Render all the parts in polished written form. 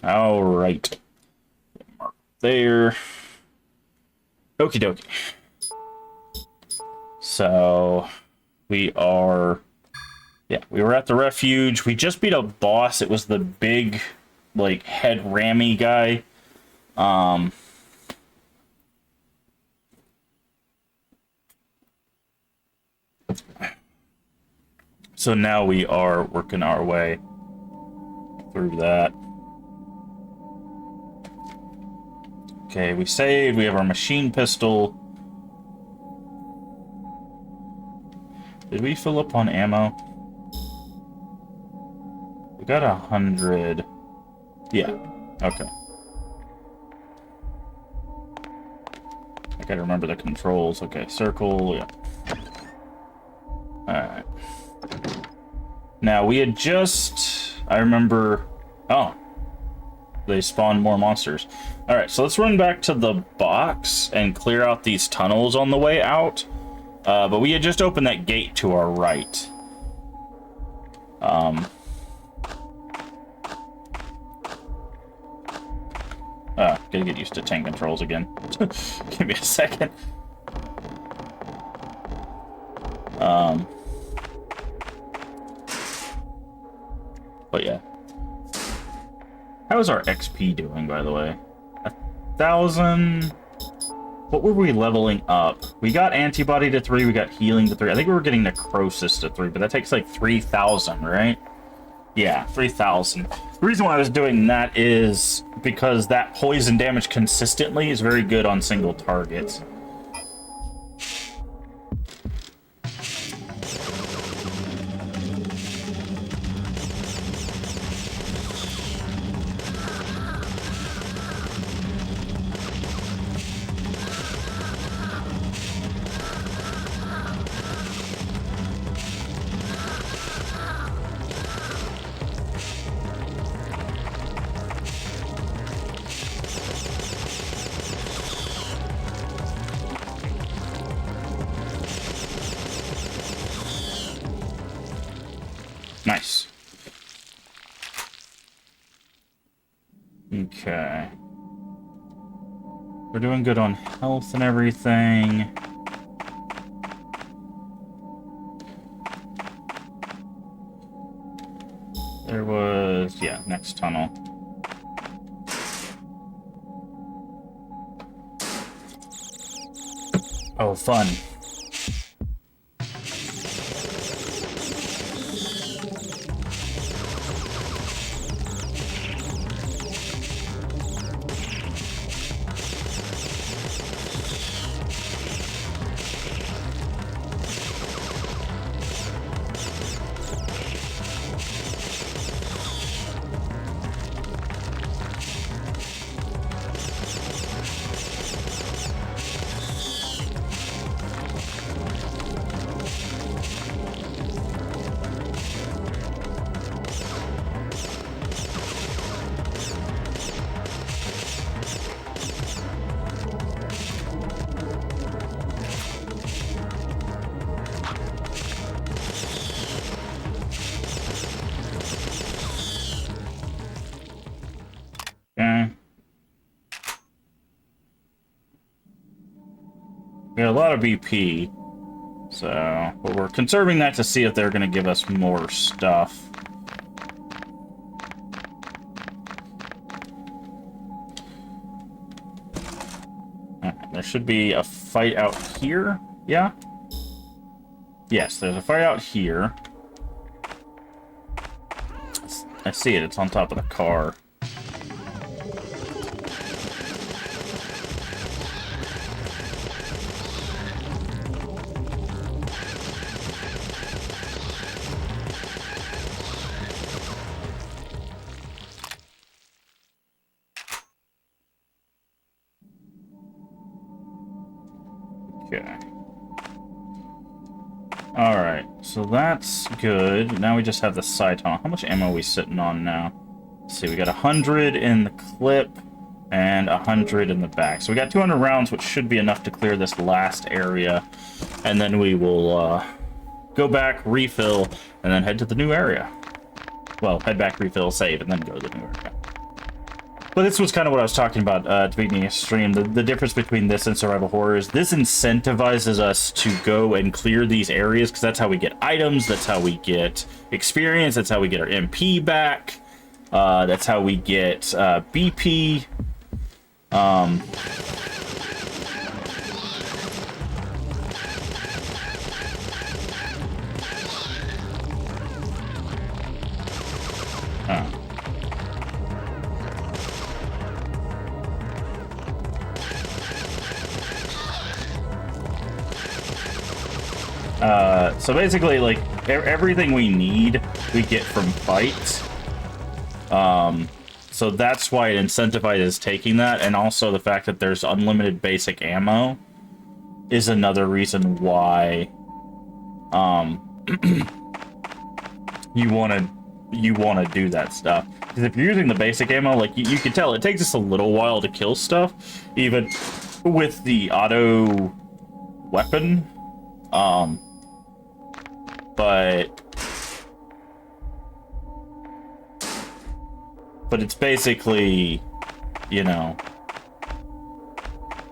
All right. Mark there. Okie dokie. So we are, yeah, we were at the refuge. We just beat a boss. It was the big, like, head rammy guy. So now we are working our way through that. Okay, we saved. We have our machine pistol. Did we fill up on ammo? We got 100. Yeah. Okay. I gotta remember the controls. Okay, circle. Yeah. Alright. Now, we had just... I remember... Oh. They spawned more monsters. Alright, so let's run back to the box and clear out these tunnels on the way out. But we had just opened that gate to our right. Gotta get used to tank controls again. Give me a second. But yeah. How is our XP doing, by the way? 1,000... What were we leveling up? We got antibody to 3, we got healing to 3. I think we were getting necrosis to 3, but that takes like 3,000, right? Yeah, 3,000. The reason why I was doing that is because that poison damage consistently is very good on single targets. Nice. Okay. We're doing good on health and everything. There was... yeah, next tunnel. Oh, fun. Okay. We got a lot of BP, so... but we're conserving that to see if they're going to give us more stuff. There should be a fight out here, yeah? Yes, there's a fight out here. I see it, it's on top of the car. Okay. Alright, so that's good. Now we just have the sight tunnel. How much ammo are we sitting on now? Let's see, we got 100 in the clip and 100 in the back. So we got 200 rounds, which should be enough to clear this last area. And then we will go back, refill, and then head to the new area. Well, head back, refill, save, and then go to the new area. But this was kind of what I was talking about at the beginning of the stream. The difference between this and survival horror is this incentivizes us to go and clear these areas, because that's how we get items, that's how we get experience, that's how we get our MP back, that's how we get BP. So basically, like, everything we need, we get from fights. So that's why it incentivizes taking that, and also the fact that there's unlimited basic ammo is another reason why you want to do that stuff. Because if you're using the basic ammo, like, you can tell it takes us a little while to kill stuff, even with the auto weapon. But it's basically, you know,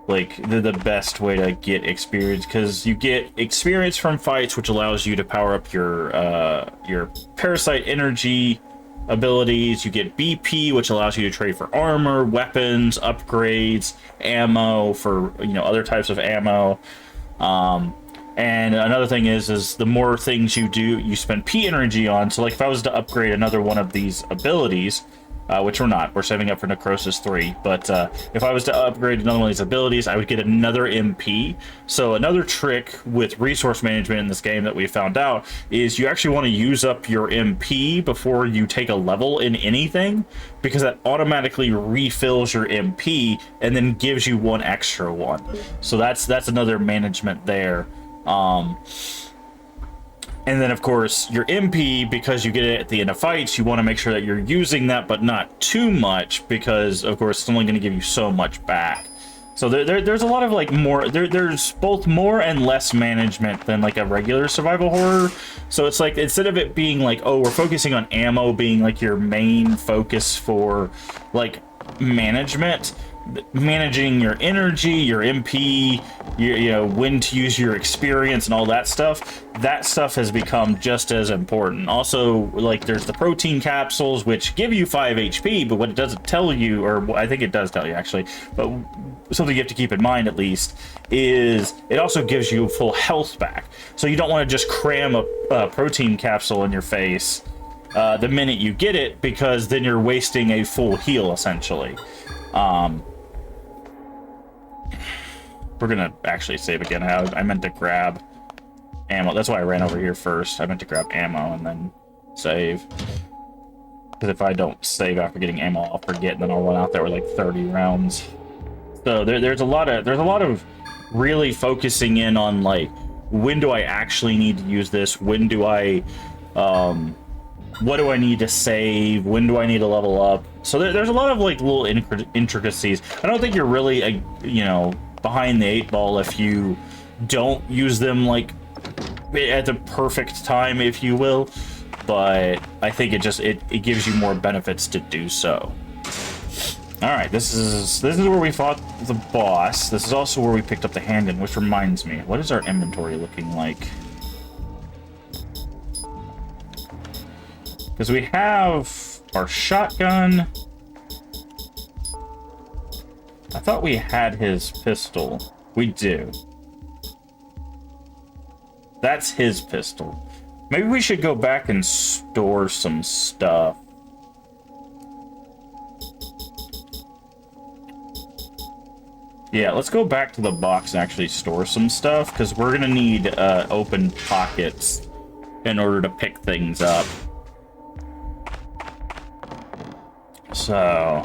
like, the best way to get experience, because you get experience from fights, which allows you to power up your parasite energy abilities. You get BP, which allows you to trade for armor, weapons, upgrades, ammo for, you know, other types of ammo. And another thing is the more things you do, you spend P energy on. So, like, if I was to upgrade another one of these abilities, which we're not, we're saving up for Necrosis 3, but if I was to upgrade another one of these abilities, I would get another MP. So another trick with resource management in this game that we found out is you actually want to use up your MP before you take a level in anything, because that automatically refills your MP and then gives you one extra one. So that's another management there. And then, of course, your MP, because you get it at the end of fights, you want to make sure that you're using that, but not too much, because, of course, it's only going to give you so much back. So there's a lot of, like, more... There's both more and less management than, like, a regular survival horror. So it's like, instead of it being like, oh, we're focusing on ammo being, like, your main focus for, like, management... Managing your energy, your MP, you know, when to use your experience and all that stuff has become just as important. Also, like, there's the protein capsules, which give you 5 HP, but what it doesn't tell you, or I think it does tell you actually, but something you have to keep in mind at least, is it also gives you full health back. So you don't want to just cram a protein capsule in your face the minute you get it, because then you're wasting a full heal essentially. We're gonna actually save again. I meant to grab ammo. That's why I ran over here first. I meant to grab ammo and then save. Because if I don't save after getting ammo, I'll forget, and then I'll run out there with like 30 rounds. So there's a lot of really focusing in on, like, when do I actually need to use this? When do I what do I need to save? When do I need to level up? So there's a lot of, like, little intricacies. I don't think you're really, you know, behind the 8 ball if you don't use them, like, at the perfect time, if you will. But I think it gives you more benefits to do so. All right, this is where we fought the boss. This is also where we picked up the handgun, which reminds me, what is our inventory looking like? Because we have our shotgun. I thought we had his pistol. We do. That's his pistol. Maybe we should go back and store some stuff. Yeah, let's go back to the box and actually store some stuff, because we're gonna need open pockets in order to pick things up. So...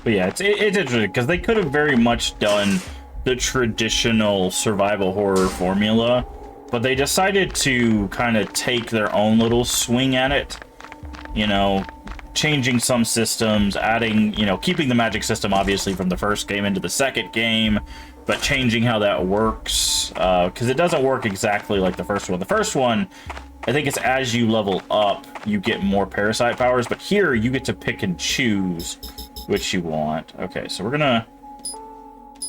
But yeah, it's interesting, because they could have very much done the traditional survival horror formula, but they decided to kind of take their own little swing at it. You know, changing some systems, adding, you know, keeping the magic system obviously from the first game into the second game, but changing how that works, because it doesn't work exactly like the first one. The first one, I think it's as you level up, you get more parasite powers, but here you get to pick and choose which you want. Okay, so we're gonna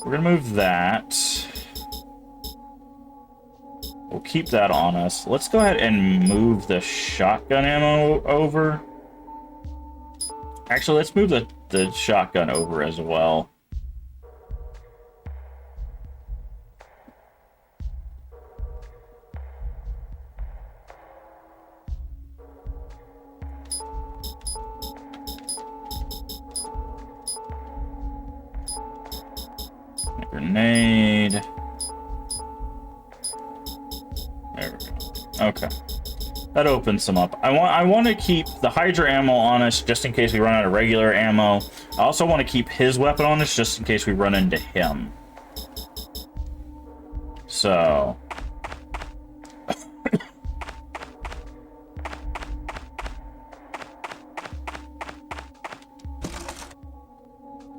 move that. We'll keep that on us. Let's go ahead and move the shotgun ammo over. Actually, let's move the shotgun over as well. Grenade. There we go. Okay. That opens some up. I want to keep the Hydra ammo on us just in case we run out of regular ammo. I also want to keep his weapon on us just in case we run into him. So...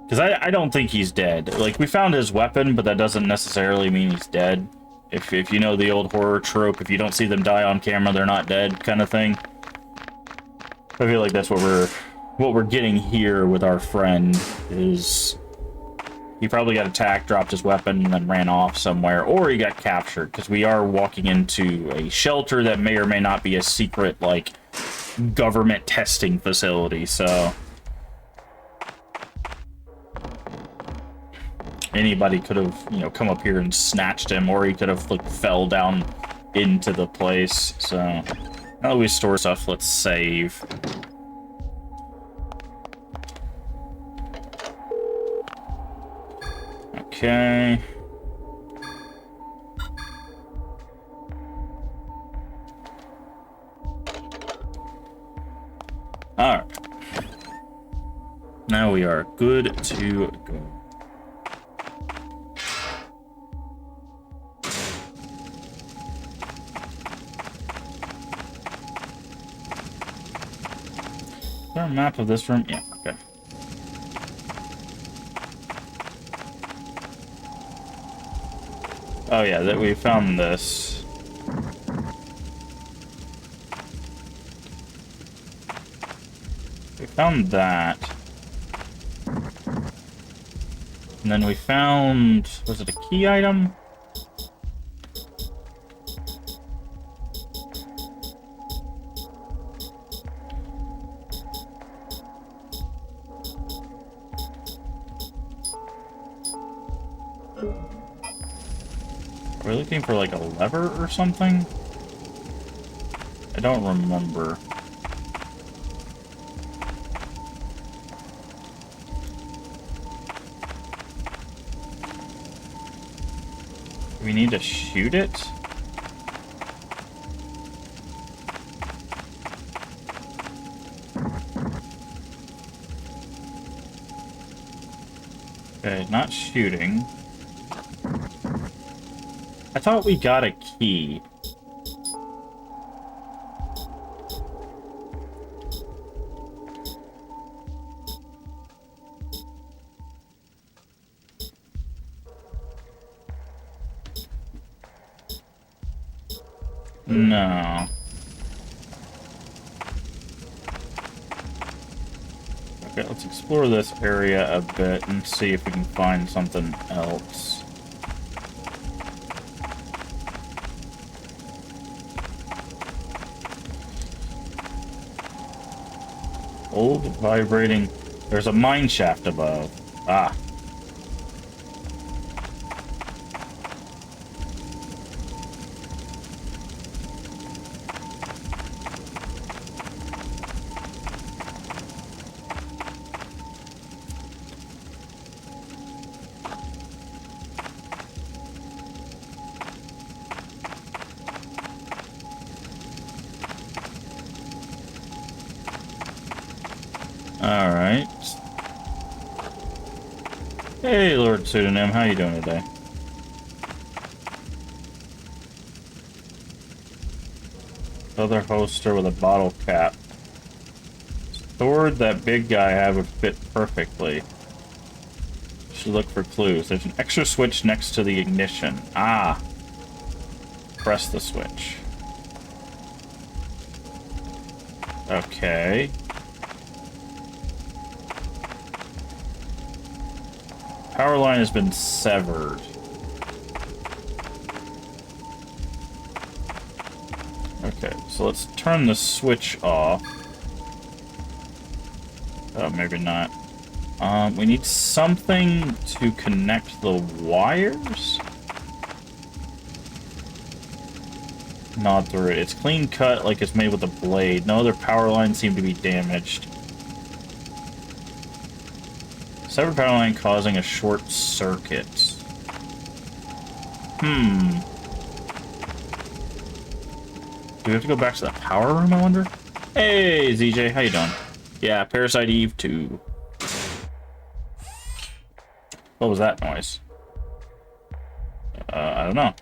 Because I don't think he's dead. Like, we found his weapon, but that doesn't necessarily mean he's dead. If you know the old horror trope, if you don't see them die on camera, they're not dead kind of thing. I feel like that's what we're getting here with our friend, is he probably got attacked, dropped his weapon, and then ran off somewhere, or he got captured, because we are walking into a shelter that may or may not be a secret, like, government testing facility, so... Anybody could have, you know, come up here and snatched him, or he could have, like, fell down into the place. So, now that we store stuff, let's save. Okay. Alright. Now we are good to go. Is there a map of this room? Yeah, okay. Oh yeah, that we found this. We found that. And then we found... was it a key item? Are we looking for, like, a lever or something? I don't remember. Do we need to shoot it? Okay, not shooting. I thought we got a key. No. Okay, let's explore this area a bit and see if we can find something else. Old vibrating. There's a mine shaft above. Ah. Alright. Hey, Lord Pseudonym, how you doing today? Other holster with a bottle cap. sword that big guy had would fit perfectly. Should look for clues. There's an extra switch next to the ignition. Ah. Press the switch. Okay. Power line has been severed. Okay, so let's turn the switch off. Oh, maybe not. We need something to connect the wires? Not through it. It's clean cut like it's made with a blade. No other power lines seem to be damaged. Severed power line causing a short circuit. Do we have to go back to the power room, I wonder? Hey, ZJ, how you doing? Yeah, Parasite Eve II. What was that noise? I don't know.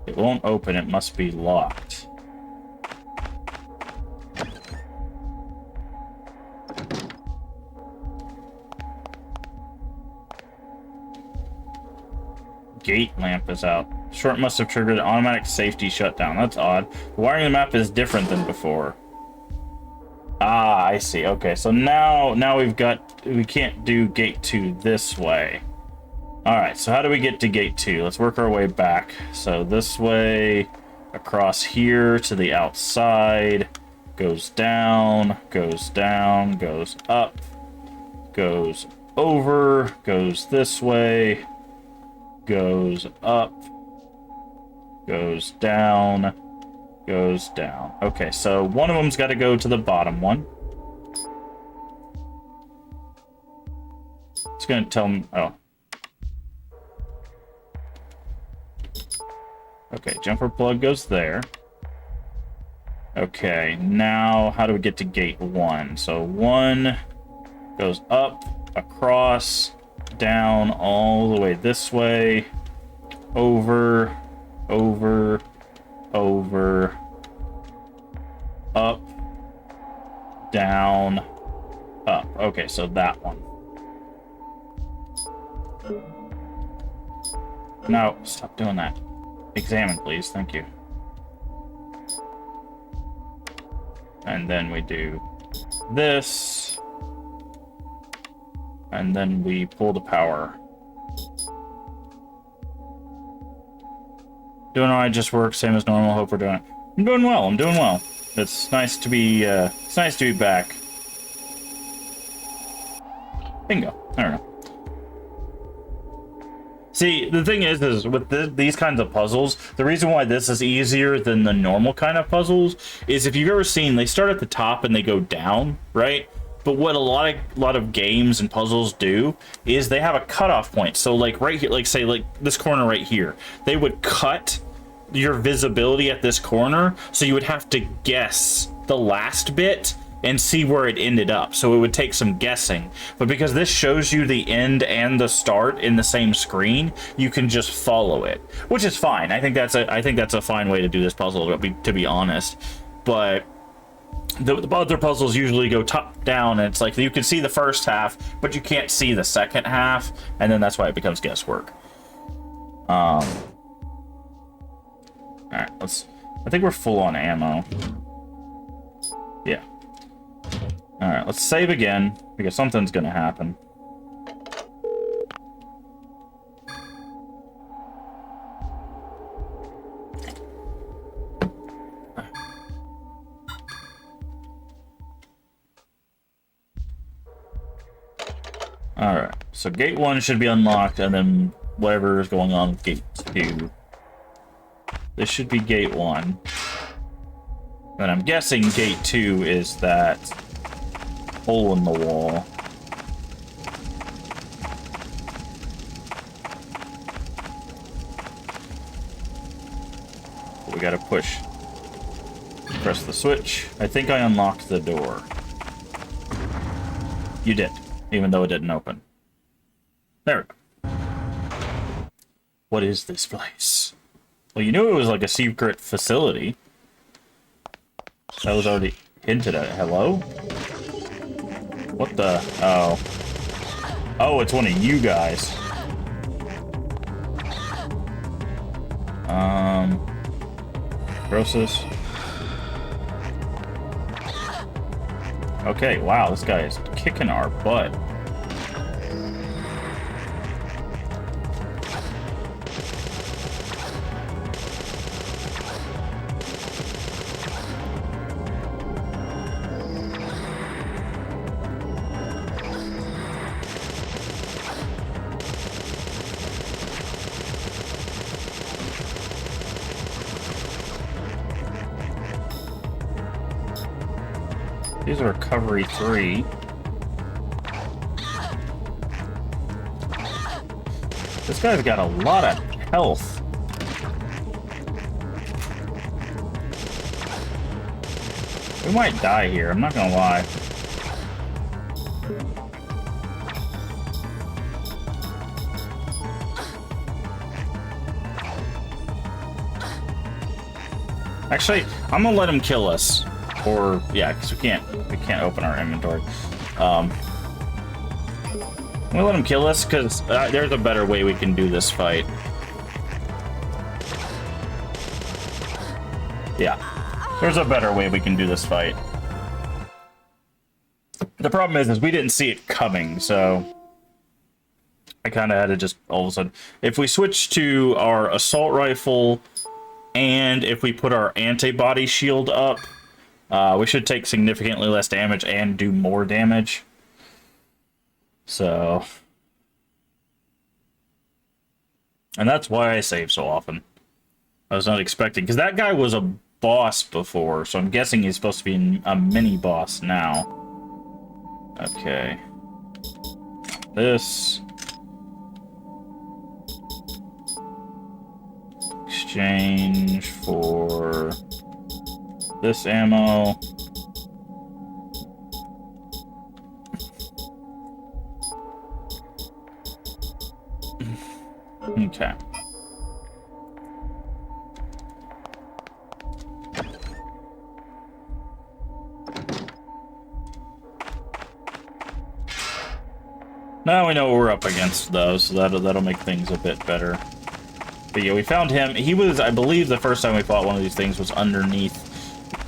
It won't open, it must be locked. Gate lamp is out. Short must have triggered an automatic safety shutdown. That's odd. The wiring of the map is different than before. Ah, I see. Okay, so now we can't do gate 2 this way. Alright, so how do we get to gate 2? Let's work our way back. So this way, across here to the outside, goes down, goes up, goes over, goes this way, goes up, goes down, goes down. Okay, so one of them's got to go to the bottom one. It's going to tell me... Oh. Okay, jumper plug goes there. Okay, now how do we get to gate 1? So 1 goes up, across, down, all the way this way, over, over, over, up, down, up. Okay, so that one. No, stop doing that. Examine, please. Thank you. And then we do this. And then we pull the power. Doing all right, just work, same as normal. Hope we're doing it. I'm doing well. I'm doing well. It's nice to be. It's nice to be back. Bingo. I don't know. See, the thing is with these kinds of puzzles, the reason why this is easier than the normal kind of puzzles is if you've ever seen, they start at the top and they go down, right? But what a lot of games and puzzles do is they have a cutoff point. So like right here, like say like this corner right here, they would cut your visibility at this corner, so you would have to guess the last bit and see where it ended up. So it would take some guessing. But because this shows you the end and the start in the same screen, you can just follow it, which is fine. I think that's a fine way to do this puzzle, to be honest. But the other puzzles usually go top down, and it's like you can see the first half, but you can't see the second half, and then that's why it becomes guesswork. All right, I think we're full on ammo. Yeah. All right, let's save again because something's gonna happen. All right, so gate 1 should be unlocked, and then whatever is going on with gate 2. This should be gate 1. And I'm guessing gate 2 is that hole in the wall. We gotta push. Press the switch. I think I unlocked the door. You did, even though it didn't open. There we go. What is this place? Well, you knew it was like a secret facility. That was already... hinted at. Hello? What the? Oh. Oh, it's one of you guys. Grosis. Okay, wow, this guy is kicking our butt. These are recovery 3. This guy's got a lot of health. We might die here, I'm not gonna lie. Actually, I'm gonna let him kill us. Or, yeah, because we can't open our inventory. I'm gonna let him kill us, because there's a better way we can do this fight. Yeah, there's a better way we can do this fight. The problem is we didn't see it coming, so I kind of had to just all of a sudden. If we switch to our assault rifle, and if we put our antibody shield up, we should take significantly less damage and do more damage. So... And that's why I save so often. I was not expecting... Because that guy was a boss before, so I'm guessing he's supposed to be a mini-boss now. Okay. This... Exchange for... this ammo. Okay. Now we know what we're up against, though, so that'll make things a bit better. But yeah, we found him. He was, I believe, the first time we fought one of these things was underneath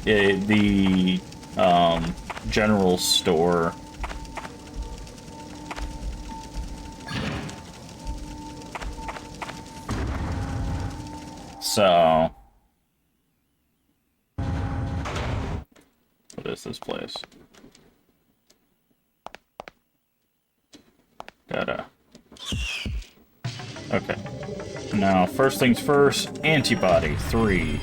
the general store. So, what is this place? Okay. Now, first things first, antibody 3.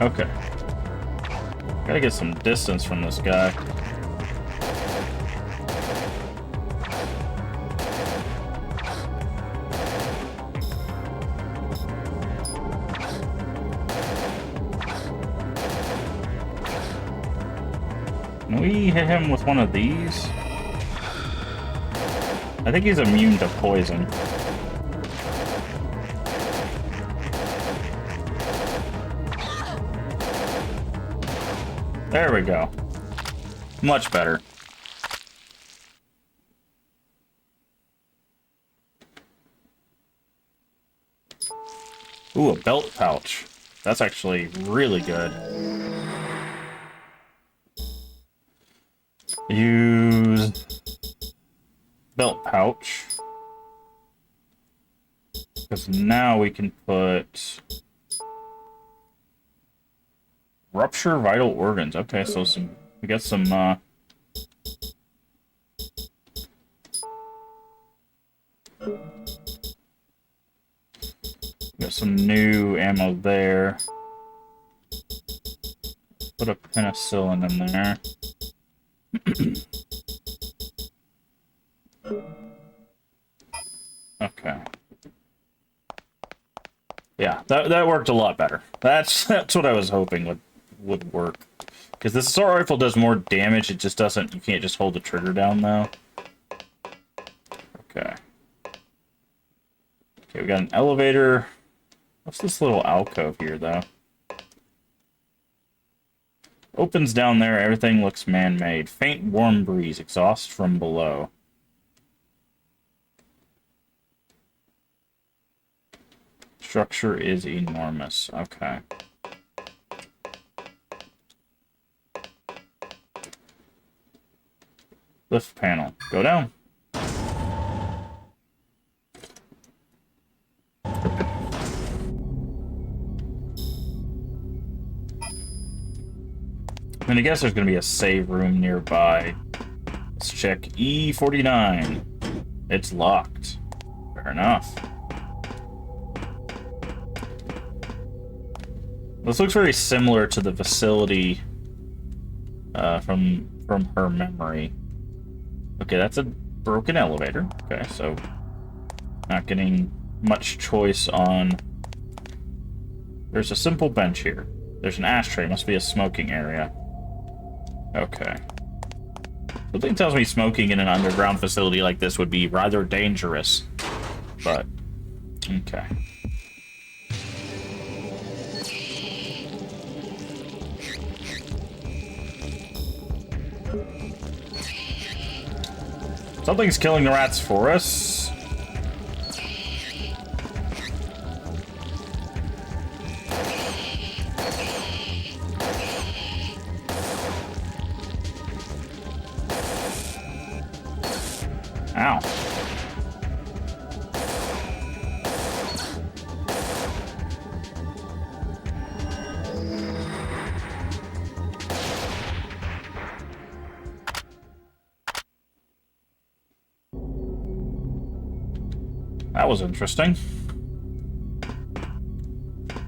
Okay. Gotta get some distance from this guy. Can we hit him with one of these? I think he's immune to poison. There we go. Much better. Ooh, a belt pouch. That's actually really good. Use belt pouch. Because now we can put rupture vital organs. Okay, so we got some got some new ammo there. Put a penicillin in there. Okay. Yeah, that worked a lot better. That's what I was hoping would work. Because the assault rifle does more damage, it just doesn't, you can't just hold the trigger down though. we got an elevator. What's this little alcove here, though? Opens down there, everything looks man-made. Faint warm breeze, exhaust from below. Structure is enormous. Okay. Lift panel. Go down. I'm gonna guess there's gonna be a save room nearby. Let's check E49. It's locked. Fair enough. This looks very similar to the facility from her memory. Okay, that's a broken elevator. Okay, so not getting much choice on... There's a simple bench here. There's an ashtray. Must be a smoking area. Okay. Something tells me smoking in an underground facility like this would be rather dangerous. But, okay. Something's killing the rats for us. Ow. That was interesting.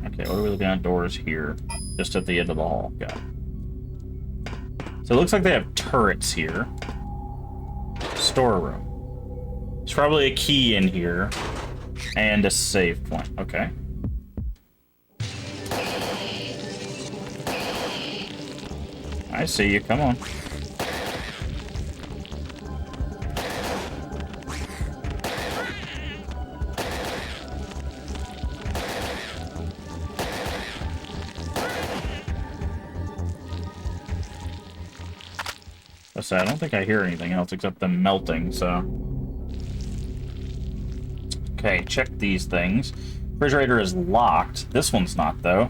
Okay, what are we looking at? Doors here. Just at the end of the hall. Got it. So it looks like they have turrets here. Storeroom. There's probably a key in here. And a save point. Okay. I see you. Come on. I don't think I hear anything else except them melting, so... Okay, check these things. Refrigerator is locked. This one's not, though.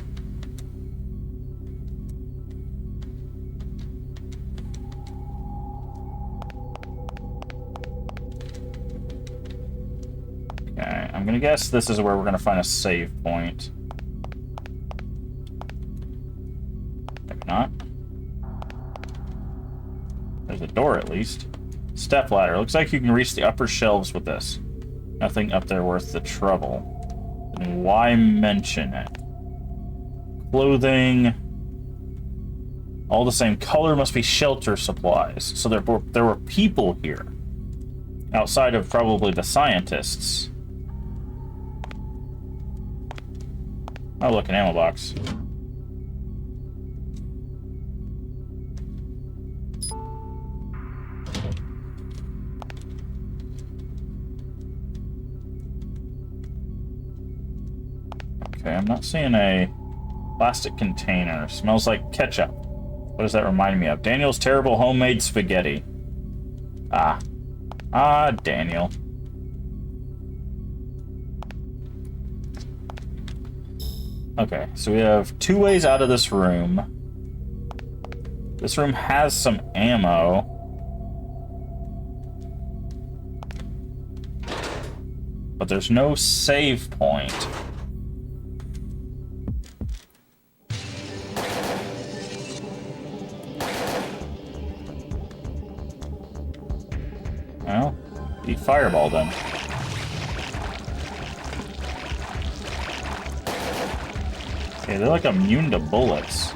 Okay, I'm gonna guess this is where we're gonna find a save point. Maybe not. There's a door, at least. Step ladder. Looks like you can reach the upper shelves with this. Nothing up there worth the trouble. Then why mention it? Clothing. All the same color, must be shelter supplies. So there were people here. Outside of probably the scientists. Oh, look, an ammo box. Okay, I'm not seeing a plastic container. Smells like ketchup. What does that remind me of? Daniel's terrible homemade spaghetti. Ah. Ah, Daniel. Okay, so we have 2 ways out of this room. This room has some ammo. But there's no save point. Well, the fireball then. Okay, they're like immune to bullets.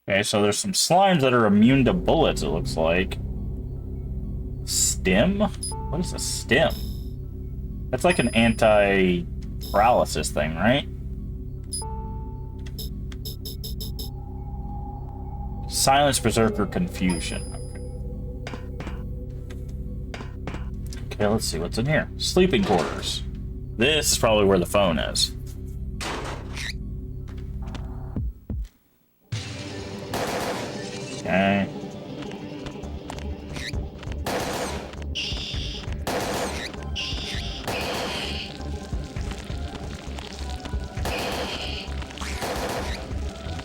Okay, so there's some slimes that are immune to bullets, it looks like. Stim? What is a stim? That's like an anti-paralysis thing, right? Silence, Berserker, Confusion. Okay, let's see what's in here. Sleeping quarters. This is probably where the phone is. Okay.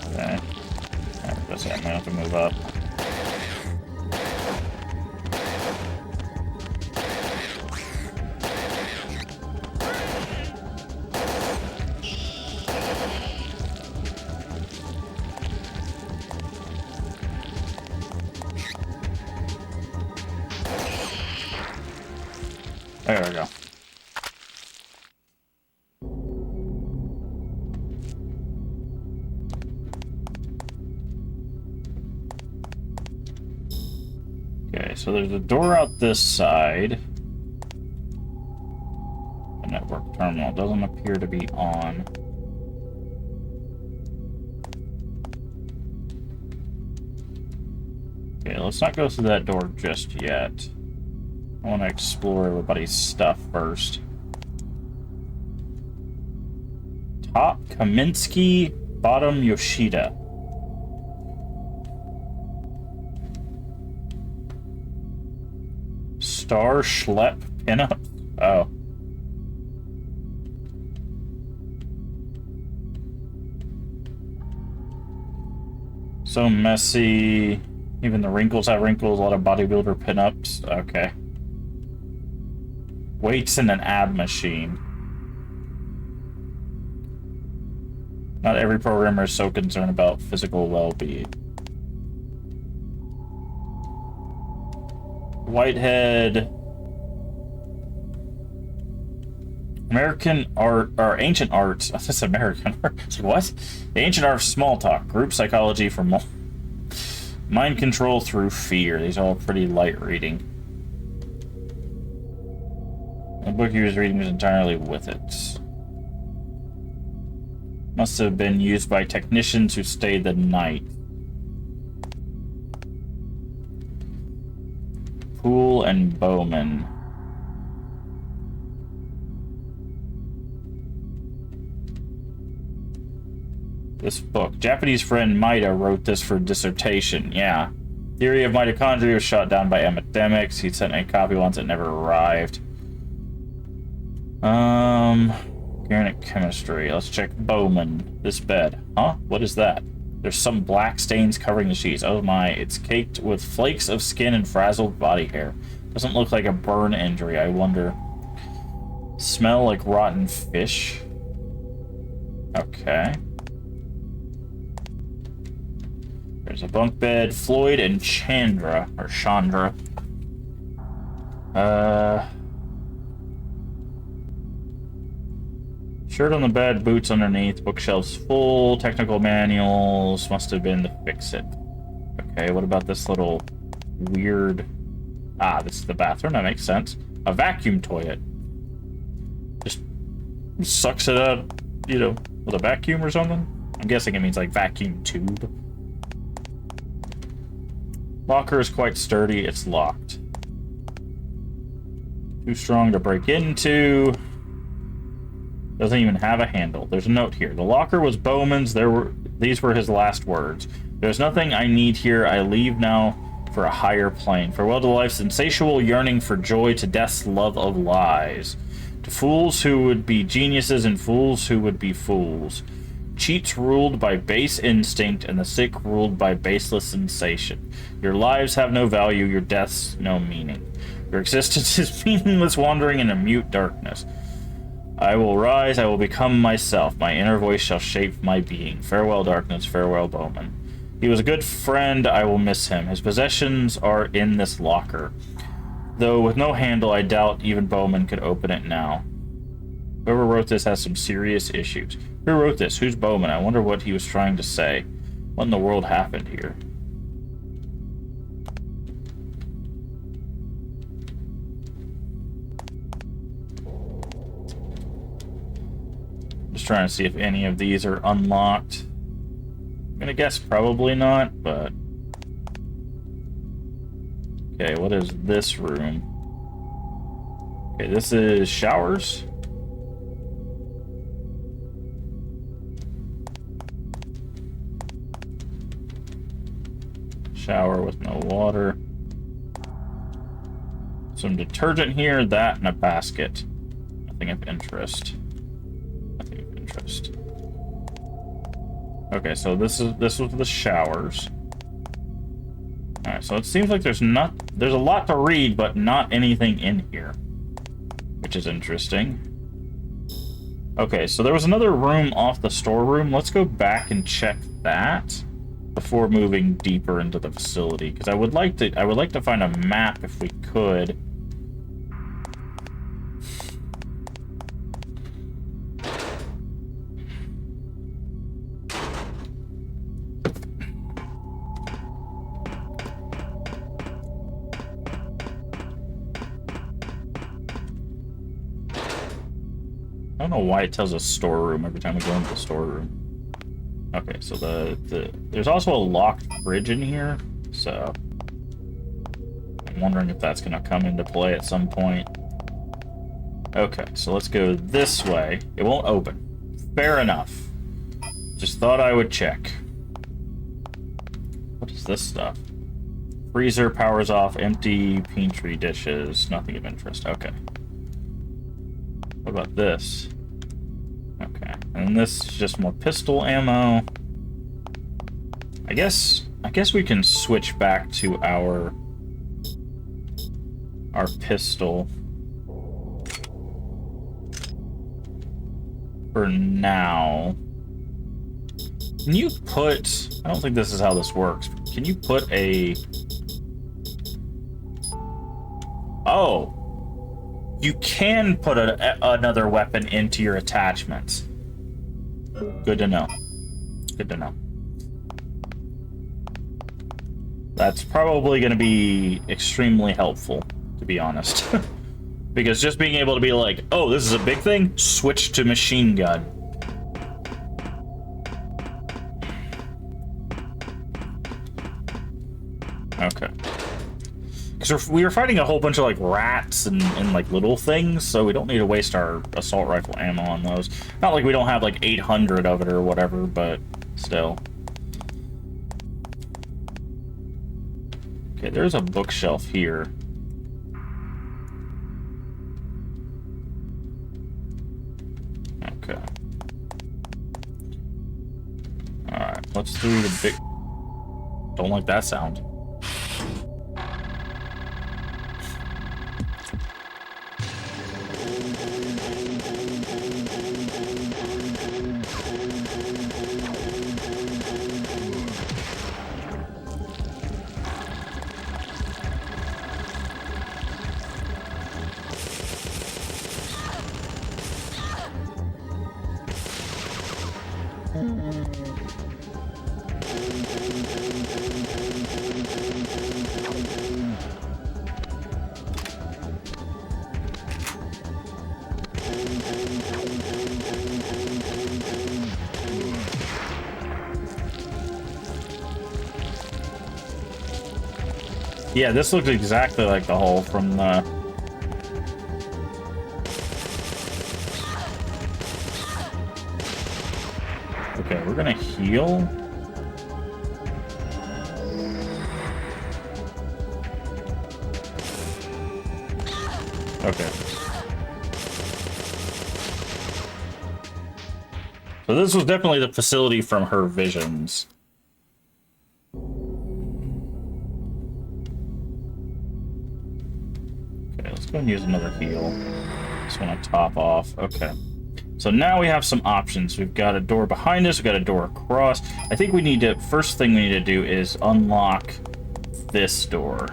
Okay. That's it. I'm gonna have to move up. There we go. Okay, so there's a door out this side. The network terminal doesn't appear to be on. Okay, let's not go through that door just yet. I want to explore everybody's stuff first. Top Kaminsky, bottom Yoshida. Star Schlepp pinup? Oh. So messy. Even the wrinkles have wrinkles. A lot of bodybuilder pinups. Okay. Weights in an ab machine. Not every programmer is so concerned about physical well-being. Whitehead. American art, or ancient arts. Oh, that's American art. What? The ancient art of small talk. Group psychology for mind control through fear. These are all pretty light reading. The book he was reading was entirely with it. Must have been used by technicians who stayed the night. Poole and Bowman. This book. Japanese friend Maida wrote this for dissertation. Yeah. Theory of mitochondria was shot down by epidemics. He sent a copy once, it never arrived. Organic chemistry. Let's check Bowman. This bed. Huh? What is that? There's some black stains covering the sheets. Oh my, it's caked with flakes of skin and frazzled body hair. Doesn't look like a burn injury, I wonder. Smell like rotten fish. Okay. There's a bunk bed. Floyd and Chandra. Or Chandra. Shirt on the bed, boots underneath, bookshelves full, technical manuals, must have been to fix it. Okay, what about this little weird... Ah, this is the bathroom, that makes sense. A vacuum toilet. Just sucks it up, you know, with a vacuum or something? I'm guessing it means like vacuum tube. Locker is quite sturdy, it's locked. Too strong to break into. Doesn't even have a handle. There's a note here. The locker was Bowman's. These were his last words. There's nothing I need here. I leave now for a higher plane. Farewell to life's insatiable yearning for joy, to death's love of lies. To fools who would be geniuses and fools who would be fools. Cheats ruled by base instinct and the sick ruled by baseless sensation. Your lives have no value. Your deaths no meaning. Your existence is meaningless wandering in a mute darkness. I will rise, I will become myself. My inner voice shall shape my being. Farewell, darkness, farewell, Bowman. He was a good friend, I will miss him. His possessions are in this locker. Though with no handle, I doubt even Bowman could open it now. Whoever wrote this has some serious issues. Who wrote this? Who's Bowman? I wonder what he was trying to say. What in the world happened here? trying to see if any of these are unlocked. I'm gonna guess probably not, but... Okay, what is this room? Okay, this is showers. Shower with no water. Some detergent here, that, and a basket. Nothing of interest. Nothing of interest. Okay, so this was the showers. Alright, so it seems like there's a lot to read, but not anything in here. Which is interesting. Okay, so there was another room off the storeroom. Let's go back and check that before moving deeper into the facility, because I would like to find a map if we could. I don't know why it tells us storeroom every time we go into the storeroom. Okay, so there's also a locked fridge in here, so I'm wondering if that's gonna come into play at some point. Okay, so let's go this way. It won't open. Fair enough. Just thought I would check. What is this stuff? Freezer powers off, empty pantry dishes, nothing of interest. Okay. What about this? Okay, and this is just more pistol ammo. I guess we can switch back to our pistol for now. Can you put... I don't think this is how this works. Can you put a... Oh! You can put another weapon into your attachments. Good to know. Good to know. That's probably going to be extremely helpful, to be honest. Because just being able to be like, oh, this is a big thing, switch to machine gun. Okay. Because we were fighting a whole bunch of, like, rats and, like, little things, so we don't need to waste our assault rifle ammo on those. Not like we don't have, like, 800 of it or whatever, but still. Okay, there's a bookshelf here. Okay. Alright, let's do the big... Don't like that sound. Yeah, this looks exactly like the hole from the... Okay, we're gonna heal. Okay. So this was definitely the facility from her visions. Let's go and use another heal. Just want to top off. Okay. So now we have some options. We've got a door behind us. We've got a door across. I think we need to... First thing we need to do is unlock this door.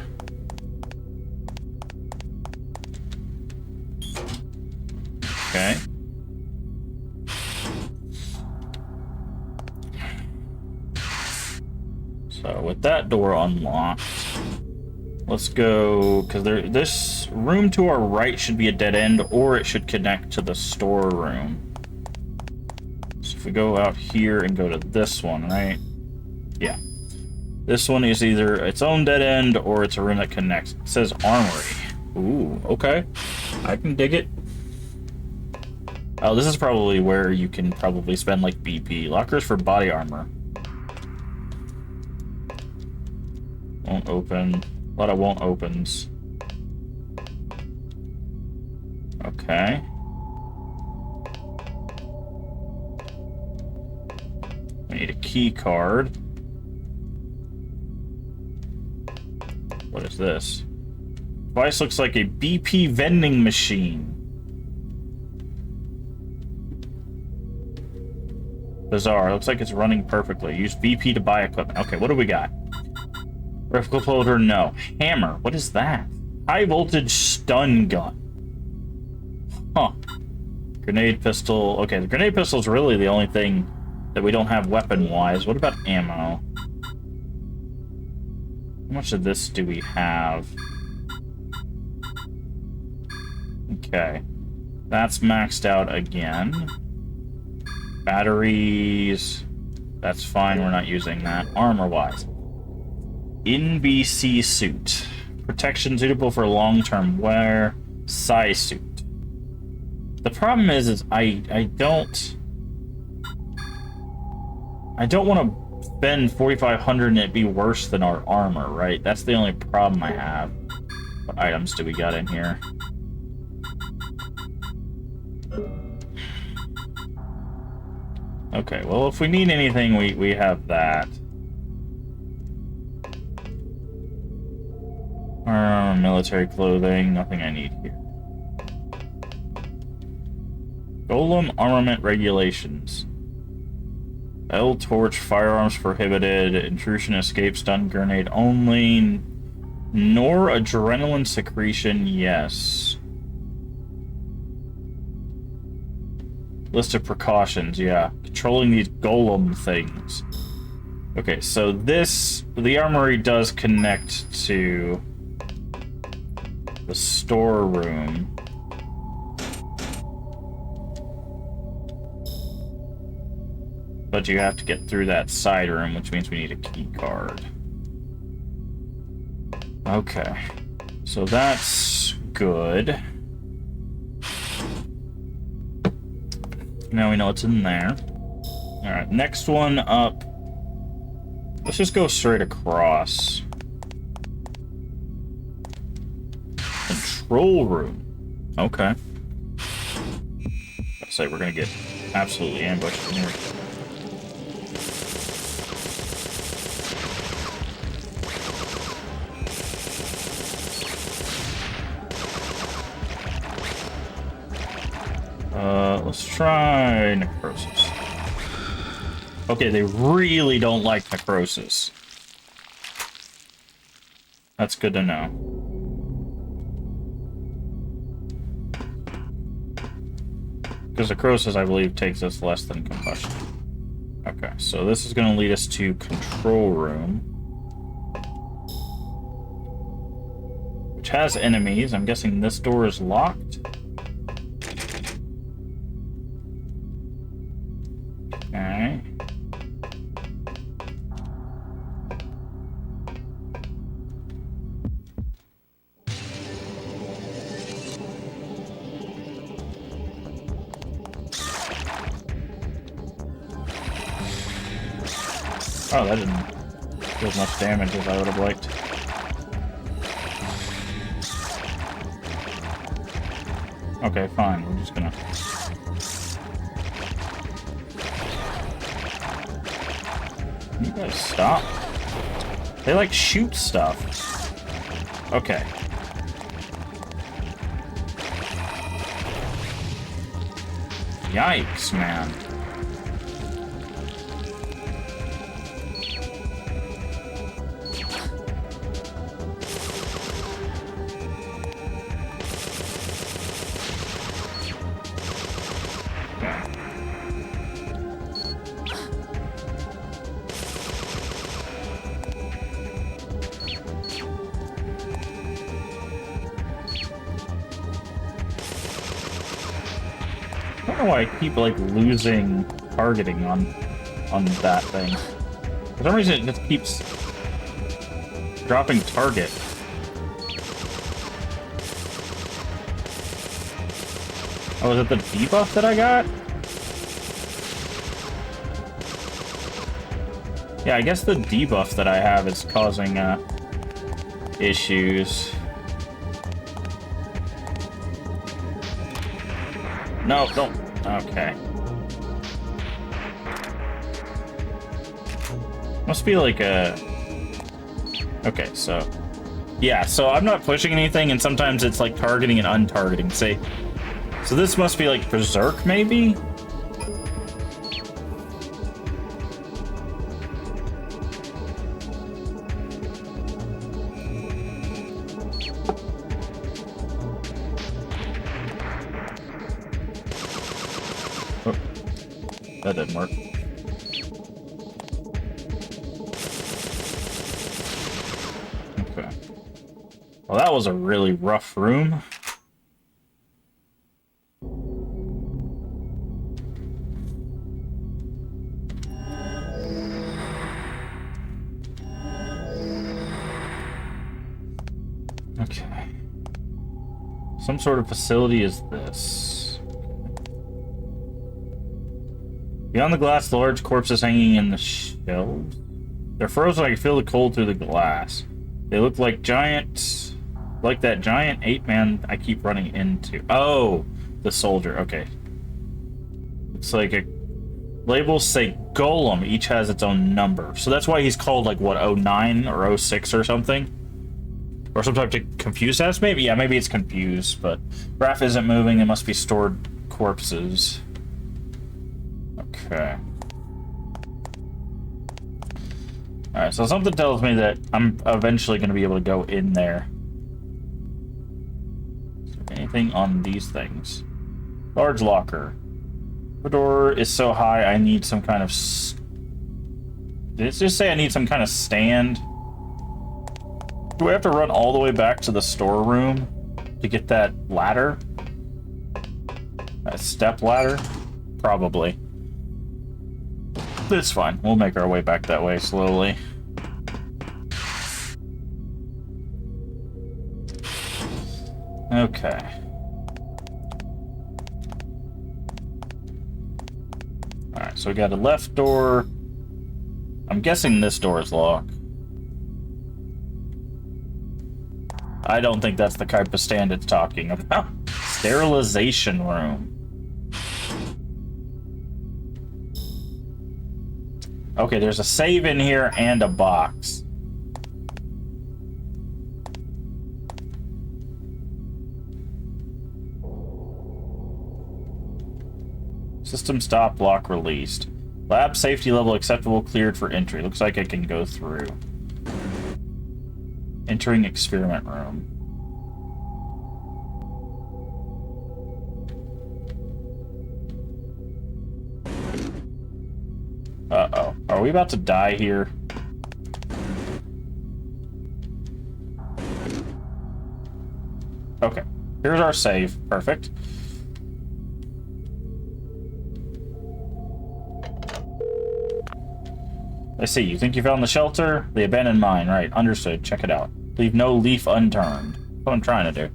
Okay. So with that door unlocked... Let's go, because this room to our right should be a dead end, or it should connect to the storeroom. if we go out here and go to this one, right? Yeah. This one is either its own dead end or it's a room that connects. It says armory. Ooh, okay. I can dig it. Oh, this is probably where you can probably spend, like, BP. Lockers for body armor. Won't open. A lot of won't opens. Okay. I need a key card. What is this? Device looks like a BP vending machine. Bizarre. Looks like it's running perfectly. Use BP to buy equipment. Okay, what do we got? Rifle loader, no. Hammer. What is that? High voltage stun gun. Huh. Grenade pistol. Okay, the grenade pistol is really the only thing that we don't have weapon-wise. What about ammo? How much of this do we have? Okay. That's maxed out again. Batteries. That's fine, we're not using that. Armor-wise. NBC suit. Protection suitable for long-term wear. Psi suit. The problem is I don't want to spend 4,500 and it be worse than our armor, right? That's the only problem I have. What items do we got in here? Okay, well, if we need anything, we have that. Military clothing, nothing I need here. Golem armament regulations. L-torch, firearms prohibited, intrusion, escape, stun grenade only, noradrenaline secretion, yes. List of precautions, yeah. Controlling these golem things. Okay, so the armory does connect to the storeroom. But you have to get through that side room, which means we need a key card. Okay. So that's good. Now we know what's in there. Alright, next one up. Let's just go straight across. Control room. Okay. I'll say we're gonna get absolutely ambushed in here. Let's try necrosis. Okay, they really don't like necrosis. That's good to know. Because necrosis, I believe, takes us less than combustion. Okay, so this is going to lead us to control room. Which has enemies. I'm guessing this door is locked. Okay. Oh, that didn't do as much damage as I would have liked. Okay, fine. We're just gonna... Can you guys stop? They, like, shoot stuff. Okay. Yikes, man. I don't know why I keep, like, losing targeting on that thing. For some reason, it just keeps dropping target. Oh, is it the debuff that I got? Yeah, I guess the debuff that I have is causing issues. No, don't. Okay. Must be like a... Okay, so... Yeah, so I'm not pushing anything, and sometimes it's like targeting and untargeting. Say... So this must be like Berserk, maybe? Oh, that didn't work. Okay. Well, that was a really rough room. Okay. Some sort of facility is this. Beyond the glass, the large corpses hanging in the shelves. They're frozen. I can feel the cold through the glass. They look like giant... Like that giant ape-man I keep running into. Oh! The soldier. Okay. It's like a... Labels say Golem. Each has its own number. So that's why he's called, like, what, 09 or 06 or something? Or sometimes to confuse us, maybe? Yeah, maybe it's confused, but... Raph isn't moving. It must be stored corpses. Okay. Alright, so something tells me that I'm eventually going to be able to go in there. Is there anything on these things? Large locker. The door is so high, I need some kind of... Did it just say I need some kind of stand? Do I have to run all the way back to the storeroom to get that ladder? That step ladder? Probably. It's fine. We'll make our way back that way slowly. Okay. Alright, so we got a left door. I'm guessing this door is locked. I don't think that's the type of stand it's talking about. Sterilization room. Okay, there's a save in here and a box. System stop, lock released. Lab safety level acceptable, cleared for entry. Looks like I can go through. Entering experiment room. Uh-oh. Are we about to die here? Okay. Here's our save. Perfect. I see. You think you found the shelter? The abandoned mine. Right. Understood. Check it out. Leave no leaf unturned. That's what I'm trying to do.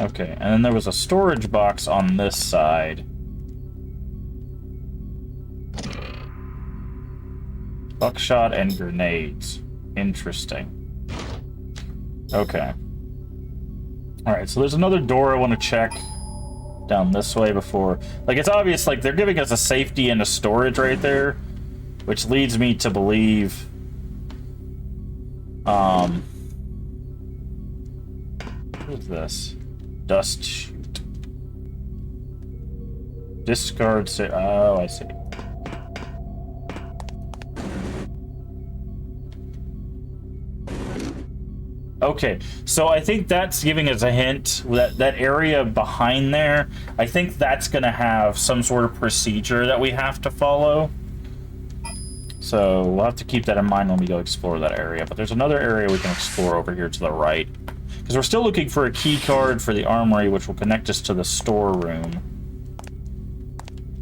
Okay, and then there was a storage box on this side. Buckshot and grenades. Interesting. Okay. Alright, so there's another door I want to check down this way before... Like, it's obvious, like, they're giving us a safety and a storage right there, which leads me to believe... What is this? Dust chute. Discard... Oh, I see. Okay, so I think that's giving us a hint that that area behind there, I think that's going to have some sort of procedure that we have to follow. So we'll have to keep that in mind when we go explore that area. But there's another area we can explore over here to the right. Because we're still looking for a key card for the armory, which will connect us to the storeroom.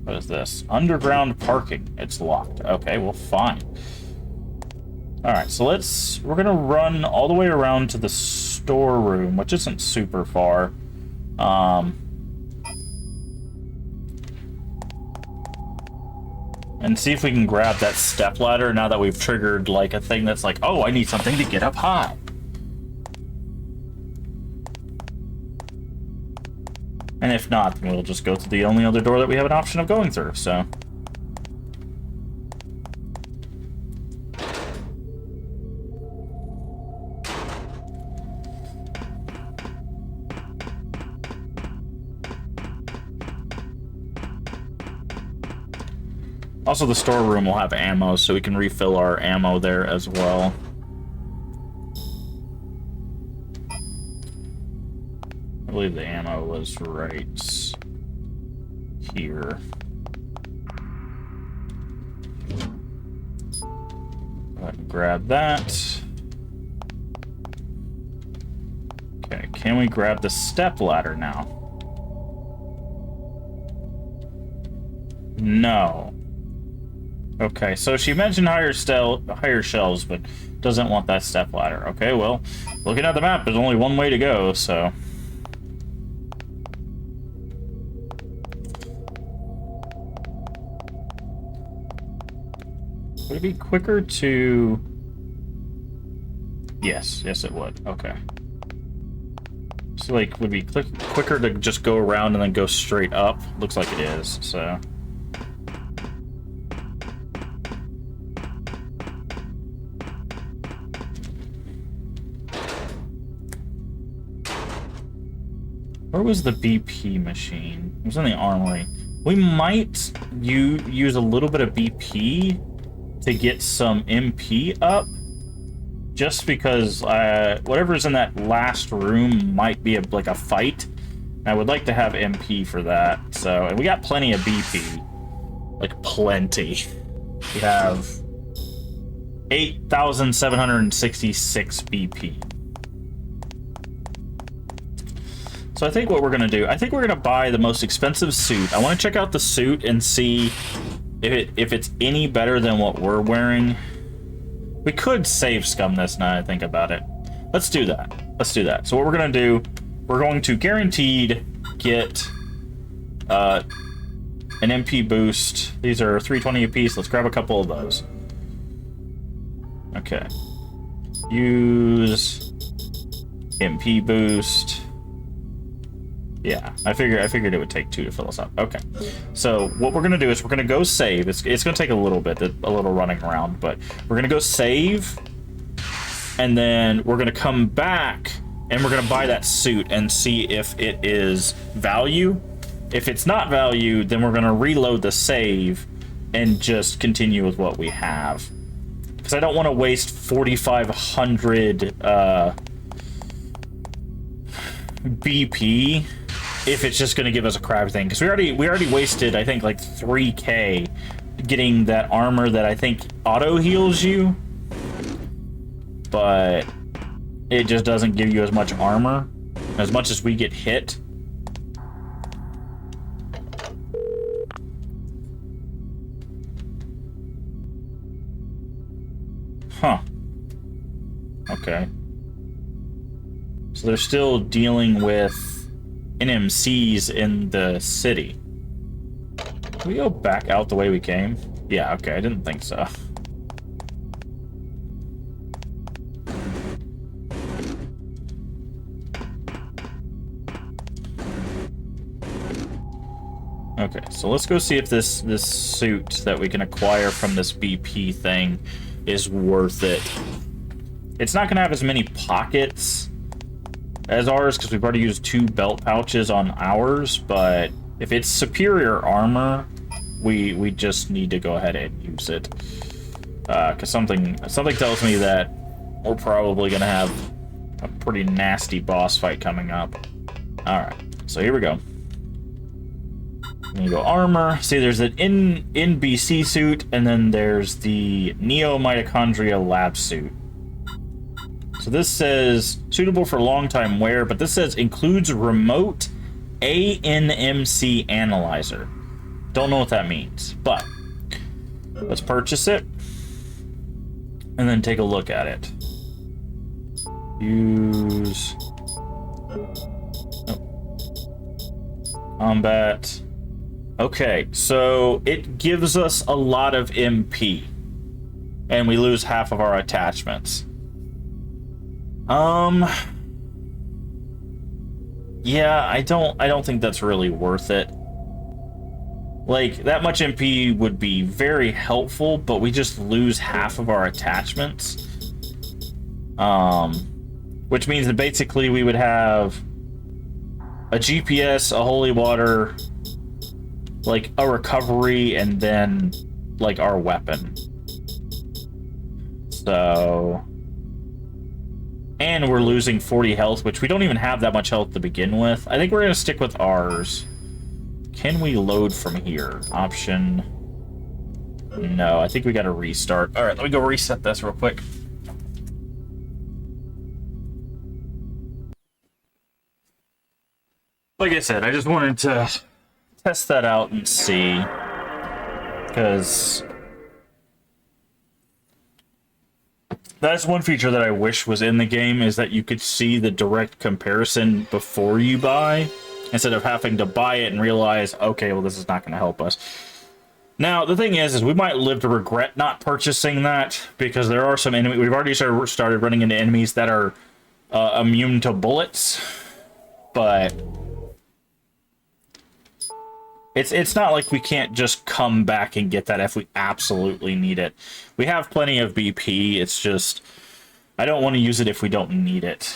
What is this? Underground parking. It's locked. Okay, well, fine. Alright, so we're gonna run all the way around to the storeroom, which isn't super far. And see if we can grab that stepladder now that we've triggered, like, a thing that's like, oh, I need something to get up high. And if not, then we'll just go to the only other door that we have an option of going through, so... Also, the storeroom will have ammo, so we can refill our ammo there as well. I believe the ammo was right here. Go ahead and grab that. Okay, can we grab the step ladder now? No. Okay, so she mentioned higher shelves, but doesn't want that step ladder. Okay, well, looking at the map, there's only one way to go, so... Would it be quicker to... Yes, it would. Okay. So, like, would it be quicker to just go around and then go straight up? Looks like it is, so... Where was the BP machine? It was in the armory. We might use a little bit of BP to get some MP up, just because whatever's in that last room might be like a fight. I would like to have MP for that. So, and we got plenty of BP, like plenty. We have 8,766 BP. So I think what we're going to do, I think we're going to buy the most expensive suit. I want to check out the suit and see if it's any better than what we're wearing. We could save scum this now I think about it. Let's do that. Let's do that. So what we're going to do, we're going to guaranteed get an MP boost. These are 320 apiece. Let's grab a couple of those. Okay. Use MP boost. Yeah, I figured it would take 2 to fill us up. Okay, so what we're gonna do is we're gonna go save. It's gonna take a little bit, a little running around, but we're gonna go save, and then we're gonna come back and we're gonna buy that suit and see if it is value. If it's not value, then we're gonna reload the save and just continue with what we have, because I don't want to waste 4,500 BP if it's just going to give us a crap thing, because we already wasted, I think, like 3K getting that armor that I think auto heals you, but it just doesn't give you as much armor as much as we get hit. Huh. Okay. So they're still dealing with NMCs in the city. Can we go back out the way we came? Yeah, okay, I didn't think so. Okay, so let's go see if this suit that we can acquire from this BP thing is worth it. It's not gonna have as many pockets as ours, because we've already used 2 belt pouches on ours, but if it's superior armor, we just need to go ahead and use it. Because something tells me that we're probably gonna have a pretty nasty boss fight coming up. Alright, so here we go. Then you go armor. See, there's an NBC suit, and then there's the Neo-Mitochondrial lab suit. So this says suitable for long-time wear, but this says includes remote ANMC analyzer. Don't know what that means, but let's purchase it and then take a look at it. Use combat. Okay, so it gives us a lot of MP, and we lose half of our attachments. Yeah, I don't think that's really worth it. Like, that much MP would be very helpful, but we just lose half of our attachments. Which means that basically we would have a GPS, a holy water, like a recovery, and then like our weapon. So, and we're losing 40 health, which we don't even have that much health to begin with. I think we're gonna stick with ours. Can we load from here? Option. No, I think we gotta restart. All right, let me go reset this real quick. Like I said, I just wanted to test that out and see, because that's one feature that I wish was in the game, is that you could see the direct comparison before you buy, instead of having to buy it and realize, okay, well, this is not going to help us. Now, the thing is we might live to regret not purchasing that, because there are some enemies. We've already started running into enemies that are immune to bullets, but it's not like we can't just come back and get that if we absolutely need it. We have plenty of BP, it's just I don't want to use it if we don't need it.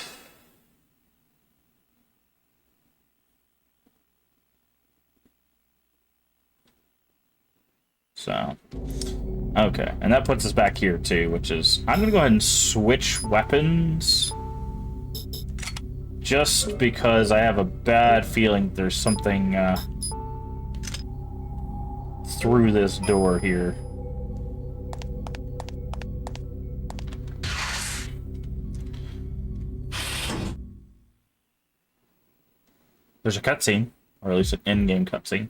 So, okay, and that puts us back here too, which is, I'm gonna go ahead and switch weapons, just because I have a bad feeling there's something through this door here. There's a cutscene, or at least an in-game cutscene.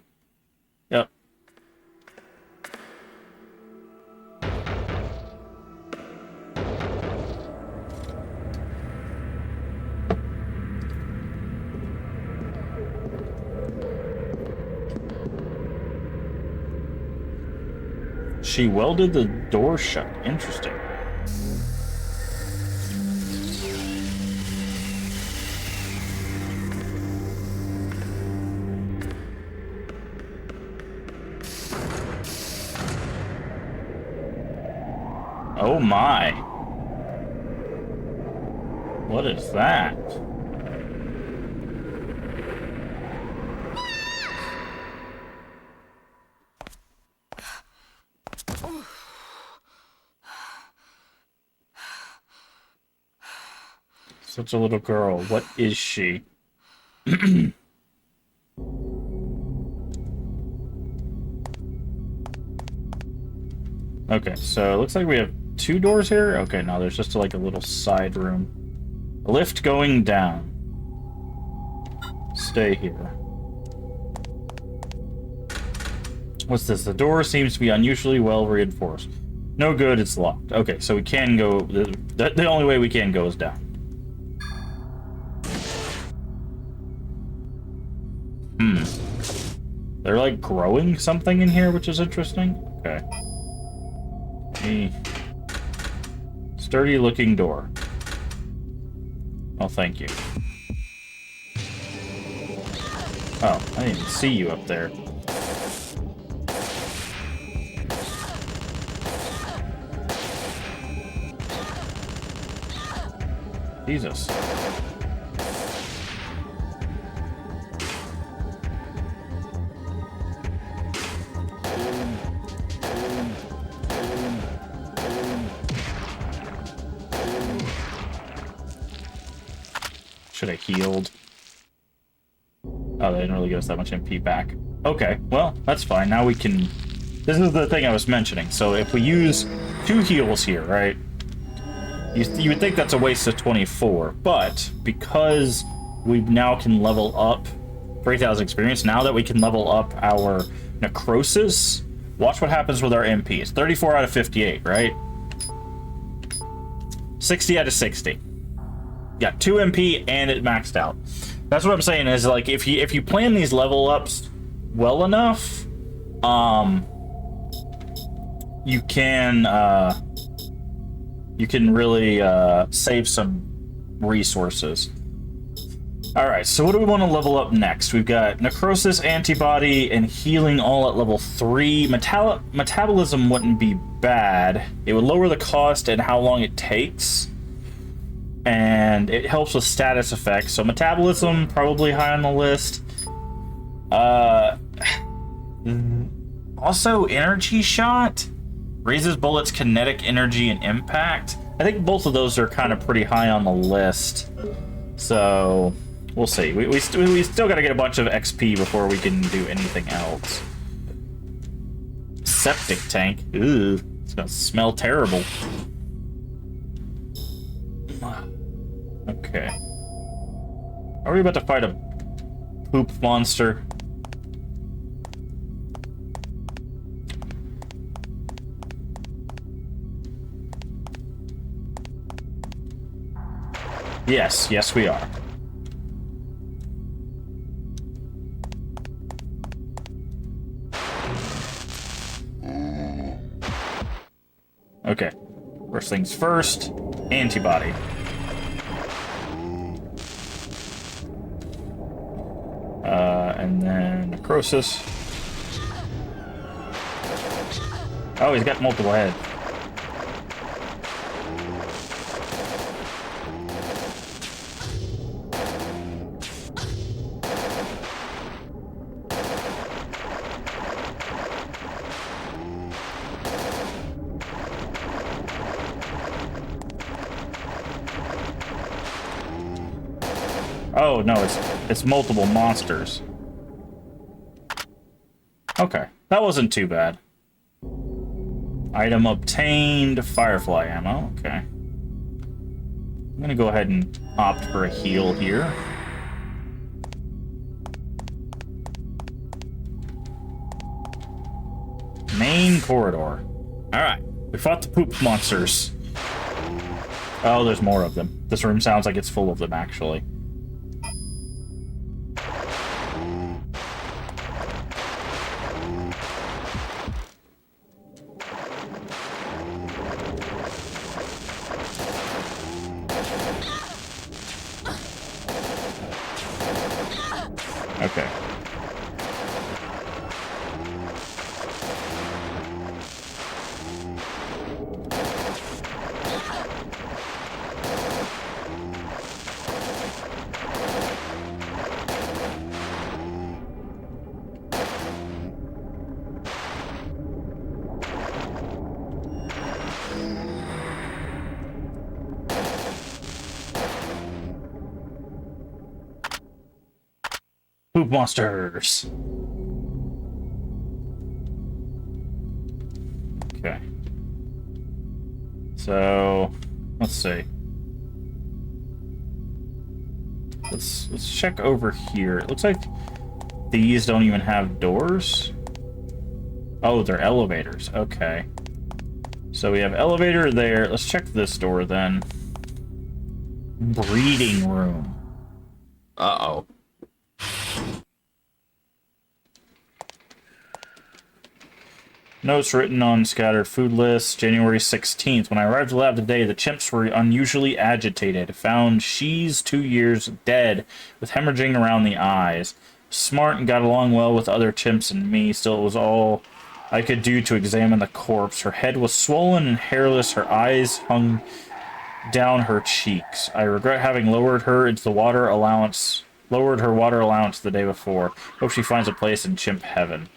Yep. She welded the door shut. Interesting. Oh my. What is that? Such a little girl. What is she? Okay, so it looks like we have two doors here. Okay, no, there's just like a little side room. A lift going down. Stay here. What's this? The door seems to be unusually well reinforced. No good, it's locked. Okay, so we can go... The only way we can go is down. They're like growing something in here, which is interesting. Okay. Sturdy looking door. Oh, thank you. Oh, I didn't even see you up there. Jesus. Should have healed. Oh, they didn't really give us that much MP back. Okay, well, that's fine. Now we can... This is the thing I was mentioning. So if we use 2 heals here, right? You would think that's a waste of 24, but because we now can level up for 8,000 experience, now that we can level up our necrosis, watch what happens with our MP. It's 34 out of 58, right? 60 out of 60. Got 2 MP and it maxed out. That's what I'm saying is, like, if you plan these level ups well enough, you can really save some resources. Alright, so what do we want to level up next? We've got necrosis, antibody, and healing all at level 3. Metabolism wouldn't be bad. It would lower the cost and how long it takes. And it helps with status effects. So metabolism, probably high on the list. Also, energy shot raises bullets' kinetic energy and impact. I think both of those are kind of pretty high on the list. So we'll see. We still got to get a bunch of XP before we can do anything else. Septic tank. Ooh, it's gonna smell terrible. Okay. Are we about to fight a poop monster? Yes, yes we are. Okay. First things first, antibody. And then necrosis. Oh, he's got multiple heads. Oh no, it's multiple monsters. Okay, that wasn't too bad. Item obtained, firefly ammo, okay. I'm gonna go ahead and opt for a heal here. Main corridor. Alright, we fought the poop monsters. Oh, there's more of them. This room sounds like it's full of them, actually. Okay. Poop monsters. Okay. So, let's see. Let's check over here. It looks like these don't even have doors. Oh, they're elevators. Okay. So we have elevator there. Let's check this door then. Breeding room. Uh-oh. Notes written on scattered food lists. January 16th. When I arrived at the lab today, the chimps were unusually agitated. Found she's 2 years dead, with hemorrhaging around the eyes. Smart and got along well with other chimps and me. Still, it was all I could do to examine the corpse. Her head was swollen and hairless. Her eyes hung down her cheeks. I regret having lowered her into the water allowance. Lowered her water allowance the day before. Hope she finds a place in chimp heaven.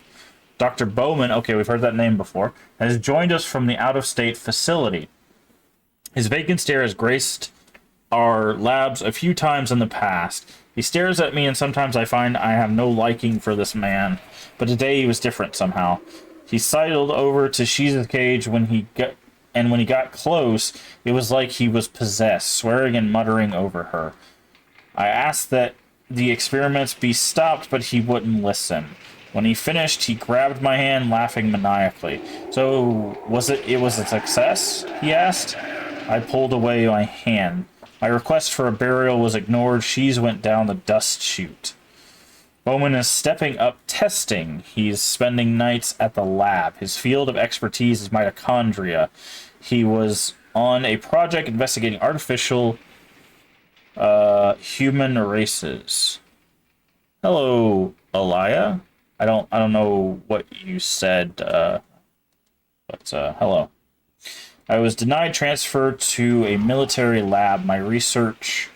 Dr. Bowman, okay, we've heard that name before, has joined us from the out-of-state facility. His vacant stare has graced our labs a few times in the past. He stares at me, and sometimes I find I have no liking for this man. But today he was different somehow. He sidled over to Shiza's cage when he got close, it was like he was possessed, swearing and muttering over her. I asked that the experiments be stopped, but he wouldn't listen. When he finished, he grabbed my hand, laughing maniacally. So, was it a success? He asked. I pulled away my hand. My request for a burial was ignored. She's went down the dust chute. Bowman is stepping up testing. He's spending nights at the lab. His field of expertise is mitochondria. He was on a project investigating artificial human races. Hello, Elia. I don't know what you said, but hello. I was denied transfer to a military lab. My research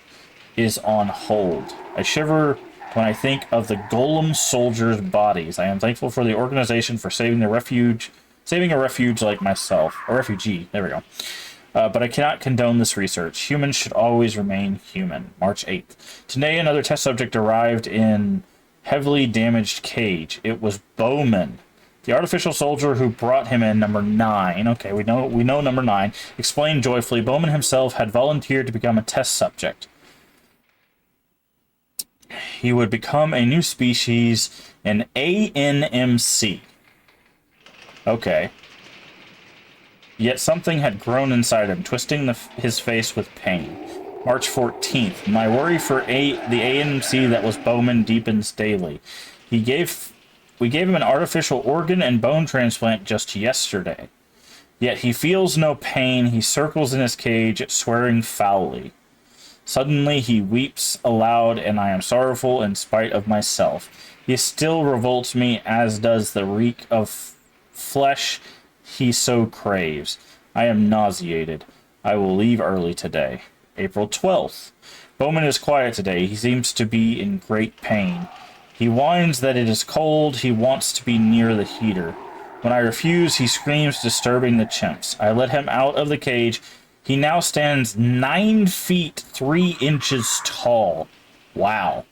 is on hold. I shiver when I think of the golem soldiers' bodies. I am thankful for the organization for saving a refuge like myself. A refugee, there we go. But I cannot condone this research. Humans should always remain human. March 8th. Today, another test subject arrived in heavily damaged cage. It was Bowman, the artificial soldier who brought him in, number 9. Okay, we know number 9. Explained joyfully, Bowman himself had volunteered to become a test subject. He would become a new species, an ANMC. Okay. Yet something had grown inside him, twisting his face with pain. March 14th. My worry for the ANMC that was Bowman deepens daily. We gave him an artificial organ and bone transplant just yesterday. Yet he feels no pain. He circles in his cage, swearing foully. Suddenly he weeps aloud, and I am sorrowful in spite of myself. He still revolts me, as does the reek of flesh he so craves. I am nauseated. I will leave early today. April 12th. Bowman is quiet today. He seems to be in great pain. He whines that it is cold. He wants to be near the heater. When I refuse, he screams, disturbing the chimps. I let him out of the cage. He now stands 9 feet 3 inches tall. Wow.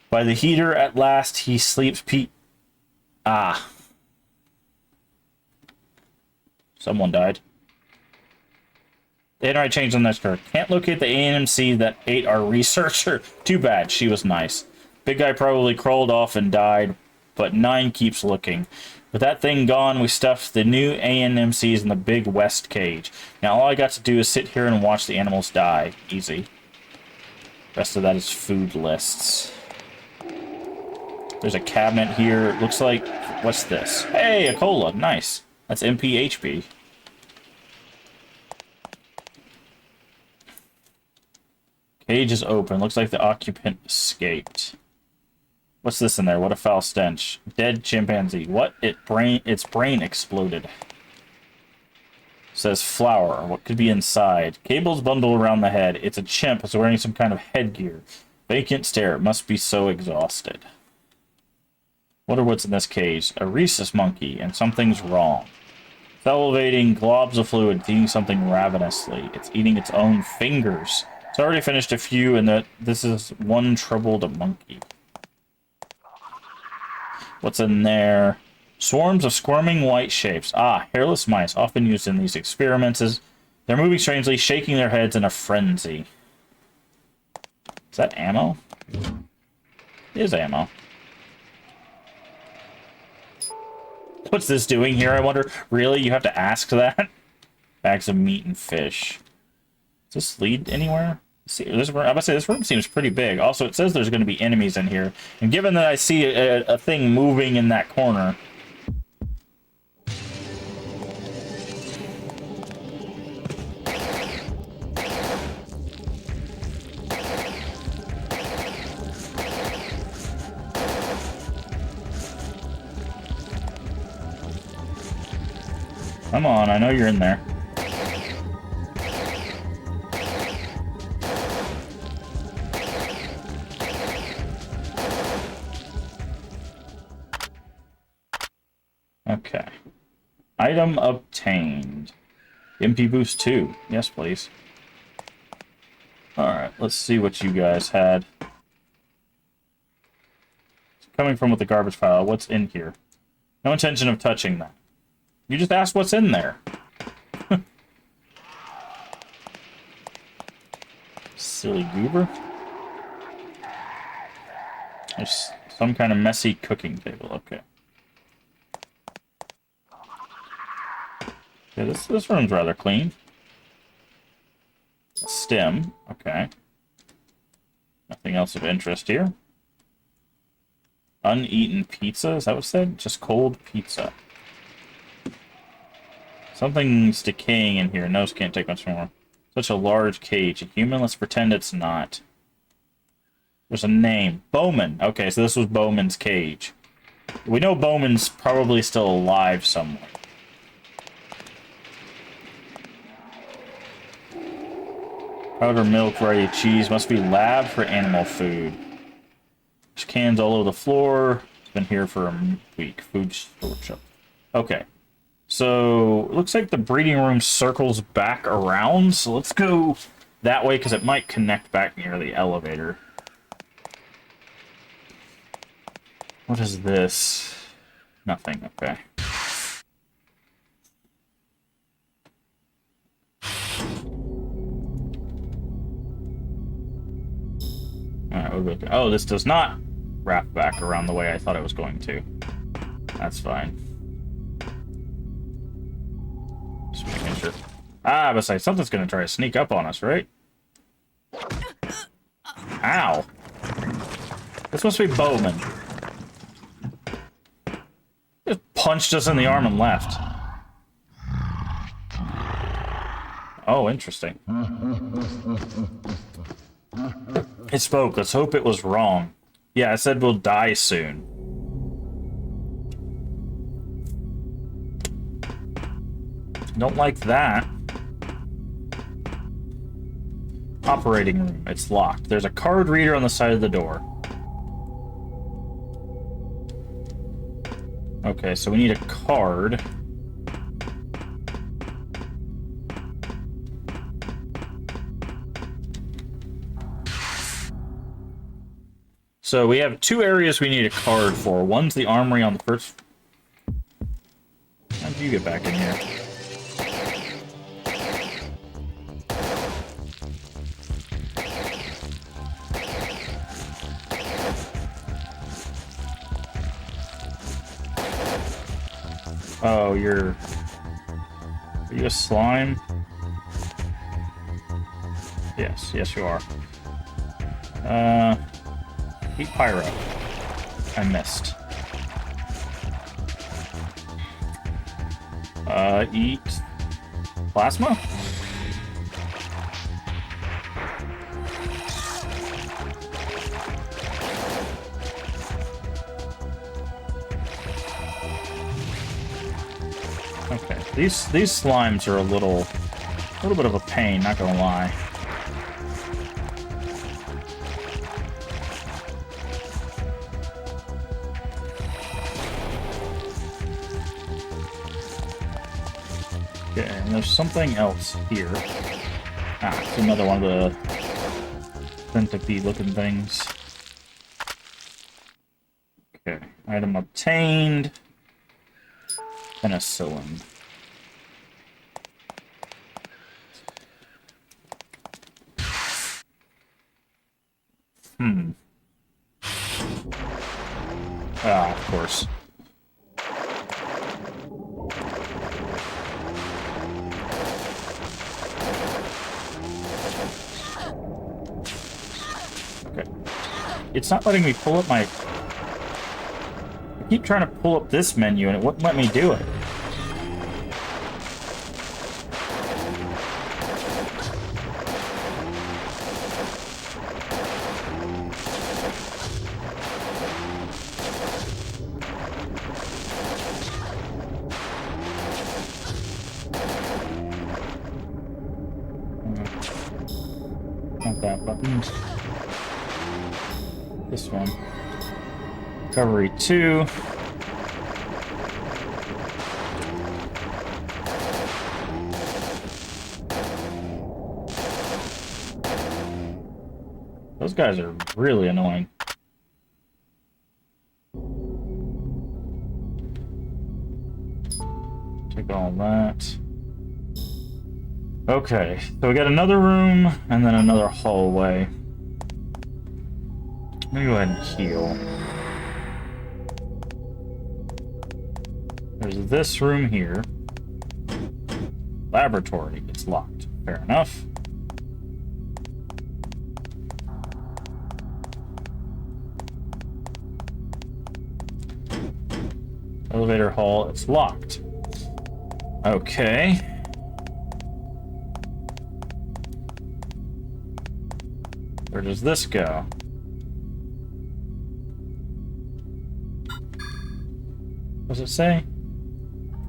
By the heater at last, he sleeps Someone died. Then I changed on this card. Can't locate the ANMC that ate our researcher. Too bad, she was nice. Big guy probably crawled off and died, but 9 keeps looking. With that thing gone, we stuffed the new ANMCs in the big west cage. Now all I got to do is sit here and watch the animals die. Easy. Rest of that is food lists. There's a cabinet here. Looks like... What's this? Hey, a cola. Nice. That's MPHB. Cage is open. Looks like the occupant escaped. What's this in there? What a foul stench. Dead chimpanzee. What? Its brain exploded. Says flour. What could be inside? Cables bundled around the head. It's a chimp. It's wearing some kind of headgear. Vacant stare. It must be so exhausted. Wonder what's in this cage. A rhesus monkey, and something's wrong. Salivating globs of fluid. It's eating something ravenously. It's eating its own fingers. It's already finished a few, and this is one troubled monkey. What's in there? Swarms of squirming white shapes. Hairless mice, often used in these experiments. They're moving strangely, shaking their heads in a frenzy. Is that ammo? It is ammo. What's this doing here, I wonder? Really? You have to ask that? Bags of meat and fish. Does this lead anywhere? See, I'm about to say, this room seems pretty big. Also, it says there's going to be enemies in here. And given that I see a thing moving in that corner... Come on, I know you're in there. Okay. Item obtained. MP Boost 2. Yes, please. Alright, let's see what you guys had. coming from with the garbage pile. What's in here? No intention of touching that. You just asked what's in there. Silly goober. There's some kind of messy cooking table. Okay. Yeah, this room's rather clean. A stem. Okay. Nothing else of interest here. Uneaten pizza, is that what it said? Just cold pizza. Something's decaying in here. Nose can't take much more. Such a large cage. A human? Let's pretend it's not. There's a name. Bowman. Okay, so this was Bowman's cage. We know Bowman's probably still alive somewhere. Powder milk, variety cheese. Must be lab for animal food. There's cans all over the floor. It's been here for a week. Food storage. Okay. So, it looks like the breeding room circles back around. So let's go that way, because it might connect back near the elevator. What is this? Nothing. Okay. Alright, we'll go. Oh, this does not wrap back around the way I thought it was going to. That's fine. Just making sure. Ah, besides, something's gonna try to sneak up on us, right? Ow! This must be Bowman. Just punched us in the arm and left. Oh, interesting. It spoke. Let's hope it was wrong. Yeah, I said we'll die soon. Don't like that. Operating room. It's locked. There's a card reader on the side of the door. Okay, so we need a card. So we have two areas we need a card for. One's the armory on the first... How did you get back in here? Oh, you're... Are you a slime? Yes, yes you are. Eat pyro. I missed. Eat plasma? Okay, these slimes are a little bit of a pain, not gonna lie. Okay, and there's something else here. Ah, it's another one of the centipede looking things. Okay, item obtained. Penicillin. Ah, of course. Okay. It's not letting me pull up my... I keep trying to pull up this menu and it wouldn't let me do it. Not that button. This one. Recovery 2. Those guys are really annoying. Take all that. Okay, so we got another room and then another hallway. Let me go ahead and heal. There's this room here. Laboratory. It's locked. Fair enough. Elevator hall. It's locked. Okay. Where does this go? What does it say?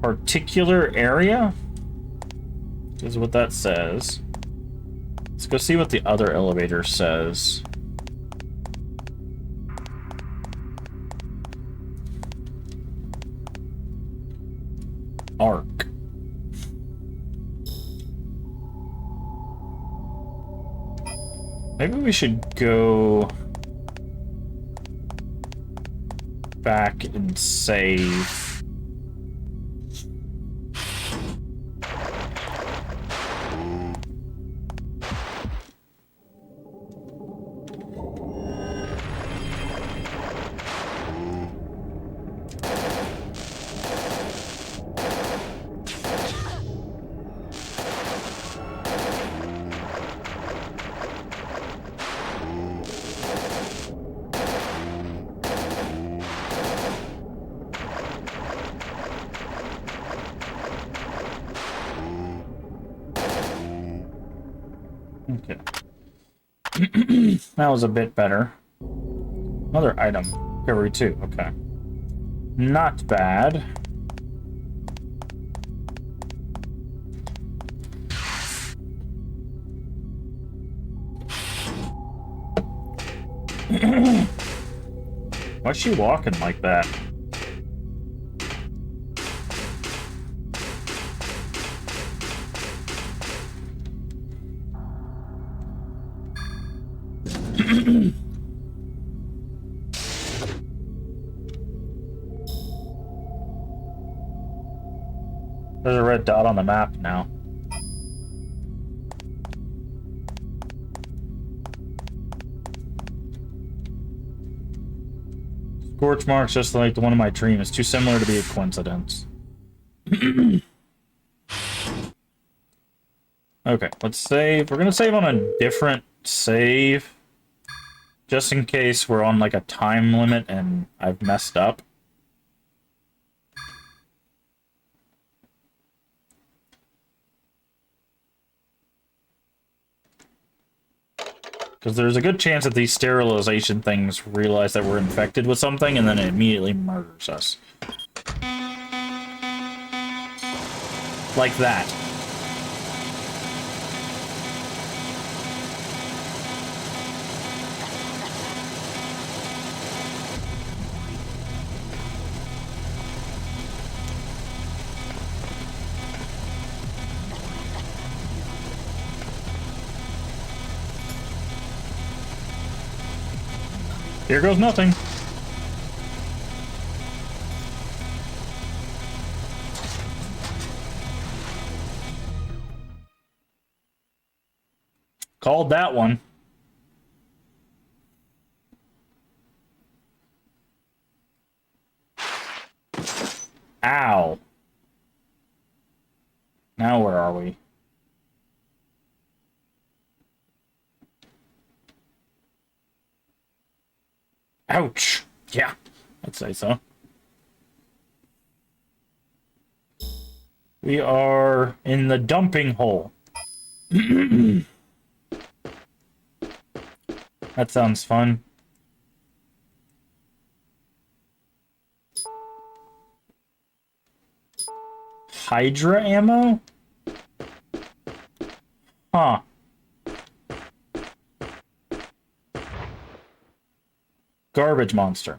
Particular area? Is what that says. Let's go see what the other elevator says. Arc. Maybe we should go back and save. Okay. That was a bit better. Another item. Recovery 2. Okay. Not bad. Why's she walking like that? There's a red dot on the map now. Scorch marks just like the one in my dream. It's too similar to be a coincidence. Okay, let's save. We're gonna save on a different save. Just in case we're on like a time limit and I've messed up. Because there's a good chance that these sterilization things realize that we're infected with something and then it immediately murders us. Like that. Here goes nothing. Called that one. Ow. Now where are we? Ouch. Yeah, I'd say so. We are in the dumping hole. That sounds fun. Hydra ammo? Huh. Garbage monster.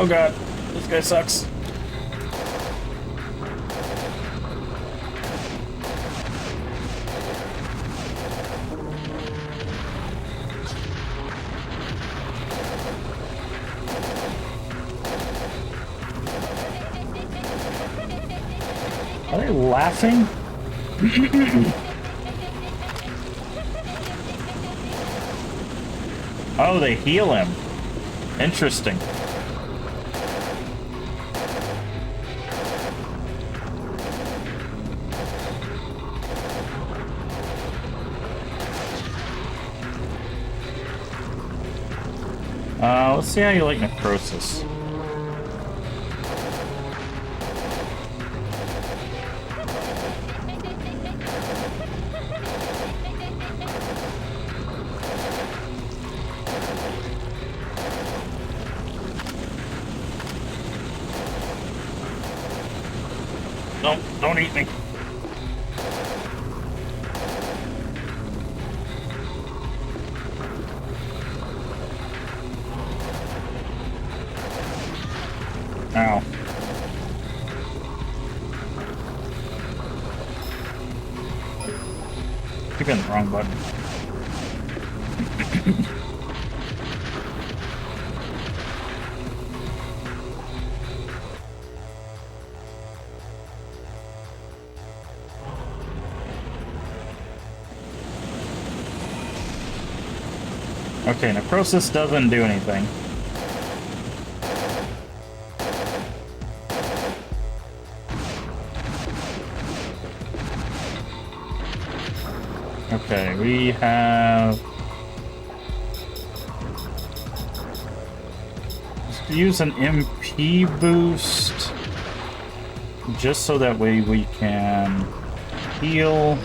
Oh god, this guy sucks. Are they laughing? Oh, they heal him. Interesting. Let's see how you like necrosis. Don't eat me. Ow. Keep hitting the wrong button. Okay, necrosis doesn't do anything. Okay, we have... Let's use an MP boost. Just so that way we can heal.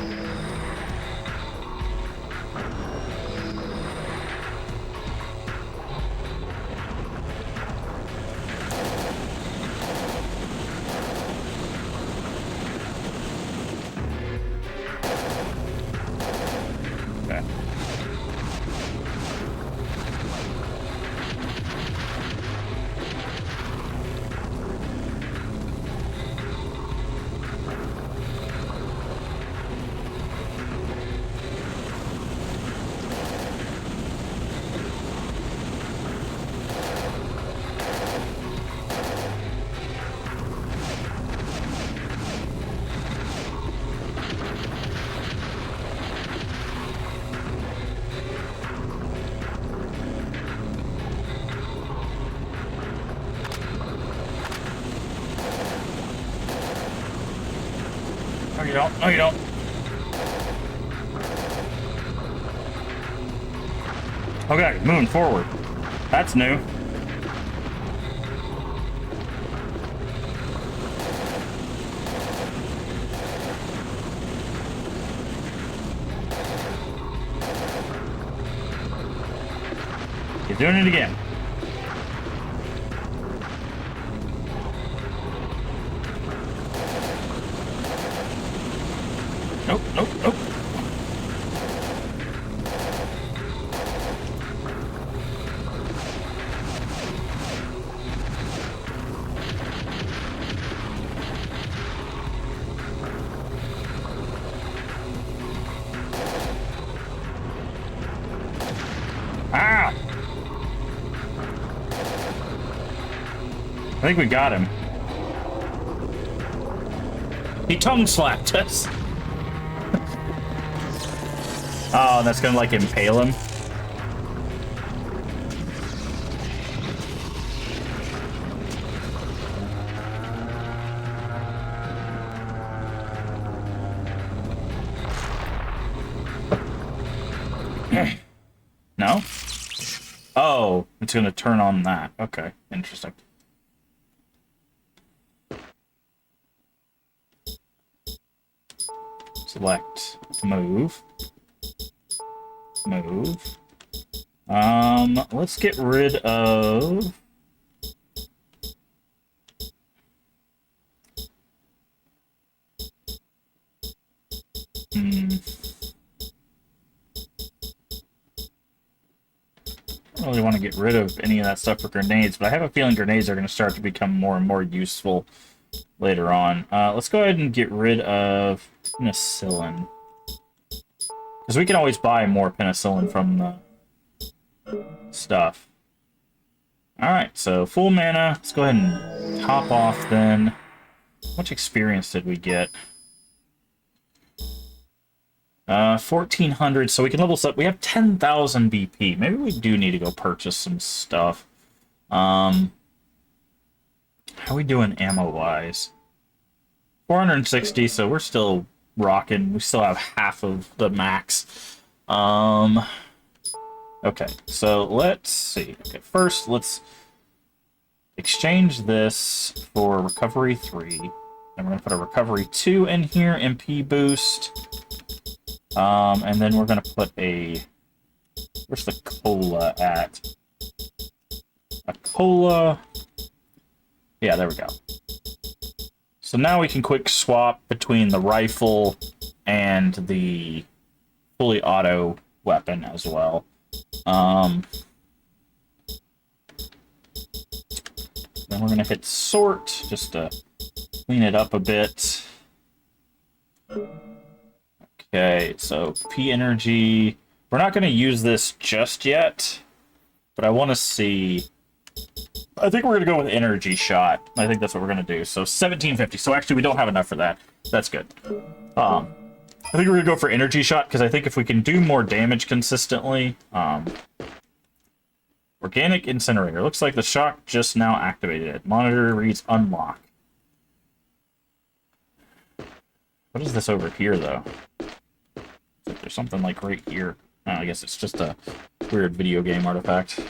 No, you don't. No, you don't. Okay, moving forward. That's new. He's doing it again. Nope, nope, nope. Ah! I think we got him. He tongue slapped us. Oh, that's gonna like impale him. No? Oh, it's gonna turn on that. Okay, interesting. Select move. Move. Let's get rid of... don't really want to get rid of any of that stuff for grenades, but I have a feeling grenades are going to start to become more and more useful later on. Let's go ahead and get rid of penicillin. Because we can always buy more penicillin from the stuff. Alright, so full mana. Let's go ahead and top off then. How much experience did we get? 1,400, so we can level up. We have 10,000 BP. Maybe we do need to go purchase some stuff. How are we doing ammo-wise? 460, so we're still rocking. We still have half of the max. Okay, so let's see. Okay, first, let's exchange this for Recovery 3. And we're going to put a Recovery 2 in here, MP boost. And then we're going to put a... Where's the cola at? A cola... Yeah, there we go. So now we can quick swap between the rifle and the fully auto weapon as well. Then we're going to hit sort just to clean it up a bit. Okay, so P energy. We're not going to use this just yet, but I want to see. I think we're going to go with energy shot. I think that's what we're going to do. So 1750. So actually, we don't have enough for that. That's good. I think we're going to go for energy shot because I think if we can do more damage consistently. Organic incinerator. Looks like the shock just now activated it. Monitor reads unlock. What is this over here, though? Like there's something like right here. Oh, I guess it's just a weird video game artifact.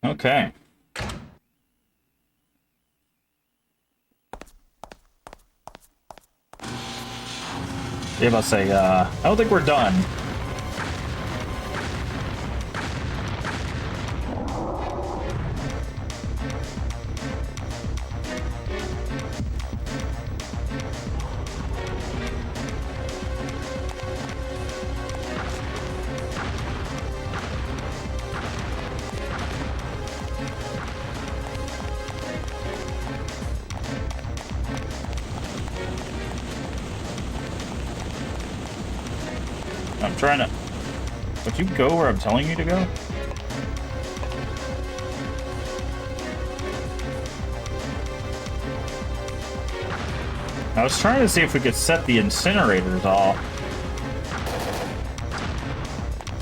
Okay. Yeah, about to say, I don't think we're done. I'm trying to... Would you go where I'm telling you to go? I was trying to see if we could set the incinerators off.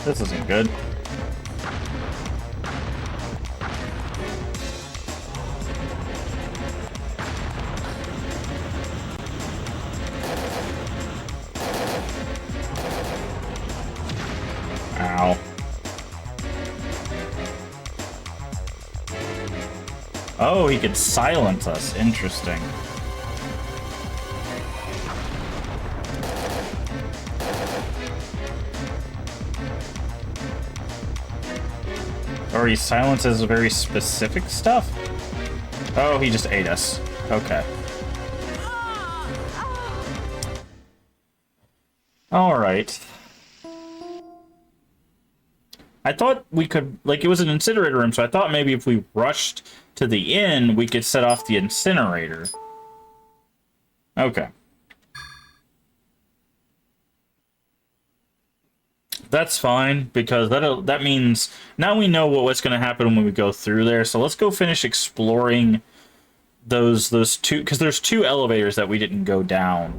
This isn't good. Ow. Oh, he could silence us. Interesting. Or he silences very specific stuff? Oh, he just ate us. Okay. Alright. I thought we could, like, it was an incinerator room, so I thought maybe if we rushed to the inn, we could set off the incinerator. Okay. That's fine, because that means now we know what's going to happen when we go through there. So let's go finish exploring those two, because there's two elevators that we didn't go down.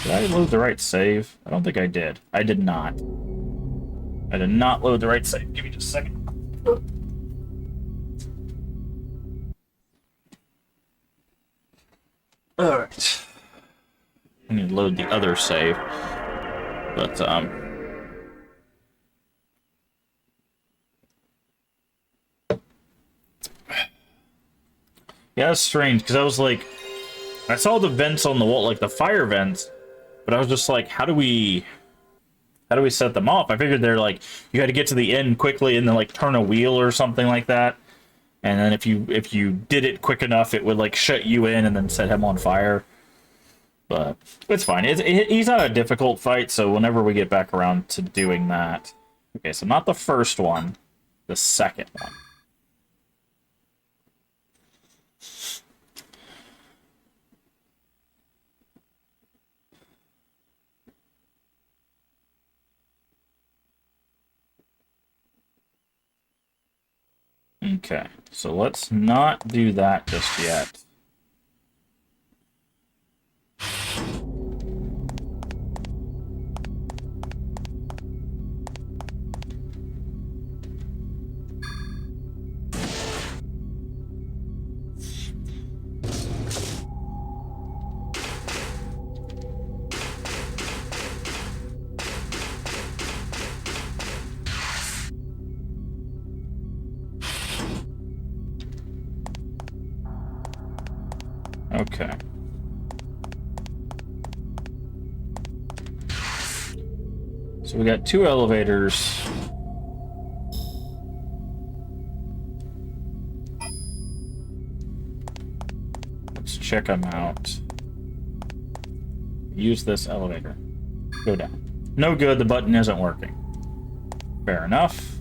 Did I load the right save? I don't think I did. I did not. I did not load the right save. Give me just a second. Alright. I need to load the other save. But, yeah, that's strange, because I was like... I saw the vents on the wall, like the fire vents, but I was just like, how do we set them off? I figured they're like, you had to get to the end quickly and then like turn a wheel or something like that. And then if you did it quick enough, it would like shut you in and then set him on fire. But it's fine. He's not a difficult fight, so whenever we get back around to doing that. Okay, so not the first one, the second one. Okay, so let's not do that just yet. Okay. So we got 2 elevators. Let's check them out. Use this elevator. Go down. No good, the button isn't working. Fair enough.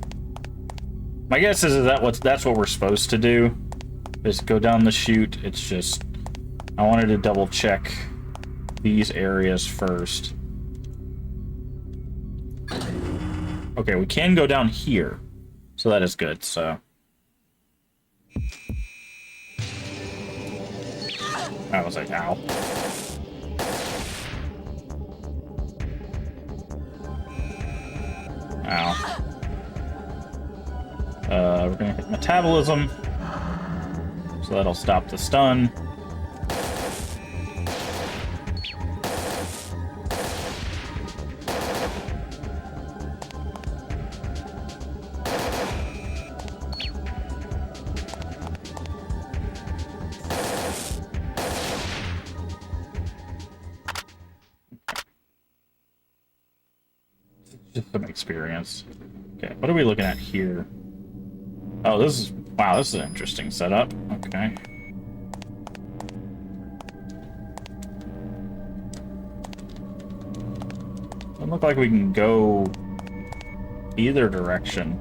My guess is that's what we're supposed to do. Is go down the chute. It's just I wanted to double check these areas first. Okay, we can go down here. So that is good, so. I was like, ow. Ow. We're gonna hit metabolism. So that'll stop the stun. Just some experience. Okay, what are we looking at here? Oh, this is... Wow, this is an interesting setup. Okay. Doesn't look like we can go either direction.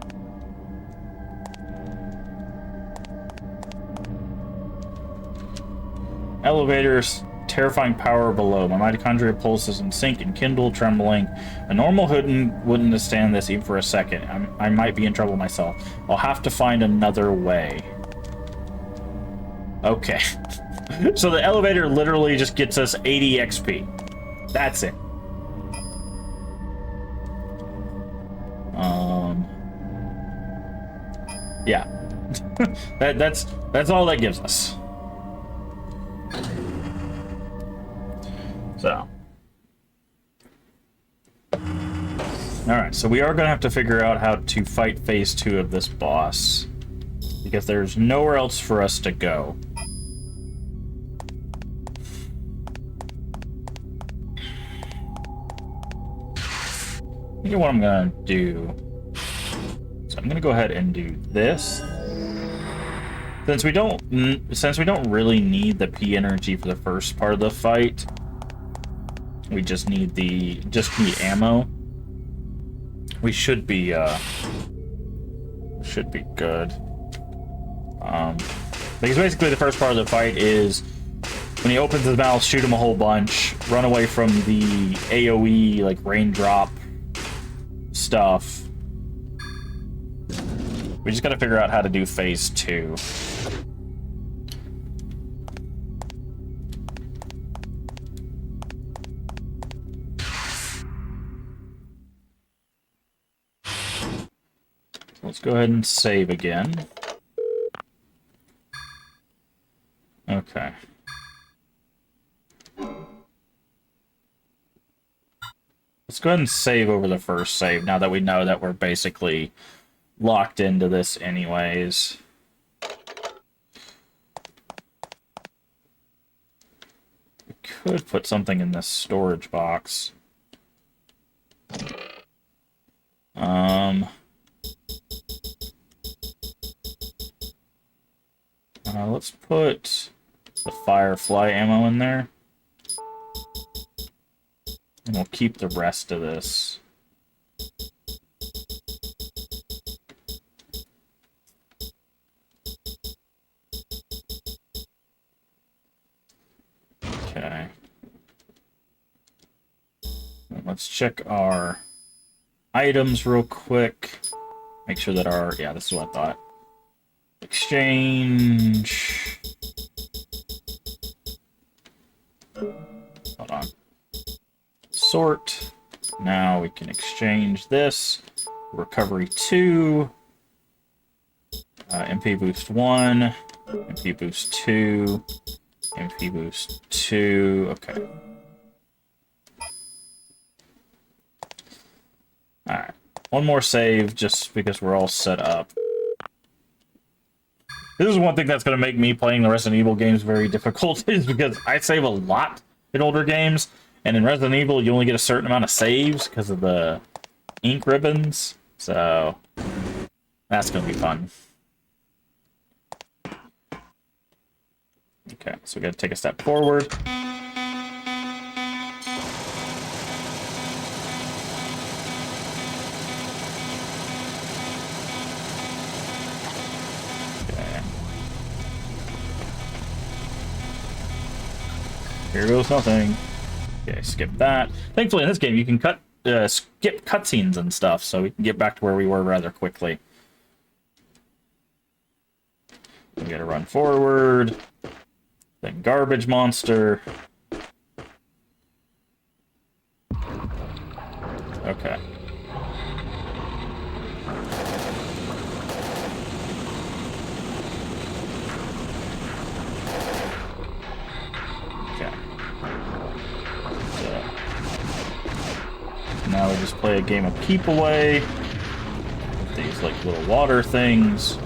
Elevators, terrifying power below. My mitochondrial pulses in sync and kindle, trembling. A normal hoodin wouldn't withstand this even for a second. I might be in trouble myself. I'll have to find another way. Okay. So the elevator literally just gets us 80 XP. That's it. Yeah. that's all that gives us. So. Alright, so we are going to have to figure out how to fight phase 2 of this boss. Because there's nowhere else for us to go. I think what I'm going to do... So I'm going to go ahead and do this. Since we don't really need the P energy for the first part of the fight, we just need ammo. We should be good. Because basically the first part of the fight is when he opens his mouth, shoot him a whole bunch, run away from the AoE like raindrop stuff. We just gotta figure out how to do phase 2. Let's go ahead and save again. Okay. Let's go ahead and save over the first save, now that we know that we're basically locked into this anyways. We could put something in this storage box. Let's put the Firefly ammo in there. And we'll keep the rest of this. Okay. Let's check our items real quick. Make sure that our... Yeah, this is what I thought. Exchange. Hold on. Sort. Now we can exchange this. Recovery 2. MP boost 1. MP boost 2. MP boost 2. Okay. Alright. One more save just because we're all set up. This is one thing that's going to make me playing the Resident Evil games very difficult, is because I save a lot in older games, and in Resident Evil you only get a certain amount of saves because of the ink ribbons, so that's going to be fun. Okay, so we got to take a step forward. Here goes nothing. Okay, skip that. Thankfully, in this game, you can skip cutscenes and stuff, so we can get back to where we were rather quickly. We gotta run forward. Then garbage monster. Okay. Now we just play a game of keep away with these like little water things.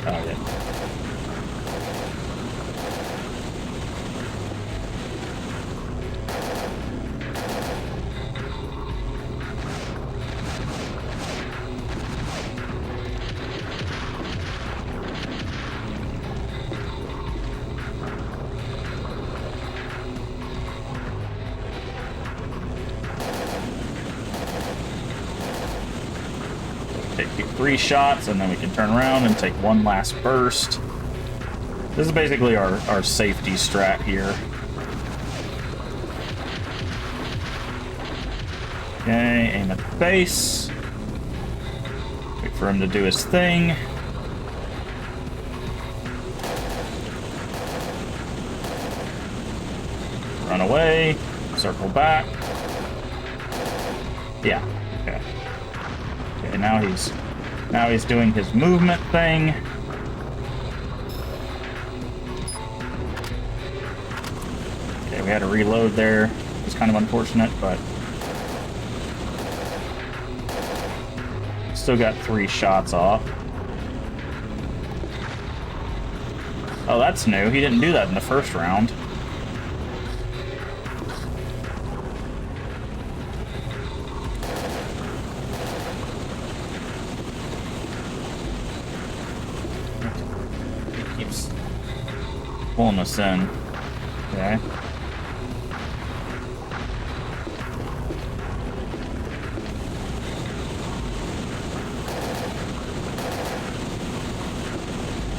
Oh yeah. Take 3 shots, and then we can turn around and take one last burst. This is basically our safety strat here. Okay, aim at the base. Wait for him to do his thing. Run away. Circle back. Yeah, okay. Okay, now he's doing his movement thing. Okay, we had to reload there. It's kind of unfortunate, but still got 3 shots off. Oh, that's new. He didn't do that in the first round. Pulling us in. Okay.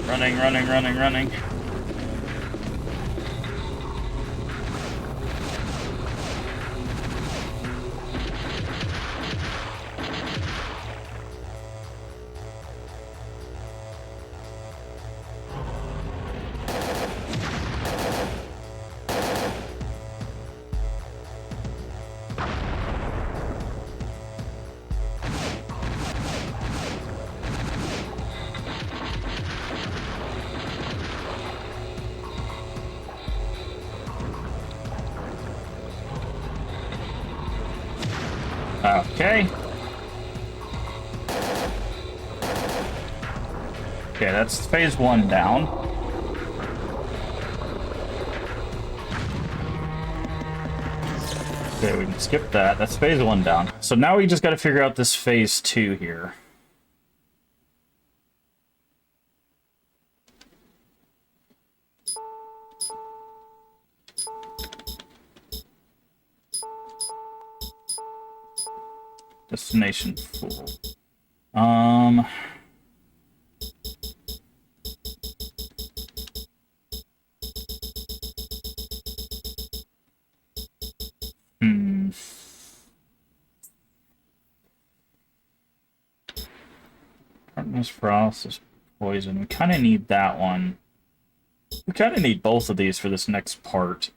Running, running, running, running. Okay. Okay, that's phase 1 down. Okay, we can skip that. That's phase 1 down. So now we just got to figure out this phase 2 here. Destination full. Darkness, paralysis, poison. We kind of need that one. We kind of need both of these for this next part.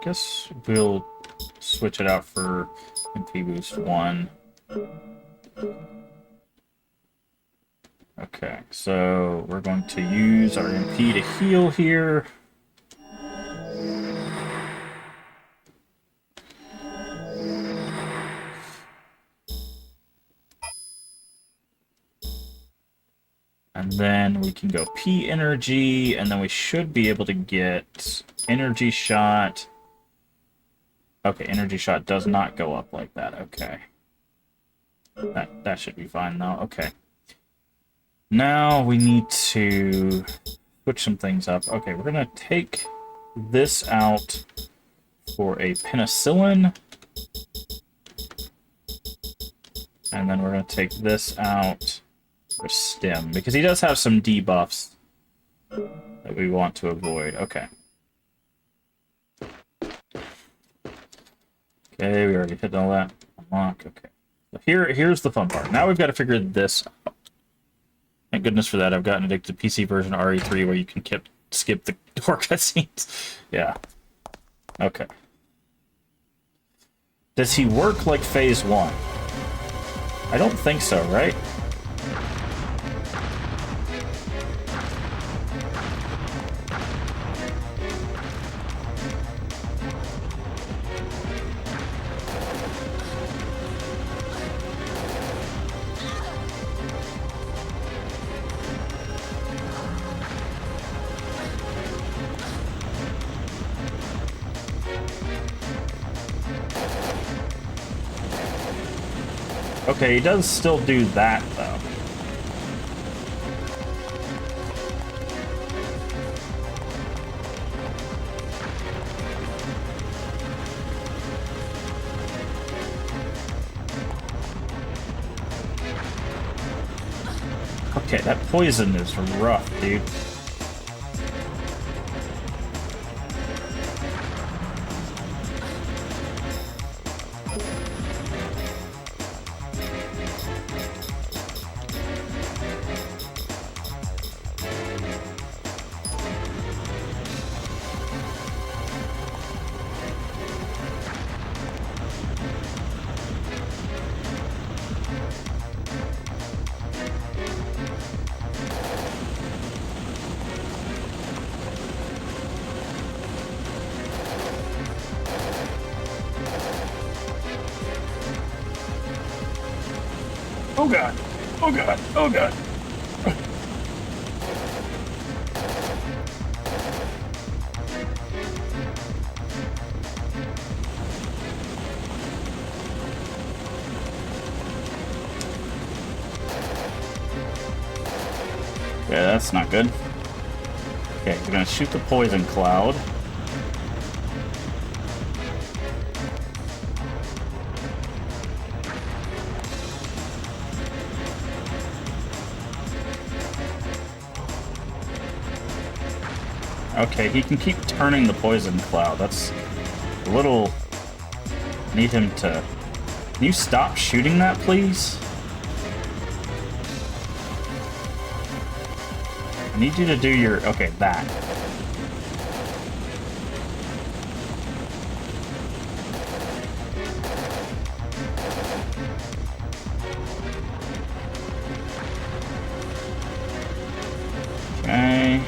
Guess we'll switch it out for MP Boost 1. Okay, so we're going to use our MP to heal here. And then we can go P energy, and then we should be able to get energy shot. Okay, energy shot does not go up like that. Okay. That should be fine now. Okay. Now we need to switch some things up. Okay, we're gonna take this out for a penicillin. And then we're gonna take this out for stem, because he does have some debuffs that we want to avoid. Okay. Okay, we already hit all that. Unlock, okay. So here's the fun part. Now we've got to figure this out. Thank goodness for that. I've gotten addicted to PC version RE3 where you can skip the door cutscenes. Yeah. Okay. Does he work like phase 1? I don't think so, right? Okay, he does still do that, though. Okay, that poison is rough, dude. Oh god! Oh god! Oh god! Yeah, that's not good. Okay, we're gonna shoot the poison cloud. Okay, he can keep turning the poison cloud. That's a little... Need him to... Can you stop shooting that, please? I need you to do your... Okay, that. Okay.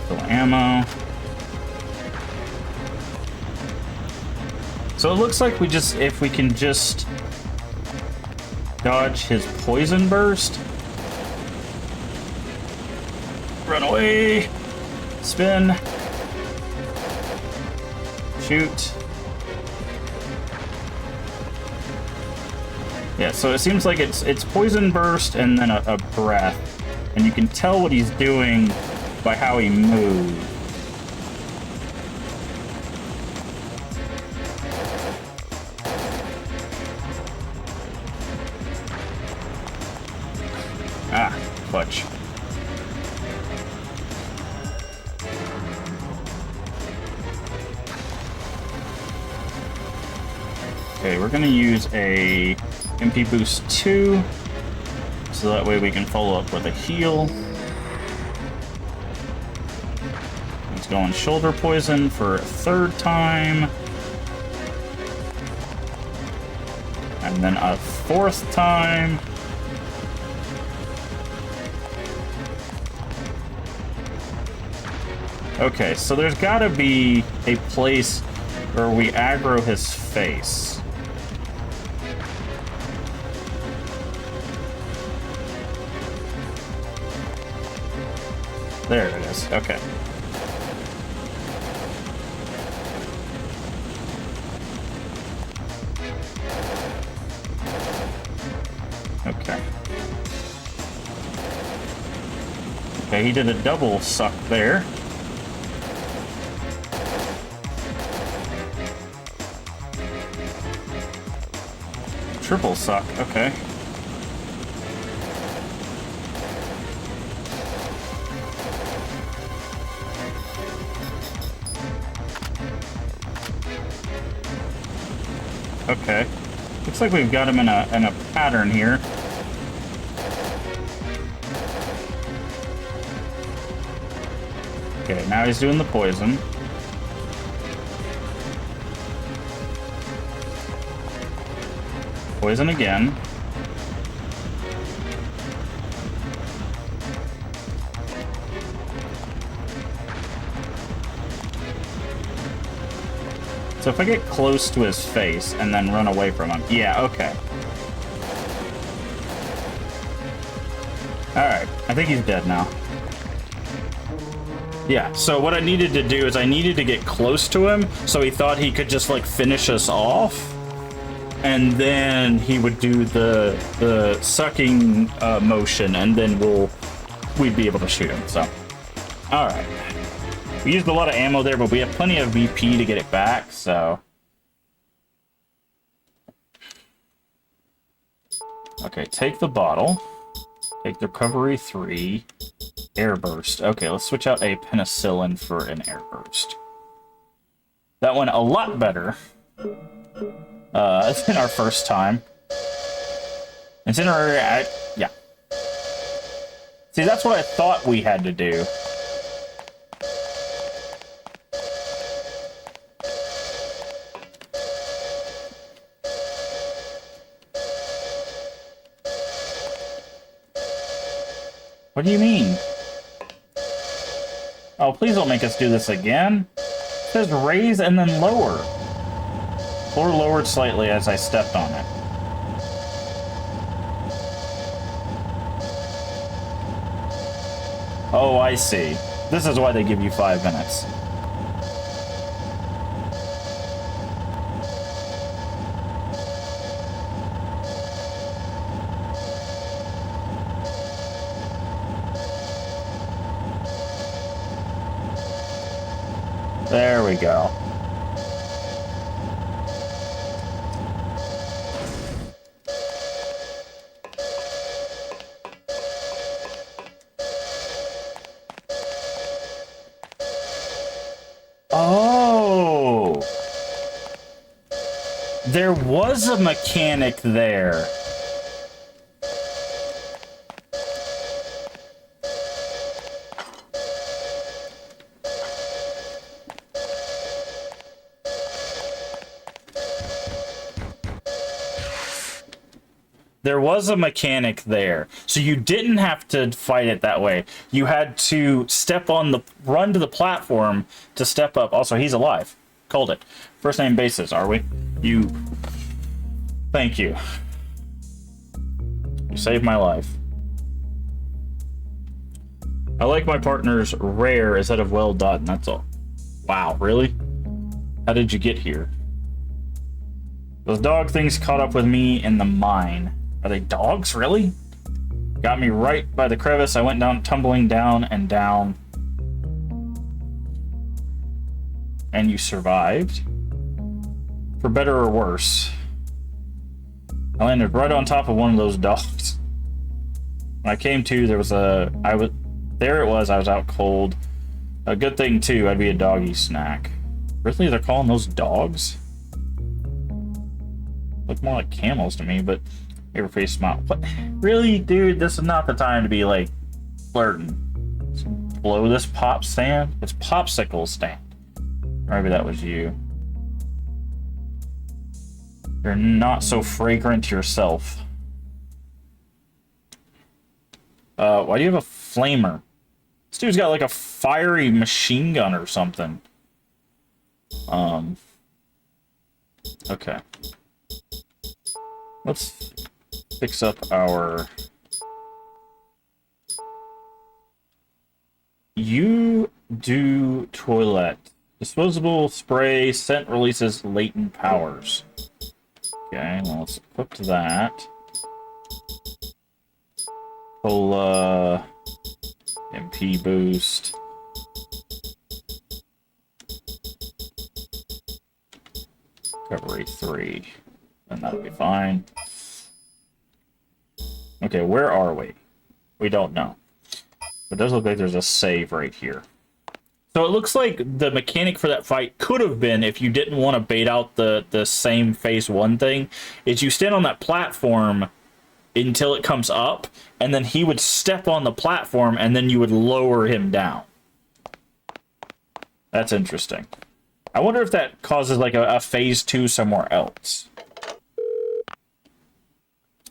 Full ammo. So it looks like if we can just dodge his poison burst. Run away. Spin. Shoot. Yeah, so it seems like it's poison burst and then a breath. And you can tell what he's doing by how he moves. Ah, clutch. Okay, we're gonna use a MP Boost 2, so that way we can follow up with a heal. Let's go on shoulder poison for a third time. And then a fourth time. Okay, so there's gotta be a place where we aggro his face. There it is, okay. Okay. Okay, he did a double suck there. Triple suck, okay. Okay. Looks like we've got him in a pattern here. Okay, now he's doing the poison. Poison again. So if I get close to his face and then run away from him. Yeah, okay. Alright, I think he's dead now. Yeah, so what I needed to do is I needed to get close to him so he thought he could just like finish us off. And then he would do the sucking motion, and then we'd be able to shoot him. So, all right. We used a lot of ammo there, but we have plenty of VP to get it back. So, okay, take the bottle. Take the recovery 3. Air burst. Okay, let's switch out a penicillin for an air burst. That went a lot better. It's been our first time. It's in our... yeah. See, that's what I thought we had to do. What do you mean? Oh, please don't make us do this again. It says raise and then lower. Floor lowered slightly as I stepped on it. Oh, I see. This is why they give you 5 minutes. There we go. Oh! There was a mechanic there. There was a mechanic there, so you didn't have to fight it that way. You had to run to the platform to step up. Also, he's alive. Called it. First name basis, are we? You... Thank you. You saved my life. I like my partners rare instead of well done, that's all. Wow, really? How did you get here? Those dog things caught up with me in the mine. Are they dogs, really? Got me right by the crevice. I went down, tumbling down and down. And you survived? For better or worse. I landed right on top of one of those dogs. When I came to, there was a... There it was, I was out cold. A good thing, too, I'd be a doggy snack. Really, they're calling those dogs? Look more like camels to me, but... Your face smile. What? Really, dude? This is not the time to be, like, flirting. Blow this pop stand? It's popsicle stand. Maybe that was you. You're not so fragrant yourself. Why do you have a flamer? This dude's got like a fiery machine gun or something. Okay. Let's fix up our... You do toilet. Disposable spray, scent releases latent powers. Okay, well, let's equip that. Cola, MP boost. Recovery 3. And that'll be fine. Okay, where are we? We don't know. But it does look like there's a save right here. So it looks like the mechanic for that fight could have been, if you didn't want to bait out the same phase 1 thing, is you stand on that platform until it comes up, and then he would step on the platform, and then you would lower him down. That's interesting. I wonder if that causes like a phase 2 somewhere else.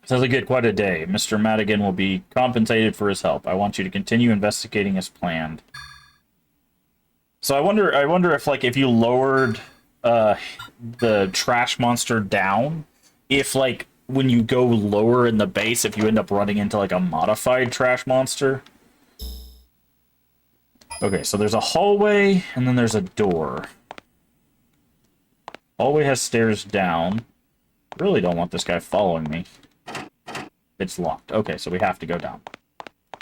Sounds like you had quite a day. Mr. Madigan will be compensated for his help. I want you to continue investigating as planned. So I wonder if, like, if you lowered the trash monster down, if, like, when you go lower in the base, if you end up running into, like, a modified trash monster. Okay, so there's a hallway, and then there's a door. Hallway has stairs down. Really don't want this guy following me. It's locked. Okay, so we have to go down.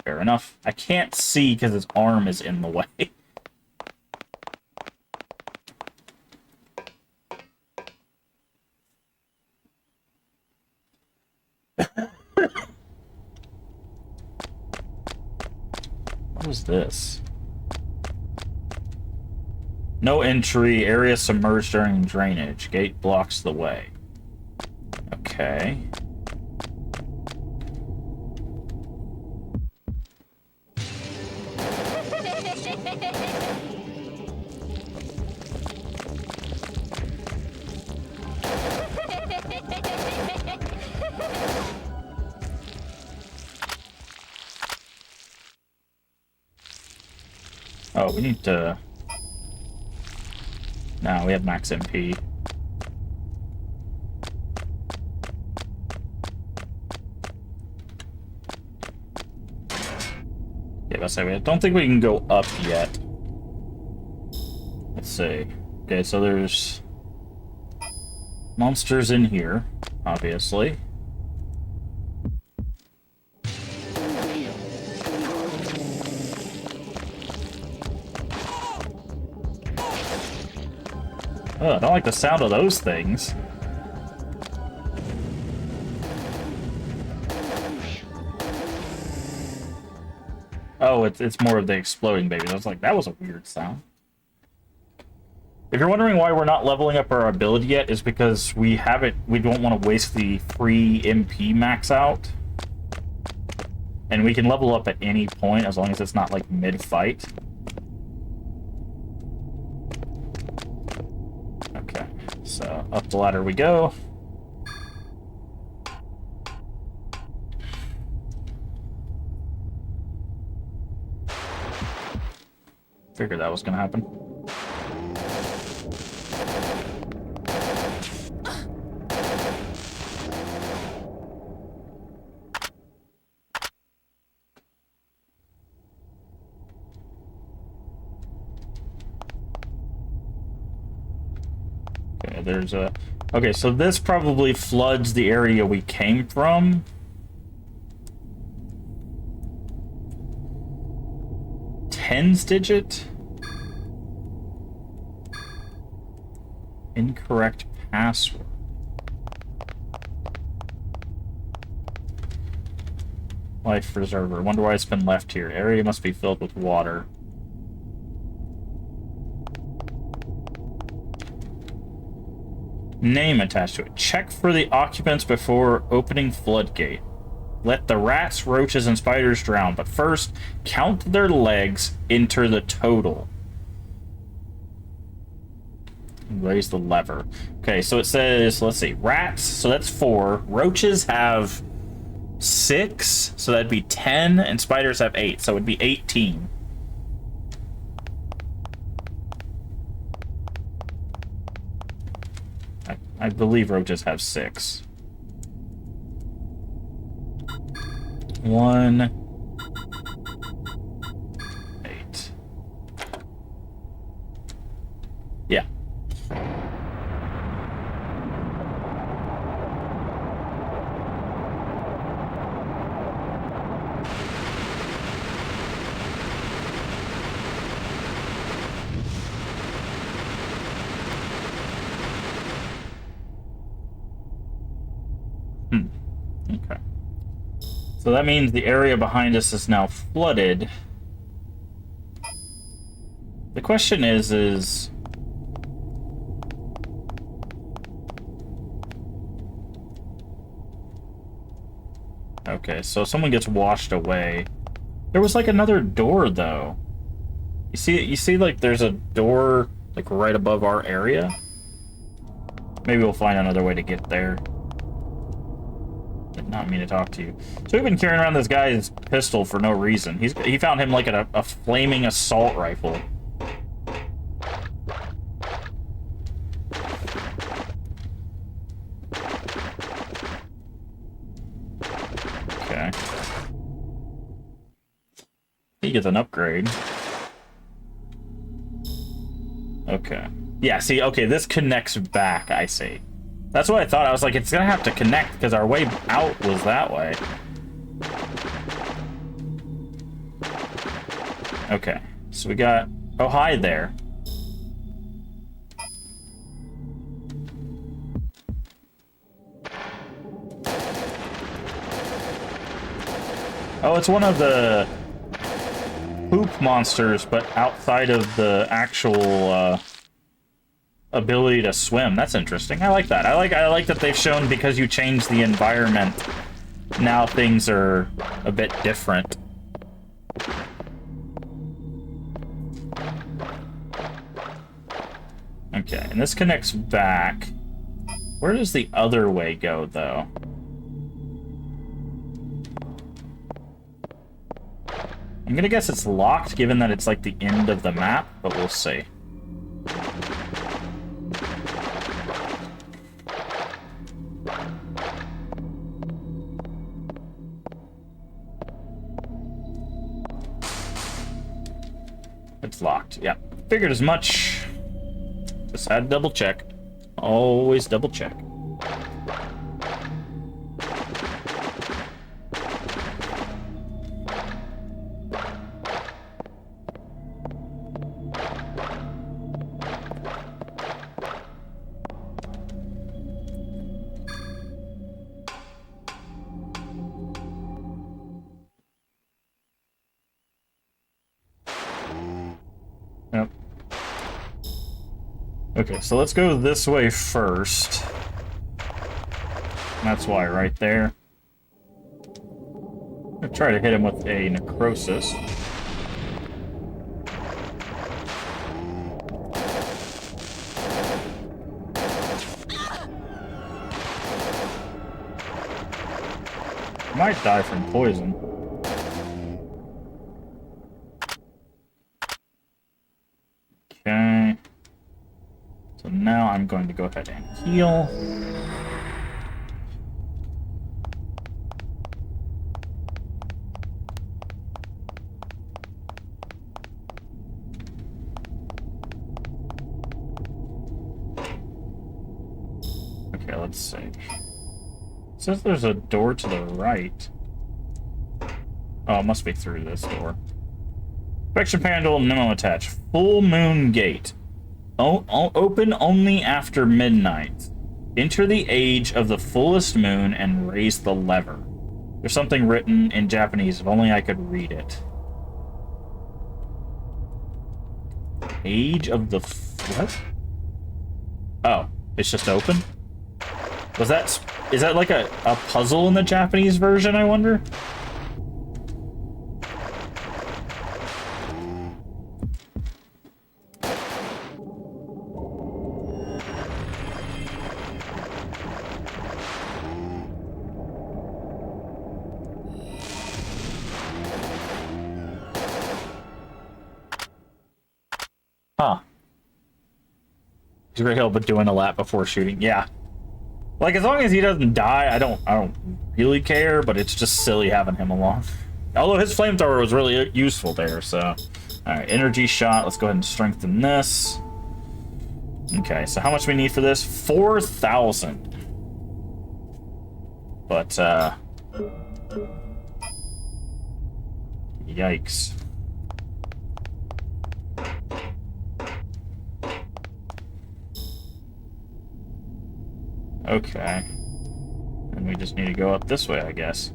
Fair enough. I can't see because his arm is in the way. What was this? No entry. Area submerged during drainage. Gate blocks the way. Okay. Oh, we need to... No, we have max MP. Yeah, let's say we don't think we can go up yet. Let's see. Okay, so there's monsters in here, obviously. Oh, I don't like the sound of those things. Oh, it's more of the exploding babies. I was like, that was a weird sound. If you're wondering why we're not leveling up our ability yet, is because we don't want to waste the free MP max out. And we can level up at any point as long as it's not like mid-fight. Okay, so up the ladder we go. Figured that was gonna happen. there's a... Okay, so this probably floods the area we came from. Tens digit? Incorrect password. Life preserver. Wonder why it's been left here. Area must be filled with water. Name attached to it. Check for the occupants before opening floodgate. Let the rats, roaches, and spiders drown, but first, count their legs, enter the total. Raise the lever. Okay, so it says, let's see, rats, so that's 4. Roaches have 6, so that'd be 10, and spiders have 8, so it'd be 18. I believe roaches have 6. 1, 8. Yeah. Okay. So that means the area behind us is now flooded. The question is... Okay, so someone gets washed away. There was like another door though. You see like there's a door like right above our area? Maybe we'll find another way to get there. Did not mean to talk to you. So we've been carrying around this guy's pistol for no reason. He found him like a flaming assault rifle. Okay. He gets an upgrade. Okay. Yeah, see, okay, this connects back, I see. That's what I thought. I was like, it's gonna have to connect because our way out was that way. Okay, so we got... Oh, hi there. Oh, it's one of the poop monsters, but outside of the actual ability to swim. That's interesting. I like that. I like that they've shown because you change the environment, now things are a bit different. Okay, and this connects back. Where does the other way go, though? I'm gonna guess it's locked, given that it's like the end of the map, but we'll see. It's locked. Yeah. Figured as much. Just had to double check. Always double check. Yep. Okay, so let's go this way first. That's why, right there. I'm gonna try to hit him with a necrosis. Might die from poison. Okay. So now I'm going to go ahead and heal. Let's see. It says there's a door to the right. Oh, it must be through this door. Inspection panel, memo attached. Full moon gate. Open only after midnight. Enter the age of the fullest moon and raise the lever. There's something written in Japanese, if only I could read it. Age of the... what? Oh, it's just open? Is that like a puzzle in the Japanese version, I wonder? Huh. He's great help with doing a lap before shooting. Yeah. Like, as long as he doesn't die, I don't really care, but it's just silly having him along. Although his flamethrower was really useful there, so... Alright, energy shot. Let's go ahead and strengthen this. Okay, so how much we need for this? 4,000. But, yikes. Okay. And we just need to go up this way, I guess.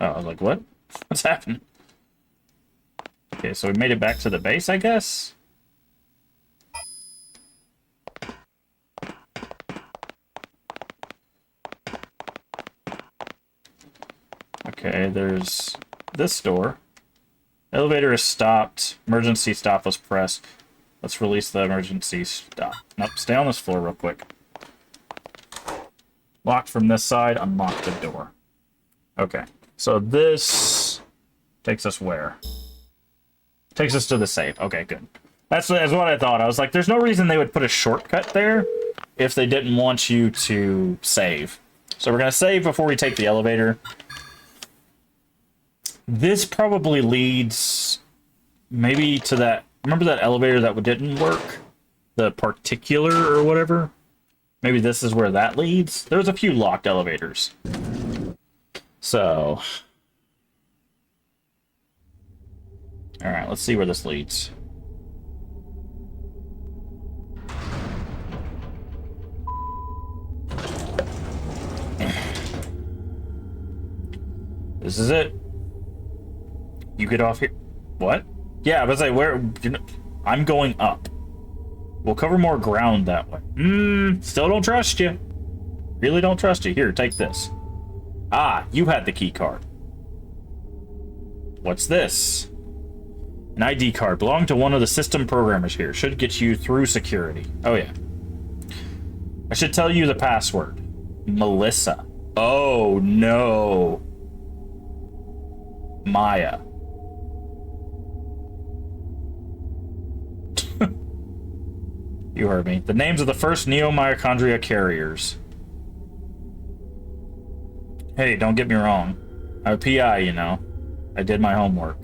Oh, I was like, what? What's happened? Okay, so we made it back to the base, I guess? Okay, there's this door. Elevator is stopped. Emergency stop was pressed. Let's release the emergency stop. Nope, stay on this floor real quick. Locked from this side, unlock the door. Okay, so this takes us where? Takes us to the safe. Okay, good. That's what I thought. I was like, there's no reason they would put a shortcut there if they didn't want you to save. So we're going to save before we take the elevator. This probably leads maybe to that... Remember that elevator that didn't work? The particular or whatever? Maybe this is where that leads? There's a few locked elevators. So... Alright, let's see where this leads. This is it. You get off here. What? Yeah, I was like, where? I'm going up. We'll cover more ground that way. Still don't trust you. Really don't trust you. Here, take this. Ah, you had the key card. What's this? An ID card. Belonged to one of the system programmers here. Should get you through security. Oh, yeah. I should tell you the password. Melissa. Oh, no. Maya. You heard me. The names of the first Neo-Mitochondrial carriers. Hey, don't get me wrong. I'm a PI, you know. I did my homework.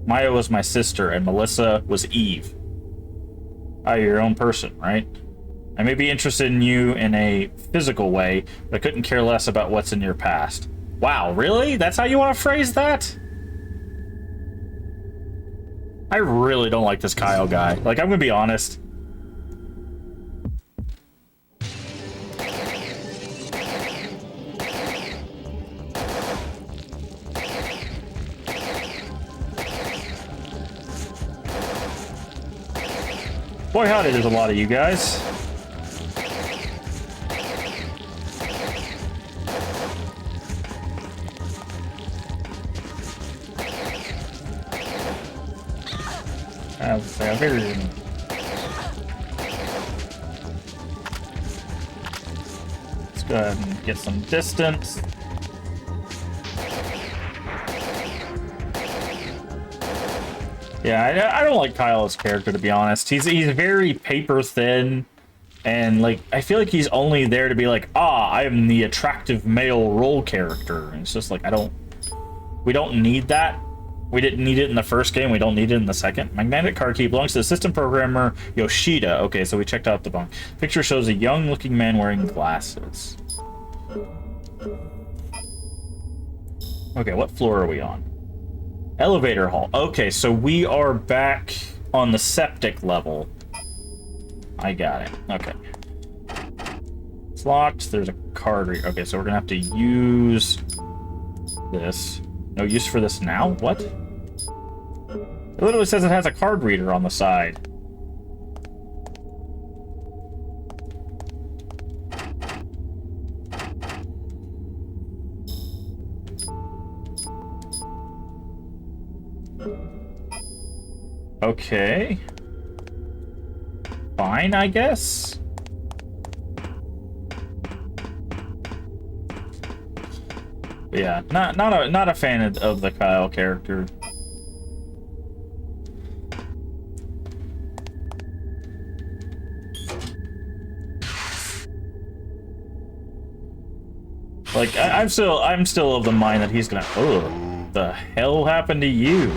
Maya was my sister, and Melissa was Eve. Ah, you're your own person, right? I may be interested in you in a physical way, but I couldn't care less about what's in your past. Wow, really? That's how you want to phrase that? I really don't like this Kyle guy. Like, I'm gonna be honest. Boy, howdy, there's a lot of you guys. I figured. Let's go ahead and get some distance. Yeah, I don't like Kyle's character, to be honest. He's very paper thin, and like I feel like he's only there to be like, I am the attractive male role character, and it's just like we don't need that. We didn't need it in the first game. We don't need it in the second. Magnetic card key belongs to the system programmer Yoshida. Okay, so we checked out the bunk. Picture shows a young-looking man wearing glasses. Okay, what floor are we on? Elevator hall. Okay, so we are back on the septic level. I got it. Okay. It's locked. There's a card reader. Okay, so we're gonna have to use this. No use for this now? What? It literally says it has a card reader on the side. Okay. Fine, I guess. But yeah, not a fan of the Kyle character. Like I'm still of the mind that he's gonna. Oh, the hell happened to you?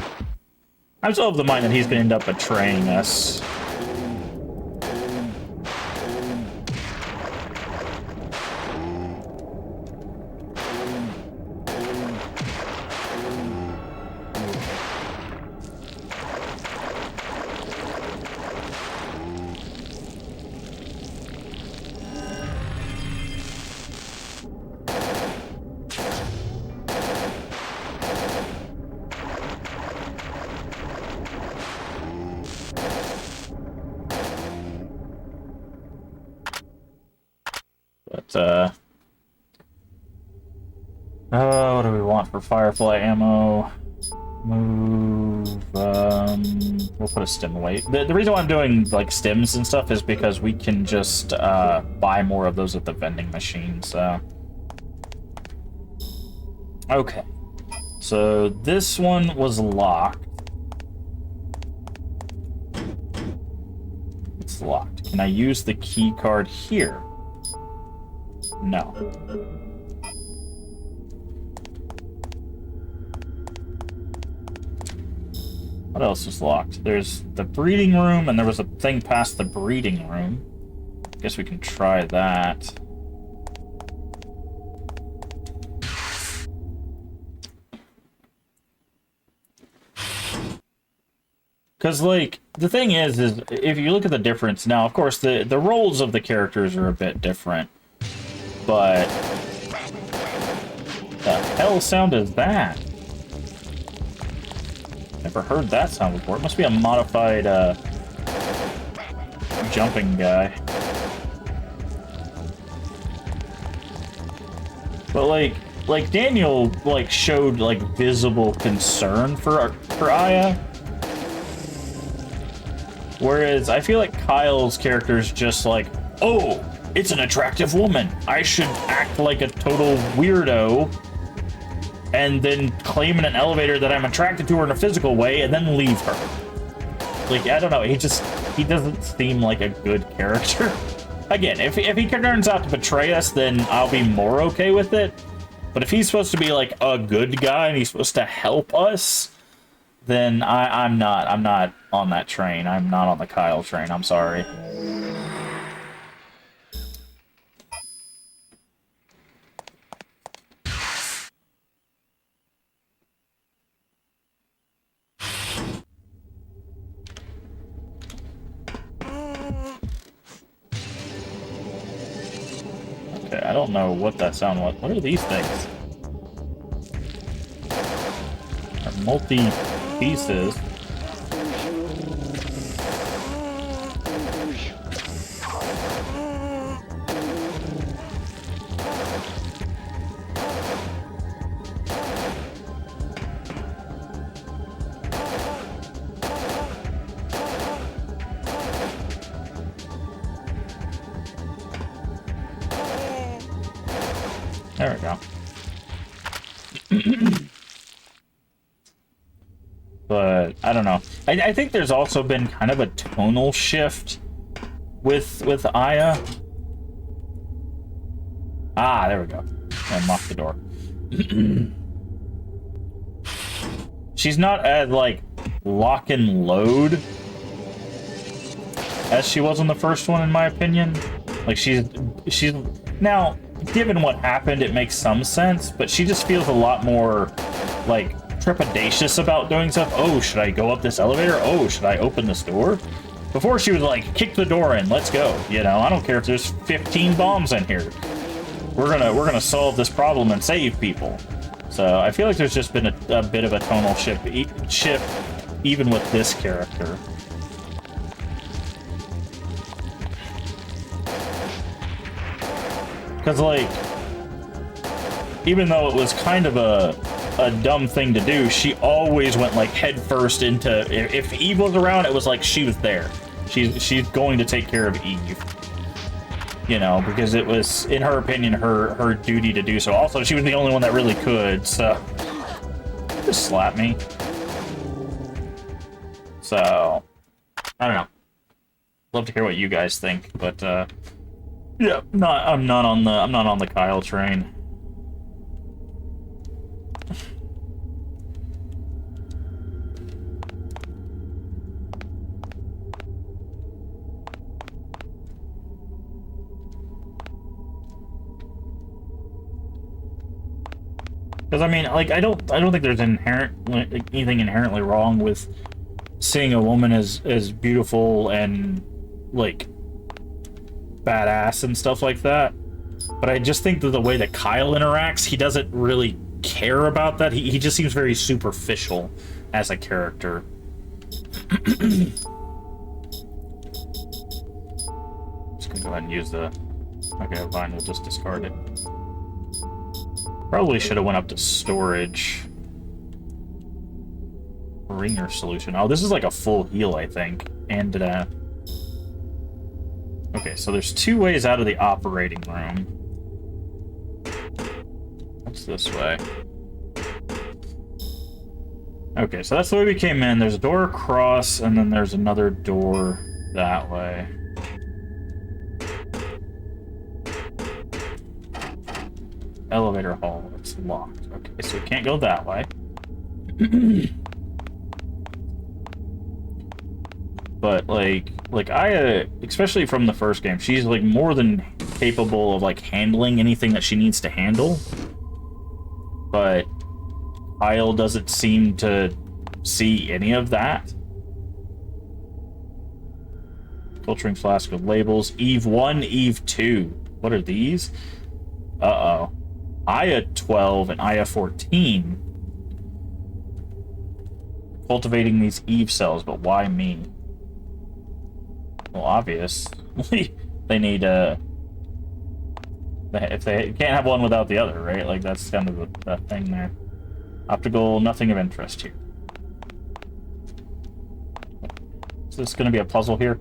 I'm still of the mind that he's gonna end up betraying us. What do we want for Firefly ammo? Move, we'll put a stim away. The reason why I'm doing, like, stims and stuff is because we can just, buy more of those at the vending machine, so... Okay. So, this one was locked. It's locked. Can I use the key card here? No. What else is locked? There's the breeding room, and there was a thing past the breeding room. Guess we can try that. Because, like, the thing is if you look at the difference now, of course, the roles of the characters are a bit different. But the hell sound is that? Never heard that sound before. It must be a modified jumping guy. But like Daniel showed visible concern for Aya. Whereas I feel like Kyle's character is just like, oh, it's an attractive woman. I should act like a total weirdo and then claim in an elevator that I'm attracted to her in a physical way and then leave her. Like, I don't know, he doesn't seem like a good character. Again, if he turns out to betray us, then I'll be more okay with it. But if he's supposed to be like a good guy and he's supposed to help us, then I'm not on that train. I'm not on the Kyle train. I'm sorry. Okay, I don't know what that sound was. What are these things? They're multi-pieces. There we go. But I don't know. I think there's also been kind of a tonal shift with Aya. Ah, there we go. Unlock the door. she's not as, like, lock and load as she was in the first one, in my opinion. Like, she's now, given what happened, it makes some sense, but she just feels a lot more, like, trepidatious about doing stuff. Oh, should I go up this elevator? Oh, should I open this door? Before, she was like, kick the door in, let's go. You know, I don't care if there's 15 bombs in here. We're gonna solve this problem and save people. So I feel like there's just been a bit of a tonal shift even with this character. Because, like, even though it was kind of a dumb thing to do, she always went, like, head first into... If Eve was around, it was like she was there. She's going to take care of Eve. You know, because it was, in her opinion, her duty to do so. Also, she was the only one that really could, so... Just slap me. So... I don't know. Love to hear what you guys think, but, yeah, I'm not on the Kyle train. Because, I mean, like, I don't think there's anything inherently wrong with seeing a woman as beautiful and, like, badass and stuff like that. But I just think that the way that Kyle interacts, he doesn't really care about that. He just seems very superficial as a character. Just gonna go ahead and use the... Okay, fine, we'll just discard it. Probably should have went up to storage. Ringer solution. Oh, this is like a full heal, I think. And, okay, so there's two ways out of the operating room. What's this way? Okay, so that's the way we came in. There's a door across, and then there's another door that way. Elevator hall. It's locked. Okay, so we can't go that way. But, like Aya, especially from the first game, she's, like, more than capable of, like, handling anything that she needs to handle. But Kyle doesn't seem to see any of that. Filtering flask with labels. Eve I, Eve II. What are these? Uh-oh. Aya 12 and Aya 14. Cultivating these Eve cells, but why me? Well, obviously, they need, if they can't have one without the other, right? Like, that's kind of the thing there. Optical, nothing of interest here. Is this going to be a puzzle here?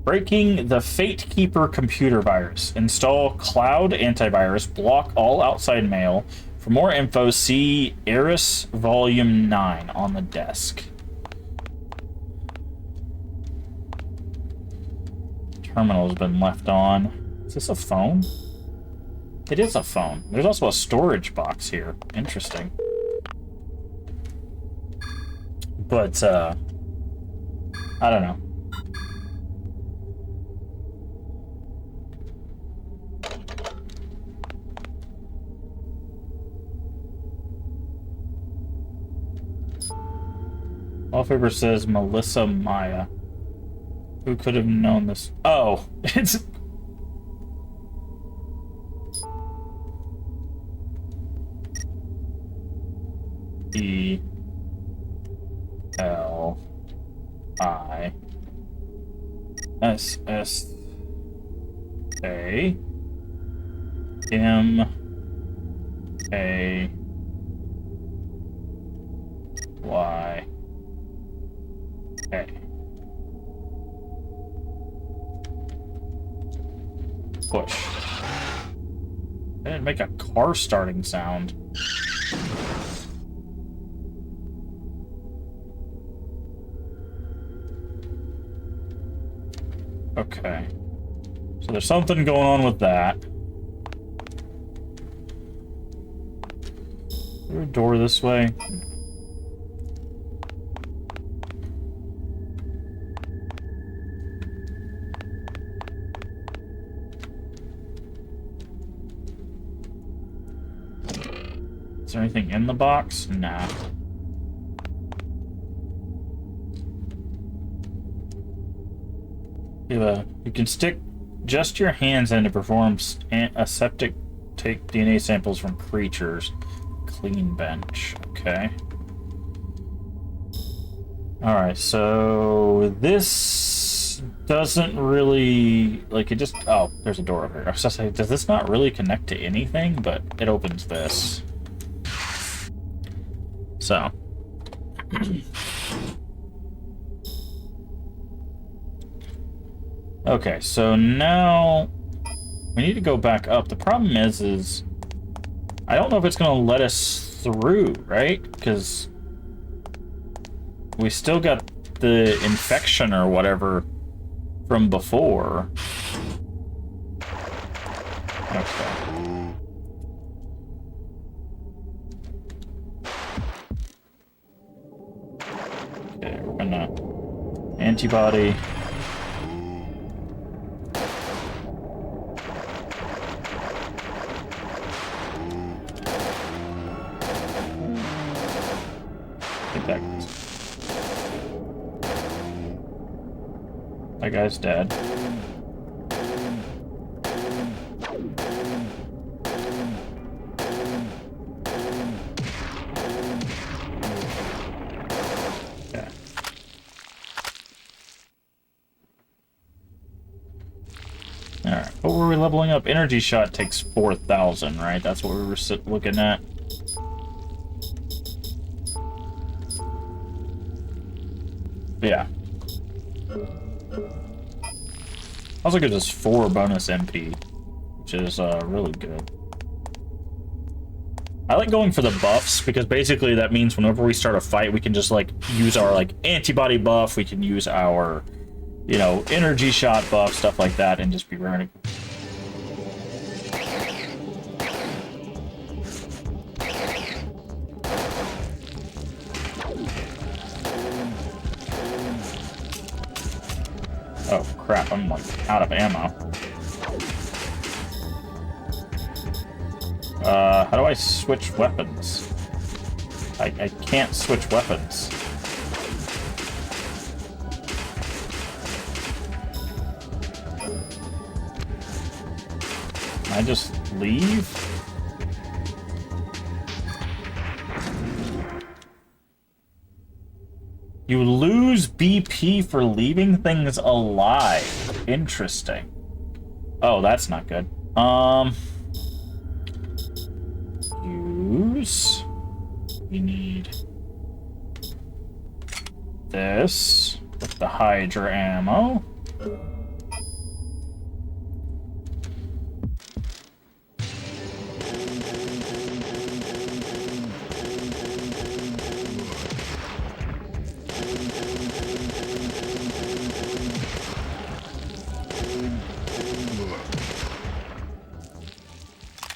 Breaking the Fate Keeper computer virus. Install Cloud Antivirus. Block all outside mail. For more info, see Eris Volume 9 on the desk. Terminal has been left on. Is this a phone? It is a phone. There's also a storage box here. Interesting. But, I don't know. Wallpaper says Melissa Maya. Who could have known this? Oh, it's... E-L-I-S-S-A M-A-Y-A. Push. It didn't make a car starting sound. Okay. So there's something going on with that. Is there a door this way? Is there anything in the box? Nah. You can stick just your hands in to perform aseptic take DNA samples from creatures. Clean bench. Okay. Alright, so this doesn't really, like, it just, oh, there's a door over here. I was just saying, does this not really connect to anything? But it opens this. So. Okay, so now we need to go back up. The problem is I don't know if it's going to let us through, right? Because we still got the infection or whatever from before. Okay. Okay, we're gonna antibody. That guy's dead. Okay. Alright, what were we leveling up? Energy shot takes 4,000, right? That's what we were looking at. Yeah. Also gives us 4 bonus MP, which is really good. I like going for the buffs, because basically that means whenever we start a fight, we can just, like, use our, like, antibody buff, we can use our, you know, energy shot buff, stuff like that, and just be running. Oh, crap, I'm, like, out of ammo. How do I switch weapons? I can't switch weapons. Can I just leave? You lose BP for leaving things alive. Interesting. Oh, that's not good. Use. We need this with the Hydra ammo.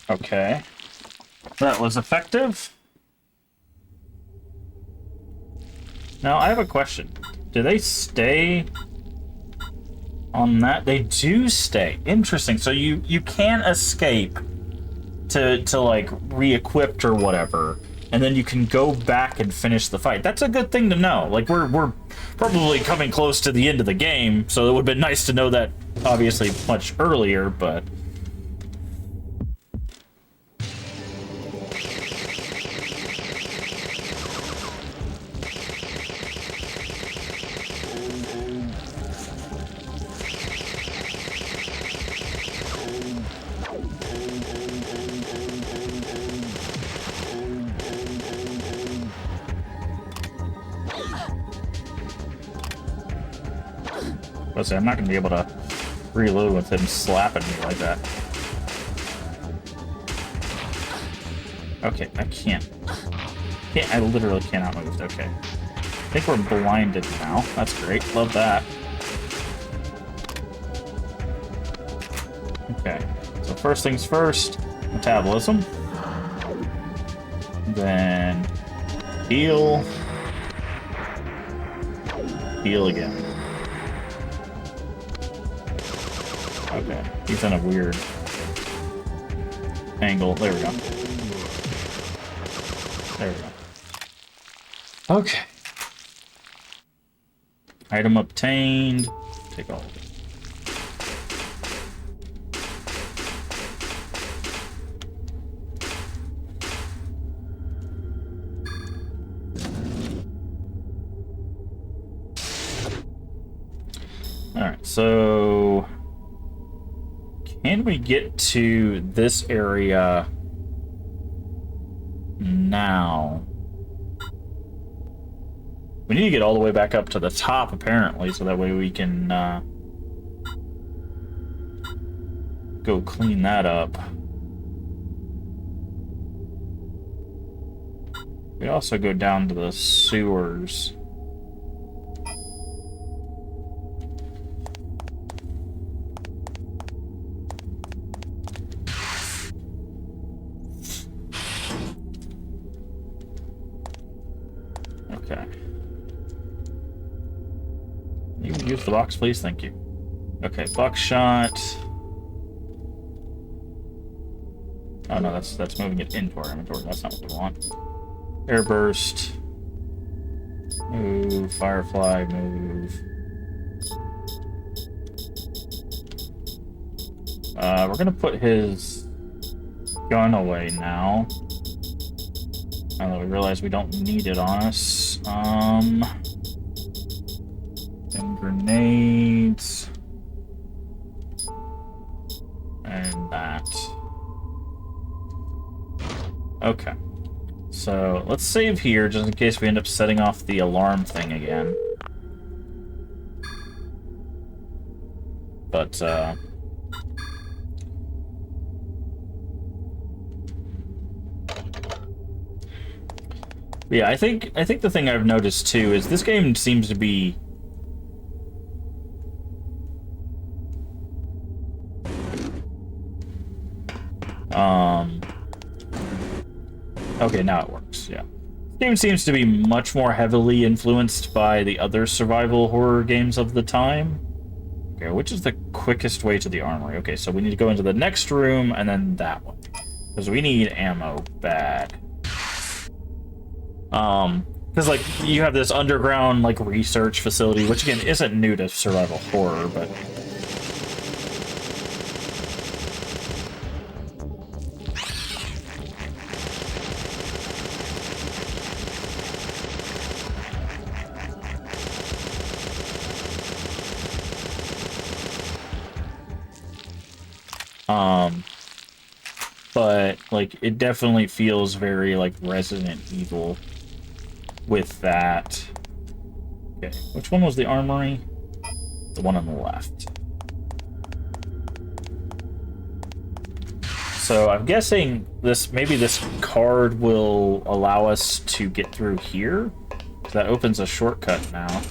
Okay. That was effective. Now, I have a question. Do they stay on that? They do stay. Interesting. So you can escape to like re-equipped or whatever, and then you can go back and finish the fight. That's a good thing to know. Like, we're probably coming close to the end of the game, so it would have been nice to know that obviously much earlier, but let's say I'm not gonna be able to reload with him slapping me like that. Okay, I can't. I literally cannot move. Okay. I think we're blinded now. That's great. Love that. Okay. So first things first, metabolism. Then heal. Heal again. Okay, he's in a weird angle. There we go. There we go. Okay. Item obtained. Take all of it. Alright, so can we get to this area now? We need to get all the way back up to the top, apparently, so that way we can go clean that up. We also go down to the sewers. Okay. You can use the box, please. Thank you. Okay, buckshot. Oh no, that's moving it into our inventory. That's not what we want. Airburst. Move. Firefly. Move. We're gonna put his gun away now. Now that we realize we don't need it on us. And grenades. And that. Okay. So, let's save here, just in case we end up setting off the alarm thing again. But, yeah, I think the thing I've noticed, too, is this game seems to be... Okay, now it works, yeah. This game seems to be much more heavily influenced by the other survival horror games of the time. Okay, which is the quickest way to the armory? Okay, so we need to go into the next room and then that one. Because we need ammo bad. Because, like, you have this underground, like, research facility, which, again, isn't new to survival horror, but... But, like, it definitely feels very, like, Resident Evil with that. Okay, which one was the armory? The one on the left. So I'm guessing maybe this card will allow us to get through here. That opens a shortcut now.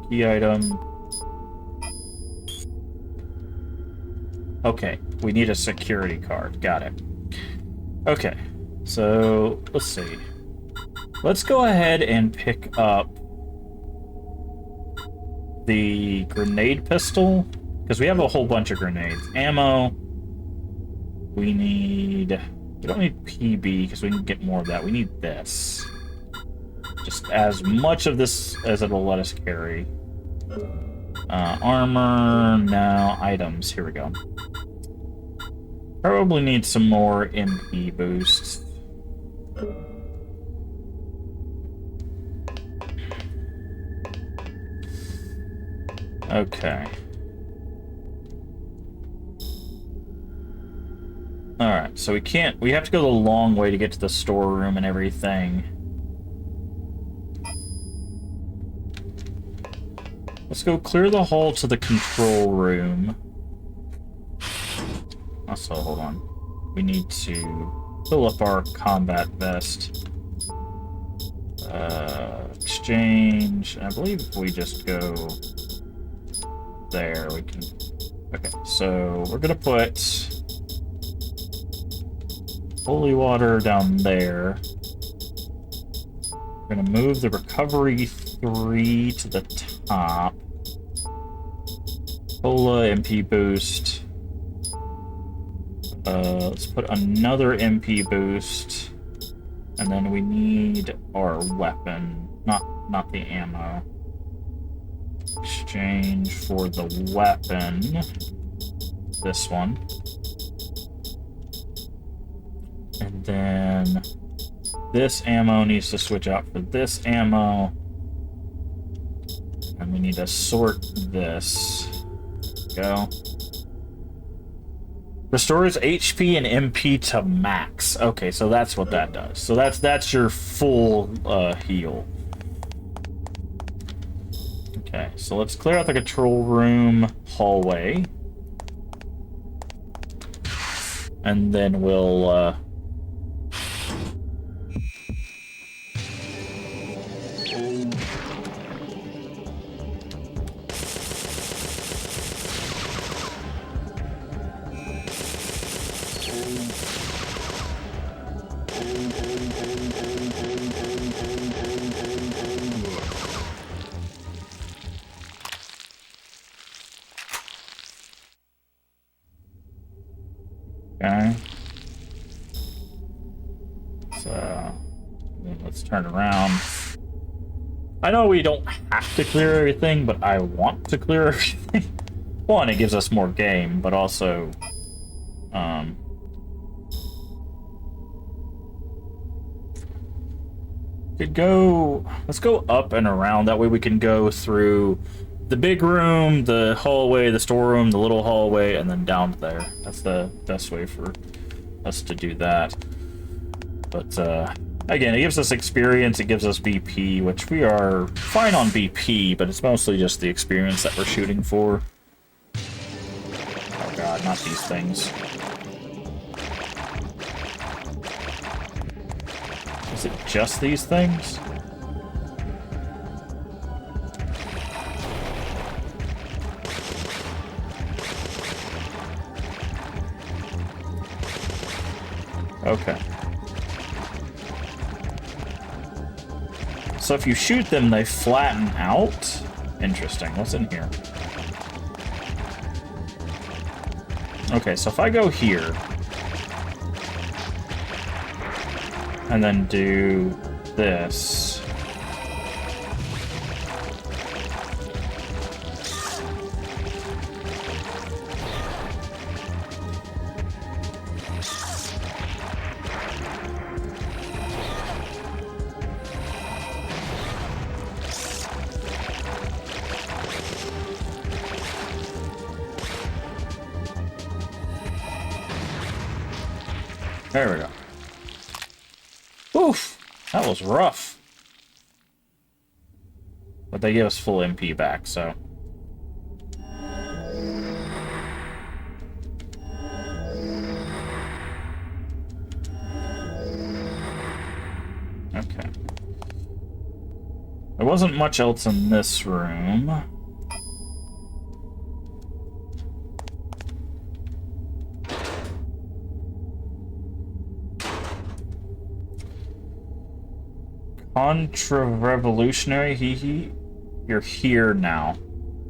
Key item. Okay, we need a security card. Got it. Okay, so let's see. Let's go ahead and pick up the grenade pistol, because we have a whole bunch of grenades. Ammo. We don't need PB, because we can get more of that. We need this. Just as much of this as it'll let us carry. Armor, now items. Here we go. Probably need some more MP boosts. Okay. Alright, so we have to go the long way to get to the storeroom and everything. Let's go clear the hall to the control room. Also, hold on. We need to fill up our combat vest. Exchange. I believe if we just go there, we can... Okay, so we're gonna put holy water down there. We're gonna move the recovery 3 to the top. Cola, MP boost. Let's put another MP boost. And then we need our weapon. Not the ammo. Exchange for the weapon. This one. And then this ammo needs to switch out for this ammo. And we need to sort this. Go. Restores HP and MP to max. Okay, so that's what that does. So that's your full heal. Okay, so let's clear out the control room hallway. And then we'll okay. So let's turn around. I know we don't have to clear everything, but I want to clear everything. One, it gives us more game, but also could go, let's go up and around. That way we can go through the big room, the hallway, the storeroom, the little hallway, and then down there. That's the best way for us to do that. But again, it gives us experience, it gives us BP, which we are fine on BP, but it's mostly just the experience that we're shooting for. Oh god, not these things. Is it just these things? Okay. So if you shoot them, they flatten out? Interesting. What's in here? Okay, so if I go here, and then do this. There we go. Oof, that was rough. But they give us full MP back, so. Okay. There wasn't much else in this room. Contra-revolutionary, hee. You're here now.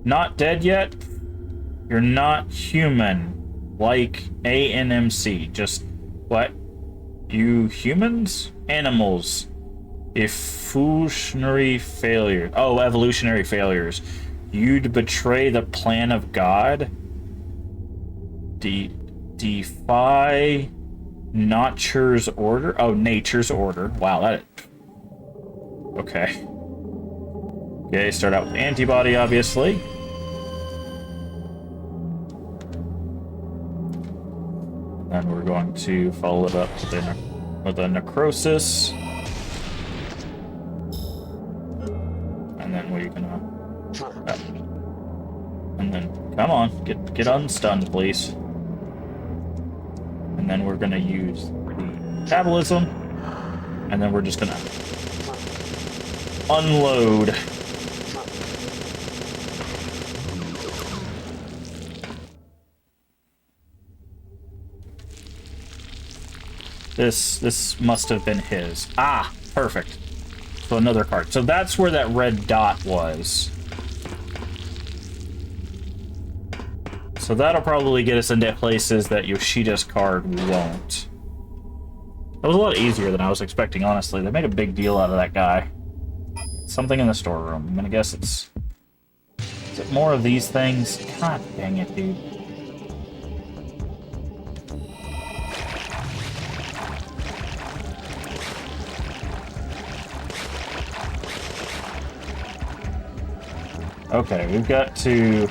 Not dead yet? You're not human. Like ANMC. Just, what? You humans? Animals. Evolutionary failure. Oh, evolutionary failures. You'd betray the plan of God? Defy nature's order? Oh, nature's order. Wow, that... Okay. Okay, start out with antibody, obviously. And we're going to follow it up with a necrosis. And then we're gonna... and then, come on, get unstunned, please. And then we're gonna use the metabolism. And then we're just gonna... unload. This must have been his. Ah, perfect. So another card. So that's where that red dot was. So that'll probably get us into places that Yoshida's card won't. That was a lot easier than I was expecting, honestly. They made a big deal out of that guy. Something in the storeroom. I'm gonna guess it's... Is it more of these things? God dang it, dude. Okay, we've got to...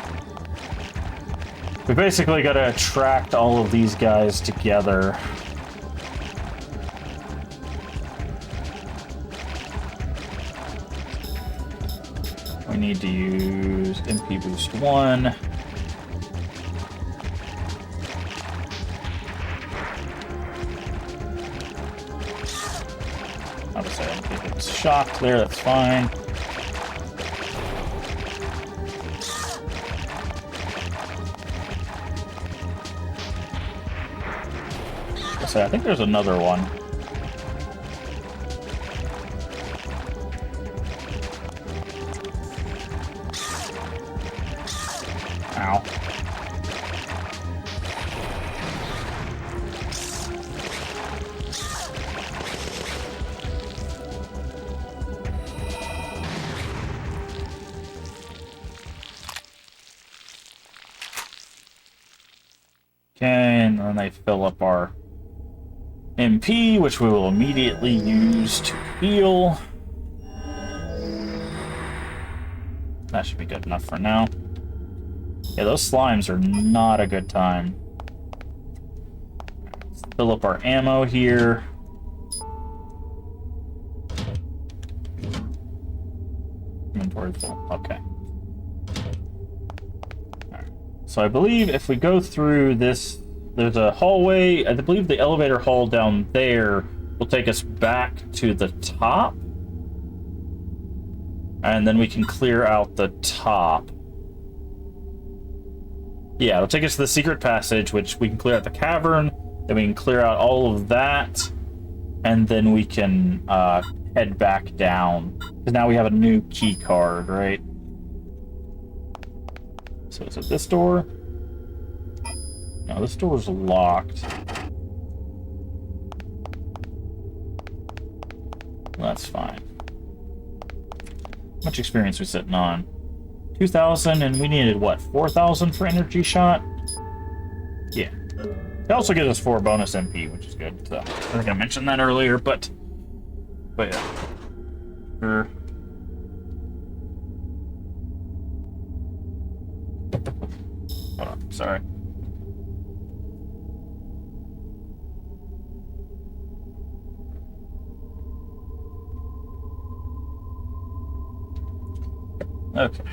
We basically got to attract all of these guys together. We need to use MP Boost 1. Obviously, if it's shocked there, that's fine. I think there's another one. Ow. Okay, and then they fill up our MP, which we will immediately use to heal. That should be good enough for now. Yeah, those slimes are not a good time. Let's fill up our ammo here. Inventory full. Okay. Alright. So I believe if we go through this... There's a hallway. I believe the elevator hall down there will take us back to the top. And then we can clear out the top. Yeah, it'll take us to the secret passage, which we can clear out the cavern. Then we can clear out all of that. And then we can head back down. Because now we have a new key card, right? So is it this door? No, this door's locked. Well, that's fine. How much experience are we sitting on? 2,000, and we needed, what, 4,000 for energy shot? Yeah. It also gives us 4 bonus MP, which is good. So, I think I mentioned that earlier, but yeah. Sure. Hold on, sorry. Okay.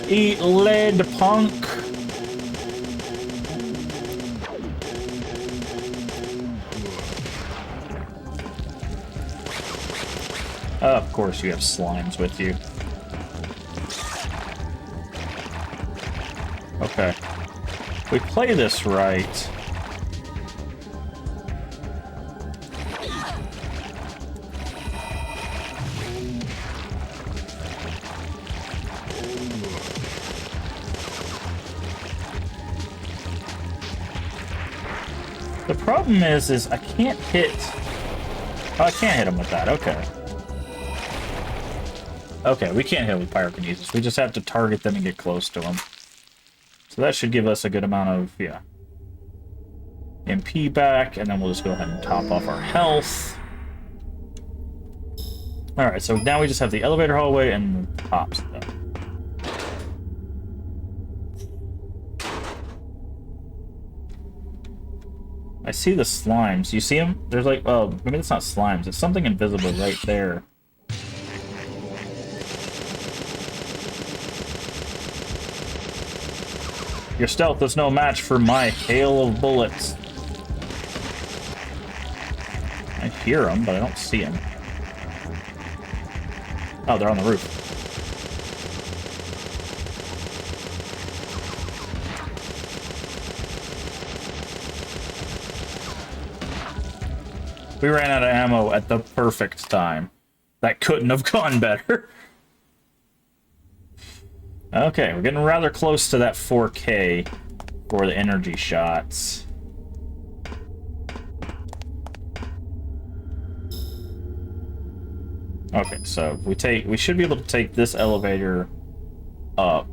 Eat lead, punk. Of course you have slimes with you. Okay. If we play this right... The problem is I can't hit... Oh, I can't hit him with that, okay. Okay, we can't hit him with pyrokinesis. We just have to target them and get close to them. So that should give us a good amount of, yeah, MP back, and then we'll just go ahead and top off our health. Alright, so now we just have the elevator hallway and the tops, though. I see the slimes. You see them? There's like, oh, maybe it's not slimes. It's something invisible right there. Your stealth is no match for my hail of bullets. I hear them, but I don't see them. Oh, they're on the roof. We ran out of ammo at the perfect time. That couldn't have gone better. Okay, we're getting rather close to that 4K for the energy shots. Okay, so we should be able to take this elevator up.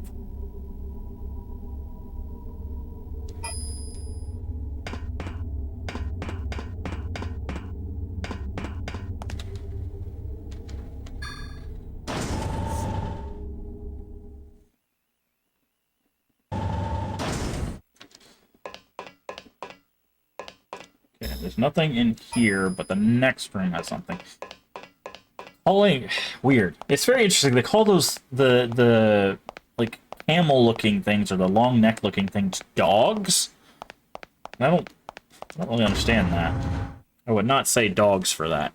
Okay, there's nothing in here, but the next room has something. Calling weird. It's very interesting. They call those the like camel-looking things or the long neck-looking things dogs. I don't really understand that. I would not say dogs for that.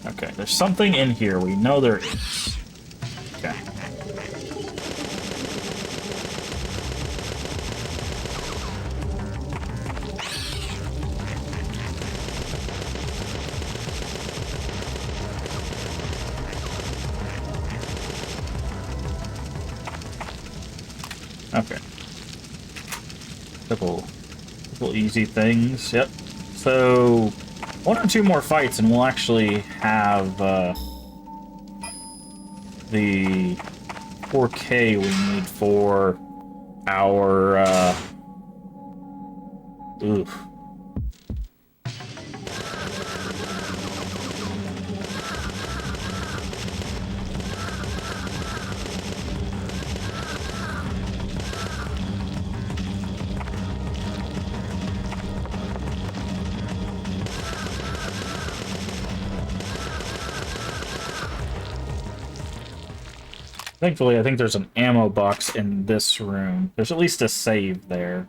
Okay, there's something in here. We know there is. Okay. Okay. Couple easy things. Yep. So, one or two more fights, and we'll actually have the 4K we need for our. Oof. Thankfully, I think there's an ammo box in this room. There's at least a save there.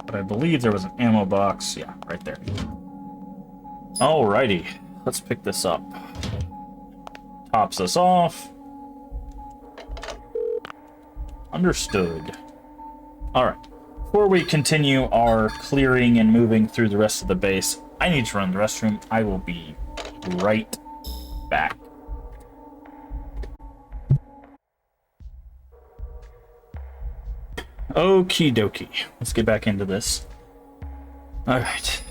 But I believe there was an ammo box. Yeah, right there. Alrighty. Let's pick this up. Tops us off. Understood. Alright. Before we continue our clearing and moving through the rest of the base, I need to run the restroom. I will be right back. Okie dokie. Let's get back into this. Alright.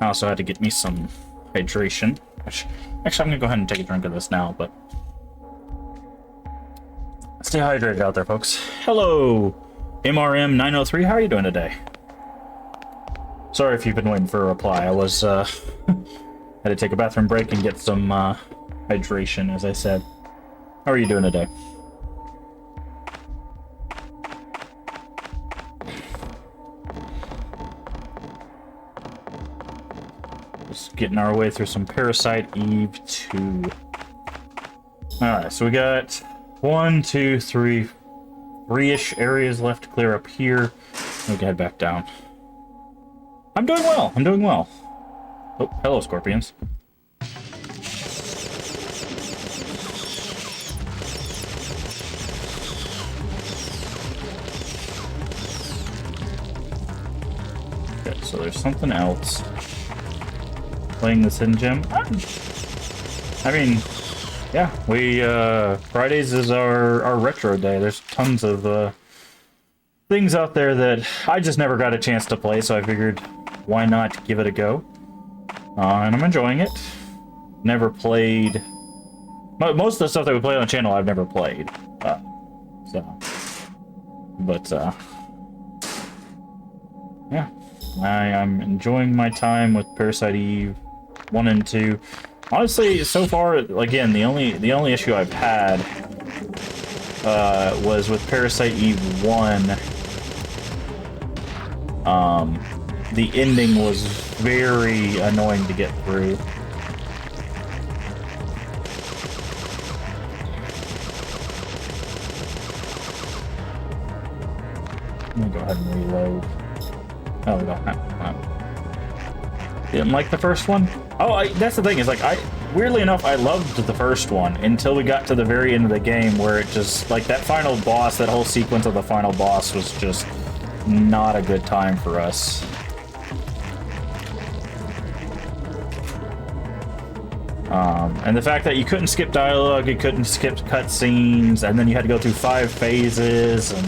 I also had to get me some hydration. Which, actually, I'm going to go ahead and take a drink of this now, but... Stay hydrated out there, folks. Hello! MRM903, how are you doing today? Sorry if you've been waiting for a reply. I was, had to take a bathroom break and get some, hydration, as I said. How are you doing today? Just getting our way through some Parasite Eve II. Alright, so we got 3-ish areas left to clear up here. We can head back down. I'm doing well. I'm doing well. Oh, hello, scorpions. Okay, so there's something else. Playing this hidden gem. I mean, yeah, we Fridays is our retro day. There's tons of things out there that I just never got a chance to play, so I figured why not give it a go. And I'm enjoying it. Never played most of the stuff that we play on the channel. I've never played, yeah, I'm enjoying my time with Parasite Eve 1 and 2. Honestly, so far, again, the only issue I've had was with Parasite Eve 1. The ending was very annoying to get through. Let me go ahead and reload. Oh, we don't have. Didn't like the first one? Oh, that's the thing, is like, weirdly enough, I loved the first one until we got to the very end of the game where it just, like, that final boss, that whole sequence of the final boss was just not a good time for us. And the fact that you couldn't skip dialogue, you couldn't skip cutscenes, and then you had to go through 5 phases, and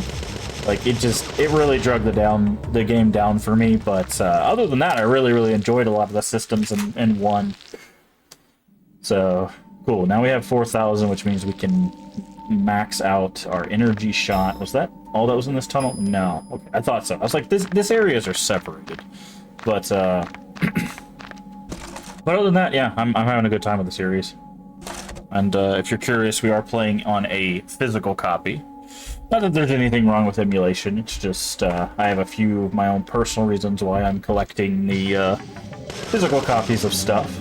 like it really drug the game down for me. But other than that, I really enjoyed a lot of the systems in one. So cool. Now we have 4,000, which means we can max out our energy shot. Was that all that was in this tunnel? No. Okay, I thought so. I was like, this areas are separated, but but other than that, yeah, I'm having a good time with the series. And if you're curious, we are playing on a physical copy. Not that there's anything wrong with emulation, it's just I have a few of my own personal reasons why I'm collecting the physical copies of stuff.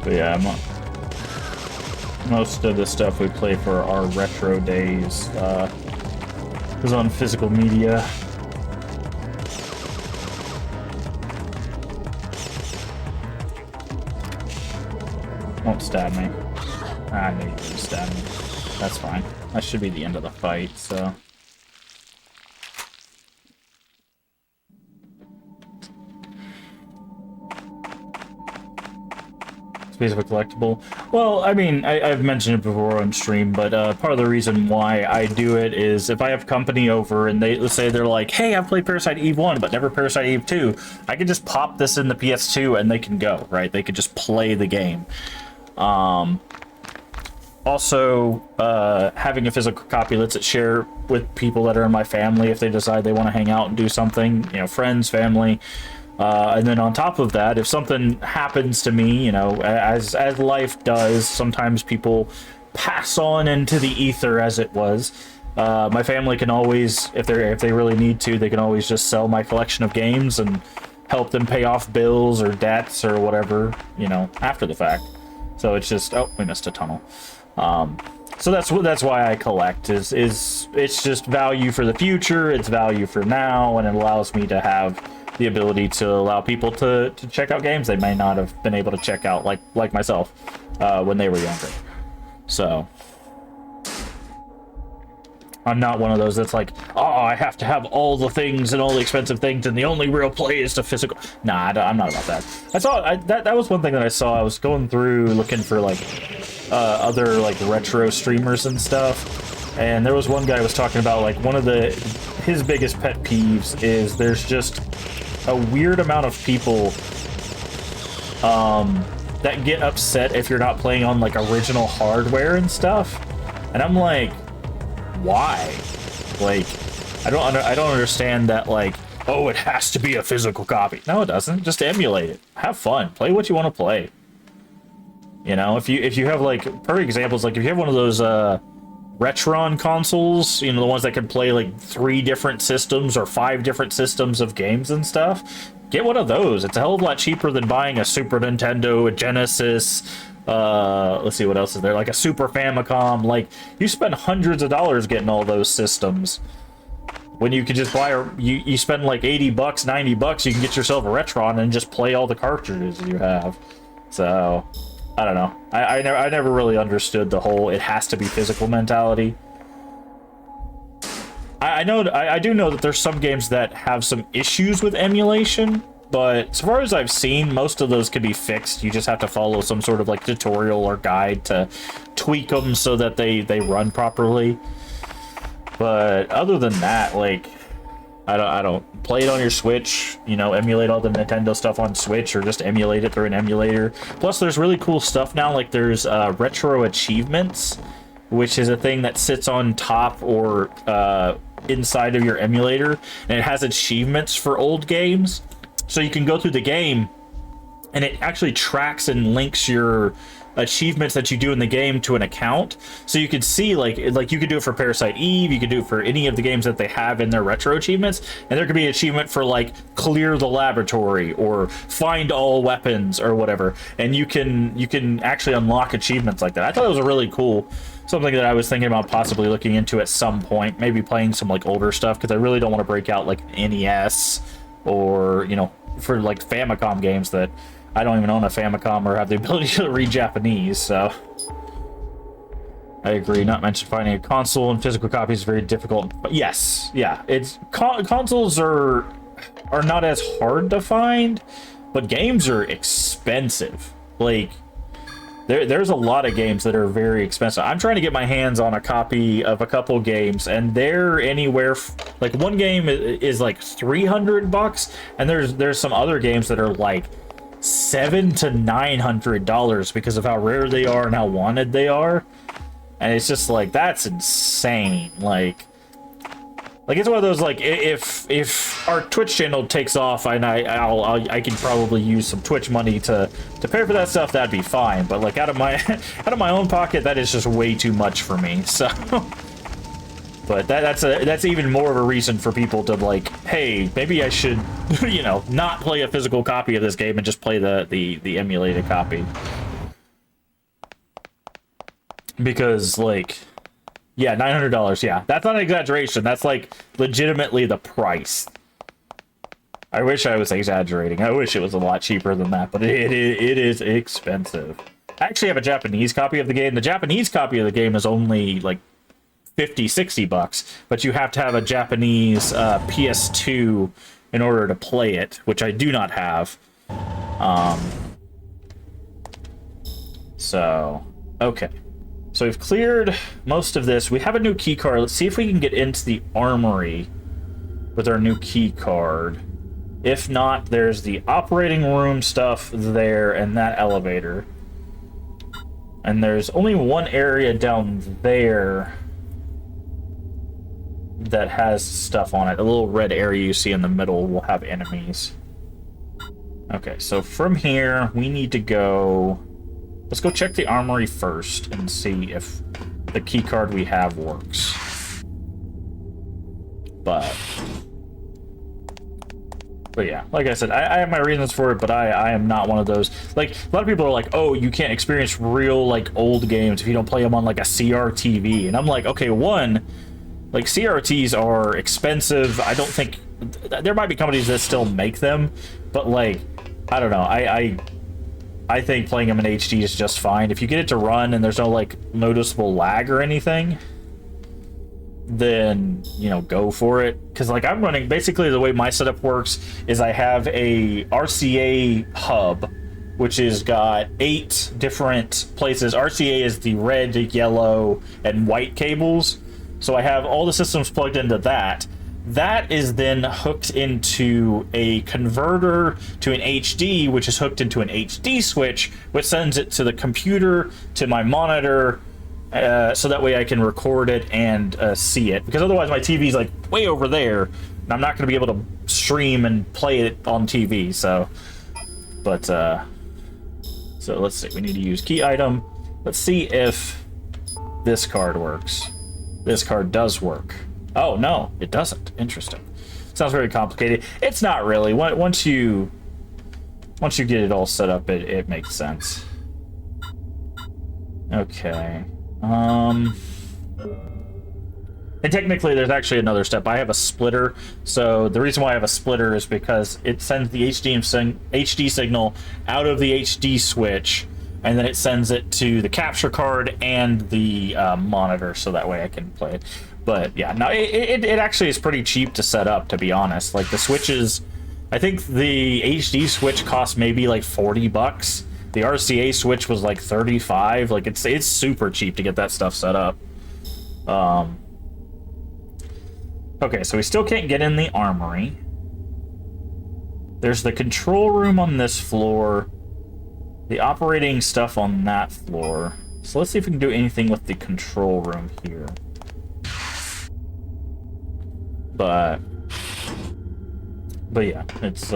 But yeah, most of the stuff we play for our retro days is on physical media. Won't stab me. I knew you would stab me. That's fine. That should be the end of the fight, so... Piece of a collectible. Well, I mean, I've mentioned it before on stream, but part of the reason why I do it is if I have company over and let's say they're like, hey, I've played Parasite Eve 1, but never Parasite Eve 2, I can just pop this in the PS2 and they can go, right? They could just play the game. Also, having a physical copy lets it share with people that are in my family if they decide they want to hang out and do something, you know, friends, family. And then on top of that, if something happens to me, you know, as life does, sometimes people pass on into the ether, as it was. My family can always, if they really need to, they can always just sell my collection of games and help them pay off bills or debts or whatever, you know, after the fact. So it's just, oh, we missed a tunnel. So that's why I collect. Is it's just value for the future, it's value for now, and it allows me to have the ability to allow people to check out games they may not have been able to check out, like myself, when they were younger. So I'm not one of those that's like, oh, I have to have all the things and all the expensive things, and the only real play is the physical. Nah, I'm not about that. That was one thing that I saw. I was going through looking for like other like retro streamers and stuff, and there was one guy who was talking about like one of his biggest pet peeves is there's just a weird amount of people that get upset if you're not playing on like original hardware and stuff, and I'm like, why? Like, I don't understand that, like, oh, it has to be a physical copy. No, it doesn't. Just emulate it. Have fun. Play what you want to play. You know, if you have like perfect examples, like if you have one of those Retron consoles, you know, the ones that can play like 3 different systems or 5 different systems of games and stuff, get one of those. It's a hell of a lot cheaper than buying a Super Nintendo, a Genesis, let's see what else is there, like a Super Famicom. Like, you spend hundreds of dollars getting all those systems when you could just buy you spend like 80 bucks, 90 bucks, you can get yourself a Retron and just play all the cartridges you have. So I don't know. I never really understood the whole it has to be physical mentality. I do know that there's some games that have some issues with emulation, but as far as I've seen, most of those can be fixed. You just have to follow some sort of like tutorial or guide to tweak them so that they run properly. But other than that, like, I don't play it on your Switch, you know, emulate all the Nintendo stuff on Switch, or just emulate it through an emulator. Plus, there's really cool stuff now, like there's retro achievements, which is a thing that sits on top or inside of your emulator, and it has achievements for old games. So you can go through the game, and it actually tracks and links your achievements that you do in the game to an account. So you could see, like you could do it for Parasite Eve, you could do it for any of the games that they have in their retro achievements, and there could be an achievement for like clear the laboratory or find all weapons or whatever, and you can actually unlock achievements like that. I thought it was a really cool, something that I was thinking about possibly looking into at some point, maybe playing some like older stuff, because I really don't want to break out like NES or, you know, for like Famicom games that I don't even own a Famicom or have the ability to read Japanese. So I agree. Not mentioned finding a console and physical copies is very difficult. But yes, yeah, it's consoles are not as hard to find, but games are expensive. Like there's a lot of games that are very expensive. I'm trying to get my hands on a copy of a couple games, and they're anywhere like one game is like $300, and there's some other games that are like $700 to $900 because of how rare they are and how wanted they are. And it's just like, that's insane. Like it's one of those, like, if our Twitch channel takes off and I can probably use some Twitch money to pay for that stuff, that'd be fine. But like out of my own pocket, that is just way too much for me. So but that's even more of a reason for people to like, hey, maybe I should, you know, not play a physical copy of this game and just play the emulated copy. Because like, yeah, $900, yeah, that's not an exaggeration. That's like legitimately the price. I wish I was exaggerating. I wish it was a lot cheaper than that, but it is expensive. I actually have a Japanese copy of the game. The Japanese copy of the game is only like $50-$60, but you have to have a Japanese PS2 in order to play it, which I do not have. So okay, so we've cleared most of this. We have a new key card. Let's see if we can get into the armory with our new key card. If not, there's the operating room stuff there and that elevator, and there's only one area down there that has stuff on it. A little red area you see in the middle will have enemies. Okay, so from here we need to go, let's go check the armory first and see if the key card we have works. But yeah, like I said, I have my reasons for it, but I am not one of those. Like, a lot of people are like, oh, you can't experience real, like, old games if you don't play them on, like, a CRTV. And I'm like, okay, one, like, CRTs are expensive. I don't think... There might be companies that still make them, but, like, I don't know. I think playing them in HD is just fine. If you get it to run and there's no, like, noticeable lag or anything, then, you know, go for it. Because, like, I'm running... Basically, the way my setup works is I have a RCA hub, which has got 8 different places. RCA is the red, yellow, and white cables. So I have all the systems plugged into that. That is then hooked into a converter to an HD, which is hooked into an HD switch, which sends it to the computer, to my monitor, so that way I can record it and see it. Because otherwise my TV's like way over there, and I'm not going to be able to stream and play it on TV. So, but so let's see. We need to use key item. Let's see if this card works. This card does work. Oh, no, it doesn't. Interesting. Sounds very complicated. It's not really. Once you get it all set up, it makes sense. Okay. And technically, there's actually another step. I have a splitter. So the reason why I have a splitter is because it sends the HD signal out of the HD switch, and then it sends it to the capture card and the monitor, so that way I can play it. But yeah, no, it actually is pretty cheap to set up, to be honest. Like the switches, I think the HD switch cost maybe like $40. The RCA switch was like $35. Like it's super cheap to get that stuff set up. Okay, so we still can't get in the armory. There's the control room on this floor. The operating stuff on that floor. So let's see if we can do anything with the control room here. But yeah, it's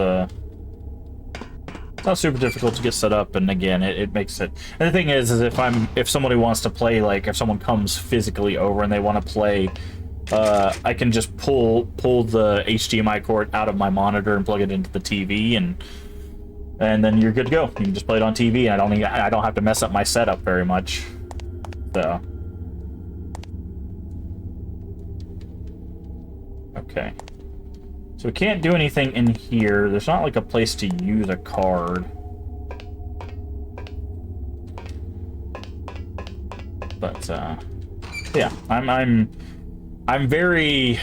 not super difficult to get set up, and again, it makes it. And the thing is if somebody wants to play, like if someone comes physically over and they want to play, I can just pull the HDMI cord out of my monitor and plug it into the TV, and then you're good to go. You can just play it on TV, and I don't have to mess up my setup very much. So. Okay. So we can't do anything in here. There's not like a place to use a card. But yeah, I'm very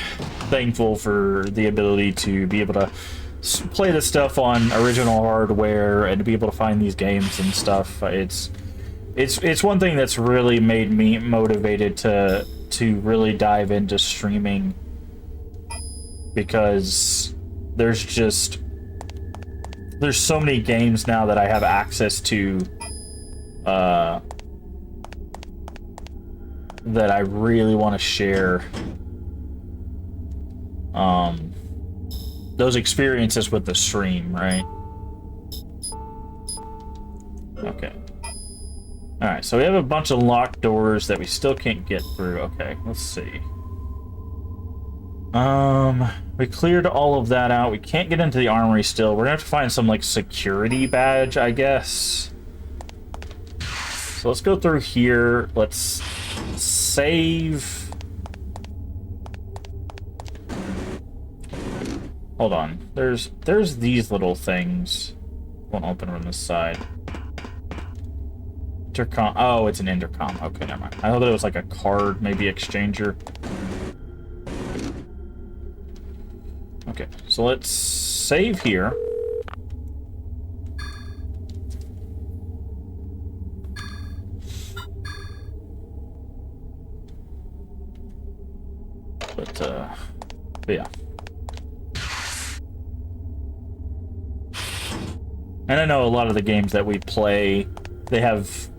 thankful for the ability to be able to play this stuff on original hardware and to be able to find these games and stuff. It's one thing that's really made me motivated to really dive into streaming, because there's so many games now that I have access to that I really want to share those experiences with the stream, right? Okay. Alright, so we have a bunch of locked doors that we still can't get through. Okay, let's see. We cleared all of that out. We can't get into the armory still. We're gonna have to find some, like, security badge, I guess. So let's go through here. Let's save. Hold on. There's these little things. Won't open from this side. Intercom. Oh, it's an intercom. Okay, never mind. I thought it was like a card, maybe exchanger. Okay, so let's save here. But yeah. And I know a lot of the games that we play, they have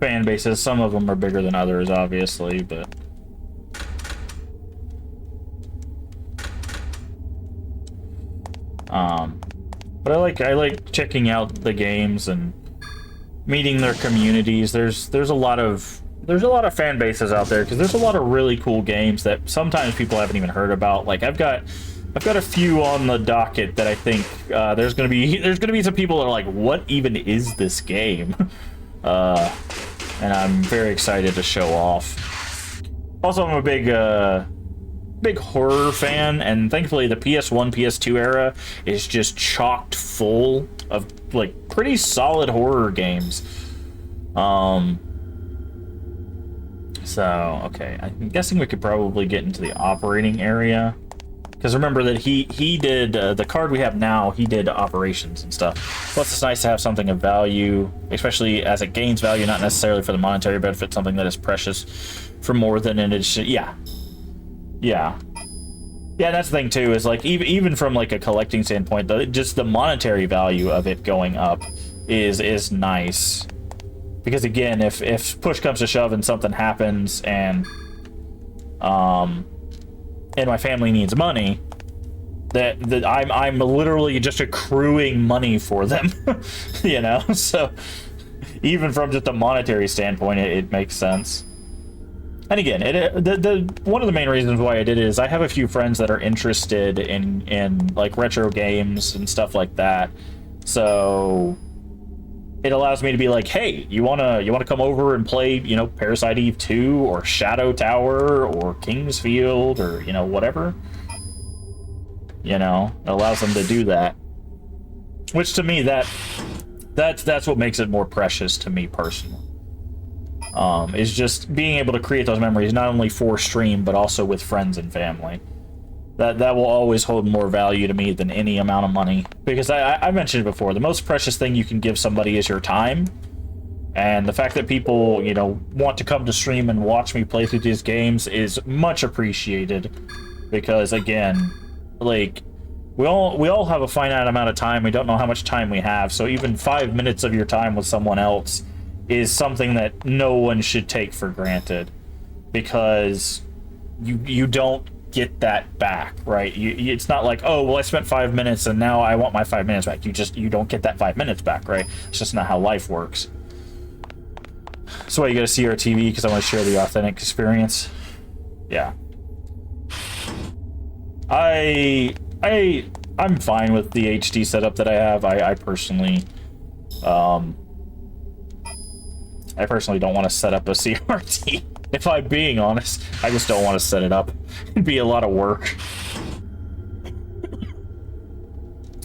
fan bases. Some of them are bigger than others, obviously, but... But I like checking out the games and meeting their communities. There's a lot of fan bases out there, because there's a lot of really cool games that sometimes people haven't even heard about. Like I've got a few on the docket that I think there's gonna be some people that are like, what even is this game? And I'm very excited to show off. Also, I'm a big horror fan, and thankfully the PS1, PS2 era is just chocked full of like pretty solid horror games. So okay, I'm guessing we could probably get into the operating area, because remember that he did the card we have now, he did operations and stuff. Plus it's nice to have something of value, especially as it gains value, not necessarily for the monetary benefit, something that is precious for more than it is. Yeah, that's the thing too, is like even from like a collecting standpoint, just the monetary value of it going up is nice, because again, if push comes to shove and something happens and my family needs money, that I'm literally just accruing money for them, you know. So even from just a monetary standpoint, it makes sense. And again, one of the main reasons why I did it is I have a few friends that are interested in like retro games and stuff like that. So it allows me to be like, hey, you wanna come over and play, you know, Parasite Eve II or Shadow Tower or Kingsfield or, you know, whatever. You know, it allows them to do that. Which to me, that's what makes it more precious to me personally. Is just being able to create those memories, not only for stream, but also with friends and family. That will always hold more value to me than any amount of money. Because I mentioned it before, the most precious thing you can give somebody is your time. And the fact that people, you know, want to come to stream and watch me play through these games is much appreciated. Because again, like, we all have a finite amount of time. We don't know how much time we have. So even 5 minutes of your time with someone else is something that no one should take for granted, because you don't get that back, right? It's not like, oh, well, I spent 5 minutes and now I want my 5 minutes back. You don't get that 5 minutes back, right? It's just not how life works. That's why you gotta see our TV, because I want to share the authentic experience. Yeah. I'm fine with the HD setup that I have. I personally don't want to set up a CRT. If I'm being honest, I just don't want to set it up. It'd be a lot of work.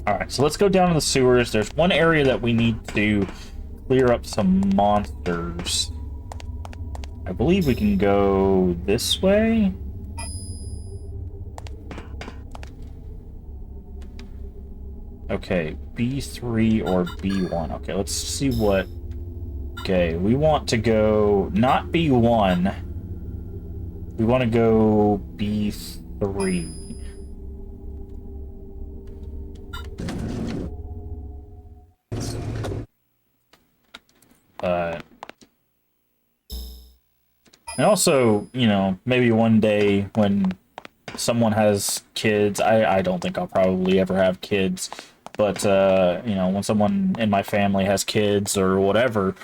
Alright, so let's go down to the sewers. There's one area that we need to clear up some monsters. I believe we can go this way. Okay, B3 or B1. Okay, let's see what... Okay, we want to go... Not B1. We want to go B3. And also, you know, maybe one day when someone has kids, I don't think I'll probably ever have kids, but, you know, when someone in my family has kids or whatever,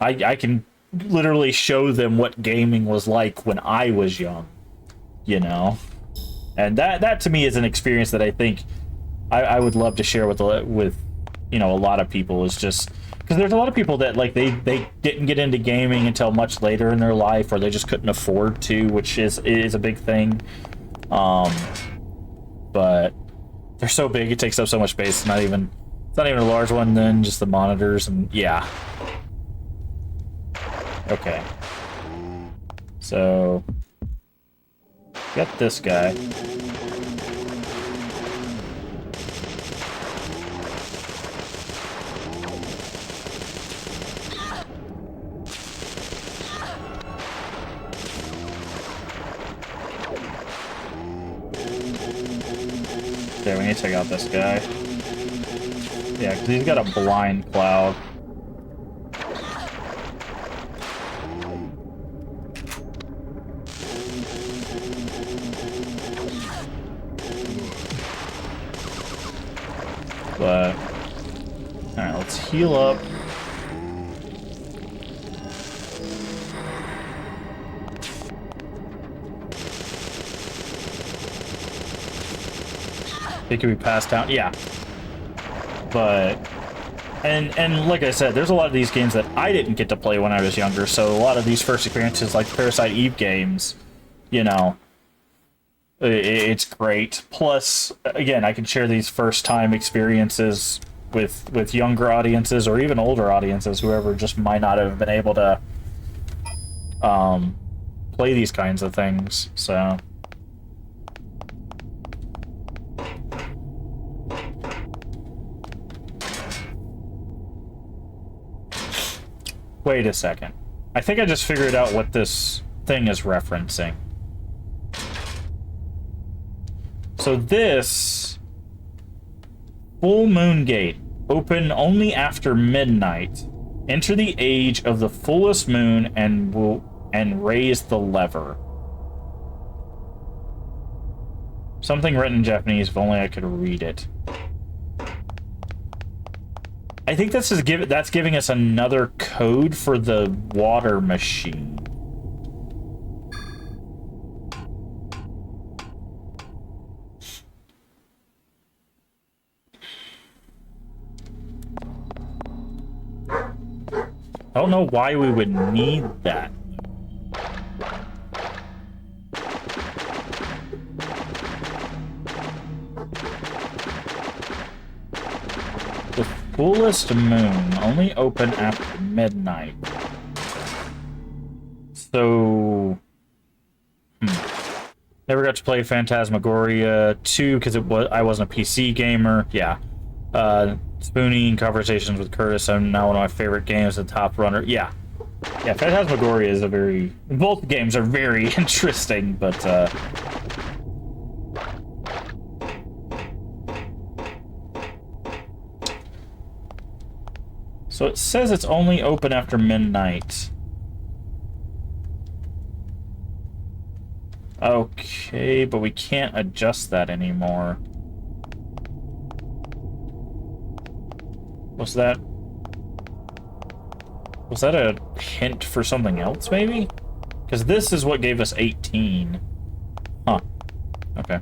I can literally show them what gaming was like when I was young, you know? And that to me is an experience that I think I would love to share with, you know, a lot of people. Is just... Because there's a lot of people that, like, they didn't get into gaming until much later in their life, or they just couldn't afford to, which is a big thing. But they're so big, it takes up so much space. It's not even a large one, then just the monitors, and yeah. Okay. So, got this guy. Okay, we need to take out this guy. Yeah, because he's got a blind cloud. But... Alright, let's heal up. It could be passed down, yeah. But, and like I said, there's a lot of these games that I didn't get to play when I was younger, so a lot of these first experiences, like Parasite Eve games, you know, it's great. Plus, again, I can share these first-time experiences with younger audiences, or even older audiences, whoever just might not have been able to play these kinds of things, so... Wait a second. I think I just figured out what this thing is referencing. So this... Full Moon Gate. Open only after midnight. Enter the age of the fullest moon and raise the lever. Something written in Japanese, if only I could read it. I think that's giving us another code for the water machine. I don't know why we would need that. The fullest moon, only open after midnight. So... Never got to play Phantasmagoria 2 because I wasn't a PC gamer. Yeah. Spooning, Conversations with Curtis, I'm now one of my favorite games, the top runner. Yeah. Yeah, Phantasmagoria is a very... Both games are very interesting, but, So it says it's only open after midnight. Okay. Okay, but we can't adjust that anymore. Was that a hint for something else, maybe? Because this is what gave us 18. Huh. Okay.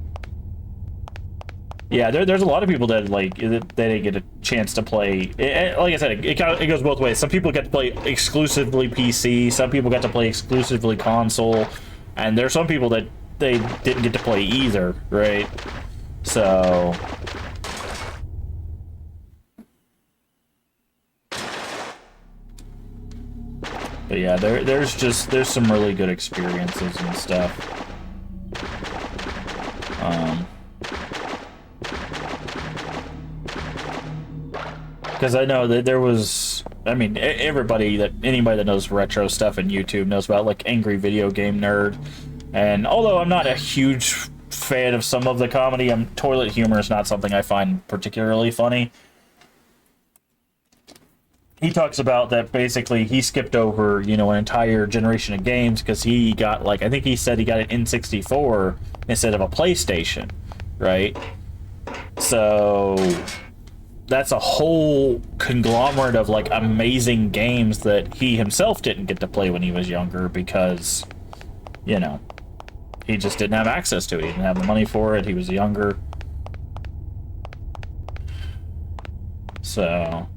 Yeah, there's a lot of people that, like, they didn't get a chance to play. Like I said, it goes both ways. Some people get to play exclusively PC, some people got to play exclusively console, and there's some people that they didn't get to play either, right? So... But yeah, there's some really good experiences and stuff. Because I know that there was, I mean, anybody that knows retro stuff in YouTube knows about, like, Angry Video Game Nerd. And although I'm not a huge fan of some of the comedy, toilet humor is not something I find particularly funny. He talks about that basically he skipped over, you know, an entire generation of games because he got, like, I think he said he got an N64 instead of a PlayStation, right? So that's a whole conglomerate of, like, amazing games that he himself didn't get to play when he was younger because, you know, he just didn't have access to it. He didn't have the money for it. He was younger. So...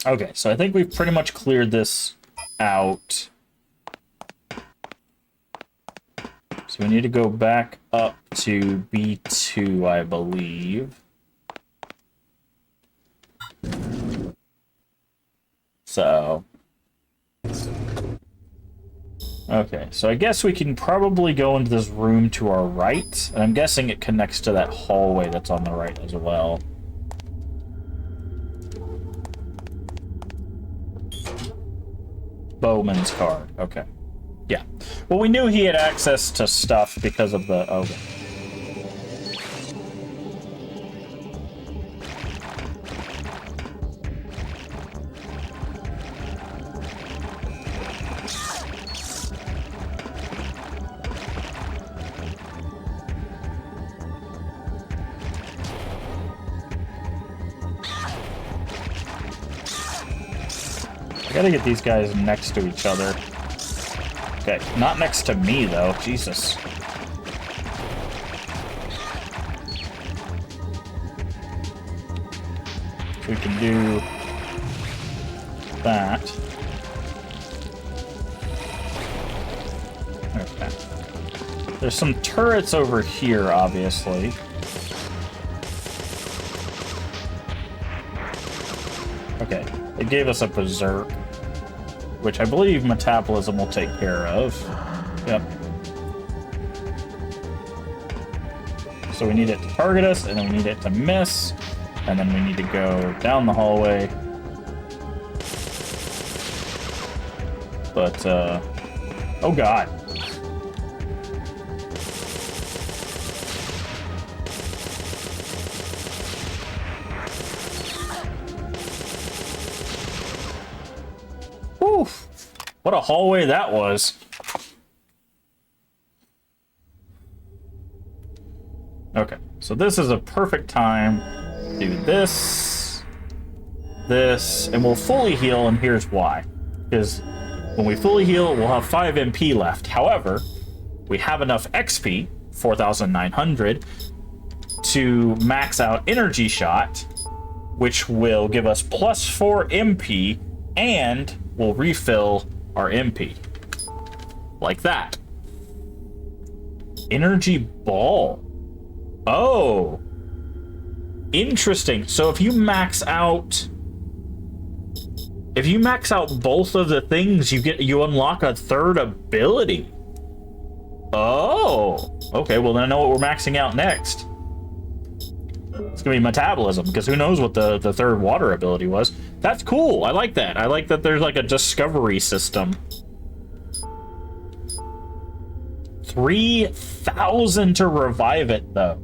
Okay, so I think we've pretty much cleared this out. So we need to go back up to B2, I believe. So... Okay, so I guess we can probably go into this room to our right, and I'm guessing it connects to that hallway that's on the right as well. Bowman's card. Okay. Yeah. Well, we knew he had access to stuff because of the... Okay. I gotta get these guys next to each other. Okay, not next to me, though. Jesus. We can do that. Okay. There's some turrets over here, obviously. Okay, it gave us a berserk, which I believe metabolism will take care of. Yep. So we need it to target us, and then we need it to miss, and then we need to go down the hallway. But, oh god. Oof. What a hallway that was. Okay, so this is a perfect time to do this, and we'll fully heal, and here's why. Because when we fully heal, we'll have 5 MP left. However, we have enough XP, 4,900, to max out Energy Shot, which will give us plus 4 MP, and will refill our MP. Like that. Energy Ball. Oh. Interesting. So if you max out both of the things, you unlock a third ability. Oh. Okay, well then I know what we're maxing out next. It's gonna be metabolism, because who knows what the third water ability was. That's cool. I like that. I like that there's like a discovery system. 3,000 to revive it, though.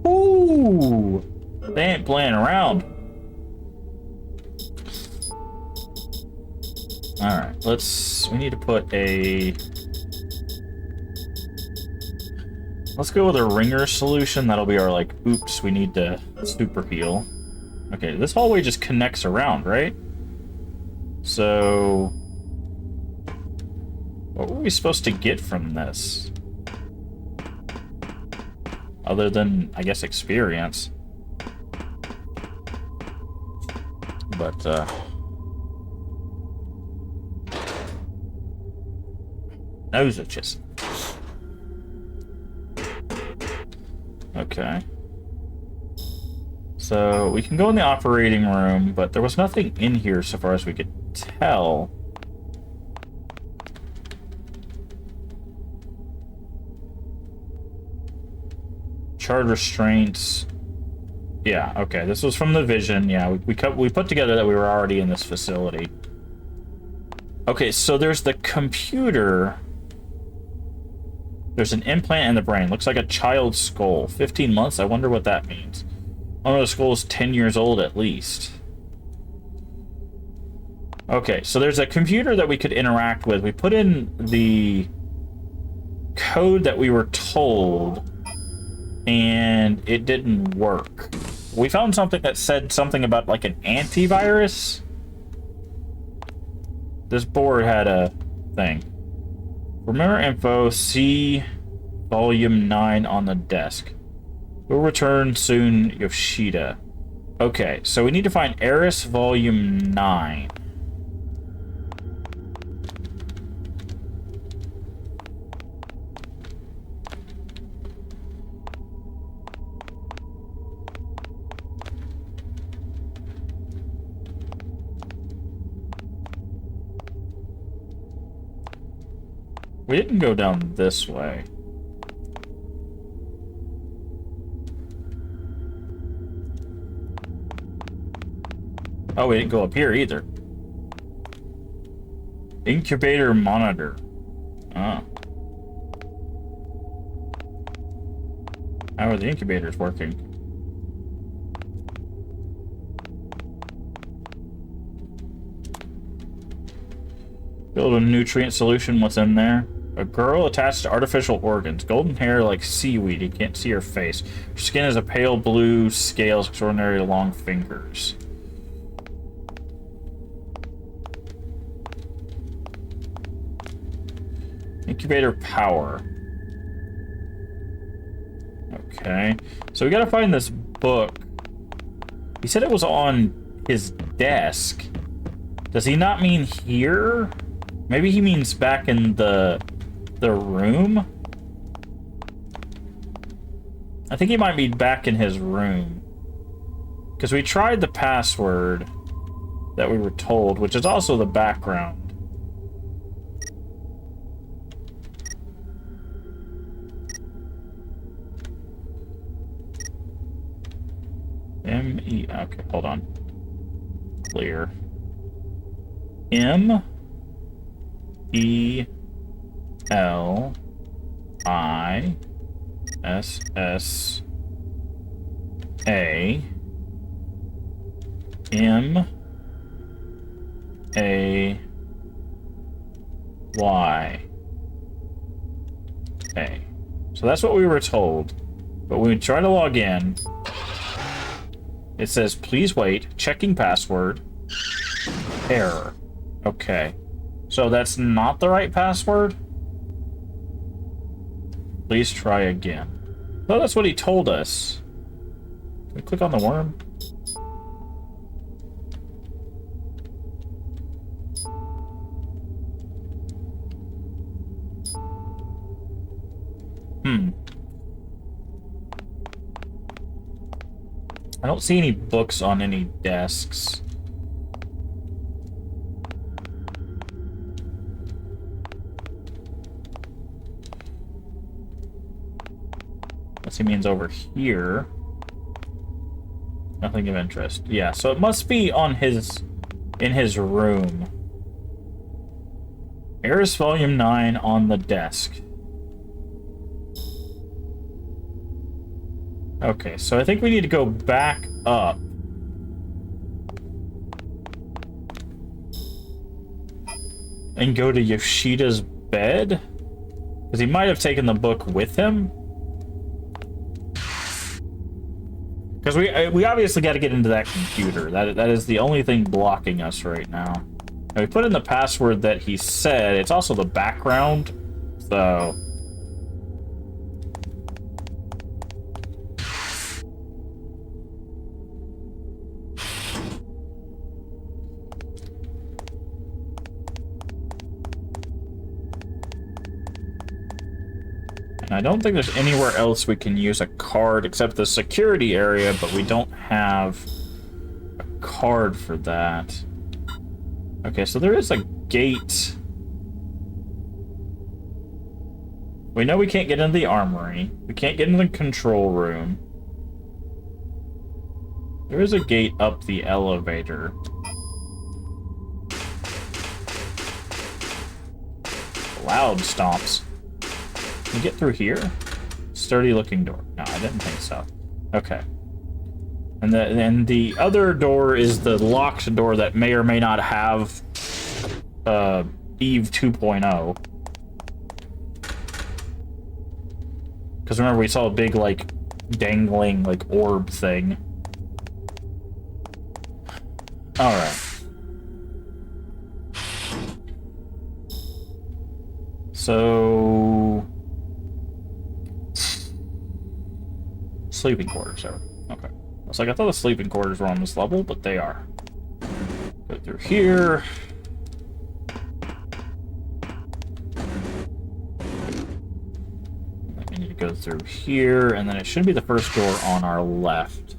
Ooh. They ain't playing around. Alright, we need to put a... Let's go with a ringer solution. That'll be our, like, oops, we need to super heal. Okay, this hallway just connects around, right? So... what were we supposed to get from this? Other than, I guess, experience. But, nose itches. Okay. So, we can go in the operating room, but there was nothing in here so far as we could tell. Charge restraints. Yeah, okay. This was from the vision. Yeah, we put together that we were already in this facility. Okay, so there's the computer. There's an implant in the brain. Looks like a child's skull. 15 months? I wonder what that means. One of the skulls 10 years old at least. Okay, so there's a computer that we could interact with. We put in the code that we were told, and it didn't work. We found something that said something about, like, an antivirus. This board had a thing. Remember info, see volume 9 on the desk. We'll return soon, Yoshida. Okay, so we need to find Eris volume 9. We didn't go down this way. Oh, we didn't go up here either. Incubator monitor. Oh. How are the incubators working? Build a nutrient solution. What's in there? A girl attached to artificial organs. Golden hair like seaweed. You can't see her face. Her skin is a pale blue, scales, extraordinarily long fingers. Incubator power. Okay. So we gotta find this book. He said it was on his desk. Does he not mean here? Maybe he means back in the room? I think he might be back in his room. Because we tried the password that we were told, which is also the background. M-E... Okay, hold on. Clear. M-E-L-I-S-S-A M-A-Y-A. So that's what we were told. But when we try to log in, it says, please wait, checking password, error. Okay. So that's not the right password? Please try again. Well, that's what he told us. Can we click on the worm? I don't see any books on any desks. Unless he means over here. Nothing of interest. Yeah, so it must be on in his room. Eris Volume 9 on the desk. Okay, so I think we need to go back up. and go to Yoshida's bed? Because he might have taken the book with him. Because we obviously got to get into that computer. That is the only thing blocking us right now. And we put in the password that he said. It's also the background. So... I don't think there's anywhere else we can use a card except the security area, but we don't have a card for that. Okay, so there is a gate. We know we can't get into the armory. We can't get into the control room. There is a gate up the elevator. Loud stomps. Can we get through here? Sturdy looking door. No, I didn't think so. Okay. And the other door is the locked door that may or may not have Eve 2.0. Because remember, we saw a big, like, dangling, like, orb thing. Alright. So... sleeping quarters, so okay. It's like I thought the sleeping quarters were on this level, but they are. Go through here. We need to go through here, and then it should be the first door on our left.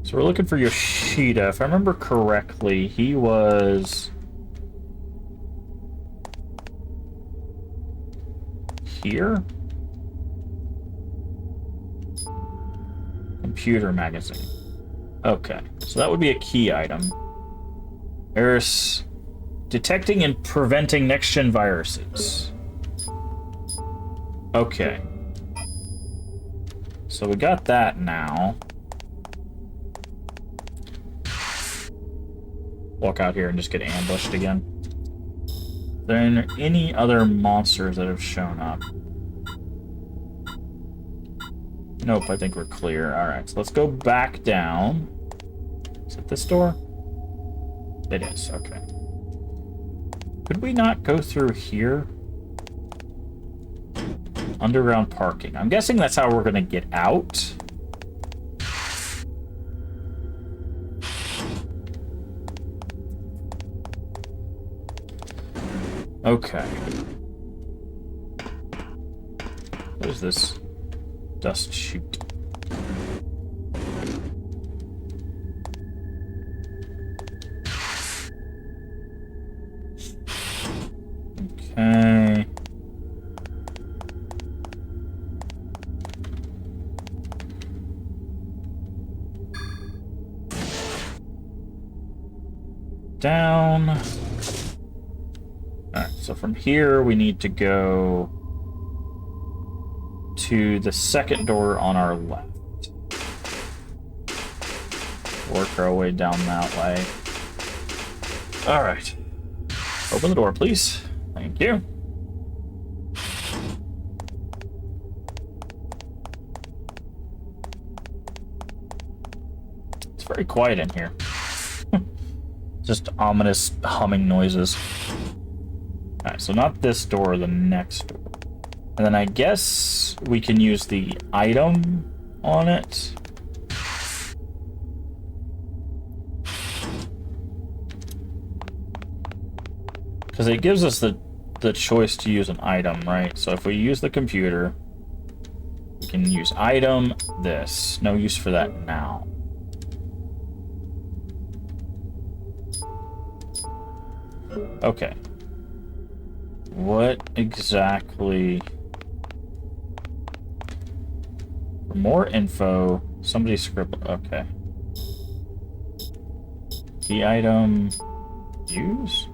So we're looking for Yoshida. If I remember correctly, he was... here? Computer magazine. Okay, so that would be a key item. There's detecting and preventing next-gen viruses. Okay. So we got that now. Walk out here and just get ambushed again. Are there any other monsters that have shown up? Nope, I think we're clear. Alright, so let's go back down. Is it this door? It is, okay. Could we not go through here? Underground parking. I'm guessing that's how we're gonna get out. Okay. What is this? Dust chute. Okay. Down. Alright, so from here we need to go to the second door on our left. Work our way down that way. Alright. Open the door, please. Thank you. It's very quiet in here. Just ominous humming noises. Alright, so not this door, the next door. And then I guess we can use the item on it. Because it gives us the choice to use an item, right? So if we use the computer, we can use item, this. No use for that now. Okay. What exactly... For more info, somebody scribbled... Okay. Key item... Use?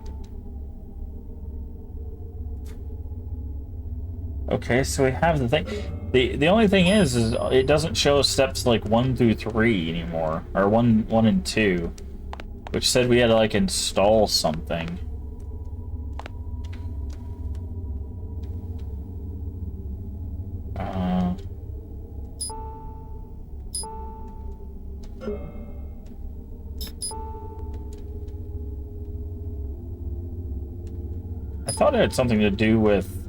Okay, so we have the thing. The only thing is it doesn't show steps like 1 through 3 anymore, or 1 and 2, which said we had to like install something. I thought it had something to do with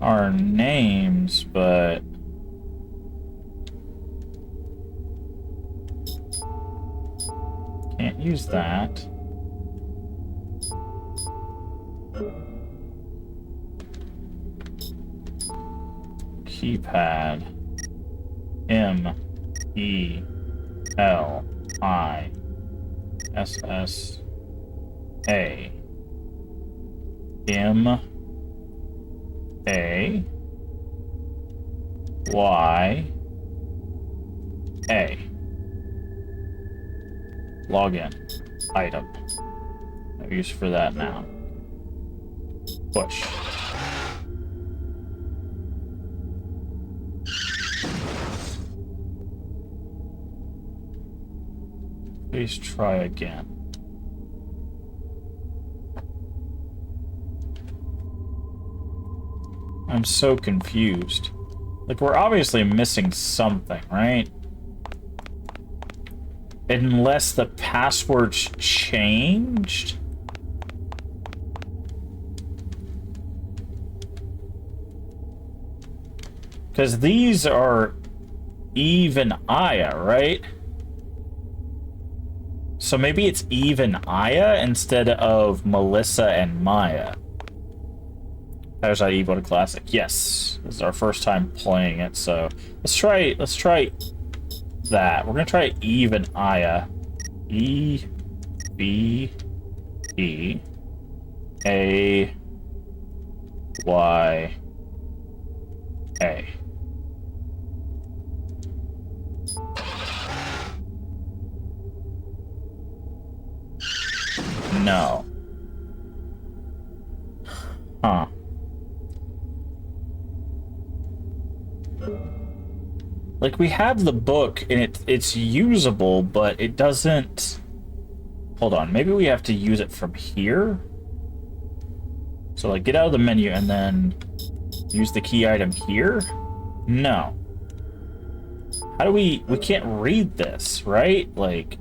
our names, but can't use that. Keypad. M-E-L-I-S-S-A. M-A-Y-A. Login. Item. No use for that now. Push. Please try again. I'm so confused. Like, we're obviously missing something, right? Unless the password's changed? Because these are Eve and Aya, right? So maybe it's Eve and Aya instead of Melissa and Maya. Parasite Eve II Classic. Yes. This is our first time playing it, so let's try that. We're gonna try Eve and Aya. E B E A Y A. No. Huh. Like, we have the book, and it's usable, but it doesn't... Hold on, maybe we have to use it from here? So, like, get out of the menu and then use the key item here? No. How do we can't read this, right? Like,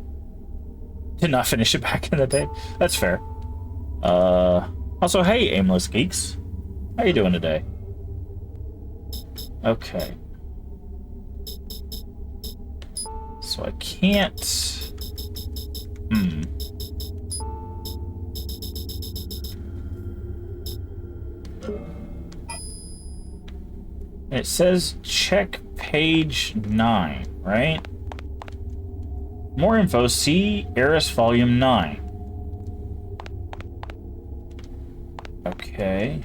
did not finish it back in the day. That's fair. Also, hey, aimless geeks. How you doing today? Okay. So I can't... It says check page 9, right? More info, see Eris Volume 9. Okay.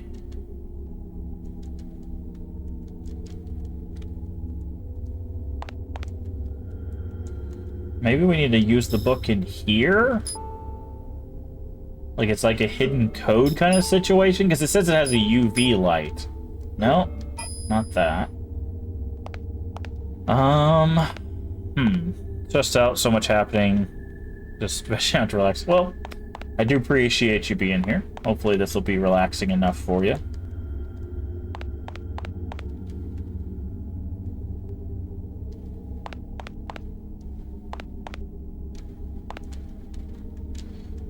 Maybe we need to use the book in here? Like it's like a hidden code kind of situation? Because it says it has a UV light. No, not that. Just out, so much happening. Just trying to relax. Well, I do appreciate you being here. Hopefully this will be relaxing enough for you.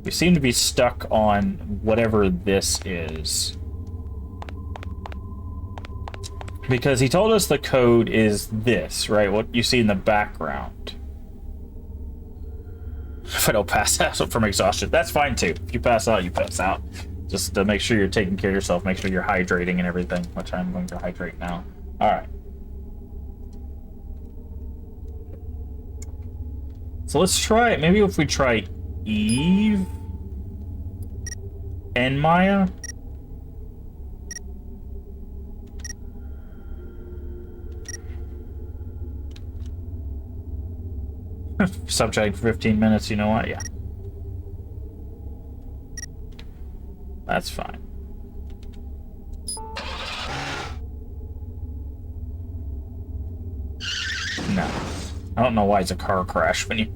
We seem to be stuck on whatever this is. Because he told us the code is this, right? What you see in the background. If I don't pass out from exhaustion, that's fine too. If you pass out, you pass out. Just to make sure you're taking care of yourself, make sure you're hydrating and everything, which I'm going to hydrate now. Alright. So let's try it. Maybe if we try Eve and Maya. Stop chatting for 15 minutes, you know what? Yeah. That's fine. I don't know why it's a car crash when you...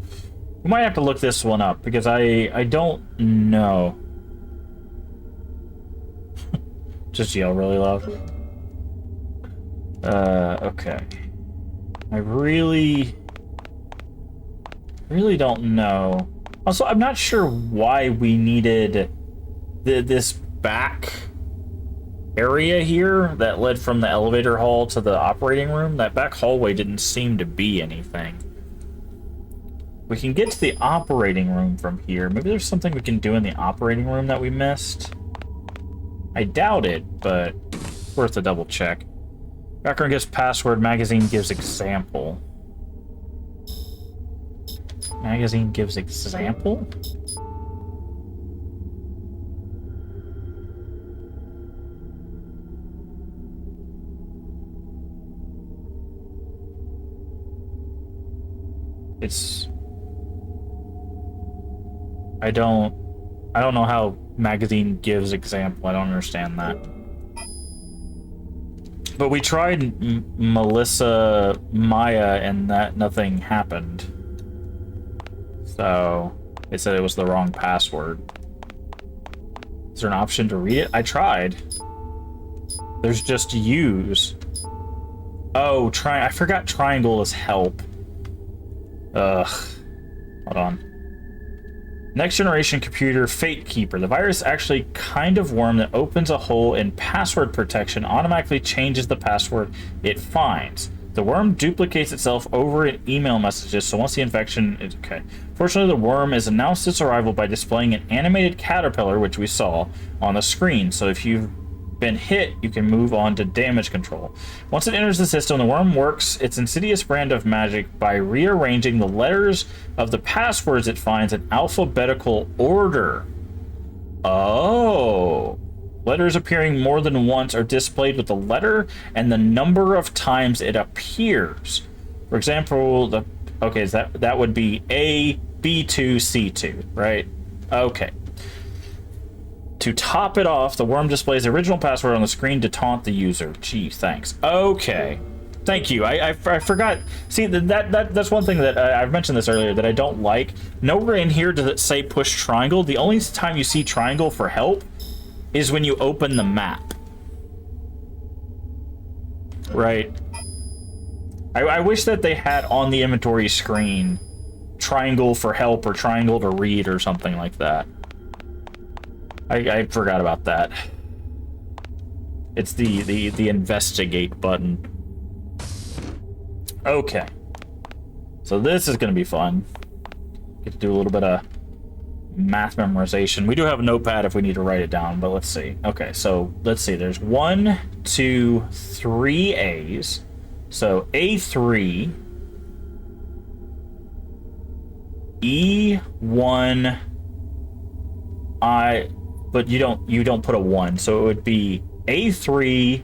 We might have to look this one up, because I don't know. Just yell really loud. Okay. I really don't know. Also, I'm not sure why we needed this back area here that led from the elevator hall to the operating room. That back hallway didn't seem to be anything. We can get to the operating room from here. Maybe there's something we can do in the operating room that we missed. I doubt it, but worth a double check. Background gives password, magazine gives example. Magazine gives example? It's... I don't know how magazine gives example. I don't understand that. But we tried Melissa, Maya, and that nothing happened. So it said it was the wrong password. Is there an option to read it? I tried. There's just use. Oh, I forgot triangle is help. Ugh. Hold on. Next generation computer Fate Keeper. The virus actually kind of worm that opens a hole in password protection, automatically changes the password it finds. The worm duplicates itself over in email messages, so once the infection is okay. Fortunately, the worm has announced its arrival by displaying an animated caterpillar, which we saw on the screen. So if you've been hit, you can move on to damage control. Once it enters the system, the worm works its insidious brand of magic by rearranging the letters of the passwords it finds in alphabetical order. Oh. Letters appearing more than once are displayed with the letter and the number of times it appears. For example, okay, that would be A, B2, C2, right? Okay. To top it off, the worm displays the original password on the screen to taunt the user. Gee, thanks. Okay. Thank you. I forgot. See, that's one thing that I've mentioned this earlier that I don't like. Nowhere in here does it say push triangle. The only time you see triangle for help is when you open the map. Right. I wish that they had on the inventory screen triangle for help or triangle to read or something like that. I forgot about that. It's the investigate button. Okay. So this is going to be fun. Get to do a little bit of math memorization. We do have a notepad if we need to write it down, but let's see. Okay, so let's see. There's 1, 2, 3 A's. So A3, E1, I... But you don't put a 1, so it would be A3,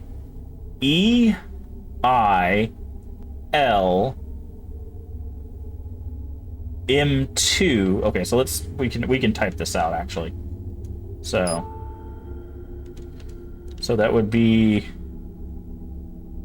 E, I, L, M2. Okay, so we can type this out actually. So that would be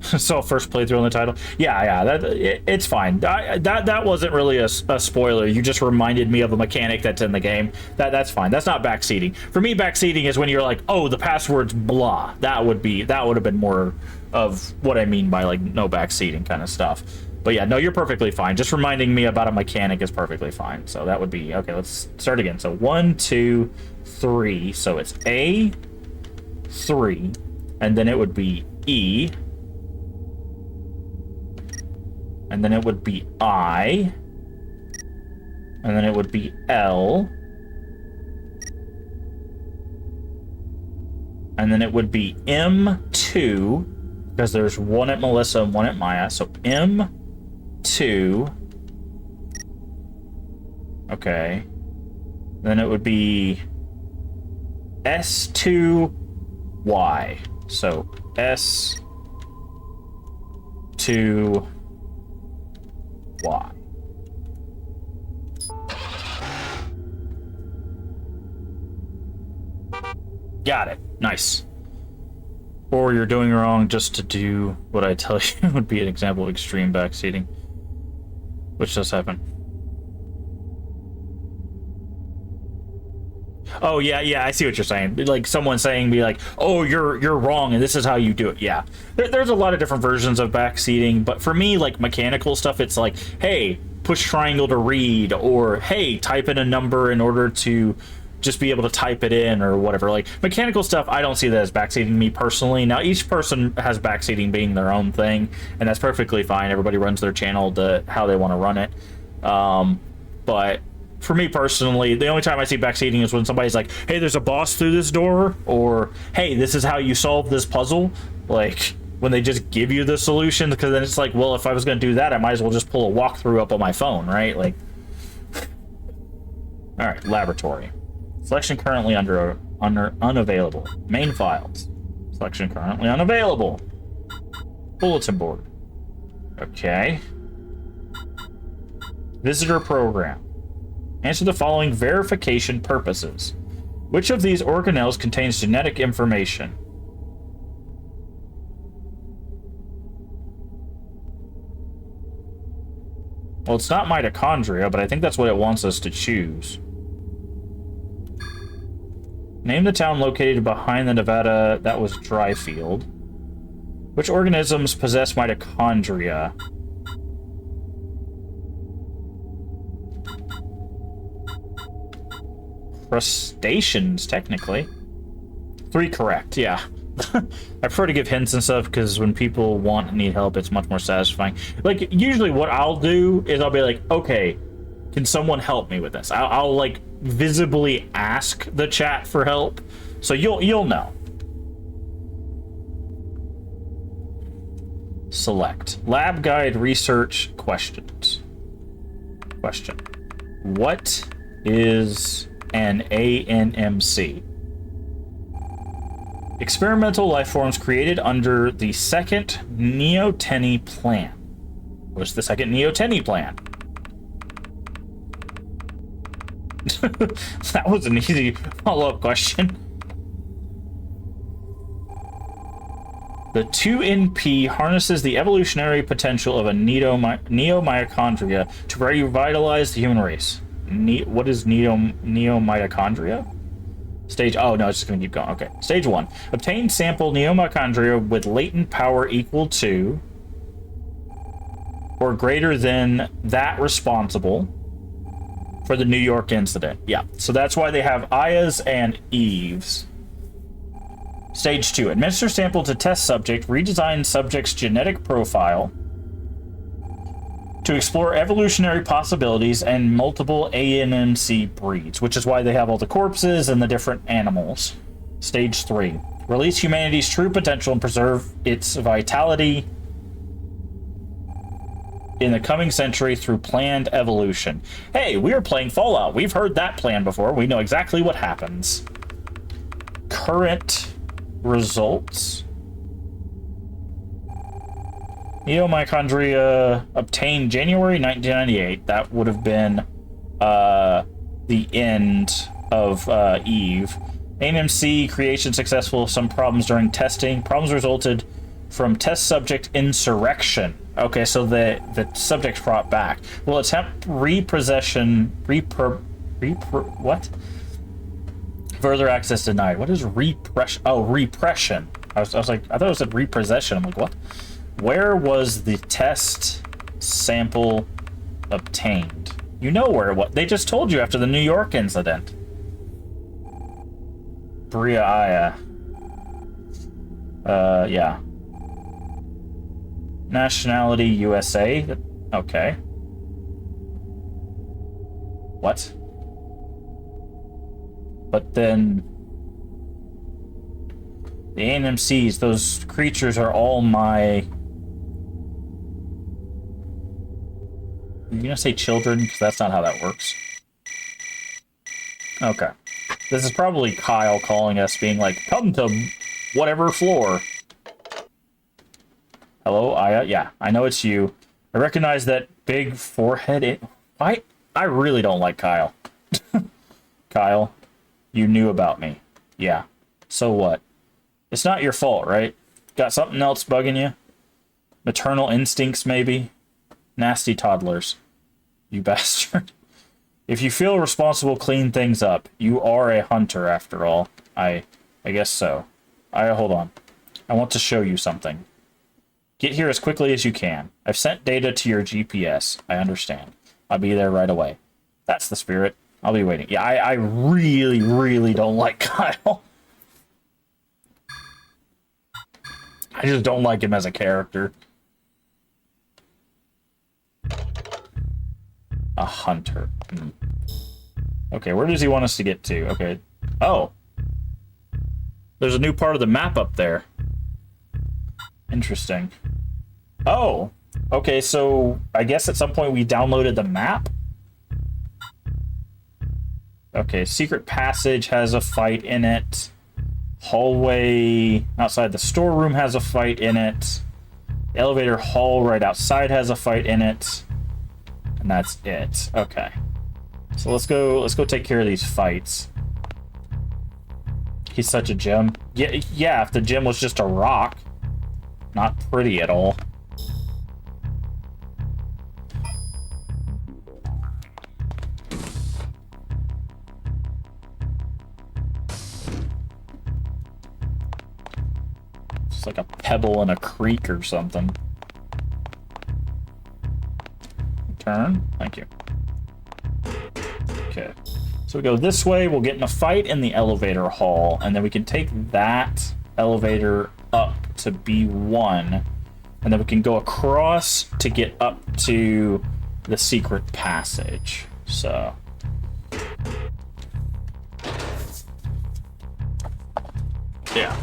so first playthrough on the title. Yeah, it's fine. That wasn't really a spoiler. You just reminded me of a mechanic that's in the game. That's fine. That's not backseating. For me, backseating is when you're like, oh, the password's blah. That would have been more of what I mean by like no backseating kind of stuff. But yeah, no, you're perfectly fine. Just reminding me about a mechanic is perfectly fine. So that would be okay. Let's start again. So 1, 2, 3. So it's A, 3, and then it would be E. And then it would be I. And then it would be L. And then it would be M2. Because there's one at Melissa and one at Maya. So M2. Okay. Then it would be S2Y. So S2Y. Got it. Nice. Or you're doing wrong just to do what I tell you would be an example of extreme backseating. Which does happen. Oh yeah, yeah, I see what you're saying. Like someone saying, "Be like, oh, you're wrong, and this is how you do it." Yeah, there's a lot of different versions of backseating, but for me, like mechanical stuff, it's like, hey, push triangle to read, or hey, type in a number in order to just be able to type it in, or whatever. Like mechanical stuff, I don't see that as backseating me personally. Now, each person has backseating being their own thing, and that's perfectly fine. Everybody runs their channel to how they want to run it, but for me personally, the only time I see backseating is when somebody's like, hey, there's a boss through this door, or hey, this is how you solve this puzzle. Like, when they just give you the solution, because then it's like, well, if I was going to do that, I might as well just pull a walkthrough up on my phone, right? Like, all right, laboratory. Selection currently under unavailable. Main files. Selection currently unavailable. Bulletin board. Okay. Visitor program. Answer the following verification purposes. Which of these organelles contains genetic information? Well, it's not mitochondria, but I think that's what it wants us to choose. Name the town located behind the Nevada that was Dryfield. Which organisms possess mitochondria? Crustaceans, technically. 3 correct, yeah. I prefer to give hints and stuff because when people want and need help, it's much more satisfying. Like, usually what I'll do is I'll be like, okay, can someone help me with this? I'll like, visibly ask the chat for help, so you'll know. Select. Lab guide research questions. Question. What is an ANMC? Experimental life forms created under the second Neo-Tenny plan. What's the second Neo-Tenny plan? That was an easy follow-up question. The 2NP harnesses the evolutionary potential of a Neo-Mitochondria to revitalize the human race. What is Neo-Mitochondria? Stage... Oh, no, it's just going to keep going. Okay. Stage 1. Obtain sample Neo-Mitochondria with latent power equal to or greater than that responsible for the New York incident. Yeah. So that's why they have Aya's and Eve's. Stage 2. Administer sample to test subject. Redesign subject's genetic profile to explore evolutionary possibilities and multiple ANMC breeds, which is why they have all the corpses and the different animals. Stage 3. Release humanity's true potential and preserve its vitality in the coming century through planned evolution. Hey, we are playing Fallout. We've heard that plan before. We know exactly what happens. Current results. Neo-Mitochondria obtained January 1998. That would have been the end of Eve. ANMC creation successful. Some problems during testing. Problems resulted from test subject insurrection. Okay, so the subject's brought back. Will attempt repossession. What? Further access denied. What is repression? Oh, repression. I was like, I thought it said repossession. I'm like, what? Where was the test sample obtained? You know where it was. They just told you after the New York incident. Brea, yeah. Nationality, USA. Okay. What? But then... the ANMCs, those creatures are all my... You're gonna say children? Because that's not how that works. Okay. This is probably Kyle calling us, being like, come to whatever floor. Hello, Aya? Yeah, I know it's you. I recognize that big forehead... I really don't like Kyle. Kyle, you knew about me. Yeah. So what? It's not your fault, right? Got something else bugging you? Maternal instincts, maybe? Nasty toddlers. you bastard. If you feel responsible, clean things up. You are a hunter, after all. I guess so. Hold on. I want to show you something. Get here as quickly as you can. I've sent data to your GPS. I understand. I'll be there right away. That's the spirit. I'll be waiting. Yeah, I really, really don't like Kyle. I just don't like him as a character. A hunter. Okay, where does he want us to get to? Okay. Oh. There's a new part of the map up there. Interesting. Oh. Okay, so I guess at some point we downloaded the map? Okay, secret passage has a fight in it. Hallway outside the storeroom has a fight in it. The elevator hall right outside has a fight in it. And that's it. Okay. So let's go take care of these fights. He's such a gem. Yeah, if the gem was just a rock. Not pretty at all. It's like a pebble in a creek or something. Turn. Thank you. Okay. So we go this way, we'll get in a fight in the elevator hall, and then we can take that elevator up to B1, and then we can go across to get up to the secret passage. So... yeah.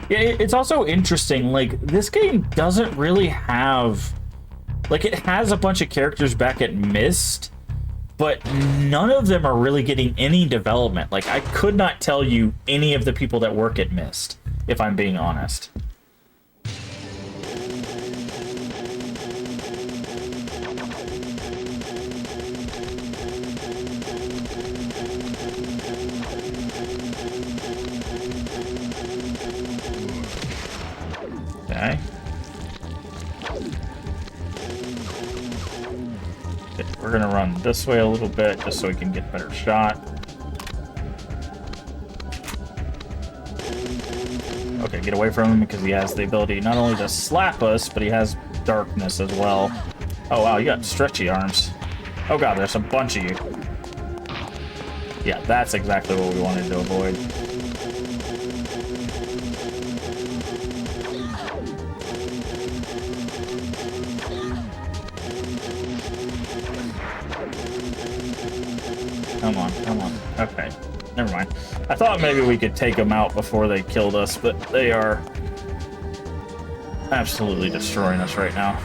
Yeah, it's also interesting, like, this game doesn't really have... like, it has a bunch of characters back at Myst, but none of them are really getting any development. Like, I could not tell you any of the people that work at Myst, if I'm being honest. Okay. We're gonna run this way a little bit just so we can get a better shot. Okay, get away from him because he has the ability not only to slap us, but he has darkness as well. Oh wow, you got stretchy arms. Oh god, there's a bunch of you. Yeah, that's exactly what we wanted to avoid. Come on, come on. Okay, never mind. I thought maybe we could take them out before they killed us, but they are absolutely destroying us right now.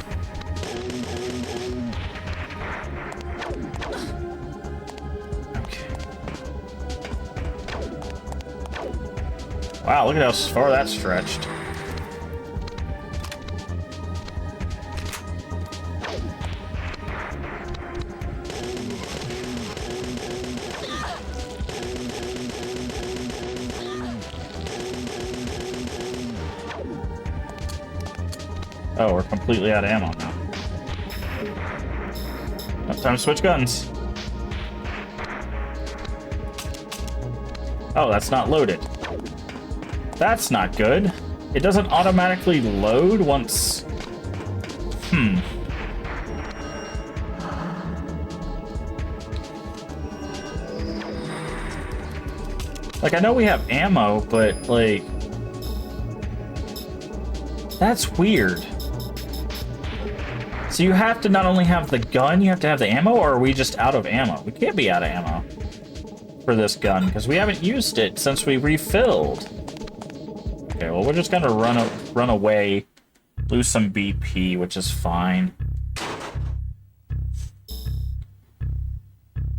Okay. Wow, look at how far that stretched. Oh, we're completely out of ammo now. Time to switch guns. Oh, that's not loaded. That's not good. It doesn't automatically load once... Like, I know we have ammo, but, like... that's weird. So you have to not only have the gun, you have to have the ammo, or are we just out of ammo? We can't be out of ammo for this gun, because we haven't used it since we refilled. Okay, well, we're just gonna run away, lose some BP, which is fine.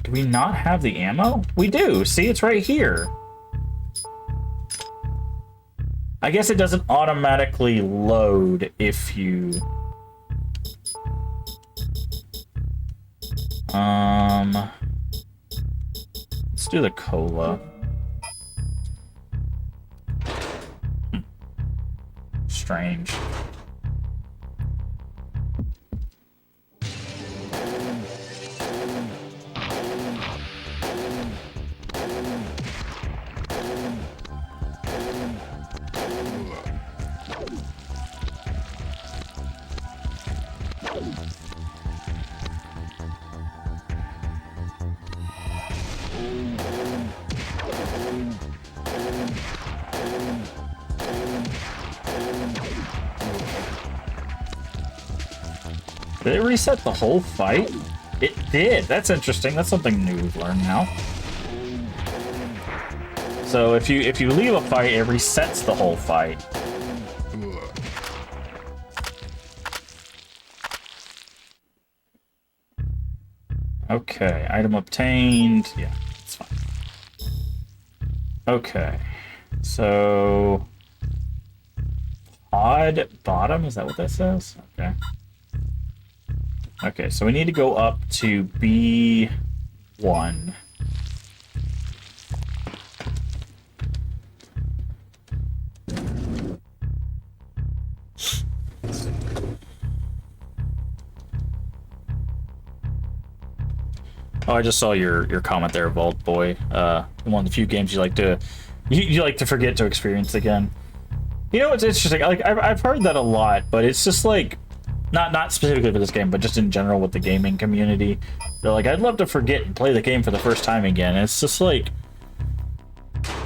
Do we not have the ammo? We do! See, it's right here. I guess it doesn't automatically load if you... let's do the cola. Strange. Did it reset the whole fight? It did. That's interesting. That's something new we've learned now. So if you leave a fight, it resets the whole fight. Okay, item obtained. Yeah, it's fine. Okay, so odd bottom, is that what that says? Okay. Okay, so we need to go up to B1. Oh, I just saw your comment there, Vault Boy. One of the few games you like to forget to experience again. You know, it's interesting. Like I've heard that a lot, but it's just like not specifically for this game, but just in general with the gaming community. They're like, I'd love to forget and play the game for the first time again. And it's just like,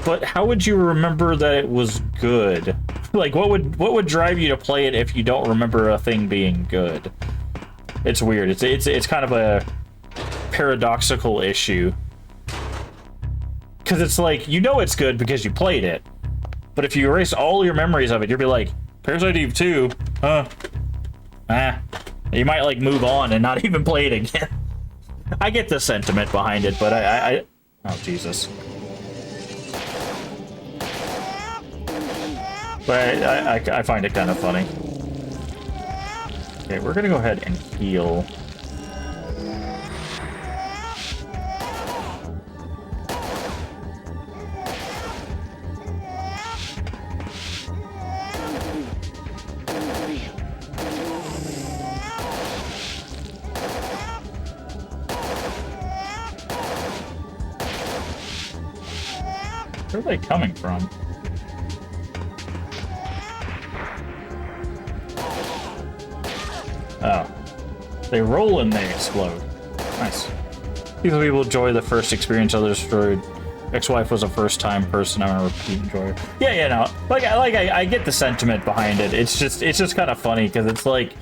but how would you remember that it was good? Like, what would drive you to play it if you don't remember a thing being good? It's weird. It's kind of a paradoxical issue, because it's like, you know it's good because you played it, but if you erase all your memories of it, you'll be like, Parasite Eve II, you might like move on and not even play it again. I get the sentiment behind it, but I oh Jesus, but I find it kind of funny. Okay, we're gonna go ahead and heal. Where are they coming from? Oh. They roll and they explode. Nice. These people enjoy the first experience others destroyed. Ex-wife was a first-time person. I'm gonna repeat enjoy. Yeah, no. I get the sentiment behind it. It's just kind of funny because it's like,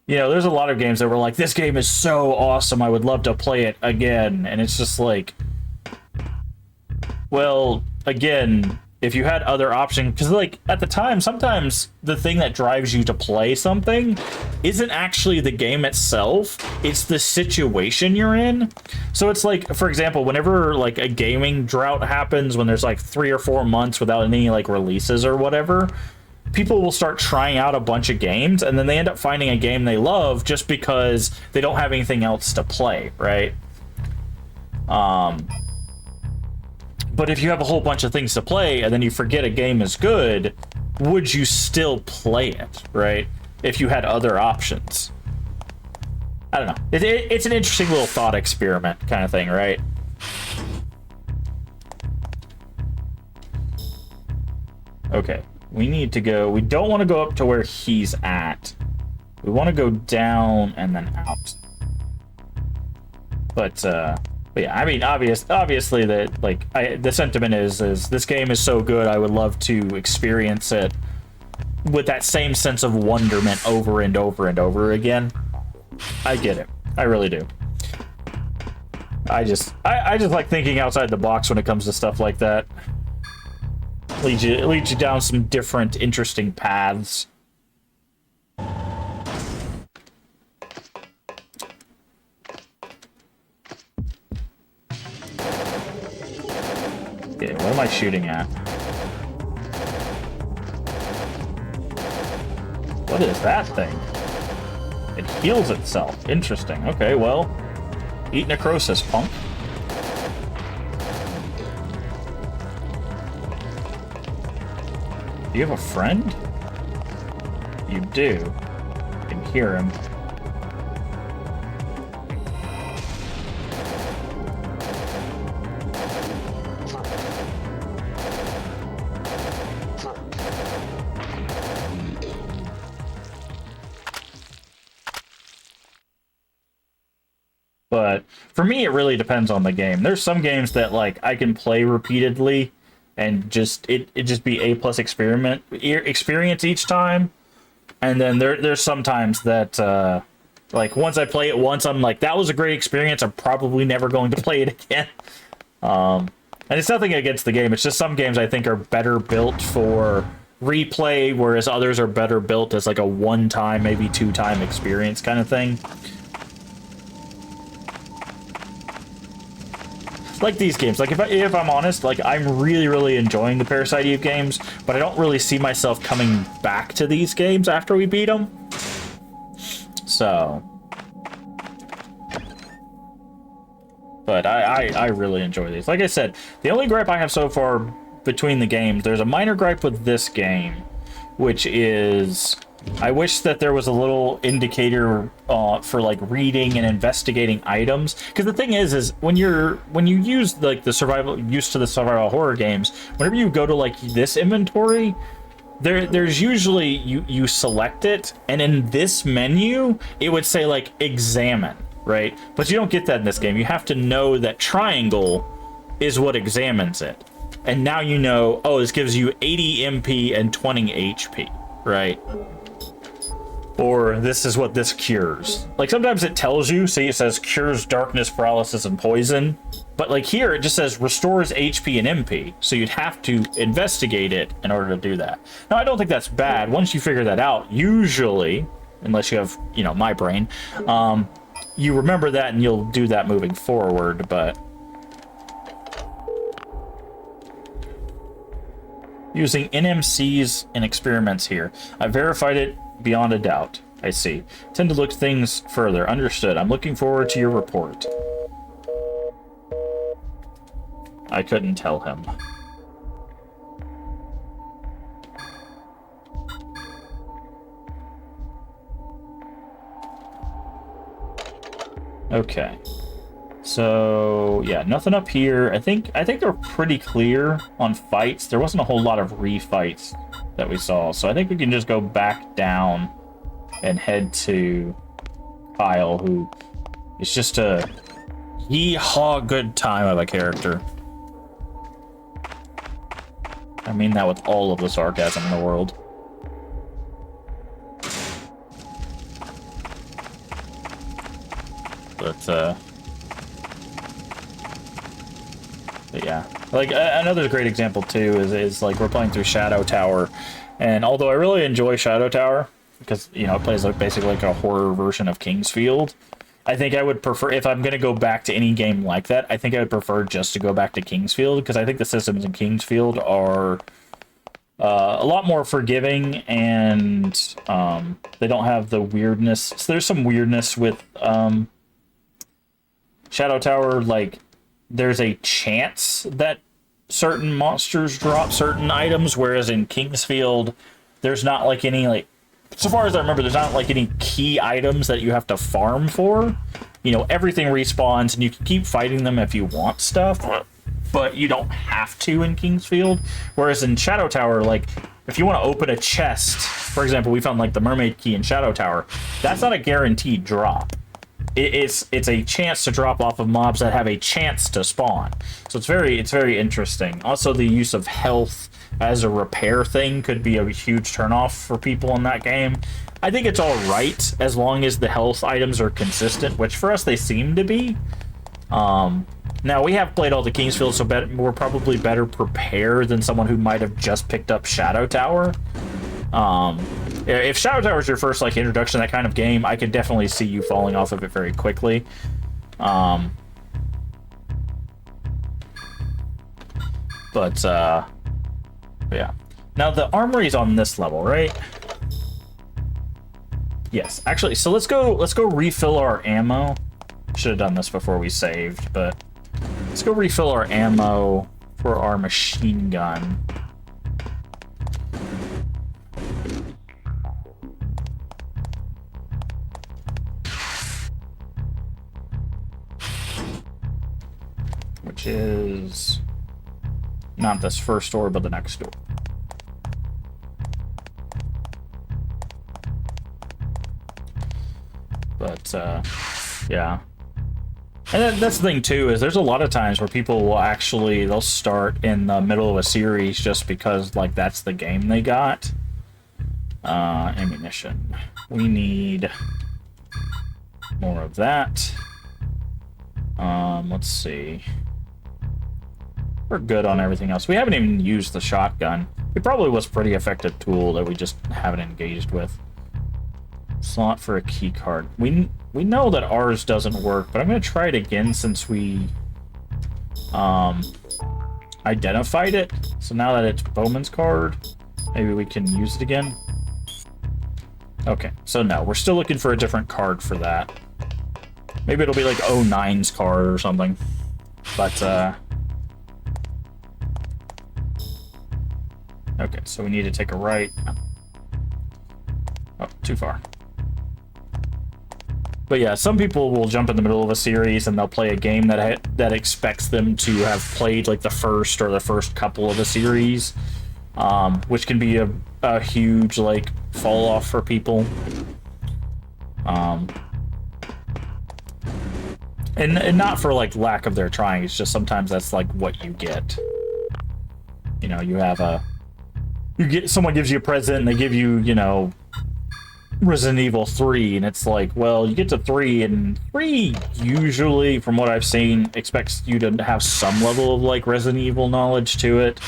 you know, there's a lot of games that were like, this game is so awesome, I would love to play it again, and it's just like, well, again, if you had other options, because like at the time, sometimes the thing that drives you to play something isn't actually the game itself, it's the situation you're in. So it's like, for example, whenever like a gaming drought happens, when there's like 3 or 4 months without any like releases or whatever, people will start trying out a bunch of games, and then they end up finding a game they love just because they don't have anything else to play, right? But if you have a whole bunch of things to play and then you forget a game is good, would you still play it, right? If you had other options. I don't know. It's an interesting little thought experiment kind of thing, right? Okay, we need to go... We don't want to go up to where he's at. We want to go down and then out. But yeah, I mean, obviously that, like, the sentiment is this game is so good, I would love to experience it with that same sense of wonderment over and over and over again. I get it. I really do. I just like thinking outside the box when it comes to stuff like that. It leads you down some different, interesting paths. Okay, what am I shooting at? What is that thing? It heals itself. Interesting. Okay, well, eat necrosis, punk. Do you have a friend? You do. You can hear him. But for me, it really depends on the game. There's some games that like I can play repeatedly and just it just be A+ experience each time. And then there's sometimes that, like, once I play it once, I'm like, that was a great experience. I'm probably never going to play it again. And it's nothing against the game. It's just some games I think are better built for replay, whereas others are better built as like a one-time, maybe two-time experience kind of thing. Like these games, like if I'm honest, like I'm really enjoying the Parasite Eve games, but I don't really see myself coming back to these games after we beat them. So, but I really enjoy these. Like I said, the only gripe I have so far between the games, there's a minor gripe with this game, which is I wish that there was a little indicator for like reading and investigating items. Because the thing is when you use like the survival horror games, whenever you go to like this inventory, there's usually you select it, and in this menu it would say like examine, right? But you don't get that in this game. You have to know that triangle is what examines it, and now you know, oh, this gives you 80 MP and 20 HP, right? Or this is what this cures. Like sometimes it tells you, see, it says cures darkness, paralysis, and poison. But like here, it just says restores HP and MP. So you'd have to investigate it in order to do that. Now, I don't think that's bad. Once you figure that out, usually, unless you have, you know, my brain, you remember that and you'll do that moving forward, but... Using NMCs in experiments here. I verified it beyond a doubt. I see. Tend to look things further. Understood. I'm looking forward to your report. I couldn't tell him. Okay. So, yeah, nothing up here. I think they're pretty clear on fights. There wasn't a whole lot of refights that we saw. So I think we can just go back down and head to Kyle, who is just a yee-haw good time of a character. I mean that with all of the sarcasm in the world. But yeah, like another great example too is like we're playing through Shadow Tower, and although I really enjoy Shadow Tower because, you know, it plays like basically like a horror version of Kingsfield, I think I would prefer, if I'm gonna go back to any game like that, I think I would prefer just to go back to Kingsfield, because I think the systems in Kingsfield are a lot more forgiving, and they don't have the weirdness. So there's some weirdness with Shadow Tower, like there's a chance that certain monsters drop certain items, whereas in Kingsfield, there's not like any, like, so far as I remember, there's not like any key items that you have to farm for. You know, everything respawns, and you can keep fighting them if you want stuff, but you don't have to in Kingsfield. Whereas in Shadow Tower, like, if you want to open a chest, for example, we found like the mermaid key in Shadow Tower, that's not a guaranteed drop. It's a chance to drop off of mobs that have a chance to spawn. So it's very interesting. Also, the use of health as a repair thing could be a huge turnoff for people in that game. I think it's all right as long as the health items are consistent, which for us they seem to be. Now, we have played all the Kingsfield, so we're probably better prepared than someone who might have just picked up Shadow Tower. If Shadow Tower is your first like introduction to that kind of game, I could definitely see you falling off of it very quickly. But yeah. Now the armory's on this level, right? Yes. Actually, so let's go refill our ammo. Should have done this before we saved, but let's go refill our ammo for our machine gun. Which is not this first door, but the next door. But yeah. And that's the thing too, is there's a lot of times where people will actually, they'll start in the middle of a series just because like that's the game they got. Ammunition. We need more of that. Let's see. We're good on everything else. We haven't even used the shotgun. It probably was a pretty effective tool that we just haven't engaged with. Slot for a key card. We know that ours doesn't work, but I'm going to try it again since we identified it. So now that it's Bowman's card, maybe we can use it again. Okay, so no, we're still looking for a different card for that. Maybe it'll be like 09's card or something. But, okay, so we need to take a right. Oh, too far. But yeah, some people will jump in the middle of a series and they'll play a game that expects them to have played like the first couple of the series, which can be a huge like fall off for people. And not for like lack of their trying. It's just sometimes that's like what you get. You know, someone gives you a present and they give you, you know, Resident Evil 3, and it's like, well, you get to 3, and 3 usually, from what I've seen, expects you to have some level of, like, Resident Evil knowledge to it.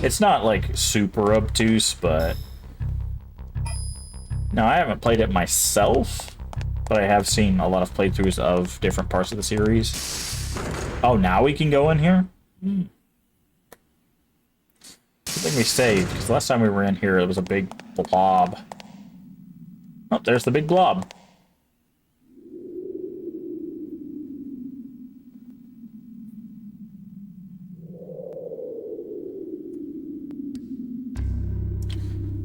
It's not, like, super obtuse, but... Now, I haven't played it myself, but I have seen a lot of playthroughs of different parts of the series. Oh, now we can go in here? Good thing we saved, because last time we were in here, it was a big blob. Oh, there's the big blob.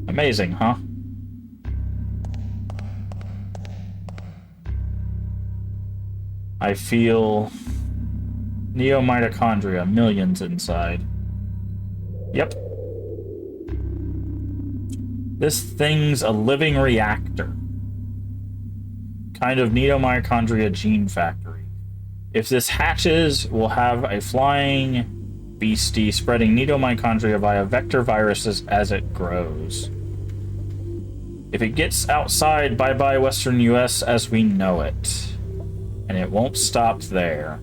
Amazing, huh? I feel Neo-Mitochondria, millions inside. Yep. This thing's a living reactor. Kind of Neo-Mitochondria gene factory. If this hatches, we'll have a flying beastie spreading Neo-Mitochondria via vector viruses as it grows. If it gets outside, bye-bye Western US as we know it. And it won't stop there.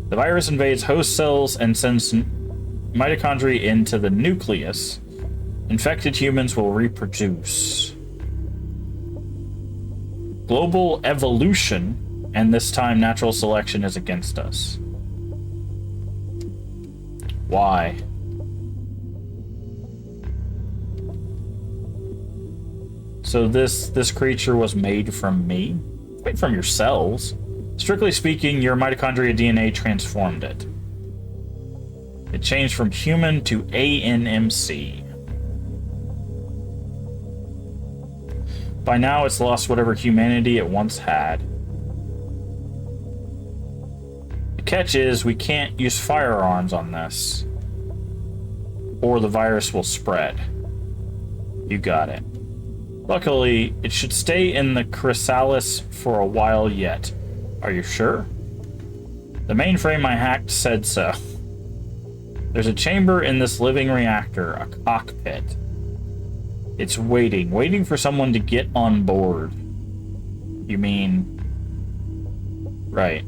The virus invades host cells and sends mitochondria into the nucleus. Infected humans will reproduce. Global evolution, and this time natural selection, is against us. Why? So this creature was made from me? Made from yourselves. Strictly speaking, your mitochondria DNA transformed it. It changed from human to ANMC. By now, it's lost whatever humanity it once had. The catch is, we can't use firearms on this, or the virus will spread. You got it. Luckily, it should stay in the chrysalis for a while yet. Are you sure? The mainframe I hacked said so. There's a chamber in this living reactor, a cockpit. It's waiting for someone to get on board. You mean... Right.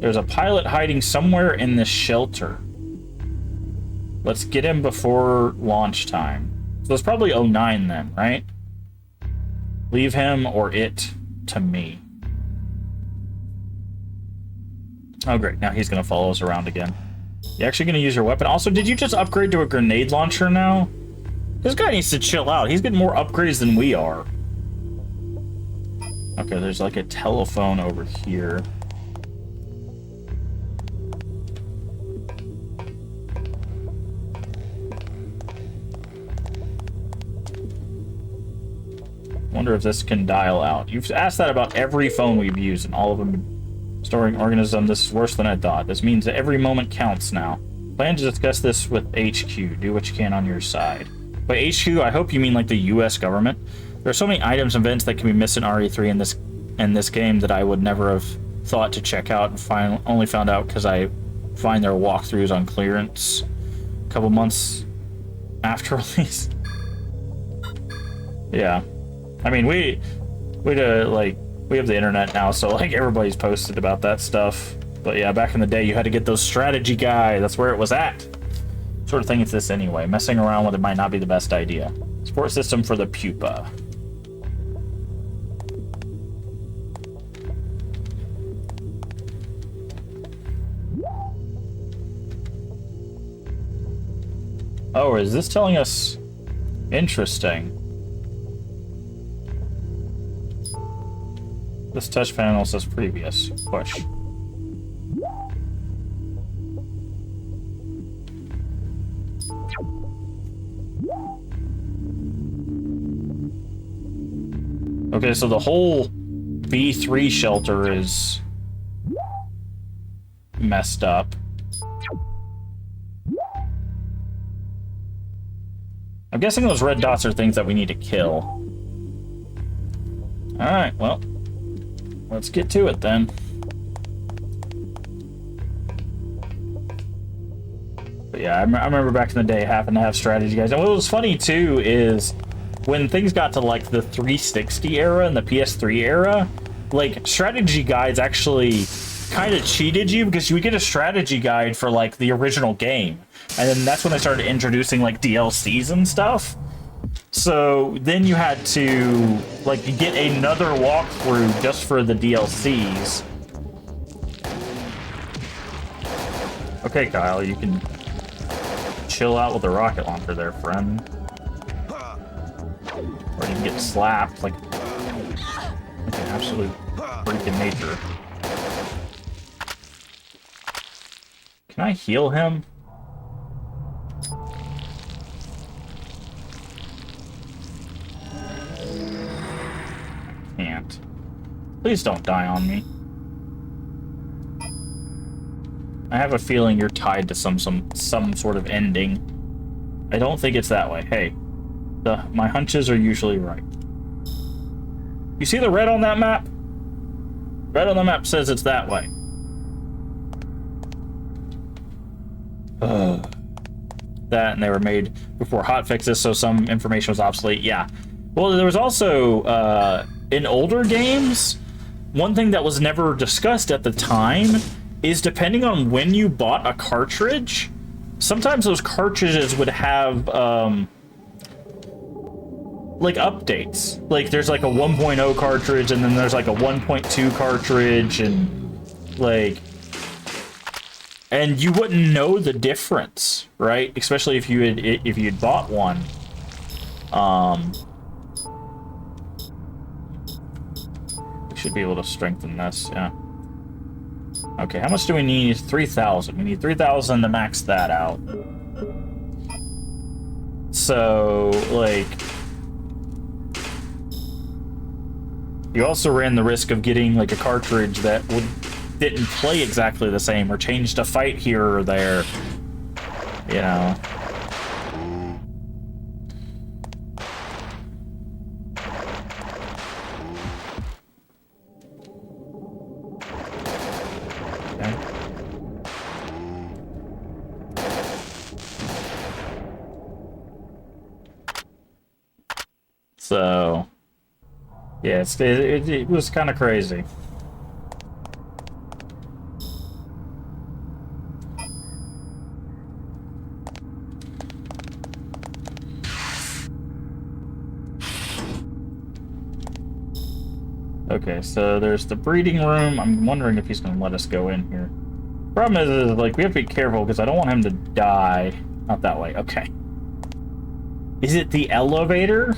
There's a pilot hiding somewhere in this shelter. Let's get him before launch time. So it's probably 09 then, right? Leave him or it to me. Oh great, now he's gonna follow us around again. You actually gonna use your weapon? Also, did you just upgrade to a grenade launcher now? This guy needs to chill out. He's getting more upgrades than we are. Okay, there's like a telephone over here. Wonder if this can dial out. You've asked that about every phone we've used, and all of them storing organism. This is worse than I thought. This means that every moment counts now. Plan to discuss this with HQ. Do what you can on your side. By HQ, I hope you mean like the US government. There are so many items and events that can be missed in RE3 in this game that I would never have thought to check out, and only found out because I find their walkthroughs on clearance a couple months after release. Yeah. I mean, we like, we have the internet now, so like everybody's posted about that stuff. But yeah, back in the day, you had to get those strategy guides. That's where it was at. Sort of thing it's this anyway. Messing around with it might not be the best idea. Support system for the pupa. Oh, is this telling us? Interesting. This touch panel says previous. Push. Okay, so the whole B3 shelter is messed up. I'm guessing those red dots are things that we need to kill. Alright, well, let's get to it then. But yeah, I remember back in the day having to have strategy guys. And what was funny too is when things got to like the 360 era and the PS3 era, like strategy guides actually kind of cheated you because you would get a strategy guide for like the original game. And then that's when they started introducing like DLCs and stuff. So then you had to like get another walkthrough just for the DLCs. Okay, Kyle, you can chill out with the rocket launcher there, friend. Or you can get slapped like an absolute freak in nature. Can I heal him? Can't. Please don't die on me. I have a feeling you're tied to some sort of ending. I don't think it's that way. Hey, my hunches are usually right. You see the red on that map? Red on the map says it's that way. That, and they were made before hotfixes, so some information was obsolete. Yeah. Well, there was also, in older games, one thing that was never discussed at the time is depending on when you bought a cartridge, sometimes those cartridges would have, like, updates. Like, there's, like, a 1.0 cartridge, and then there's, like, a 1.2 cartridge, and, like... And you wouldn't know the difference, right? Especially if you had bought one. We should be able to strengthen this, yeah. Okay, how much do we need? 3,000. We need 3,000 to max that out. So, like... You also ran the risk of getting, like, a cartridge that didn't play exactly the same, or changed a fight here or there. You know. Okay. So, yeah, it was kind of crazy. Okay, so there's the breeding room. I'm wondering if he's going to let us go in here. Problem is, like, we have to be careful because I don't want him to die. Not that way. Okay. Is it the elevator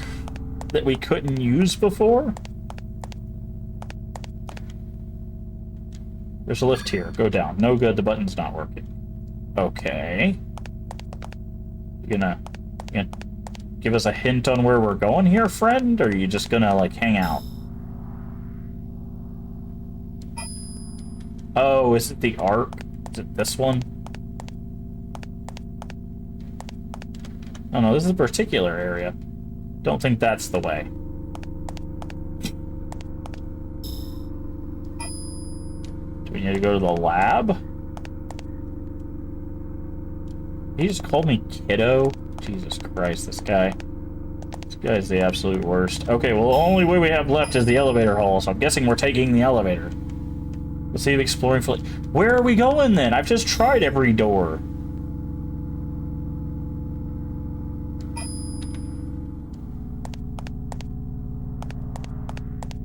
that we couldn't use before? There's a lift here. Go down. No good. The button's not working. Okay. You gonna give us a hint on where we're going here, friend? Or are you just gonna, like, hang out? Oh, is it the arc? Is it this one? Oh no, this is a particular area. Don't think that's the way. Do we need to go to the lab? He just called me kiddo? Jesus Christ, this guy. Guy's the absolute worst. Okay, well, the only way we have left is the elevator hall, so I'm guessing we're taking the elevator. Let's see if exploring for... Where are we going, then? I've just tried every door.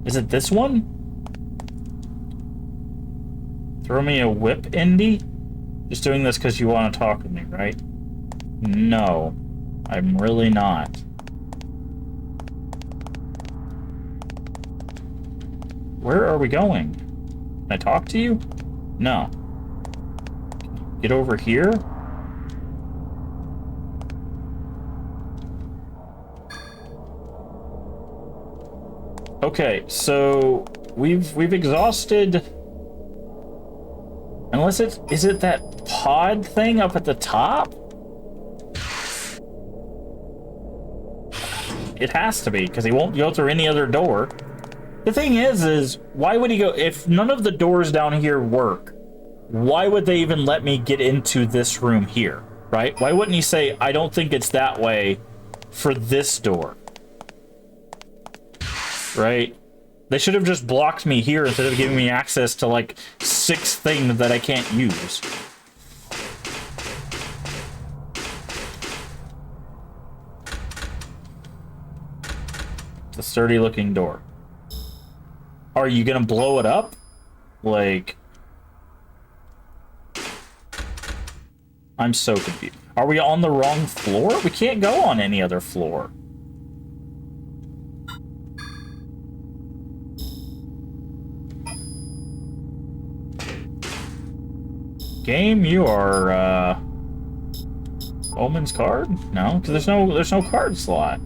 Is it this one? Throw me a whip, Indy? Just doing this because you want to talk to me, right? No. I'm really not. Where are we going? Can I talk to you? No. Get over here? Okay, so we've exhausted. Unless is it that pod thing up at the top? It has to be, because he won't go through any other door. The thing is why would he go, if none of the doors down here work, why would they even let me get into this room here, right? Why wouldn't he say, I don't think it's that way for this door? Right? They should have just blocked me here instead of giving me access to, like, 6 things that I can't use. It's a sturdy-looking door. Are you gonna blow it up? Like... I'm so confused. Are we on the wrong floor? We can't go on any other floor. Game, you are, Omen's card? No, because there's no card slot.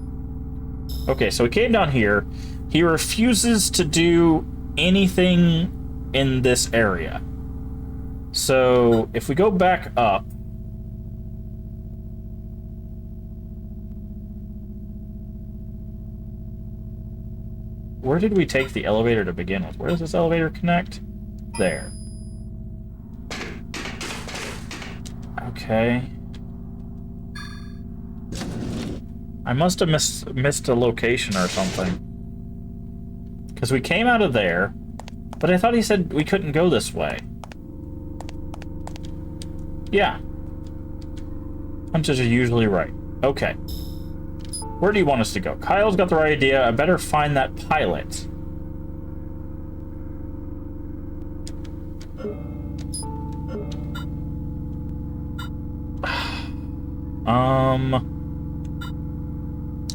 Okay, so he came down here. He refuses to do anything in this area. So, if we go back up... Where did we take the elevator to begin with? Where does this elevator connect? There. Okay. I must have missed a location or something. Because we came out of there, but I thought he said we couldn't go this way. Yeah. Hunters are usually right. Okay. Where do you want us to go? Kyle's got the right idea. I better find that pilot.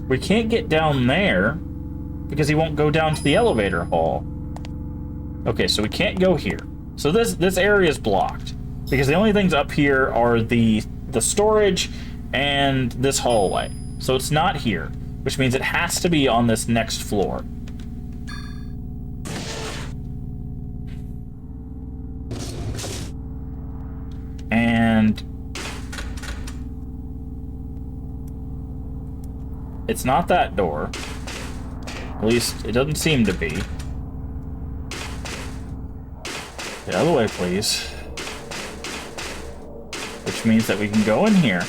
We can't get down there because he won't go down to the elevator hall. Okay, so we can't go here. So this area is blocked because the only things up here are the storage and this hallway. So it's not here, which means it has to be on this next floor. And it's not that door. At least it doesn't seem to be. The other way, please. Which means that we can go in here.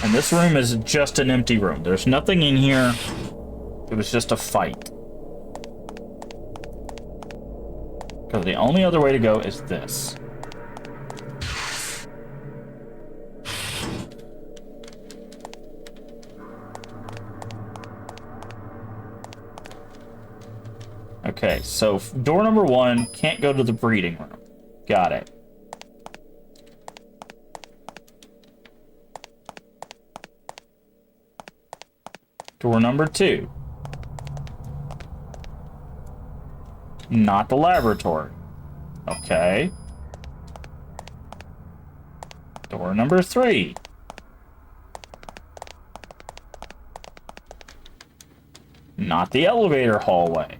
And this room is just an empty room. There's nothing in here. It was just a fight. Because the only other way to go is this. Okay, so door number 1 can't go to the breeding room. Got it. Door number 2. Not the laboratory. Okay. Door number 3. Not the elevator hallway.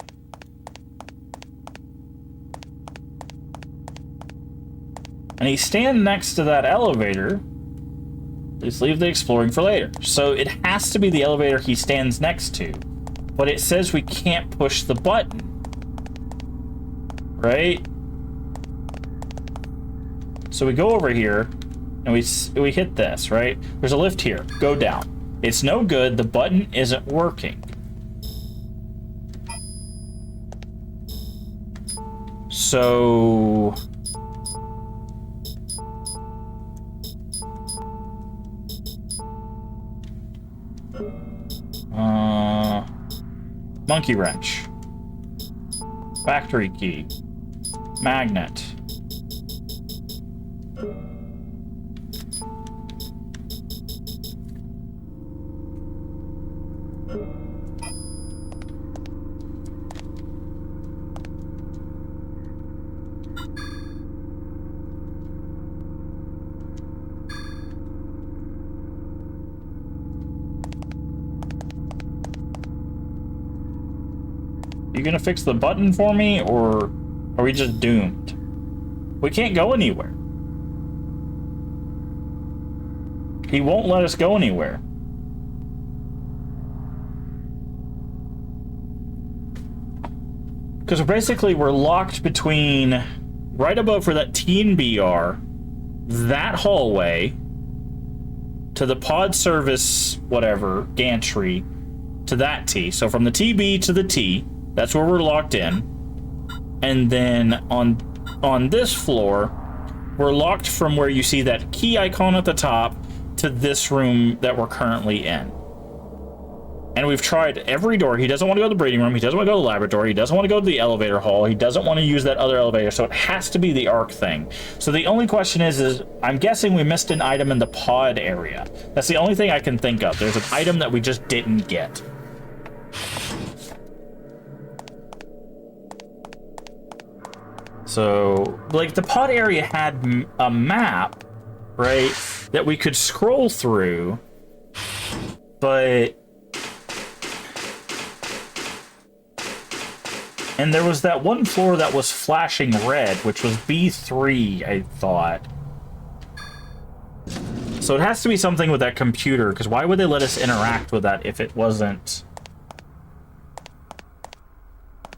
And he's standing next to that elevator. Please leave the exploring for later. So it has to be the elevator he stands next to. But it says we can't push the button. Right? So we go over here, and we hit this, right? There's a lift here. Go down. It's no good. The button isn't working. So... monkey wrench. Factory key. Magnet. You gonna fix the button for me, or are we just doomed? We can't go anywhere. He won't let us go anywhere. Because basically we're locked between right above where that T and B are, that hallway, to the pod service, whatever, gantry, to that T. So from the TB to the T, that's where we're locked in. And then on this floor, we're locked from where you see that key icon at the top to this room that we're currently in. And we've tried every door. He doesn't want to go to the breeding room. He doesn't want to go to the laboratory. He doesn't want to go to the elevator hall. He doesn't want to use that other elevator. So it has to be the ARC thing. So the only question is I'm guessing we missed an item in the pod area. That's the only thing I can think of. There's an item that we just didn't get. So, like, the pod area had a map, right, that we could scroll through, but... And there was that one floor that was flashing red, which was B3, I thought. So it has to be something with that computer, because why would they let us interact with that if it wasn't...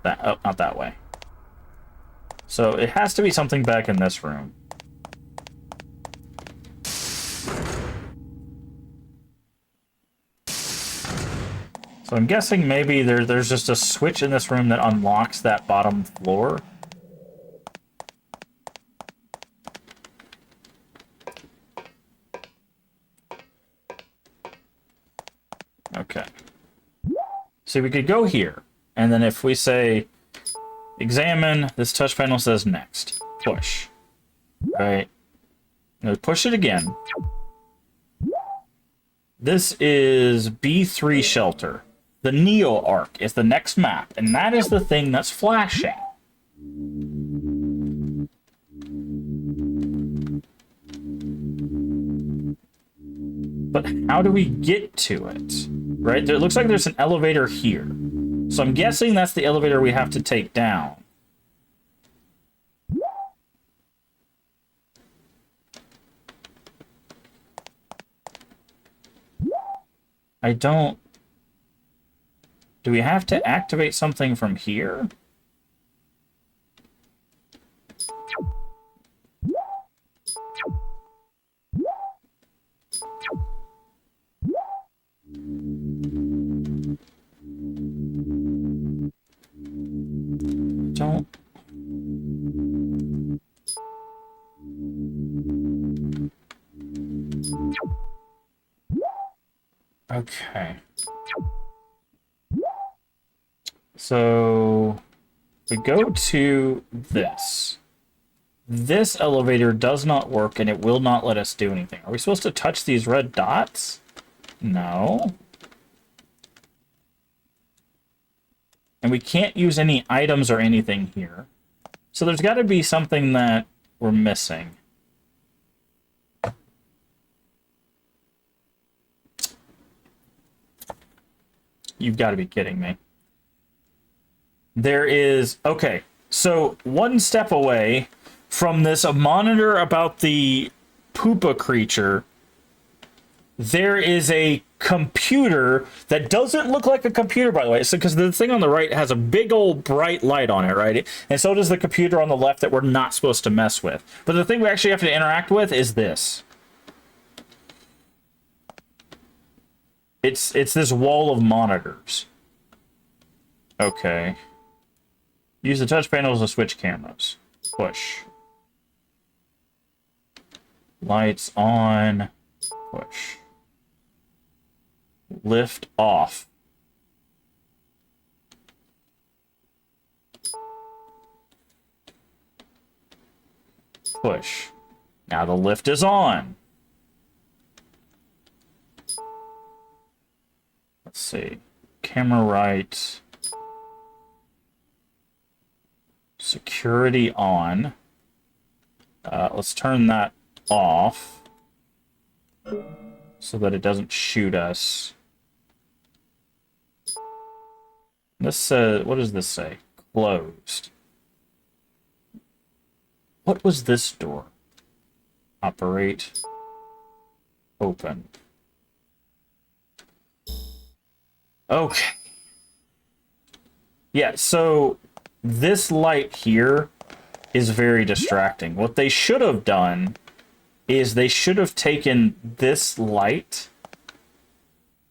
that? Oh, not that way. So it has to be something back in this room. So I'm guessing maybe there's just a switch in this room that unlocks that bottom floor. Okay. So we could go here, and then if we say... examine, this touch panel says next. Push. Right. Now push it again. This is B3 shelter. The Neo-Arc is the next map, and that is the thing that's flashing. But how do we get to it? Right? It looks like there's an elevator here. So I'm guessing that's the elevator we have to take down. I don't... Do we have to activate something from here? Don't... Okay. So we go to this. This elevator does not work and it will not let us do anything. Are we supposed to touch these red dots? No. And we can't use any items or anything here. So there's got to be something that we're missing. You've got to be kidding me. There is... Okay, so one step away from this monitor about the Poopa creature, there is a computer that doesn't look like a computer, by the way. So, because the thing on the right has a big old bright light on it, right? And so does the computer on the left that we're not supposed to mess with. But the thing we actually have to interact with is this. It's this wall of monitors. Okay. Use the touch panels to switch cameras. Push. Lights on. Push. Lift off. Push. Now the lift is on. Let's see. Camera right. Security on. Let's turn that off so that it doesn't shoot us. This says, what does this say? Closed. What was this door? Operate. Open. Okay. Yeah, so this light here is very distracting. What they should have done is they should have taken this light,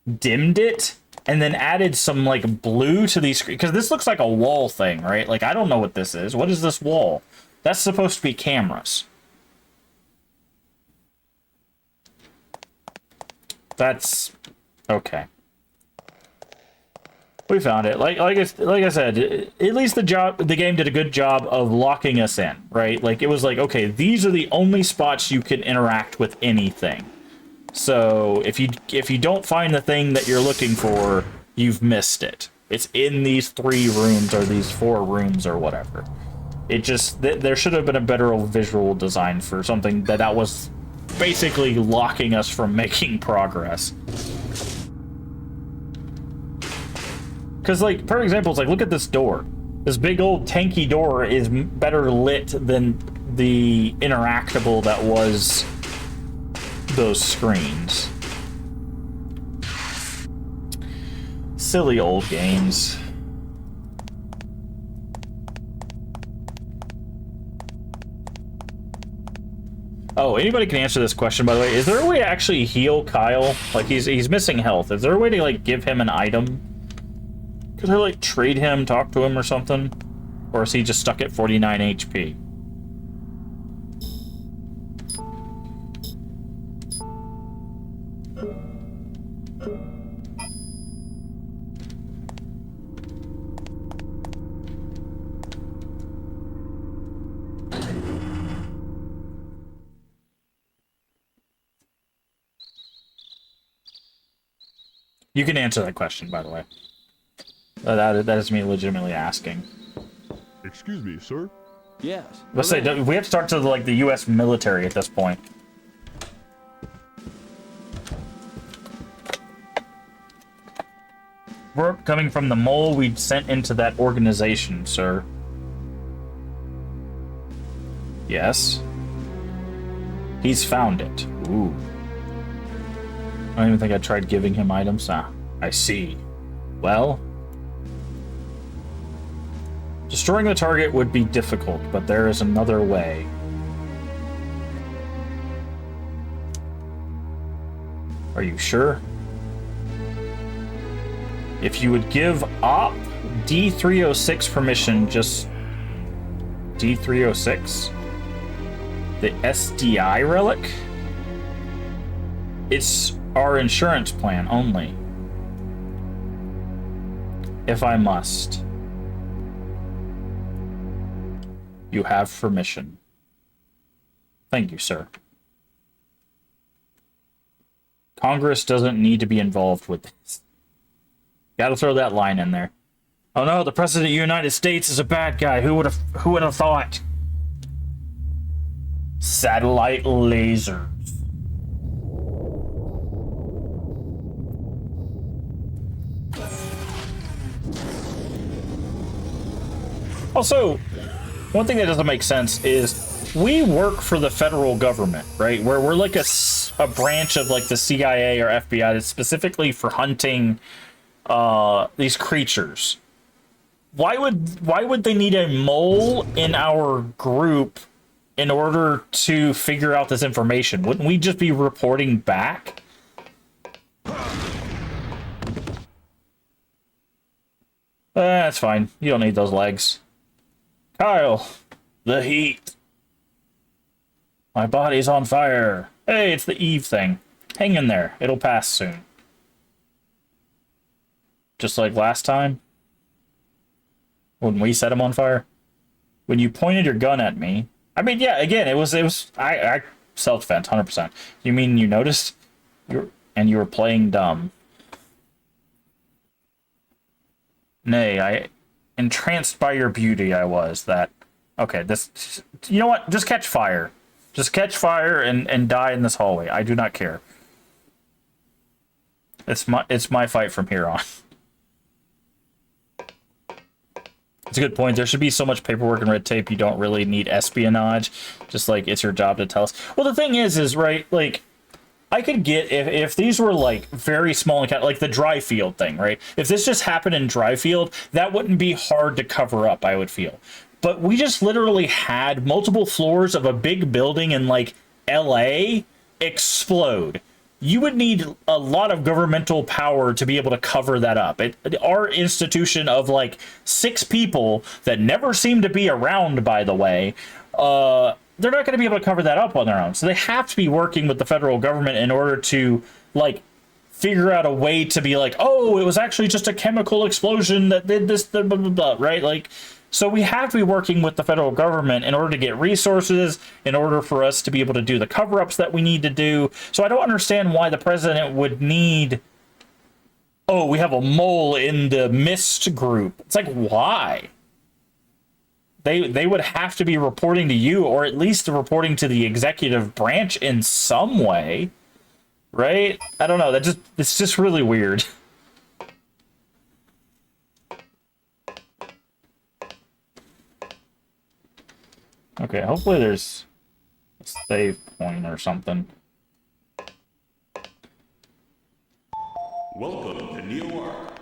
dimmed it, and then added some, like, blue to these screens. Because this looks like a wall thing, right? Like, I don't know what this is. What is this wall? That's supposed to be cameras. That's... okay. We found it. Like I said, at least the game did a good job of locking us in, right? Like, it was like, okay, these are the only spots you can interact with anything. So if you don't find the thing that you're looking for, you've missed it. It's in these 3 rooms or these 4 rooms or whatever. It just there should have been a better visual design for something that was basically locking us from making progress. Because, like, for example, it's like, look at this door. This big old tanky door is better lit than the interactable that was those screens. Silly old games. Oh, anybody can answer this question, by the way. Is there a way to actually heal Kyle? Like, he's missing health. Is there a way to, like, give him an item? Could I, like, trade him, talk to him or something? Or is he just stuck at 49 HP? You can answer that question, by the way. That is me legitimately asking. Excuse me, sir? Yes. Let's say, we have to talk to, like, the U.S. military at this point. We're coming from the mole we sent into that organization, sir. Yes. He's found it. Ooh. I don't even think I tried giving him items. Ah, I see. Well... destroying the target would be difficult, but there is another way. Are you sure? If you would give Op D306 permission, just... D306? The SDI relic? It's our insurance plan only. If I must. You have permission. Thank you, sir. Congress doesn't need to be involved with this. Gotta throw that line in there. Oh no, the President of the United States is a bad guy. Who would have thought? Satellite lasers. Also, one thing that doesn't make sense is we work for the federal government, right? We're like a branch of, like, the CIA or FBI that's specifically for hunting these creatures. Why would they need a mole in our group in order to figure out this information? Wouldn't we just be reporting back? That's fine. You don't need those legs. Kyle, the heat. My body's on fire. Hey, it's the Eve thing. Hang in there. It'll pass soon. Just like last time. When we set him on fire. When you pointed your gun at me. I mean, yeah, again, it was I self-defense, 100%. You mean you noticed? You were playing dumb. Nay, entranced by your beauty I was. That... Okay, this... You know what? Just catch fire. Just catch fire and die in this hallway. I do not care. It's my fight from here on. It's a good point. There should be so much paperwork and red tape you don't really need espionage. Just like it's your job to tell us. Well, the thing is right, like, I could get if these were like very small account, like the dry field thing, right? If this just happened in dry field, that wouldn't be hard to cover up, I would feel. But we just literally had multiple floors of a big building in like LA explode. You would need a lot of governmental power to be able to cover that up. Our institution of like 6 people that never seem to be around, by the way, they're not going to be able to cover that up on their own. So they have to be working with the federal government in order to like figure out a way to be like, oh, it was actually just a chemical explosion that did this, blah, blah, blah, blah, right? Like, so we have to be working with the federal government in order to get resources, in order for us to be able to do the cover-ups that we need to do. So I don't understand why the president would need... Oh, we have a mole in the MIST group. It's like, why? They would have to be reporting to you, or at least reporting to the executive branch in some way. Right? I don't know. It's just really weird. Okay, hopefully there's a save point or something. Welcome to Neo-Arc.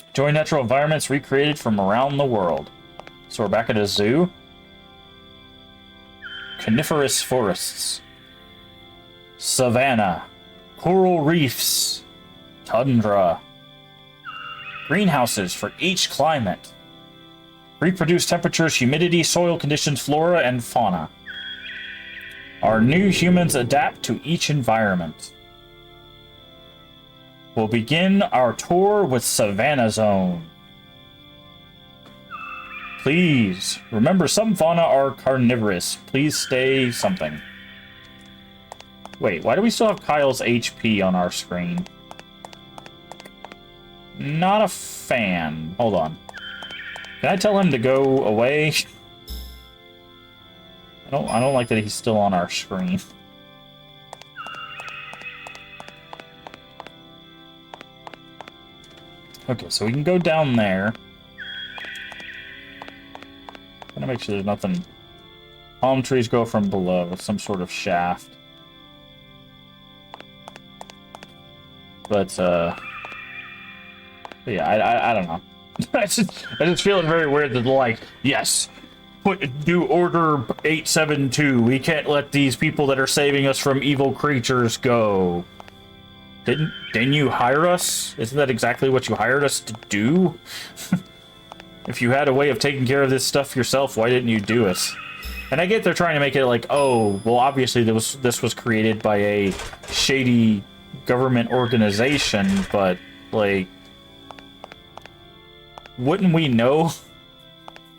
Enjoy natural environments recreated from around the world. So we're back at a zoo. Coniferous forests. Savanna. Coral reefs. Tundra. Greenhouses for each climate. Reproduce temperatures, humidity, soil conditions, flora, and fauna. Our new humans adapt to each environment. We'll begin our tour with Savannah Zone. Please, remember some fauna are carnivorous. Please stay something. Wait, why do we still have Kyle's HP on our screen? Not a fan. Hold on. Can I tell him to go away? I don't like that he's still on our screen. Okay, so we can go down there. Gotta make sure there's nothing. Palm trees go from below, some sort of shaft. But yeah, I don't know. I just feeling very weird that, like, yes, do order 872. We can't let these people that are saving us from evil creatures go. Didn't you hire us? Isn't that exactly what you hired us to do? If you had a way of taking care of this stuff yourself, why didn't you do it? And I get they're trying to make it like, oh, well, obviously this was created by a shady government organization, but, like, wouldn't we know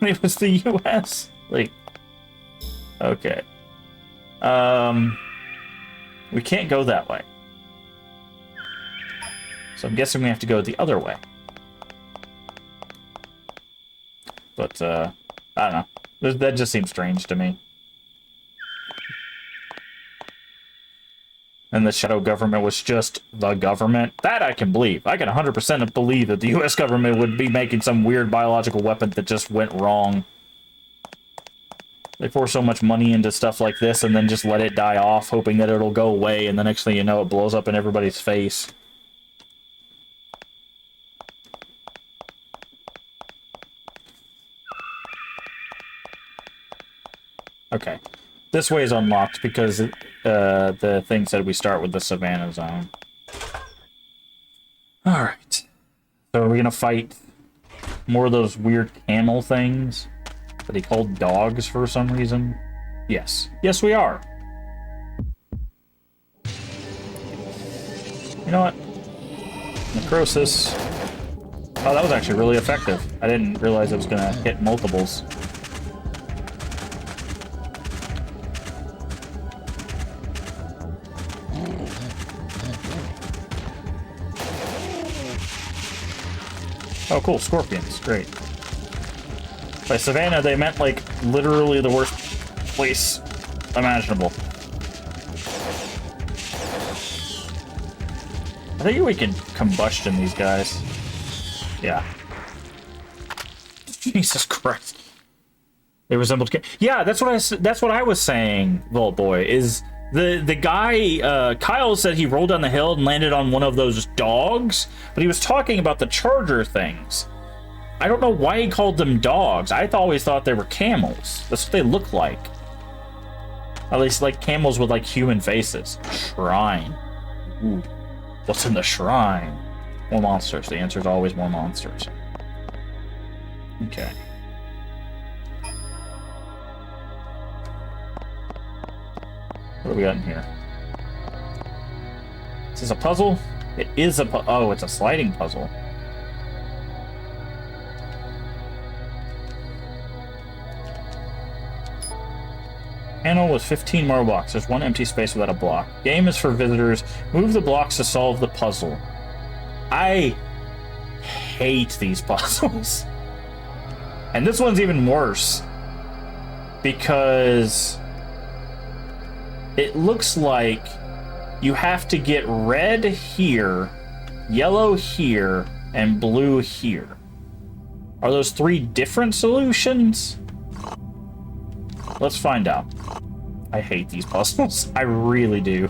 it was the US? Like, okay. We can't go that way. So I'm guessing we have to go the other way. But, I don't know. That just seems strange to me. And the shadow government was just the government. That I can believe. I can 100% believe that the US government would be making some weird biological weapon that just went wrong. They pour so much money into stuff like this and then just let it die off, hoping that it'll go away, and the next thing you know, it blows up in everybody's face. Okay. This way is unlocked because the thing said we start with the Savannah Zone. Alright. we gonna fight more of those weird camel things that he called dogs for some reason? Yes. Yes, we are. You know what? Necrosis. Oh, that was actually really effective. I didn't realize it was gonna hit multiples. Oh, cool. Scorpions. Great. By Savannah, they meant, like, literally the worst place imaginable. I think we can combustion these guys. Yeah. Jesus Christ. They resembled... Yeah, that's what I was saying, Vault Boy, is... The guy, Kyle said he rolled down the hill and landed on one of those dogs, but he was talking about the charger things. I don't know why he called them dogs. I always thought they were camels. That's what they look like. At least, like, camels with, like, human faces. Shrine. Ooh. What's in the shrine? More monsters. The answer is always more monsters. Okay. What do we got in here? Is this a puzzle? It is a puzzle. Oh, it's a sliding puzzle. Panel with 15 marble blocks. There's one empty space without a block. Game is for visitors. Move the blocks to solve the puzzle. I hate these puzzles. And this one's even worse. Because... it looks like you have to get red here, yellow here, and blue here. Are those three different solutions? Let's find out. I hate these puzzles. I really do.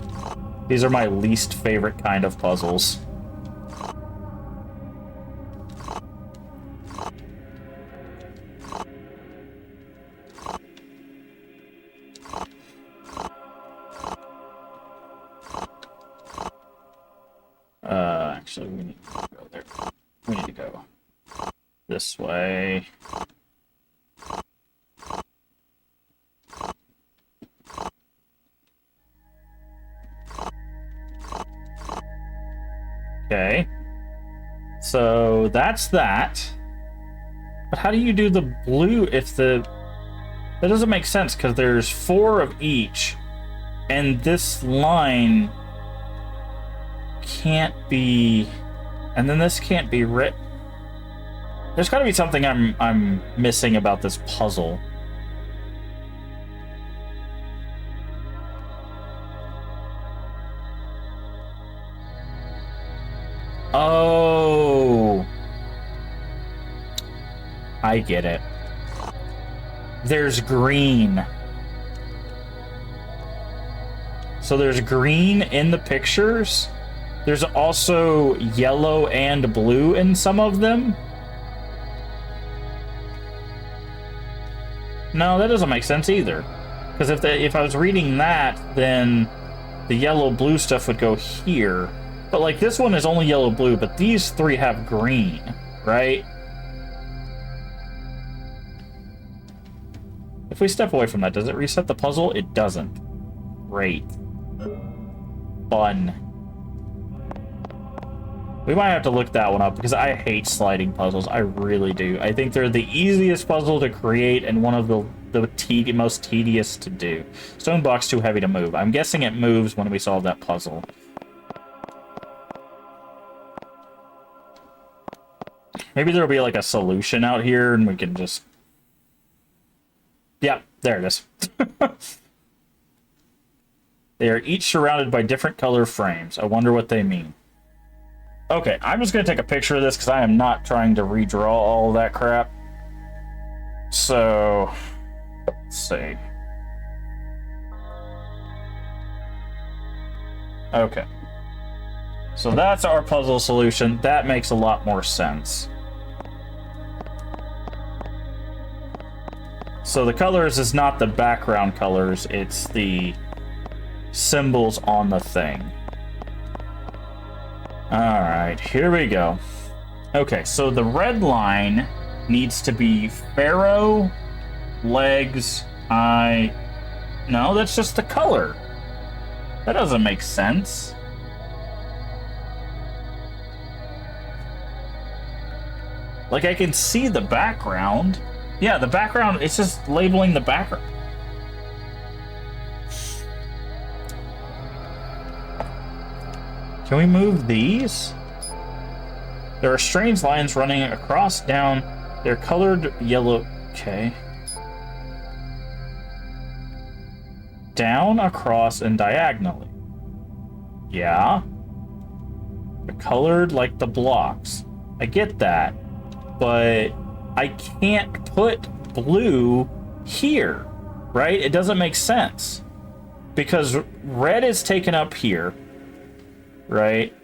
These are my least favorite kind of puzzles. Actually, we need to go there. We need to go this way. Okay. So that's that. But how do you do the blue if the... That doesn't make sense because there's 4 of each. And this line can't be... And then this can't be red. There's got to be something I'm missing about this puzzle. Oh, I get it. There's green. So there's green in the pictures. There's also yellow and blue in some of them. No, that doesn't make sense either. Because if I was reading that, then the yellow-blue stuff would go here. But, like, this one is only yellow-blue, but these 3 have green, right? If we step away from that, does it reset the puzzle? It doesn't. Great. Fun. We might have to look that one up, because I hate sliding puzzles. I really do. I think they're the easiest puzzle to create and one of the most tedious to do. Stone block's too heavy to move. I'm guessing it moves when we solve that puzzle. Maybe there'll be, like, a solution out here, and we can just... Yeah, there it is. They are each surrounded by different color frames. I wonder what they mean. Okay, I'm just going to take a picture of this because I am not trying to redraw all of that crap. So, let's see. Okay. So that's our puzzle solution. That makes a lot more sense. So the colors is not the background colors, it's the symbols on the thing. Alright, here we go. Okay, so the red line needs to be Pharaoh, legs, eye. No, that's just the color. That doesn't make sense. Like, I can see the background. Yeah, the background, it's just labeling the background. Can we move these? There are strange lines running across down. They're colored yellow. Okay. Down, across, and diagonally. Yeah. They're colored like the blocks. I get that. But I can't put blue here, right? It doesn't make sense. Because red is taken up here, right?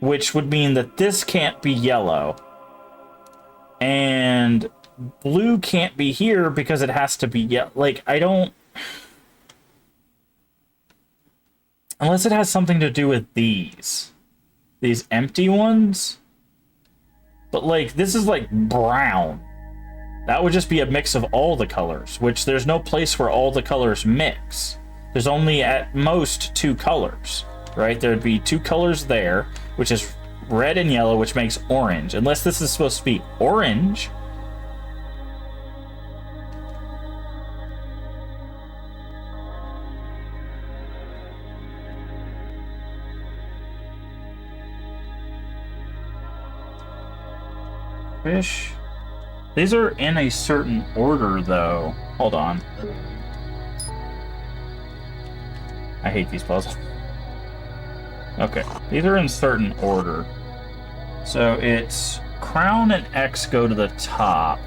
Which would mean that this can't be yellow. And blue can't be here because it has to be yellow. Like, I don't... Unless it has something to do with these. These empty ones. But, like, this is, like, brown. That would just be a mix of all the colors, which there's no place where all the colors mix. There's only, at most, 2 colors, right? There'd be 2 colors there, which is red and yellow, which makes orange. Unless this is supposed to be orange. Fish. These are in a certain order, though. Hold on. I hate these puzzles. Okay, these are in certain order. So it's crown and X go to the top.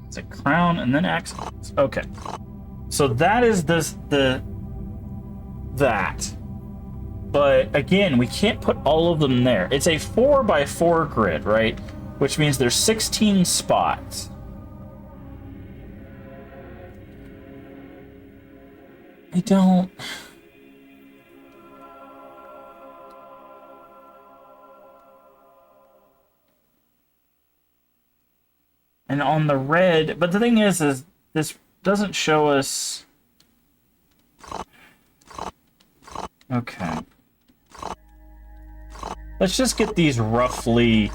It's a crown and then X. Okay. So that is that. But again, we can't put all of them there. It's a 4x4 grid, right? Which means there's 16 spots. I don't... And on the red, but the thing is this doesn't show us... Okay. Let's just get these roughly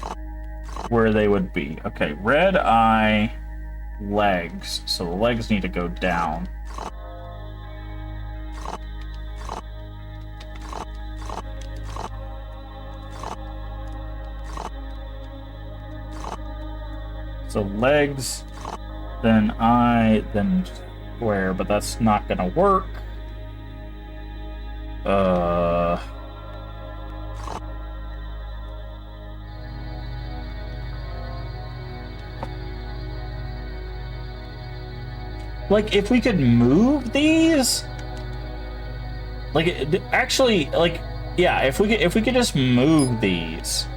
where they would be. Okay, red eye, legs. So the legs need to go down. So legs, then eye, then square, but that's not gonna work. Like, if we could move these, like, actually, like, yeah, if we could just move these,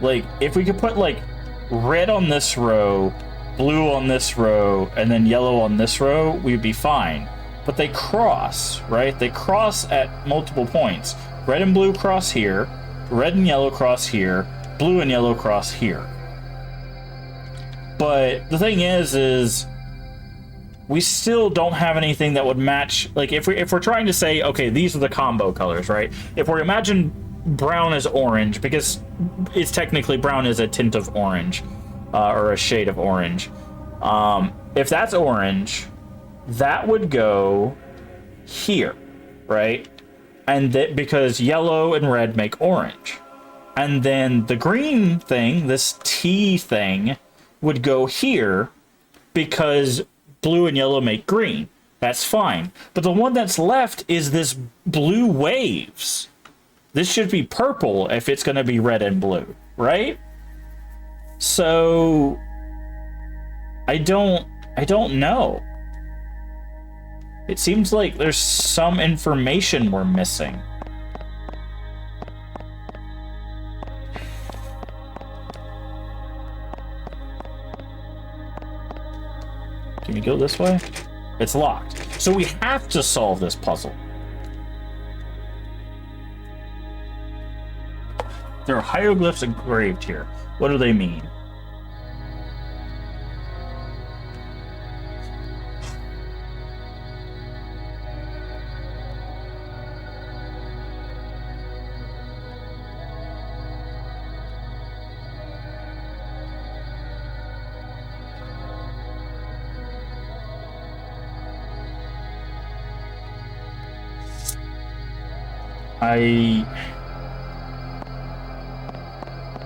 like, if we could put, like, red on this row, blue on this row, and then yellow on this row, we'd be fine. But they cross, right? They cross at multiple points. Red and blue cross here, red and yellow cross here, blue and yellow cross here. But the thing is we still don't have anything that would match. Like, if we're trying to say, okay, these are the combo colors, right? If we imagine brown is orange, because it's technically brown is a tint of orange, or a shade of orange. If that's orange, that would go here, right? And that, because yellow and red make orange. And then the green thing, this T thing, would go here because blue and yellow make green. That's fine. But the one that's left is this blue waves. This should be purple if it's going to be red and blue, right? So I don't know. It seems like there's some information we're missing. Can we go this way? It's locked. So we have to solve this puzzle. There are hieroglyphs engraved here. What do they mean?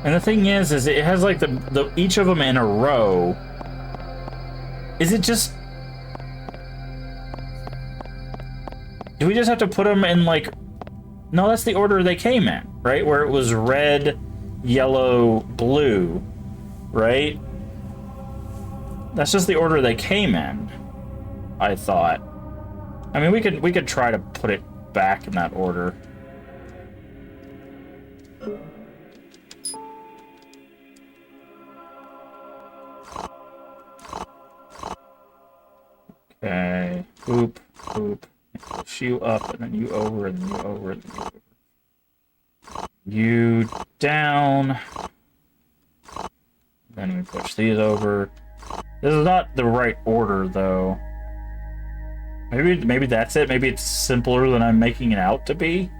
And the thing is it has like the each of them in a row. Is it just... Do we just have to put them in like... No, that's the order they came in, right? Where it was red, yellow, blue, right? That's just the order they came in, I thought. I mean, we could try to put it back in that order. Okay, boop, boop. Push you up, and then you over, and then you over, and then you over. You down. Then we push these over. This is not the right order, though. Maybe that's it. Maybe it's simpler than I'm making it out to be.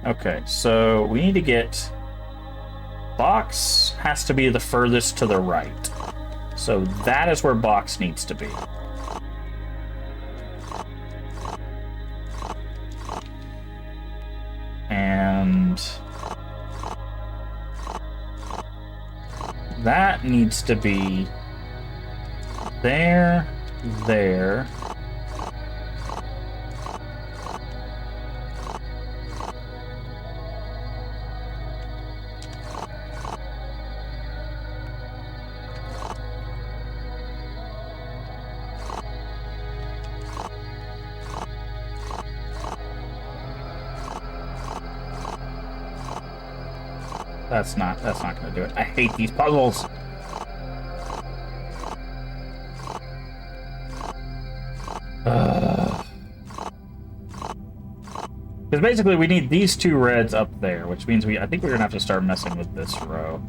Okay, so we need to get... Box has to be the furthest to the right. So that is where box needs to be. And... that needs to be... there, there... That's not gonna do it. I hate these puzzles. Because basically we need these two reds up there, which means I think we're gonna have to start messing with this row.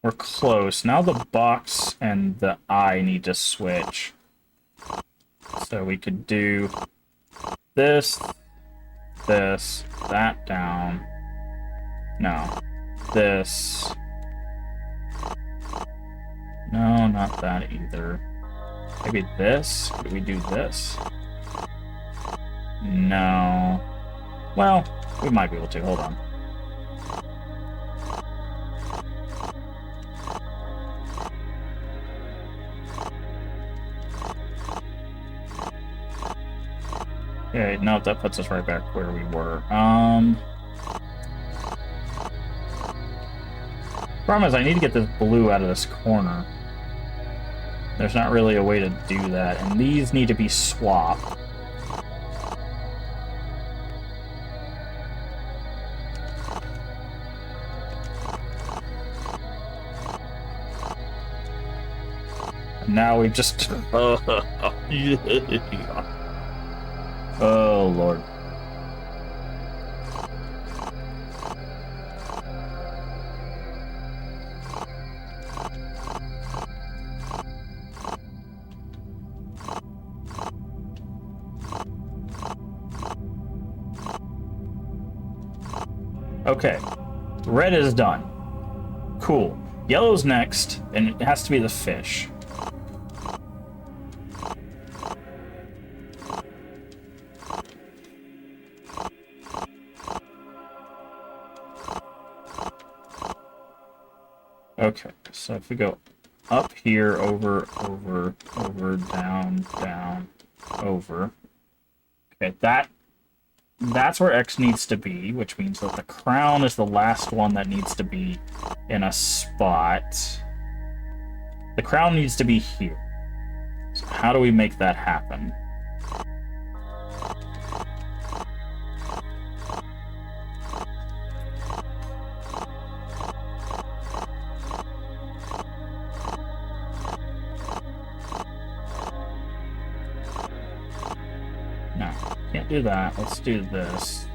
We're close. Now the box and the eye need to switch. So we could do this, this, that down. No. This. No, not that either. Maybe this? Could we do this? No. Well, we might be able to. Hold on. Okay, no, that puts us right back where we were. Problem is, I need to get this blue out of this corner. There's not really a way to do that, and these need to be swapped. And now we just... Oh, Lord. Okay. Red is done. Cool. Yellow's next, and it has to be the fish. So if we go up here, over, down, over. Okay, that's where X needs to be, which means that the crown is the last one that needs to be in a spot. The crown needs to be here. So how do we make that happen? No, can't do that. Let's do this.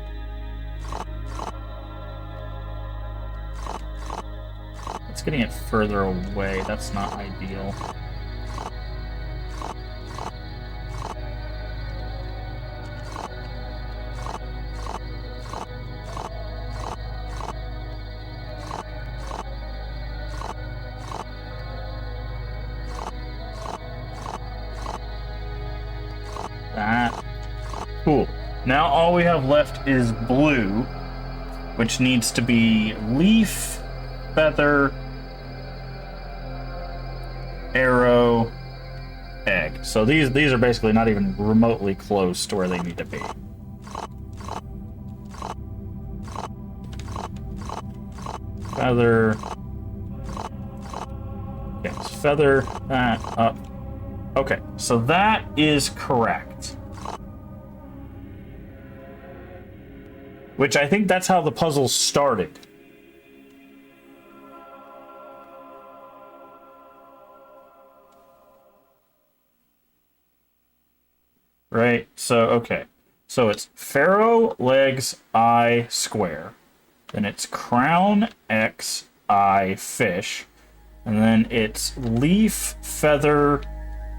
It's getting it further away. That's not ideal. That. Cool. Now all we have left is blue, which needs to be leaf, feather, arrow, egg. So these are basically not even remotely close to where they need to be. Feather. Okay, let's feather that up. Okay, so that is correct. Which I think that's how the puzzle started. Right? So, okay. So it's Pharaoh, legs, eye, square. Then it's crown, X, eye, fish. And then it's leaf, feather,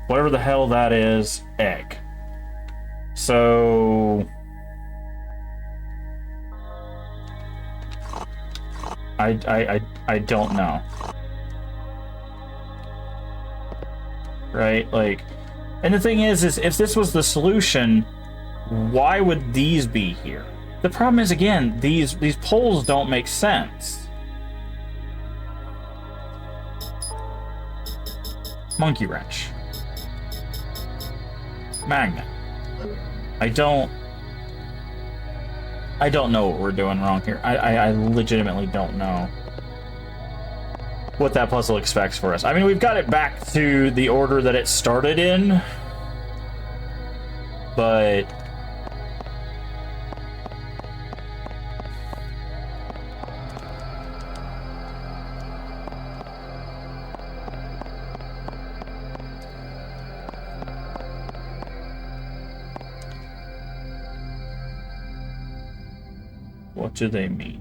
whatever the hell that is, egg. So... I don't know. Right? Like... And the thing is if this was the solution, why would these be here? The problem is, again, these poles don't make sense. Monkey wrench. Magnet. I don't know what we're doing wrong here. I legitimately don't know what that puzzle expects for us. I mean, we've got it back to the order that it started in, but... what do they mean?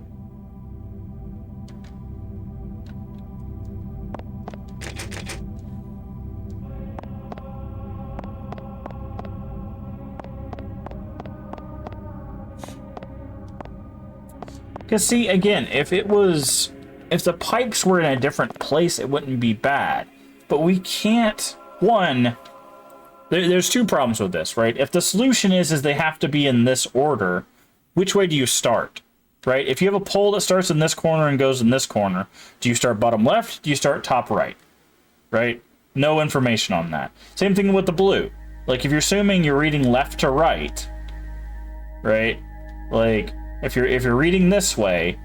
Because, see, again, if the pipes were in a different place, it wouldn't be bad. But we can't, there's two problems with this, right? If the solution is they have to be in this order, which way do you start, right? If you have a pole that starts in this corner and goes in this corner, do you start bottom left? Do you start top right? Right? No information on that. Same thing with the blue. Like, if you're assuming you're reading left to right, right? Like, if you're reading this way,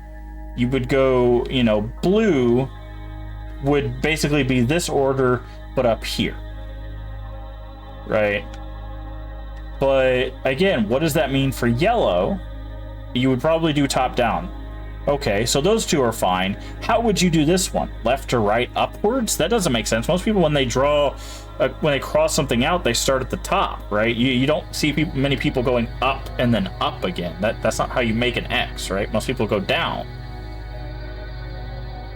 you would go, you know, blue would basically be this order, but up here. Right? But, again, what does that mean for yellow? You would probably do top down. Okay, so those two are fine. How would you do this one? Left to right, upwards? That doesn't make sense. Most people, when they draw, when they cross something out, they start at the top, right? You don't see many people going up and then up again. That's not how you make an X, right? Most people go down.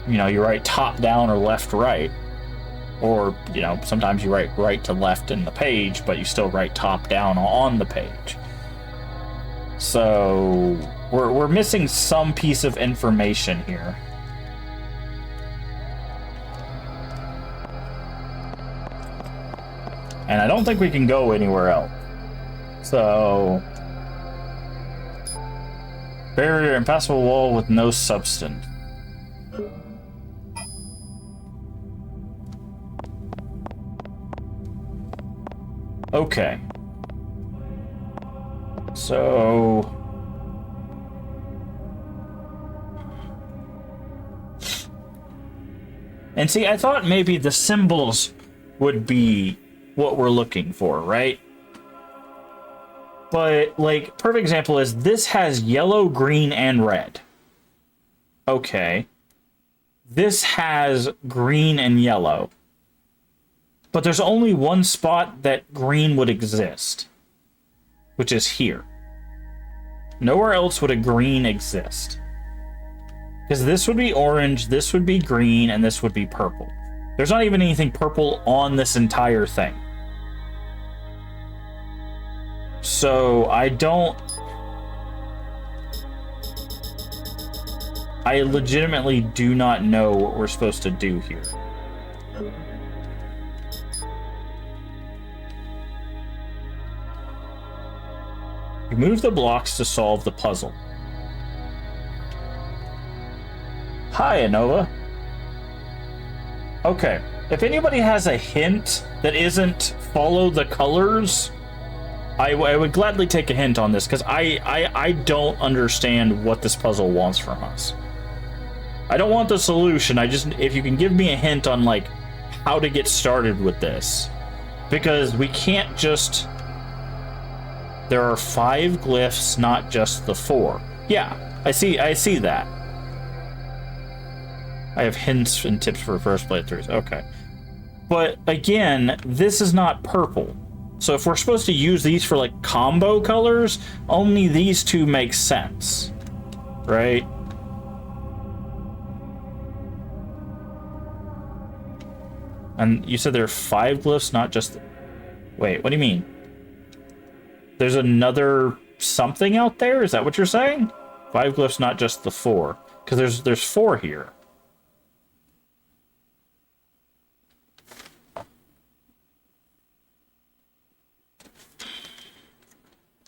You know, you write top down or left right. Or, you know, sometimes you write right to left in the page, but you still write top down on the page. So we're missing some piece of information here. And I don't think we can go anywhere else. So... barrier, impassable wall with no substance. Okay. So... And see, I thought maybe the symbols would be what we're looking for, right? But, like, perfect example is this has yellow, green, and red. Okay. This has green and yellow. But there's only one spot that green would exist, which is here. Nowhere else would a green exist. Because this would be orange, this would be green, and this would be purple. There's not even anything purple on this entire thing. So I legitimately do not know what we're supposed to do here. You move the blocks to solve the puzzle. Hi, Anova. Okay, if anybody has a hint that isn't follow the colors, I would gladly take a hint on this, because I don't understand what this puzzle wants from us. I don't want the solution, if you can give me a hint on, like, how to get started with this. Because we can't just... There are 5 glyphs, not just the 4. Yeah, I see that. I have hints and tips for first playthroughs. Okay. But, again, this is not purple. So if we're supposed to use these for, like, combo colors, only these two make sense. Right? And you said there are 5 glyphs, not just... Wait, what do you mean? There's another something out there? Is that what you're saying? 5 glyphs, not just the 4. Because there's 4 here.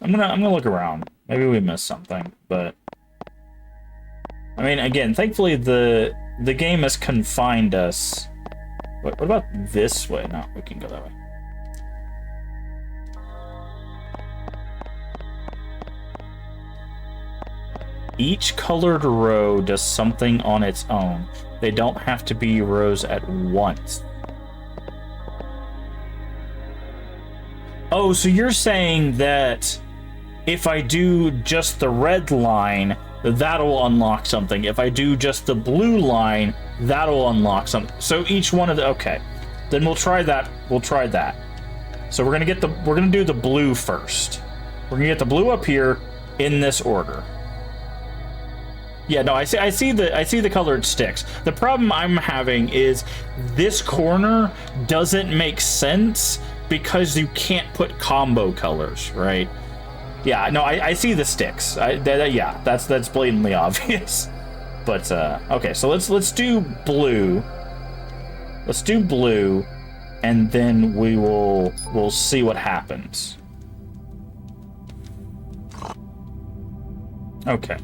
I'm gonna look around. Maybe we missed something, but I mean, again, thankfully the game has confined us. What about this way? No, we can go that way. Each colored row does something on its own. They don't have to be rows at once. Oh, so you're saying that if I do just the red line, that'll unlock something. If I do just the blue line, that'll unlock something. So each one of the... Okay. Then we'll try that. We'll try that. So we're gonna do the blue first. We're gonna get the blue up here in this order. Yeah, no, I see the colored sticks. The problem I'm having is this corner doesn't make sense because you can't put combo colors, right? Yeah, no, I see the sticks. Yeah, that's blatantly obvious. But okay, so let's do blue. Let's do blue, and then we'll see what happens. Okay.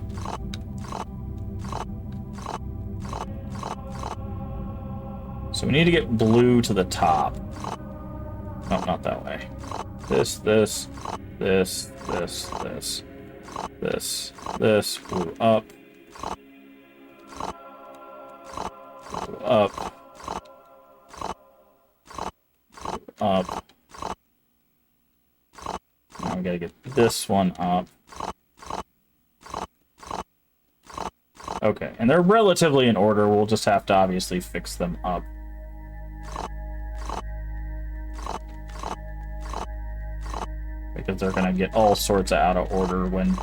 So we need to get blue to the top. No, not that way. This, blue up. Blue up. Up. Now we gotta get this one up. Okay, and they're relatively in order. We'll just have to obviously fix them up. Because they're gonna get all sorts of out of order when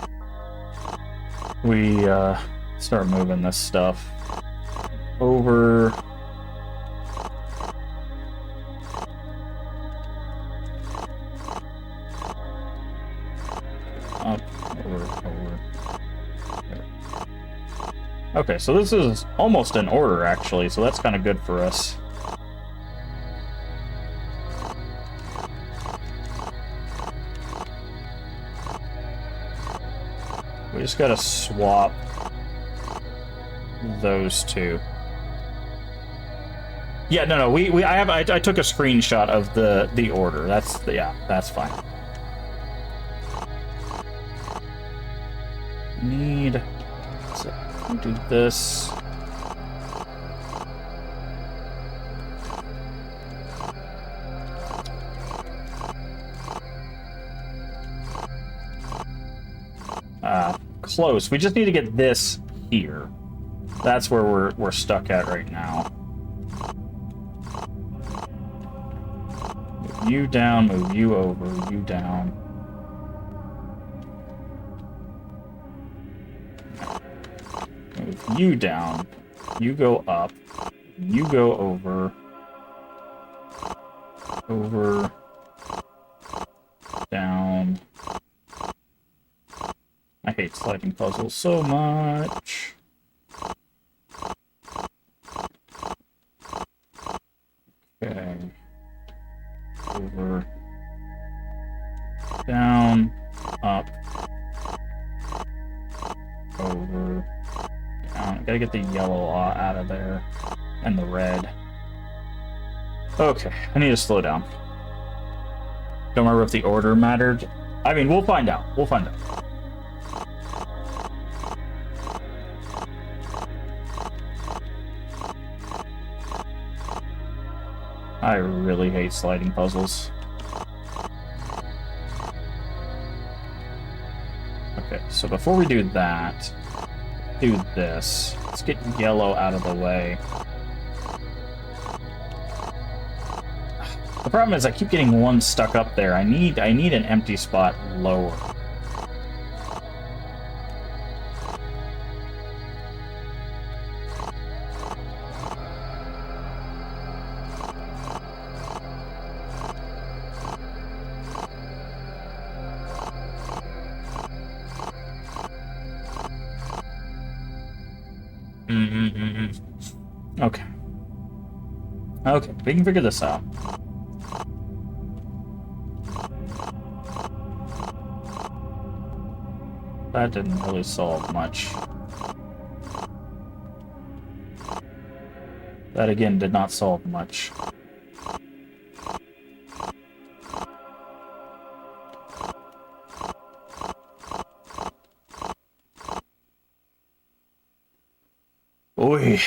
we start moving this stuff over. Up, over. There. Okay, so this is almost in order actually, so that's kind of good for us. We just gotta swap those two. Yeah, no. I took a screenshot of the order. That's fine. So do this. Close. We just need to get this here. That's where we're stuck at right now. Move you down, move you over, you down. Move you down. You go up. You go over. Over. Down. I hate sliding puzzles so much. Okay. Over. Down. Up. Over. Down. Gotta get the yellow out of there. And the red. Okay, I need to slow down. Don't remember if the order mattered. I mean, we'll find out. We'll find out. I really hate sliding puzzles. Okay, so before we do that, do this. Let's get yellow out of the way. The problem is I keep getting one stuck up there. I need an empty spot lower. Okay. Okay, we can figure this out. That didn't really solve much. That again did not solve much. Oy.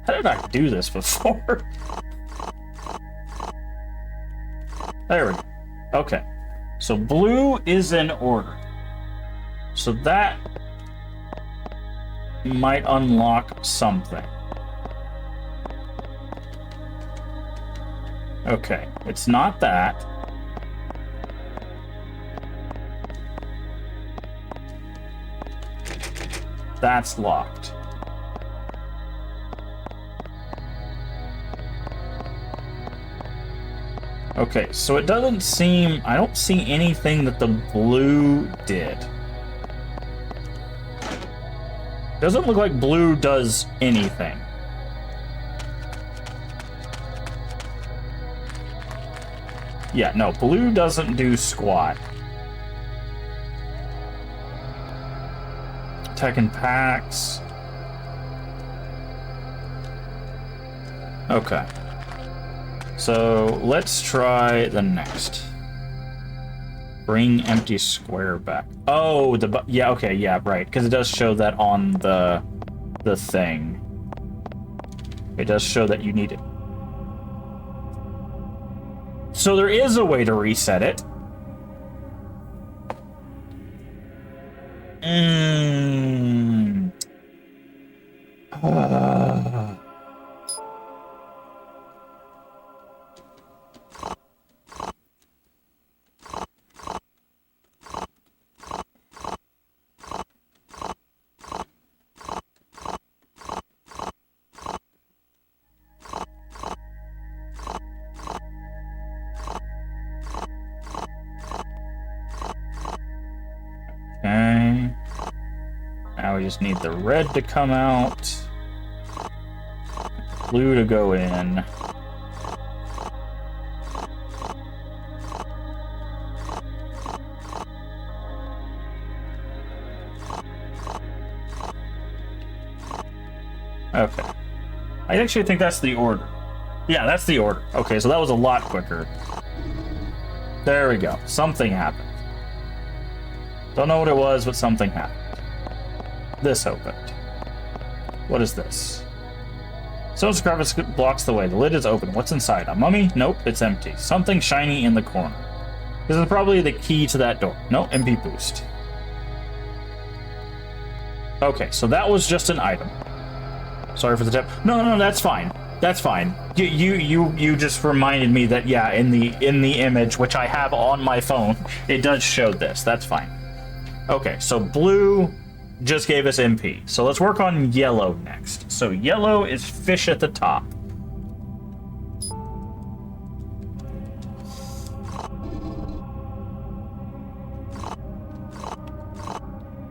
How did I do this before? There we go. Okay. So blue is in order. So that might unlock something. Okay, it's not that. That's locked. Okay, so it doesn't seem... I don't see anything that the blue did. Doesn't look like blue does anything. Yeah, no, blue doesn't do squat. Tech and packs. Okay. So let's try the next. Bring empty square back. Oh, yeah, okay, yeah, right, because it does show that on the thing. It does show that you need it. So there is a way to reset it. Okay. Now we just need the red to come out. Blue to go in. Okay. I actually think that's the order. Yeah, that's the order. Okay, so that was a lot quicker. There we go. Something happened. Don't know what it was, but something happened. This opened. What is this? Stone's crevice blocks the way. The lid is open. What's inside? A mummy? Nope, it's empty. Something shiny in the corner. This is probably the key to that door. No, MP boost. Okay, so that was just an item. Sorry for the tip. No, that's fine. That's fine. You just reminded me that, yeah, in the image, which I have on my phone, it does show this. That's fine. Okay, so blue just gave us MP. So let's work on yellow next. So yellow is fish at the top.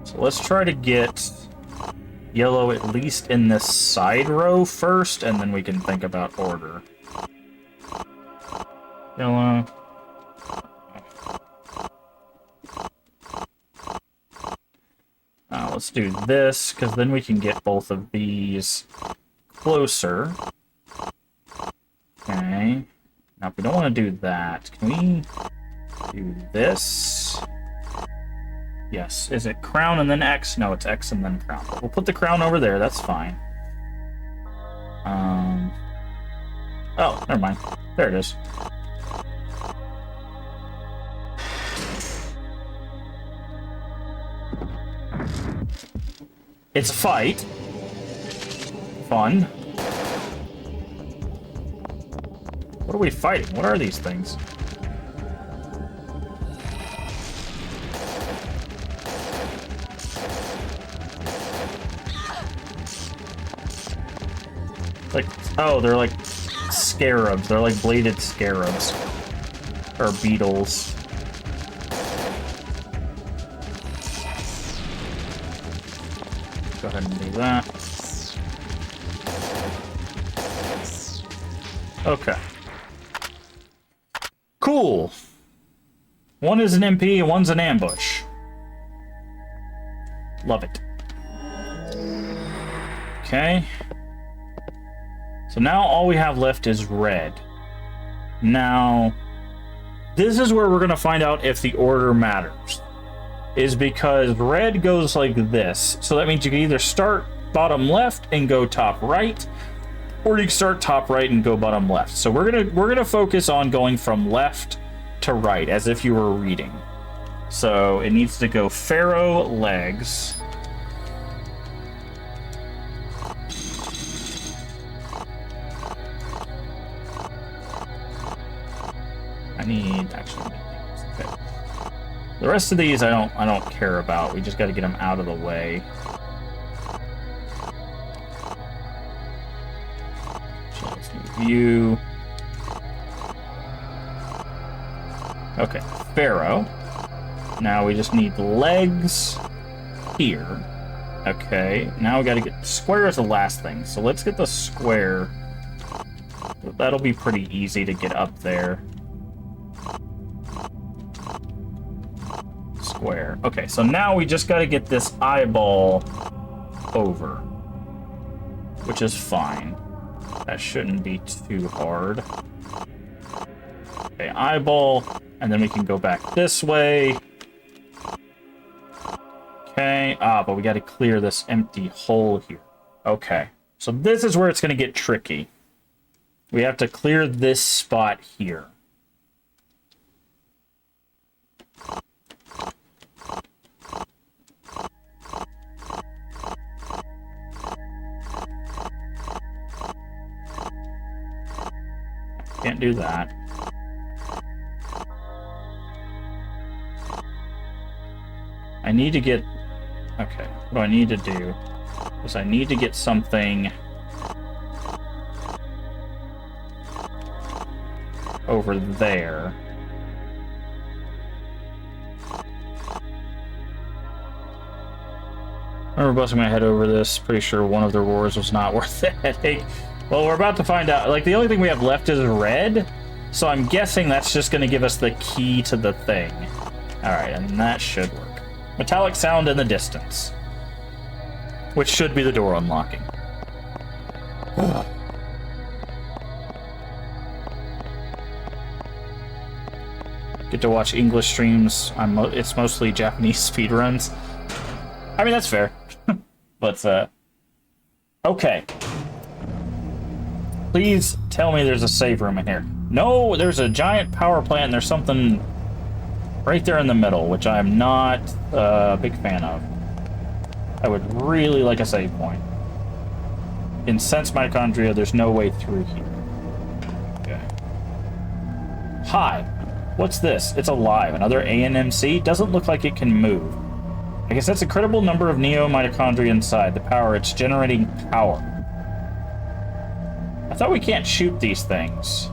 So let's try to get yellow at least in this side row first, and then we can think about order. Yellow. Let's do this, because then we can get both of these closer. Okay. Now, if we don't want to do that, can we do this? Yes. Is it crown and then X? No, it's X and then crown. But we'll put the crown over there. That's fine. Oh, never mind. There it is. It's a fight. Fun. What are we fighting? What are these things? Like, oh, they're like scarabs. They're like bladed scarabs. Or beetles. Go ahead and do that. Okay. Cool. One is an MP and one's an ambush. Love it. Okay. So now all we have left is red. Now, this is where we're going to find out if the order matters. Is because red goes like this. So that means you can either start bottom left and go top right, or you can start top right and go bottom left. So we're gonna focus on going from left to right, as if you were reading. So it needs to go Pharaoh legs. I need actually. Okay. The rest of these I don't care about. We just got to get them out of the way. So let's do view. Okay, Pharaoh. Now we just need legs here. Okay, now we got to get square is the last thing. So let's get the square. That'll be pretty easy to get up there. Square. Okay, so now we just got to get this eyeball over, which is fine. That shouldn't be too hard. Okay, eyeball, and then we can go back this way. Okay, but we got to clear this empty hole here. Okay, so this is where it's going to get tricky. We have to clear this spot here. Can't do that. I need to get... Okay, what do I need to do? Is I need to get something... over there. I remember busting my head over this. Pretty sure one of the roars was not worth the headache. Well, we're about to find out. Like, the only thing we have left is red, so I'm guessing that's just going to give us the key to the thing. Alright, and that should work. Metallic sound in the distance. Which should be the door unlocking. Get to watch English streams. It's mostly Japanese speedruns. I mean, that's fair. But, okay. Please tell me there's a save room in here. No, there's a giant power plant and there's something right there in the middle, which I'm not a big fan of. I would really like a save point. In Sense Mitochondria, there's no way through here. Okay. Hi. What's this? It's alive. Another ANMC? Doesn't look like it can move. I guess that's a credible number of Neo-Mitochondria inside. The power, it's generating power. I thought we can't shoot these things.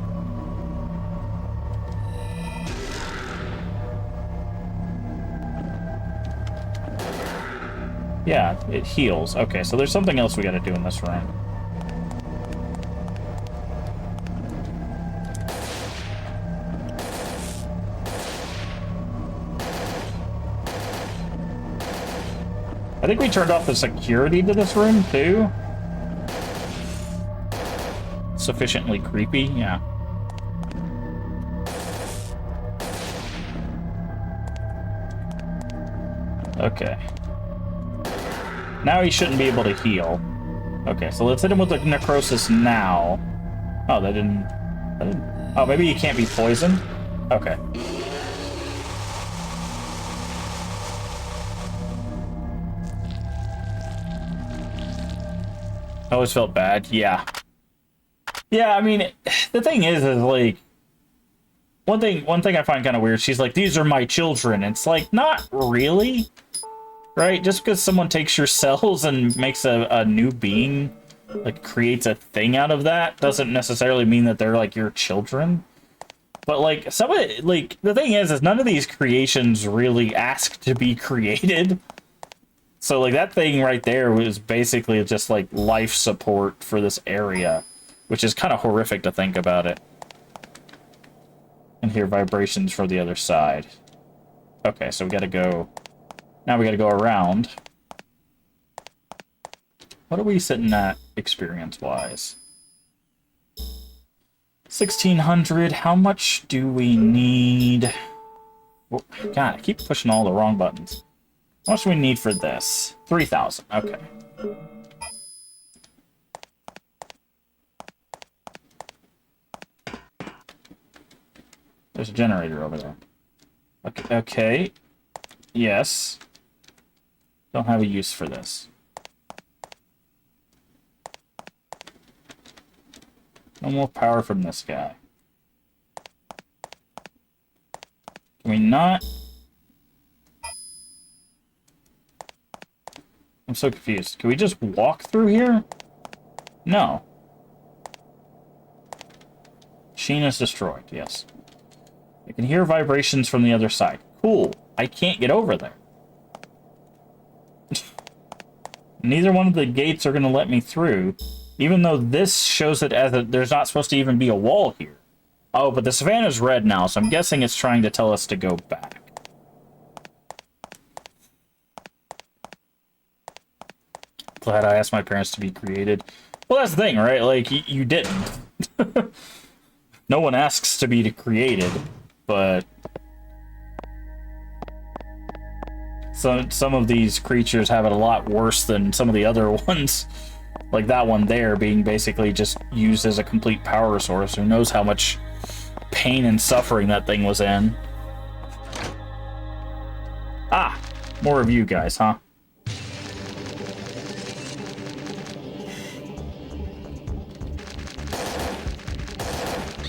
Yeah, it heals. Okay, so there's something else we gotta do in this room. I think we turned off the security to this room, too. Sufficiently creepy, yeah. Okay. Now he shouldn't be able to heal. Okay, so let's hit him with the necrosis now. Oh, that didn't... Oh, maybe he can't be poisoned? Okay. I always felt bad, yeah. Yeah, I mean, the thing is like... One thing I find kind of weird, she's like, these are my children. It's like, not really. Right? Just because someone takes your cells and makes a new being, like, creates a thing out of that, doesn't necessarily mean that they're, like, your children. But, like, like, the thing is none of these creations really ask to be created. So, like, that thing right there was basically just, like, life support for this area, which is kind of horrific to think about it. And hear vibrations from the other side. Okay, so we gotta go... Now we gotta go around. What are we sitting at, experience-wise? 1,600. How much do we need? Oh, God, I keep pushing all the wrong buttons. How much do we need for this? 3,000. Okay. There's a generator over there. Okay. Okay. Yes. Don't have a use for this. No more power from this guy. Can we not? I'm so confused. Can we just walk through here? No. Machine is destroyed, yes. I can hear vibrations from the other side. Cool. I can't get over there. Neither one of the gates are going to let me through, even though this shows it as there's not supposed to even be a wall here. Oh, but the savannah's red now, so I'm guessing it's trying to tell us to go back. Glad I asked my parents to be created. Well, that's the thing, right? Like, you didn't. No one asks to be created, but... Some of these creatures have it a lot worse than some of the other ones. Like that one there being basically just used as a complete power source. Who knows how much pain and suffering that thing was in. Ah! More of you guys, huh?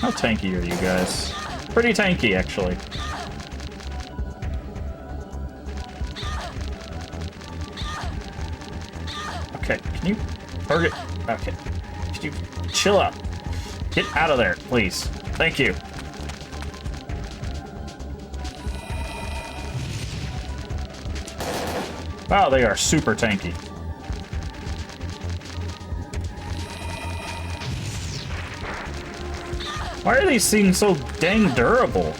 How tanky are you guys? Pretty tanky, actually. Okay, can you target? Okay. Can you chill out? Get out of there, please. Thank you. Wow, they are super tanky. Why are these things so dang durable?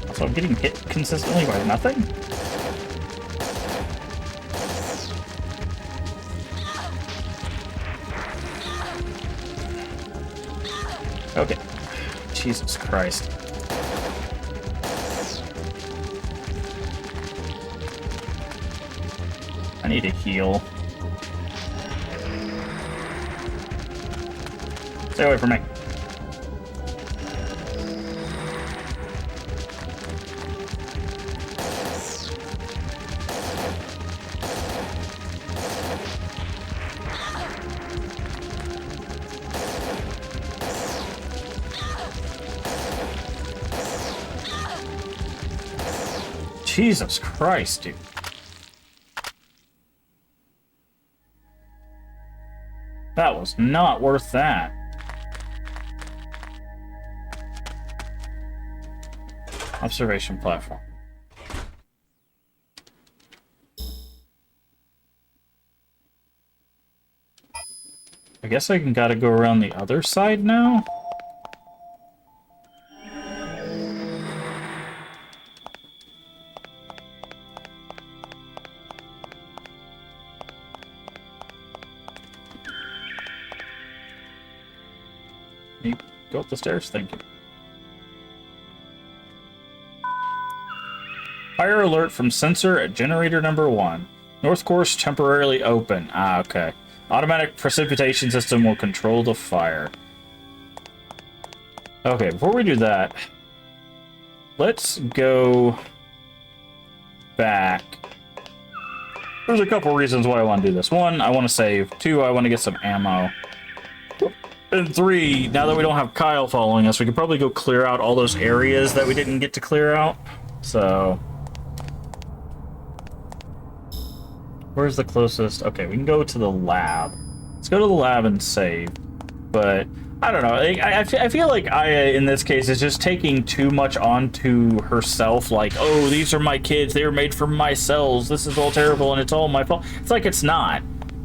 Also, I'm getting hit consistently by nothing? Okay. Jesus Christ. I need to heal. Stay away from me. Jesus Christ, dude. That was not worth that. Observation platform. I guess I gotta go around the other side now? You go up the stairs, thank you. Fire alert from sensor at generator number 1. North course temporarily open. Ah, okay. Automatic precipitation system will control the fire. Okay, before we do that, let's go back. There's a couple reasons why I want to do this. 1, I want to save. 2, I want to get some ammo. And 3, now that we don't have Kyle following us, we could probably go clear out all those areas that we didn't get to clear out. So... where's the closest? Okay, we can go to the lab. Let's go to the lab and save. But, I don't know. I feel like Aya, in this case, is just taking too much onto herself. Like, oh, these are my kids. They were made from my cells. This is all terrible, and it's all my fault. It's like, it's not.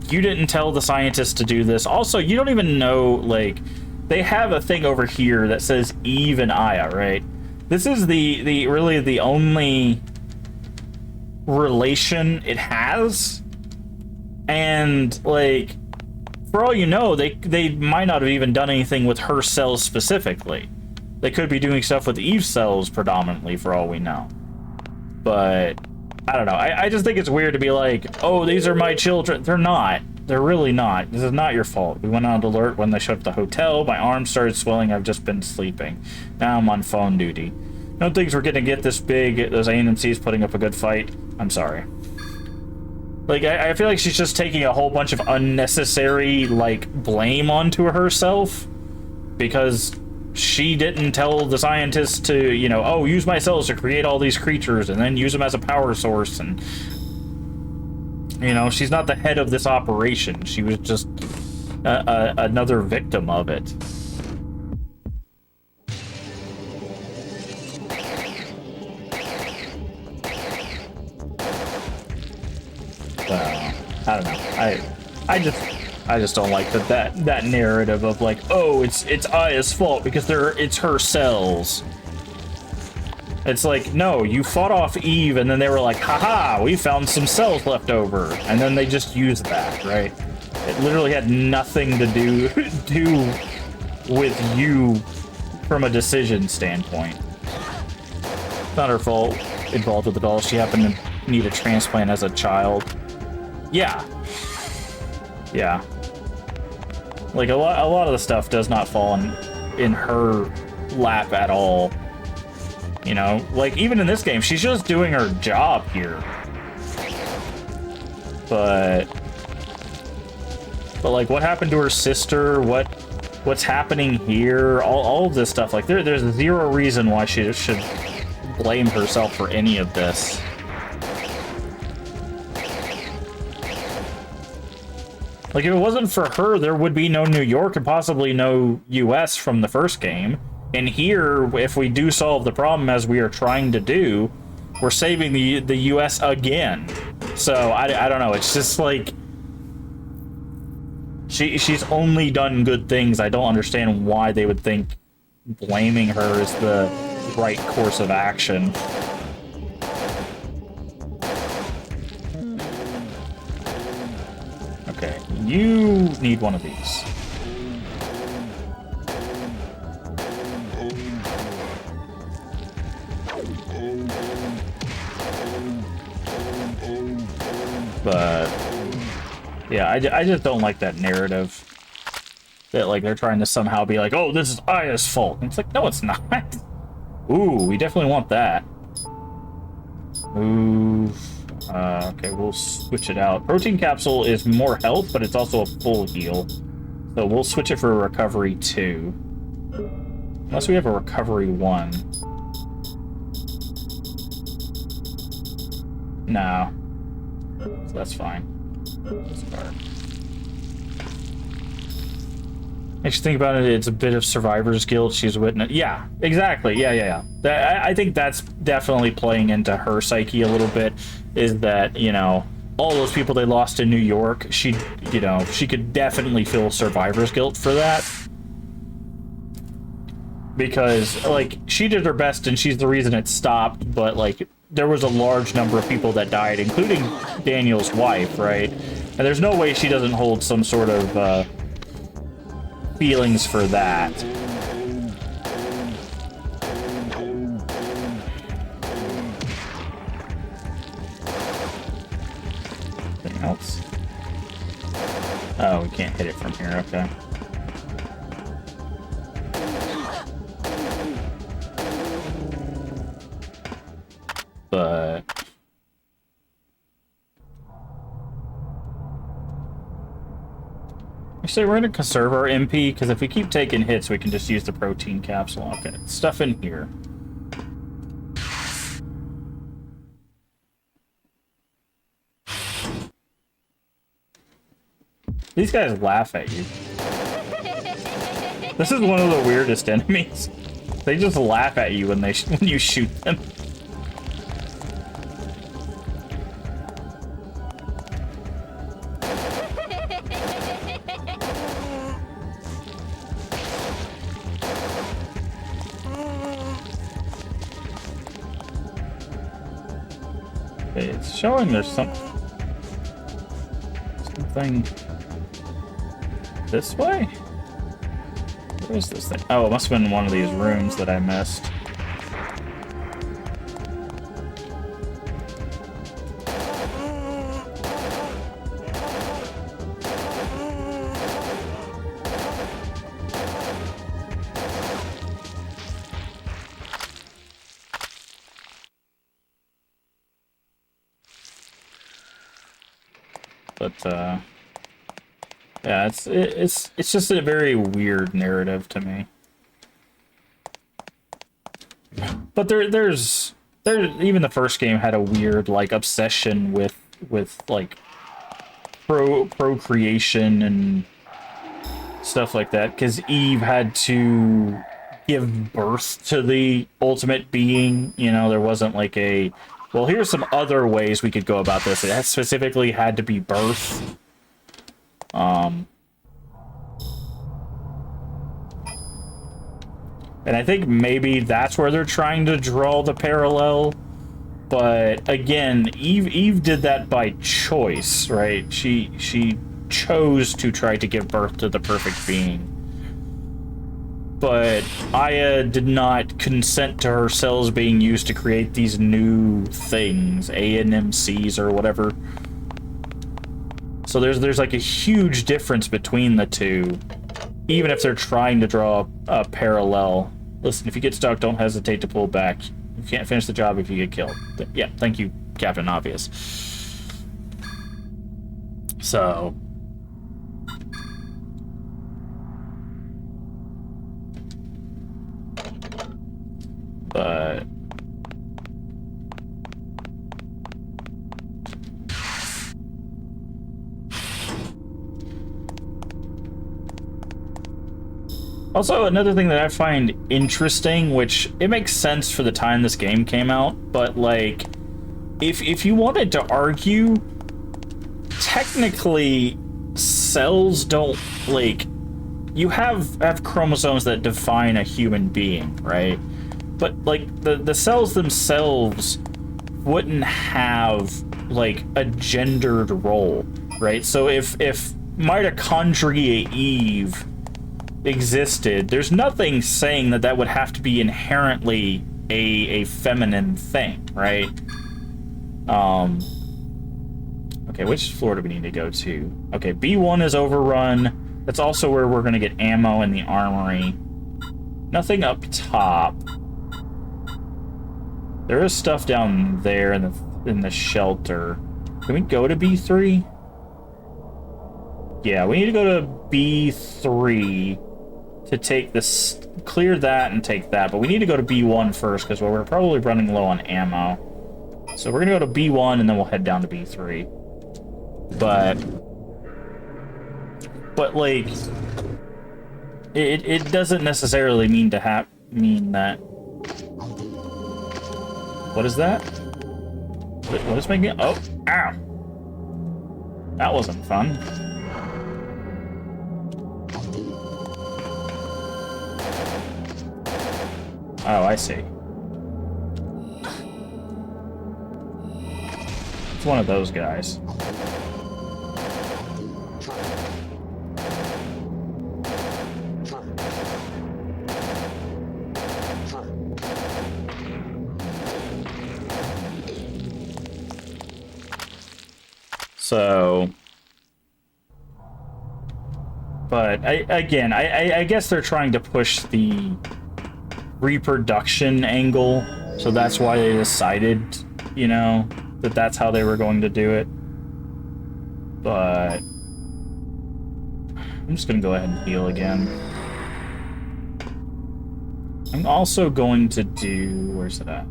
You didn't tell the scientists to do this. Also, you don't even know, like... they have a thing over here that says Eve and Aya, right? This is really the only... relation it has, and like, for all you know, they might not have even done anything with her cells specifically. They could be doing stuff with Eve's cells predominantly, for all we know. But I don't know. I just think it's weird to be like, oh, these are my children. They're not. They're really not. This is not your fault. We went on alert when they shut up the hotel. My arm started swelling. I've just been sleeping. Now I'm on phone duty. No things were gonna get this big. Those ANMCs putting up a good fight. I'm sorry. Like, I feel like she's just taking a whole bunch of unnecessary, like, blame onto herself. Because she didn't tell the scientists to, you know, oh, use my cells to create all these creatures and then use them as a power source. And, you know, she's not the head of this operation. She was just another victim of it. I don't know. I just don't like that narrative of like, oh, it's Aya's fault because it's her cells. It's like, no, you fought off Eve and then they were like, haha, we found some cells left over, and then they just used that, right? It literally had nothing to do with you from a decision standpoint. It's not her fault involved with the doll. She happened to need a transplant as a child. Yeah. Yeah. Like, a lot of the stuff does not fall in her lap at all. You know? Like, even in this game, she's just doing her job here. But like, what happened to her sister? What's happening here? All of this stuff. Like, there's zero reason why she should blame herself for any of this. Like, if it wasn't for her, there would be no New York and possibly no US from the first game. And here, if we do solve the problem as we are trying to do, we're saving the US again. So, I don't know. It's just like... She's only done good things. I don't understand why they would think blaming her is the right course of action. Okay, you need one of these. But yeah, I just don't like that narrative that like they're trying to somehow be like, oh, this is Aya's fault. And it's like, no, it's not. Ooh, we definitely want that. Move. Okay, we'll switch it out. Protein capsule is more health, but it's also a full heal. So we'll switch it for a recovery 2. Unless we have a recovery 1. No. So that's fine. Discard. Makes you think about it, it's a bit of survivor's guilt. She's witnessed. Yeah, exactly. Yeah. I think that's definitely playing into her psyche a little bit. Is that, you know, all those people they lost in New York, she could definitely feel survivor's guilt for that. Because, like, she did her best and she's the reason it stopped, but, like, there was a large number of people that died, including Daniel's wife, right? And there's no way she doesn't hold some sort of, feelings for that. Anything else? Oh, we can't hit it from here, okay. But actually, we're gonna conserve our MP, because if we keep taking hits, we can just use the protein capsule. Okay, stuff in here. These guys laugh at you. This is one of the weirdest enemies. They just laugh at you when when you shoot them. It's showing there's something this way? Where is this thing? Oh, it must have been one of these rooms that I missed. But yeah, it's just a very weird narrative to me. But there's even the first game had a weird like obsession with like procreation and stuff like that, because Eve had to give birth to the ultimate being. You know, there wasn't like a, well, here's some other ways we could go about this. It specifically had to be birth. And I think maybe that's where they're trying to draw the parallel. But again, Eve did that by choice, right? She chose to try to give birth to the perfect being. But Aya did not consent to her cells being used to create these new things, ANMCs or whatever. So there's like a huge difference between the two, even if they're trying to draw a parallel. Listen, if you get stuck, don't hesitate to pull back. You can't finish the job if you get killed. Yeah, thank you, Captain Obvious. So but also, another thing that I find interesting, which it makes sense for the time this game came out, but like, if you wanted to argue, technically, cells don't, like, you have chromosomes that define a human being, right? But like the cells themselves wouldn't have like a gendered role, right? So if Mitochondria Eve existed, there's nothing saying that would have to be inherently a feminine thing, right? Okay, which floor do we need to go to? Okay, B1 is overrun. That's also where we're going to get ammo in the armory. Nothing up top. There is stuff down there in the shelter. Can we go to B3? Yeah, we need to go to B3 to take this, clear that and take that. But we need to go to B1 first because we're probably running low on ammo. So we're gonna go to B1 and then we'll head down to B3. But like, it doesn't necessarily mean to mean that. What is that? What is making it? Oh, ow! That wasn't fun. Oh, I see. It's one of those guys. So, but I guess they're trying to push the reproduction angle, so that's why they decided, you know, that that's how they were going to do it. But I'm just gonna go ahead and heal again. I'm also going to do, where's it at?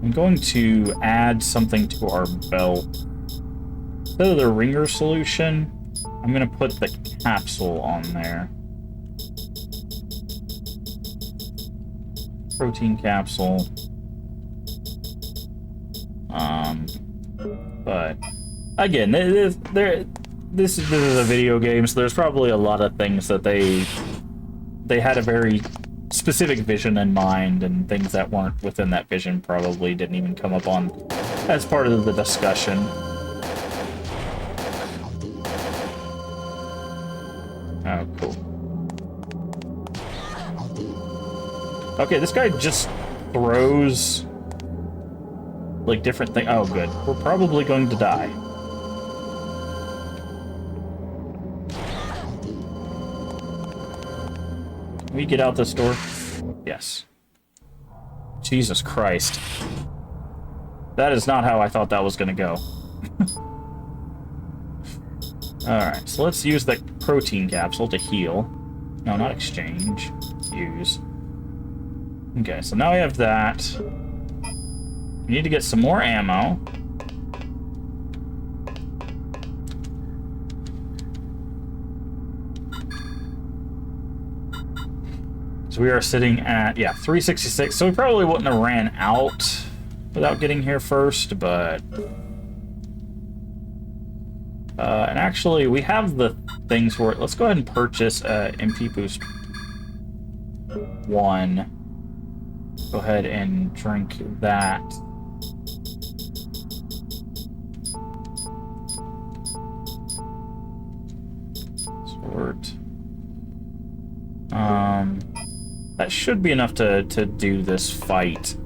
I'm going to add something to our belt. Instead of the ringer solution, I'm gonna put the capsule on there. Protein capsule. But again, this is a video game, so there's probably a lot of things that they had a very specific vision in mind, and things that weren't within that vision probably didn't even come up on as part of the discussion. Oh, cool. Okay, this guy just throws like different things. Oh, good. We're probably going to die. Can we get out this door? Yes. Jesus Christ. That is not how I thought that was going to go. Alright, so let's use the protein capsule to heal. No, not exchange. Use. Okay, so now we have that. We need to get some more ammo. So we are sitting at, yeah, 366. So we probably wouldn't have ran out without getting here first, but... and actually, we have the things for it. Let's go ahead and purchase MP Boost 1. Go ahead and drink that. Sort. That should be enough to do this fight.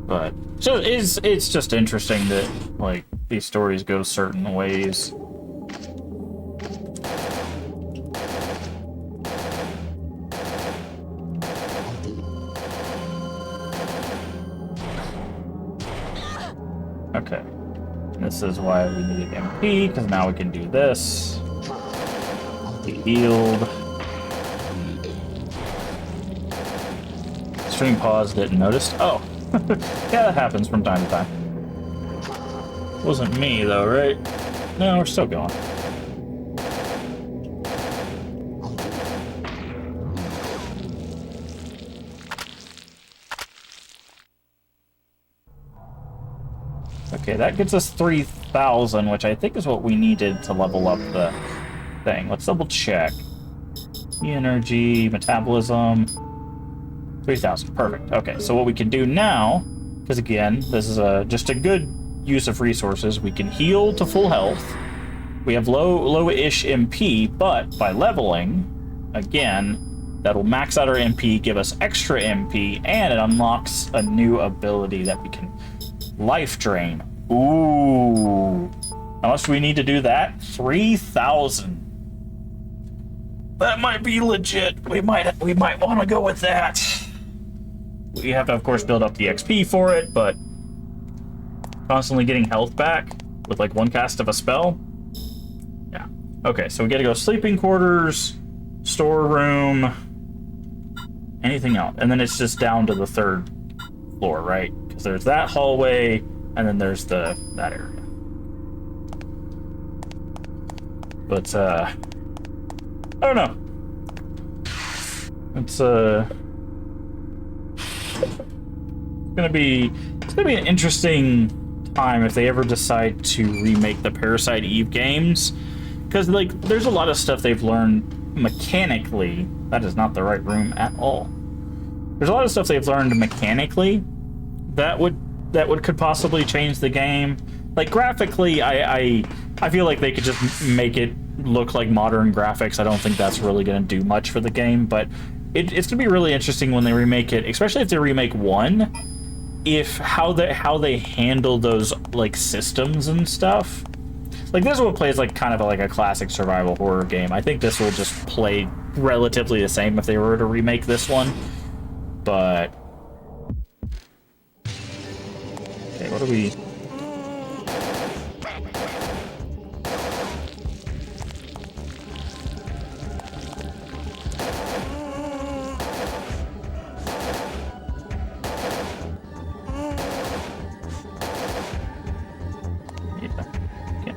But so it's just interesting that like these stories go certain ways. Okay. This is why we needed MP, because now we can do this. Be healed. Stream pause, didn't notice. Oh. Yeah, that happens from time to time. Wasn't me, though, right? No, we're still going. Okay, that gets us 3,000, which I think is what we needed to level up the thing. Let's double check. Energy, metabolism... 3,000, perfect. Okay, so what we can do now, because again, this is just a good use of resources, we can heal to full health. We have low-ish MP, but by leveling, again, that'll max out our MP, give us extra MP, and it unlocks a new ability that we can Life drain. Ooh. How much do we need to do that? 3,000. That might be legit. We might want to go with that. We have to, of course, build up the XP for it, but constantly getting health back with like one cast of a spell. Yeah. Okay, so we gotta go sleeping quarters, storeroom, anything else, and then it's just down to the 3rd floor, right? Because there's that hallway, and then there's that area. But I don't know. It's gonna be an interesting time if they ever decide to remake the Parasite Eve games, because like there's a lot of stuff they've learned mechanically. That is not the right room at all. There's a lot of stuff they've learned mechanically that could possibly change the game. Like graphically, I feel like they could just make it look like modern graphics. I don't think that's really going to do much for the game, but it's going to be really interesting when they remake it, especially if they remake 1, if how they handle those like systems and stuff. Like this will play as like kind of like a classic survival horror game. I think this will just play relatively the same if they were to remake this one. But okay, what do we?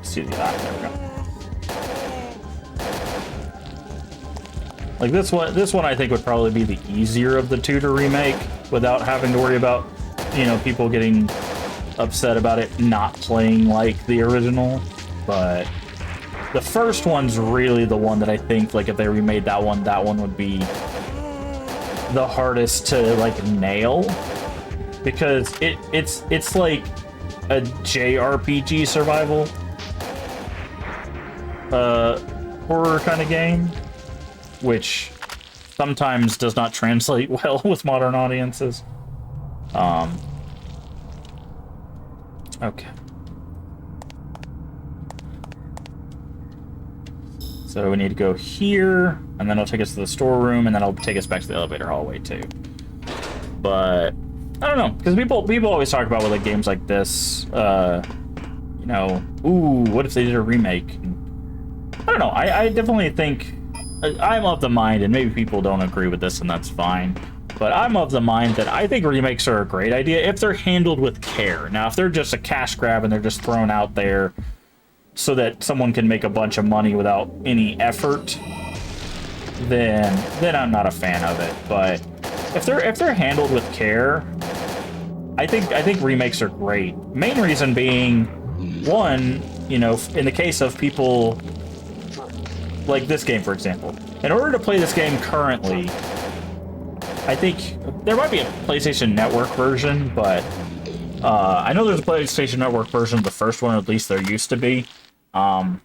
See the there we go. Like this one I think would probably be the easier of the two to remake without having to worry about, you know, people getting upset about it not playing like the original. But the first one's really the one that I think, like, if they remade that one would be the hardest to like nail, because it's like a JRPG survival horror kind of game, which sometimes does not translate well with modern audiences. Okay. So we need to go here, and then it'll take us to the storeroom, and then it'll take us back to the elevator hallway too. But I don't know, because people always talk about with like games like this, you know, ooh, what if they did a remake? I don't know. I definitely think I'm of the mind, and maybe people don't agree with this, and that's fine. But I'm of the mind that I think remakes are a great idea if they're handled with care. Now, if they're just a cash grab and they're just thrown out there so that someone can make a bunch of money without any effort, then I'm not a fan of it. But if they're handled with care, I think remakes are great. Main reason being, one, you know, in the case of people like this game, for example, in order to play this game currently, I think there might be a PlayStation Network version, but I know there's a PlayStation Network version of the first one, at least there used to be. But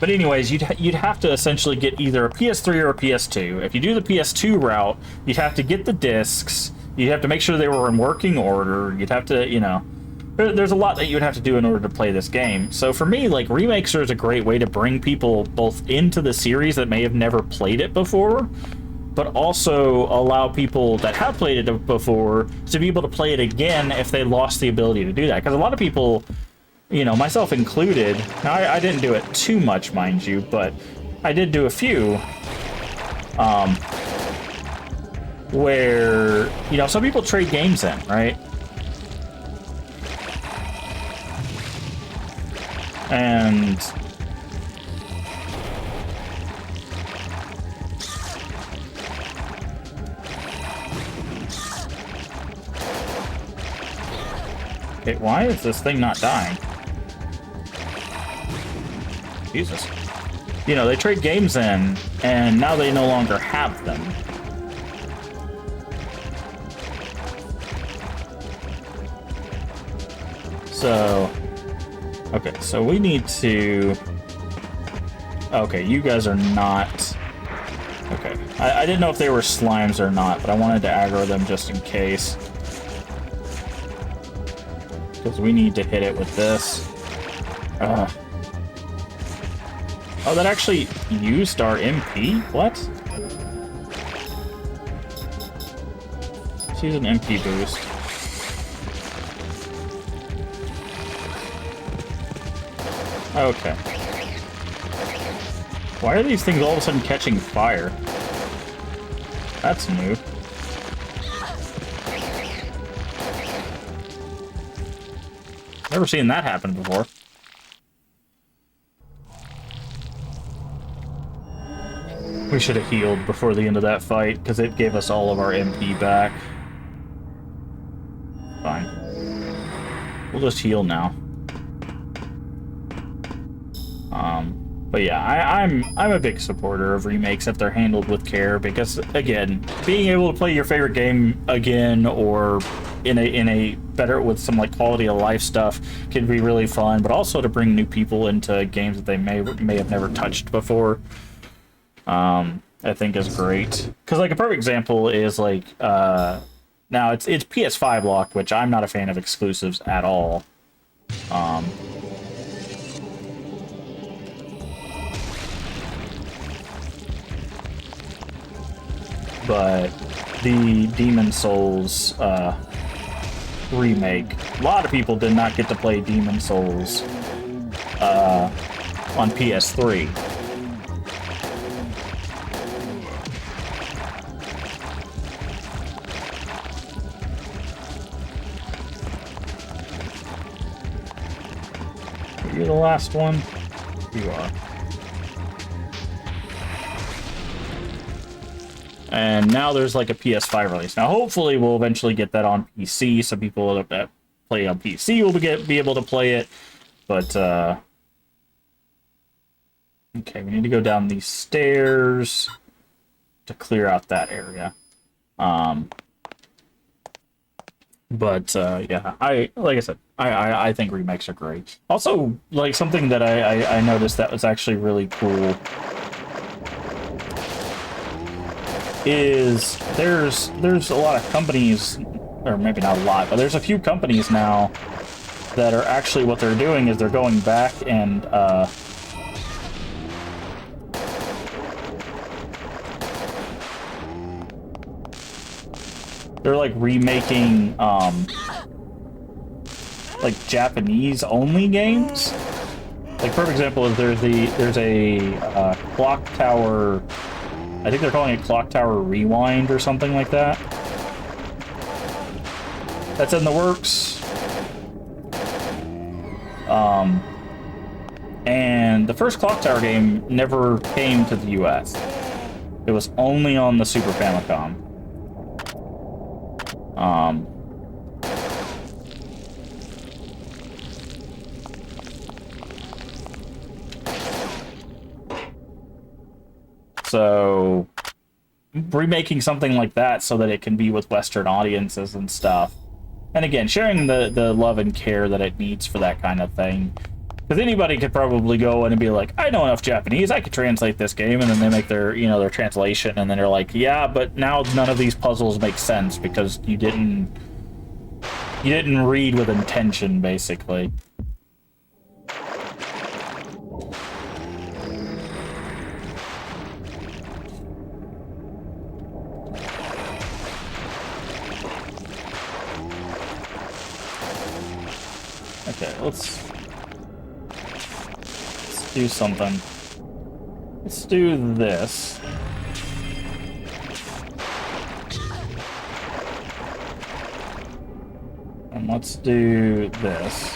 anyways, you'd have to essentially get either a PS3 or a PS2. If you do the PS2 route, you'd have to get the discs. You'd have to make sure they were in working order. You'd have to, you know, there's a lot that you'd have to do in order to play this game. So for me, like, remakes are a great way to bring people both into the series that may have never played it before, but also allow people that have played it before to be able to play it again if they lost the ability to do that. Because a lot of people, you know, myself included, now I didn't do it too much, mind you, but I did do a few, where, you know, some people trade games in, right? And okay, why is this thing not dying? Jesus. You know, they trade games in, and now they no longer have them. So, okay, so we need to... Okay, you guys are not... Okay, I didn't know if they were slimes or not, but I wanted to aggro them just in case. Because we need to hit it with this. Oh, that actually used our MP? What? Let's use an MP boost. Okay. Why are these things all of a sudden catching fire? That's new. Never seen that happen before. We should have healed before the end of that fight, because it gave us all of our MP back. Fine. We'll just heal now. But yeah, I'm a big supporter of remakes if they're handled with care, because again, being able to play your favorite game again or in a better with some like quality of life stuff can be really fun, but also to bring new people into games that they may have never touched before. I think is great. Because like a perfect example is like now it's PS5 locked, which I'm not a fan of exclusives at all. But the Demon Souls remake, a lot of people did not get to play Demon Souls on PS3. You're the last one? You are. And now there's like a PS5 release. Now hopefully we'll eventually get that on PC, so people that play on PC will be able to play it. But, okay, we need to go down these stairs to clear out that area. Yeah, like I said, I think remakes are great. Also, like something that I noticed that was actually really cool is there's a lot of companies, or maybe not a lot, but there's a few companies now that are actually, what they're doing is they're going back and they're like remaking like Japanese only games. Like perfect example is there's a Clock Tower, I think they're calling it Clock Tower Rewind or something like that. That's in the works. And the first Clock Tower game never came to the US. It was only on the Super Famicom. So remaking something like that so that it can be with Western audiences and stuff. And again, sharing the love and care that it needs for that kind of thing. Because anybody could probably go in and be like, I know enough Japanese, I could translate this game, and then they make their, their translation, and then they're like, yeah, but now none of these puzzles make sense because you didn't read with intention, basically. Okay, let's do something. Let's do this. And let's do this.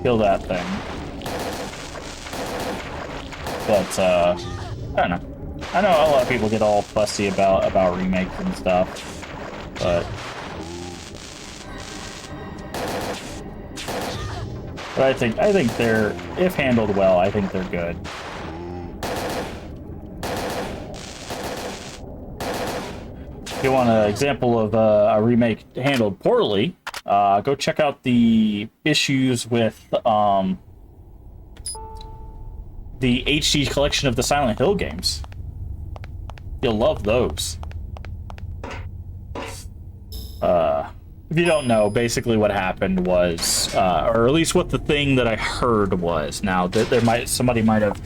Kill that thing. But, I don't know. I know a lot of people get all fussy about remakes and stuff, but I think they're, if handled well, I think they're good. If you want an example of a remake handled poorly, go check out the issues with the HD collection of the Silent Hill games. You'll love those. if you don't know, basically what happened was, or at least what the thing that I heard was. Now, somebody might have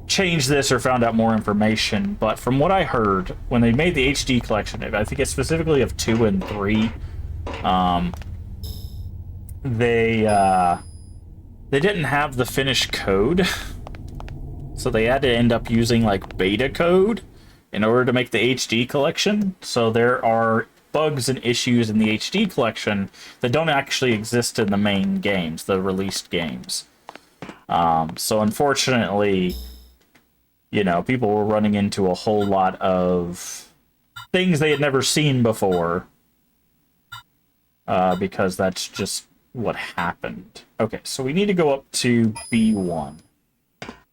changed this or found out more information, but from what I heard, when they made the HD collection, I think it's specifically of 2 and 3, they didn't have the finished code, so they had to end up using like beta code in order to make the HD collection. So there are bugs and issues in the HD collection that don't actually exist in the main games, the released games. So unfortunately, you know, people were running into a whole lot of things they had never seen before, because that's just what happened. Okay, so we need to go up to B1.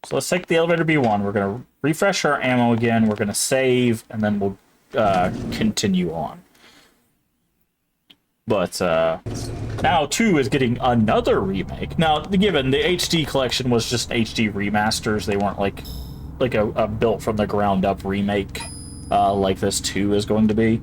So let's take the elevator B1. We're going to refresh our ammo again. We're going to save, and then we'll continue on. But now 2 is getting another remake. Now, given the HD collection was just HD remasters, they weren't like a built from the ground up remake like this 2 is going to be.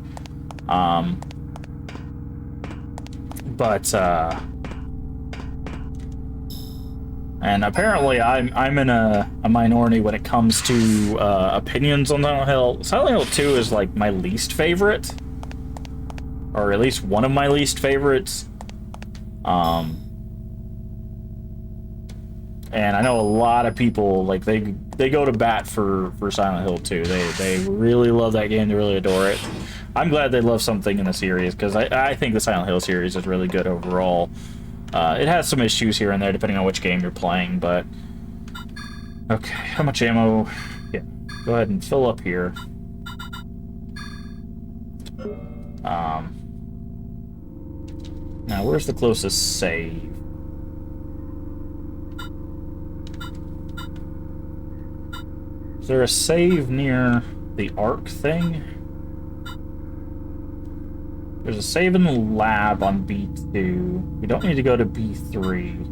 And apparently I'm in a minority when it comes to opinions on Silent Hill. Silent Hill 2 is like my least favorite, or at least one of my least favorites. And I know a lot of people, like, they go to bat for Silent Hill 2. They really love that game. They really adore it. I'm glad they love something in the series, because I think the Silent Hill series is really good overall. It has some issues here and there depending on which game you're playing, but... Okay, how much ammo? Yeah, go ahead and fill up here. Now, where's the closest save? Is there a save near the Ark thing? There's a save in the lab on B2. We don't need to go to B3.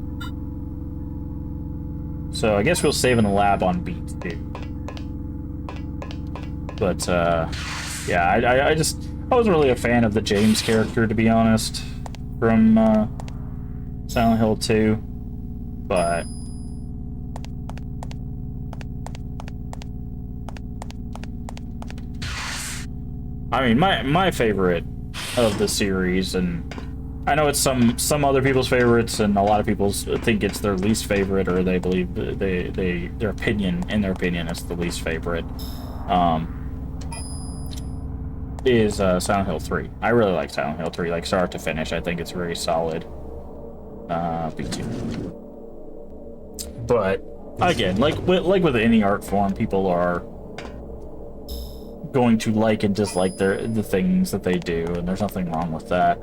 So I guess we'll save in the lab on B2. But, yeah, I wasn't really a fan of the James character, to be honest, from Silent Hill 2. But... I mean, my favorite of the series, and I know it's some other people's favorites, and a lot of people think it's their least favorite, or they believe their opinion it's the least favorite, is Silent Hill 3. I really like Silent Hill 3, like start to finish. I think it's very solid. B2. But again, like with any art form, people are going to like and dislike the things that they do, and there's nothing wrong with that.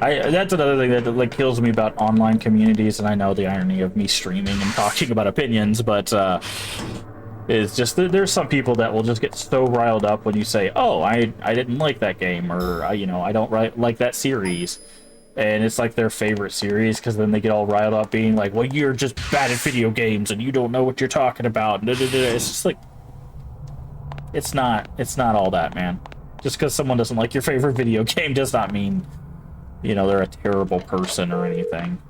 That's another thing that like kills me about online communities, and I know the irony of me streaming and talking about opinions, but is just that there's some people that will just get so riled up when you say, "Oh, I didn't like that game," or you know, "I don't like that series," and it's like their favorite series, because then they get all riled up being like, "Well, you're just bad at video games and you don't know what you're talking about." It's just like, it's not all that, man. Just because someone doesn't like your favorite video game does not mean, you know, they're a terrible person or anything.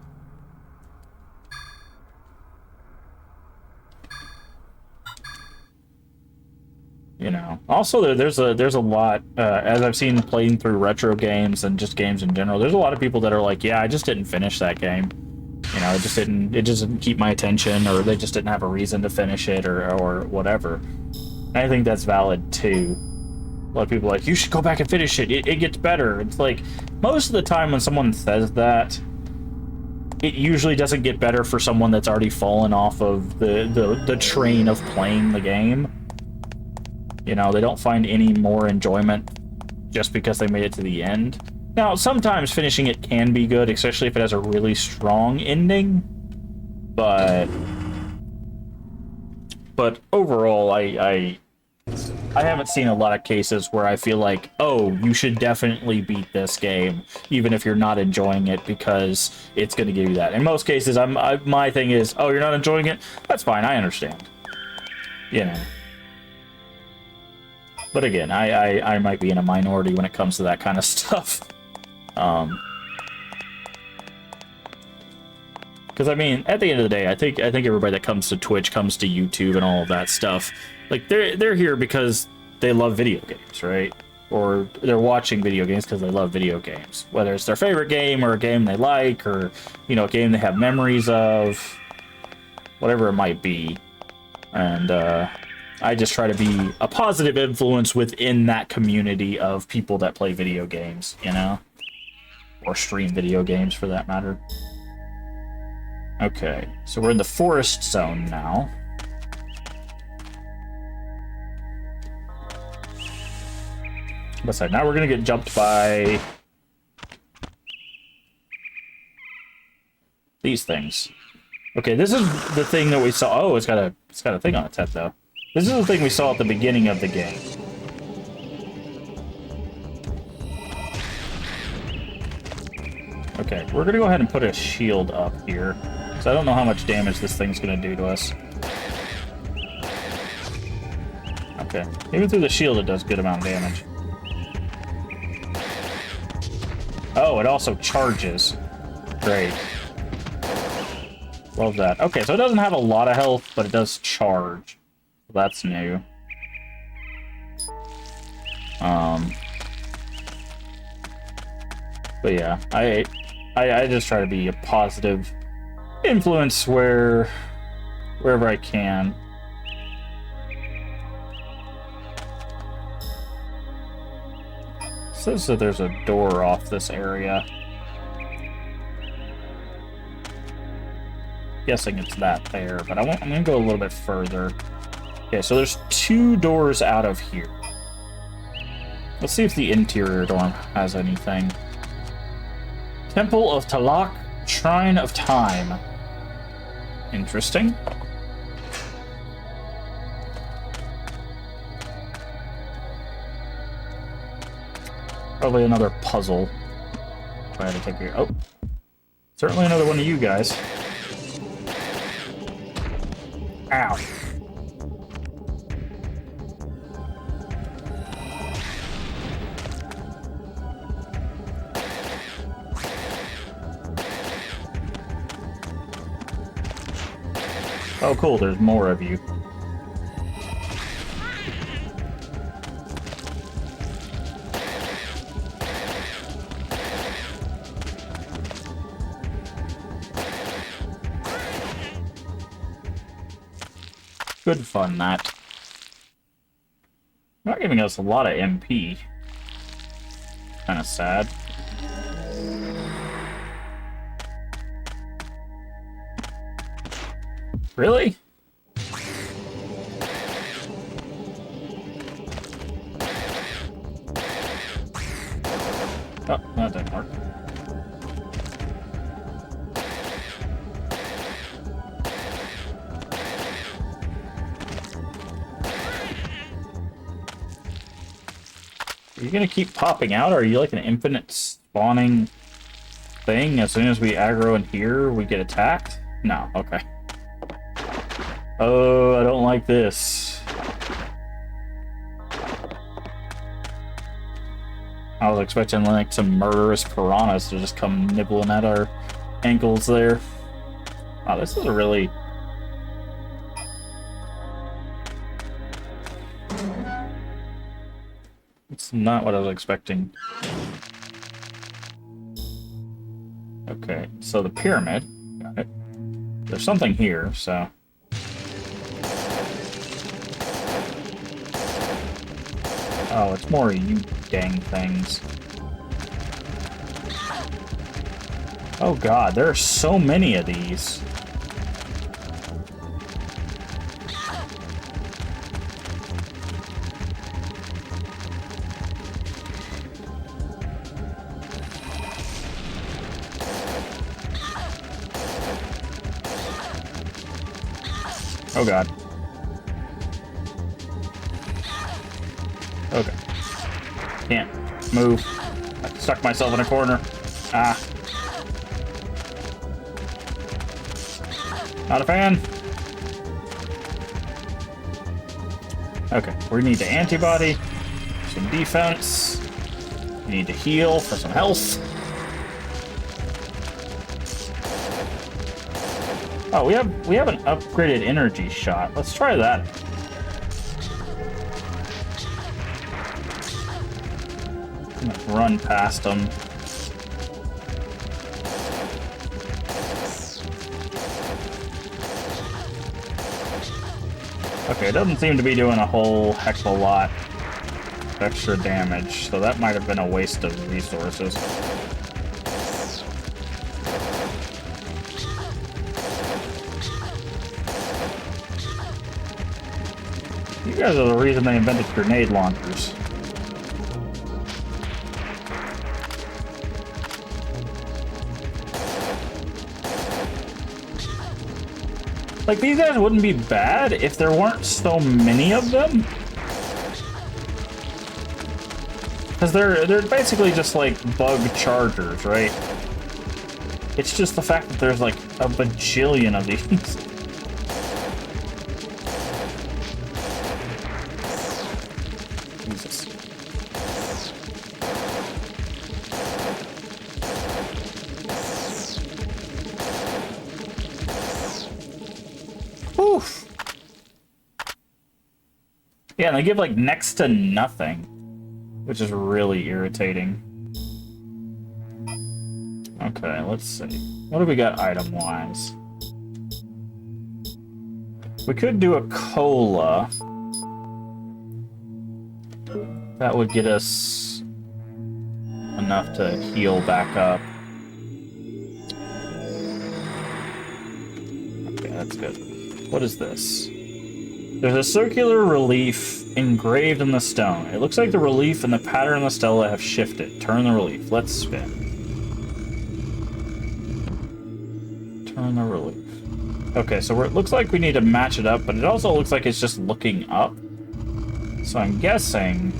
You know. Also, there's a lot, as I've seen playing through retro games and just games in general, there's a lot of people that are like, yeah, I just didn't finish that game. You know, it just didn't keep my attention, or they just didn't have a reason to finish it, or whatever. I think that's valid too. A lot of people are like, you should go back and finish it. It gets better. It's like, most of the time when someone says that, it usually doesn't get better for someone that's already fallen off of the train of playing the game. You know, they don't find any more enjoyment just because they made it to the end. Now, sometimes finishing it can be good, especially if it has a really strong ending. But overall, I haven't seen a lot of cases where I feel like, oh, you should definitely beat this game, even if you're not enjoying it, because it's going to give you that. In most cases, my thing is, oh, you're not enjoying it? That's fine, I understand. You know. But again, I might be in a minority when it comes to that kind of stuff. Because I mean, at the end of the day, I think everybody that comes to Twitch comes to YouTube and all of that stuff. Like they're here because they love video games, right? Or they're watching video games because they love video games. Whether it's their favorite game or a game they like, or you know, a game they have memories of, whatever it might be. And I just try to be a positive influence within that community of people that play video games, you know, or stream video games for that matter. Okay, so we're in the forest zone now. What's that? Now we're gonna get jumped by these things. Okay, this is the thing that we saw. Oh, it's got a thing on its head though. This is the thing we saw at the beginning of the game. Okay, we're gonna go ahead and put a shield up here. So I don't know how much damage this thing's gonna do to us. Okay, even through the shield it does a good amount of damage. Oh, it also charges. Great. Love that. Okay, so it doesn't have a lot of health, but it does charge. That's new. But yeah, I just try to be a positive influence wherever I can. It says that there's a door off this area. Guessing it's that there, but I'm gonna go a little bit further. Okay, so there's 2 doors out of here. Let's see if the interior door has anything. Temple of Talak, Shrine of Time. Interesting. Probably another puzzle. Try to take your... Oh. Certainly another one of you guys. Ow. Oh, cool, there's more of you. Good fun, that. Not giving us a lot of MP. Kinda sad. Really? Oh, that didn't work. Are you gonna keep popping out, or are you like an infinite spawning thing? As soon as we aggro in here, we get attacked? No, okay. Oh, I don't like this. I was expecting like some murderous piranhas to just come nibbling at our ankles there. Wow, this is a really... It's not what I was expecting. Okay, so the pyramid. Got it. There's something here, so... Oh, it's more you dang things. Oh god, there are so many of these. Oh god. Okay. Can't move. I stuck myself in a corner. Ah. Not a fan. Okay, we need the antibody, some defense. We need to heal for some health. Oh, we have an upgraded energy shot. Let's try that. Run past them. Okay, it doesn't seem to be doing a whole heck of a lot of extra damage, so that might have been a waste of resources. You guys are the reason they invented grenade launchers. Like, these guys wouldn't be bad if there weren't so many of them. Because they're basically just like bug chargers, right? It's just the fact that there's like a bajillion of these. Jesus. Oof. Yeah, and they give like next to nothing, which is really irritating. Okay, let's see. What do we got item-wise? We could do a cola. That would get us enough to heal back up. Okay, that's good. What is this? There's a circular relief engraved in the stone. It looks like the relief and the pattern on the stela have shifted. Turn the relief. Let's spin. Turn the relief. Okay, so it looks like we need to match it up, but it also looks like it's just looking up. So I'm guessing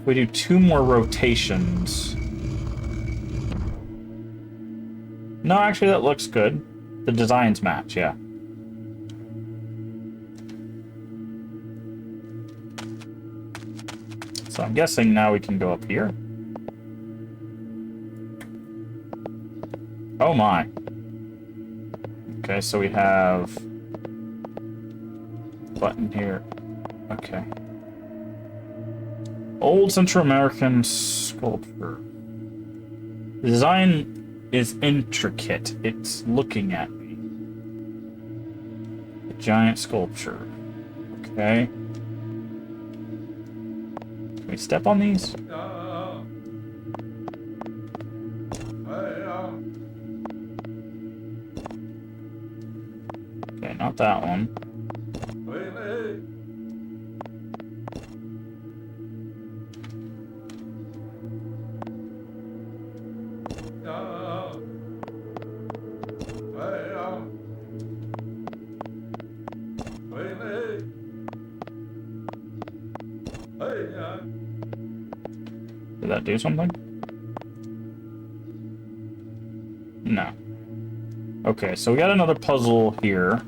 if we do 2 more rotations. No, actually that looks good. The designs match, yeah. So I'm guessing now we can go up here. Oh my. Okay, so we have button here. Okay. Old Central American sculpture. The design is intricate. It's looking at me. A giant sculpture. Okay. Can we step on these? Okay, not that one. Did that do something? No. Okay, so we got another puzzle here.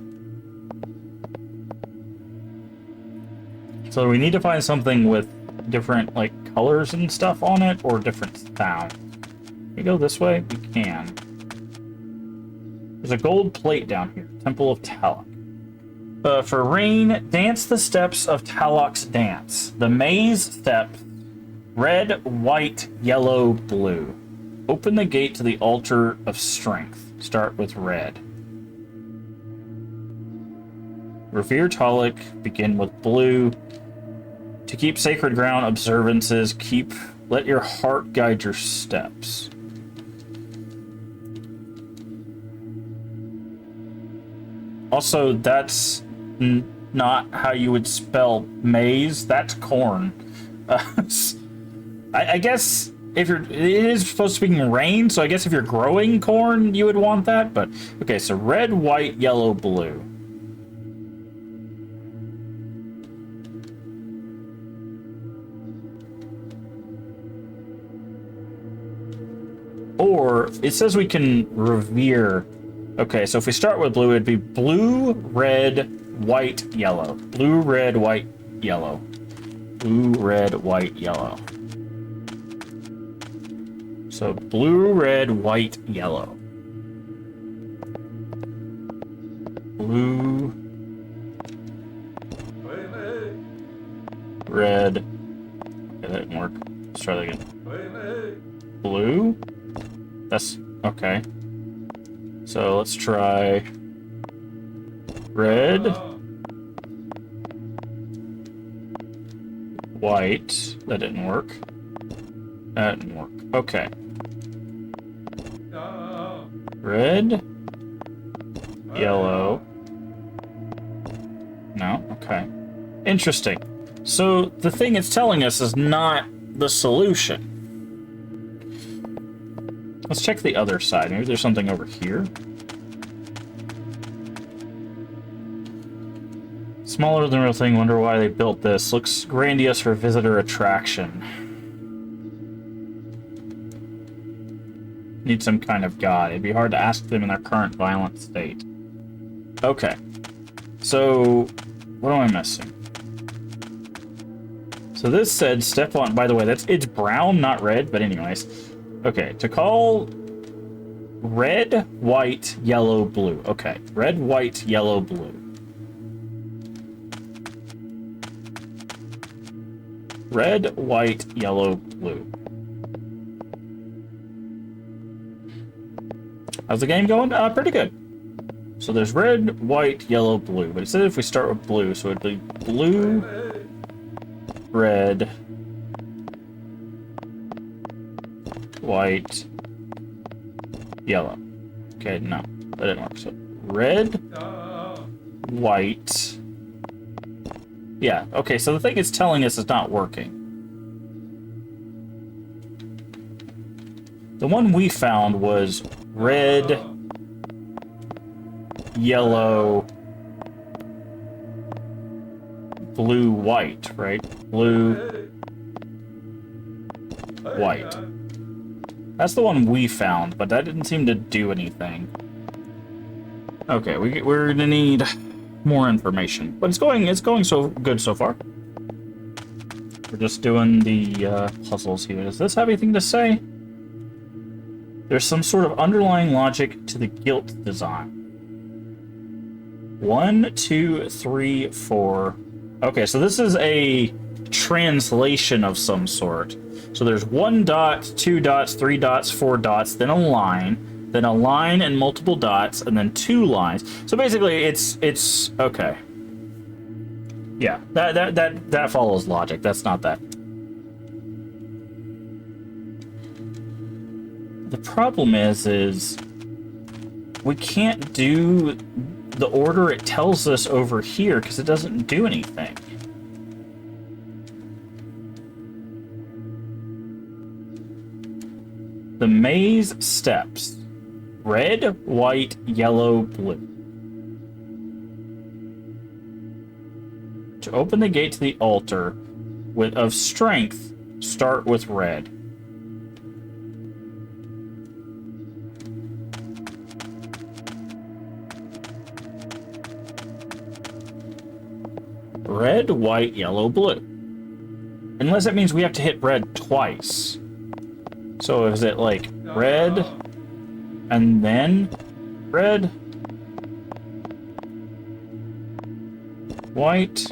So we need to find something with different, like, colors and stuff on it, or different sounds. Can we go this way? We can. There's a gold plate down here. Temple of Talok. For rain, dance the steps of Talok's dance. The maze steps, red, white, yellow, blue. Open the gate to the altar of strength. Start with red. Revere Talok, begin with blue. To keep sacred ground observances, let your heart guide your steps. Also, that's not how you would spell maize. That's corn. I guess if it is supposed to be rain, so I guess if you're growing corn, you would want that. But okay, so red, white, yellow, blue. Or it says we can revere. Okay, so if we start with blue, it'd be blue, red, white, yellow. Blue, red, white, yellow. Blue, red, white, yellow. So blue, red, white, yellow. Blue? That's... okay. So let's try... red. White. That didn't work. That didn't work. Okay. Red. Yellow. No? Okay. Interesting. So the thing it's telling us is not the solution. Let's check the other side. Maybe there's something over here. Smaller than real thing. Wonder why they built this. Looks grandiose for visitor attraction. Need some kind of god. It'd be hard to ask them in their current violent state. Okay. So, what am I missing? So this said step one. By the way, it's brown, not red, but anyways. Okay, to call red, white, yellow, blue. Okay, red, white, yellow, blue. Red, white, yellow, blue. How's the game going? Pretty good. So there's red, white, yellow, blue. But it said if we start with blue, so it'd be blue, red, white, yellow. Okay, no, that didn't work. So red, white. Yeah, okay, so the thing it's telling us is not working. The one we found was red, yellow, blue, white, right? Blue, white. That's the one we found, but that didn't seem to do anything. Okay, we're gonna need more information, but it's going so good so far. We're just doing the puzzles here. Does this have anything to say? There's some sort of underlying logic to the guilt design. 1, 2, 3, 4. Okay, so this is a translation of some sort. So there's 1 dot, 2 dots, 3 dots, 4 dots, then a line and multiple dots, and then 2 lines. So basically, it's okay. Yeah, that follows logic. That's not that. The problem is we can't do the order it tells us over here because it doesn't do anything. The maze steps. Red, white, yellow, blue. To open the gate to the altar of strength, start with red. Red, white, yellow, blue. Unless it means we have to hit red twice. So is it like red, and then red, white,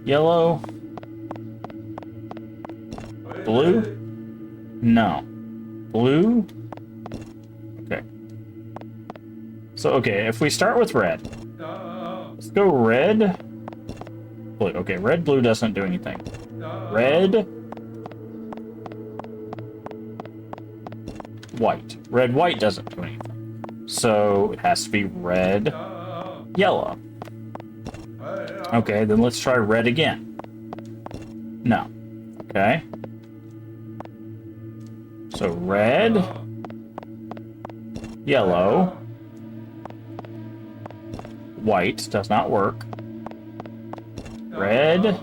yellow, blue? No. Blue? Okay. So, okay, if we start with red, let's go red, blue. Okay, red, blue doesn't do anything. Red, white. Red, white doesn't do anything. So it has to be red, yellow. Okay, then let's try red again. No. Okay. So red, yellow, white does not work. Red,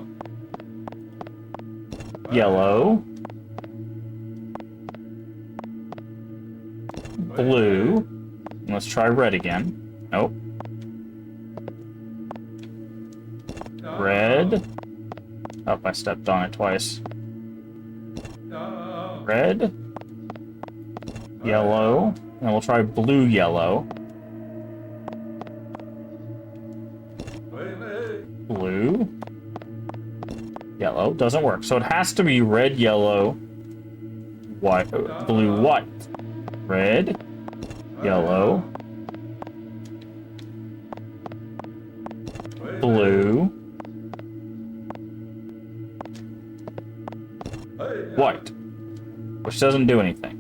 yellow, blue. Let's try red again. Nope. Red. Oh, I stepped on it twice. Red. Yellow. And we'll try blue, yellow. Blue. Yellow. Doesn't work. So it has to be red, yellow, white, blue, white, red, yellow, blue, white, which doesn't do anything.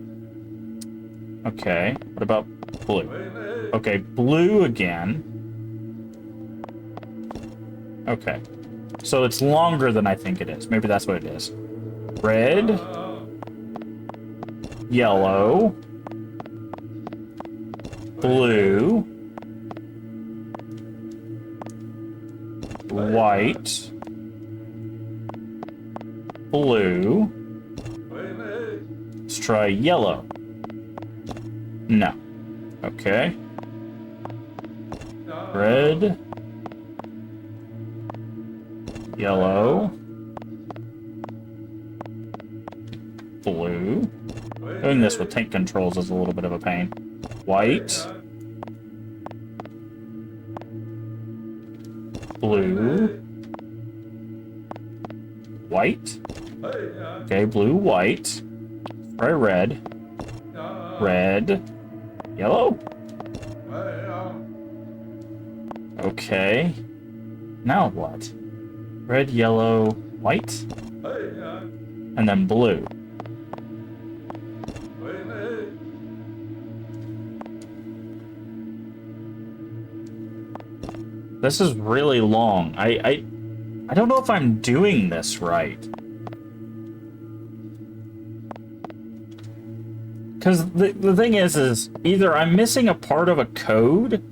Okay, what about blue? Okay, blue again. Okay, so it's longer than I think it is. Maybe that's what it is. Red, yellow, blue, white, blue. Let's try yellow. No. Okay. Red, yellow, blue. Doing this with tank controls is a little bit of a pain. White, blue, white. Okay, blue, white. Try red, red, yellow. Okay. Now what? Red, yellow, white, and then blue. This is really long. I don't know if I'm doing this right. Because the thing is either I'm missing a part of a code,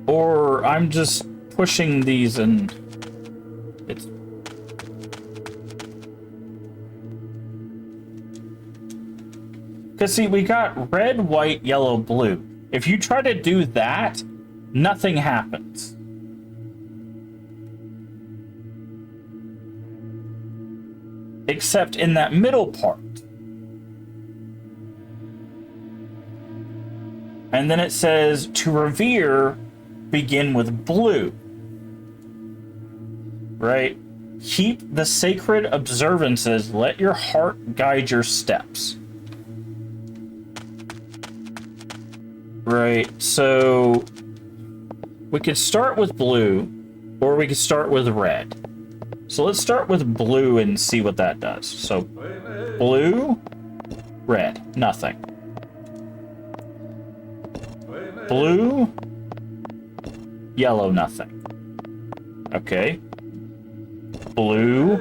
or I'm just pushing these and it's... Because see, we got red, white, yellow, blue. If you try to do that, nothing happens. Except in that middle part. And then it says, to revere, begin with blue. Right? Keep the sacred observances, let your heart guide your steps. Right, so we could start with blue, or we could start with red. So let's start with blue and see what that does. So blue, red, nothing. Blue, yellow, nothing. Okay. Blue,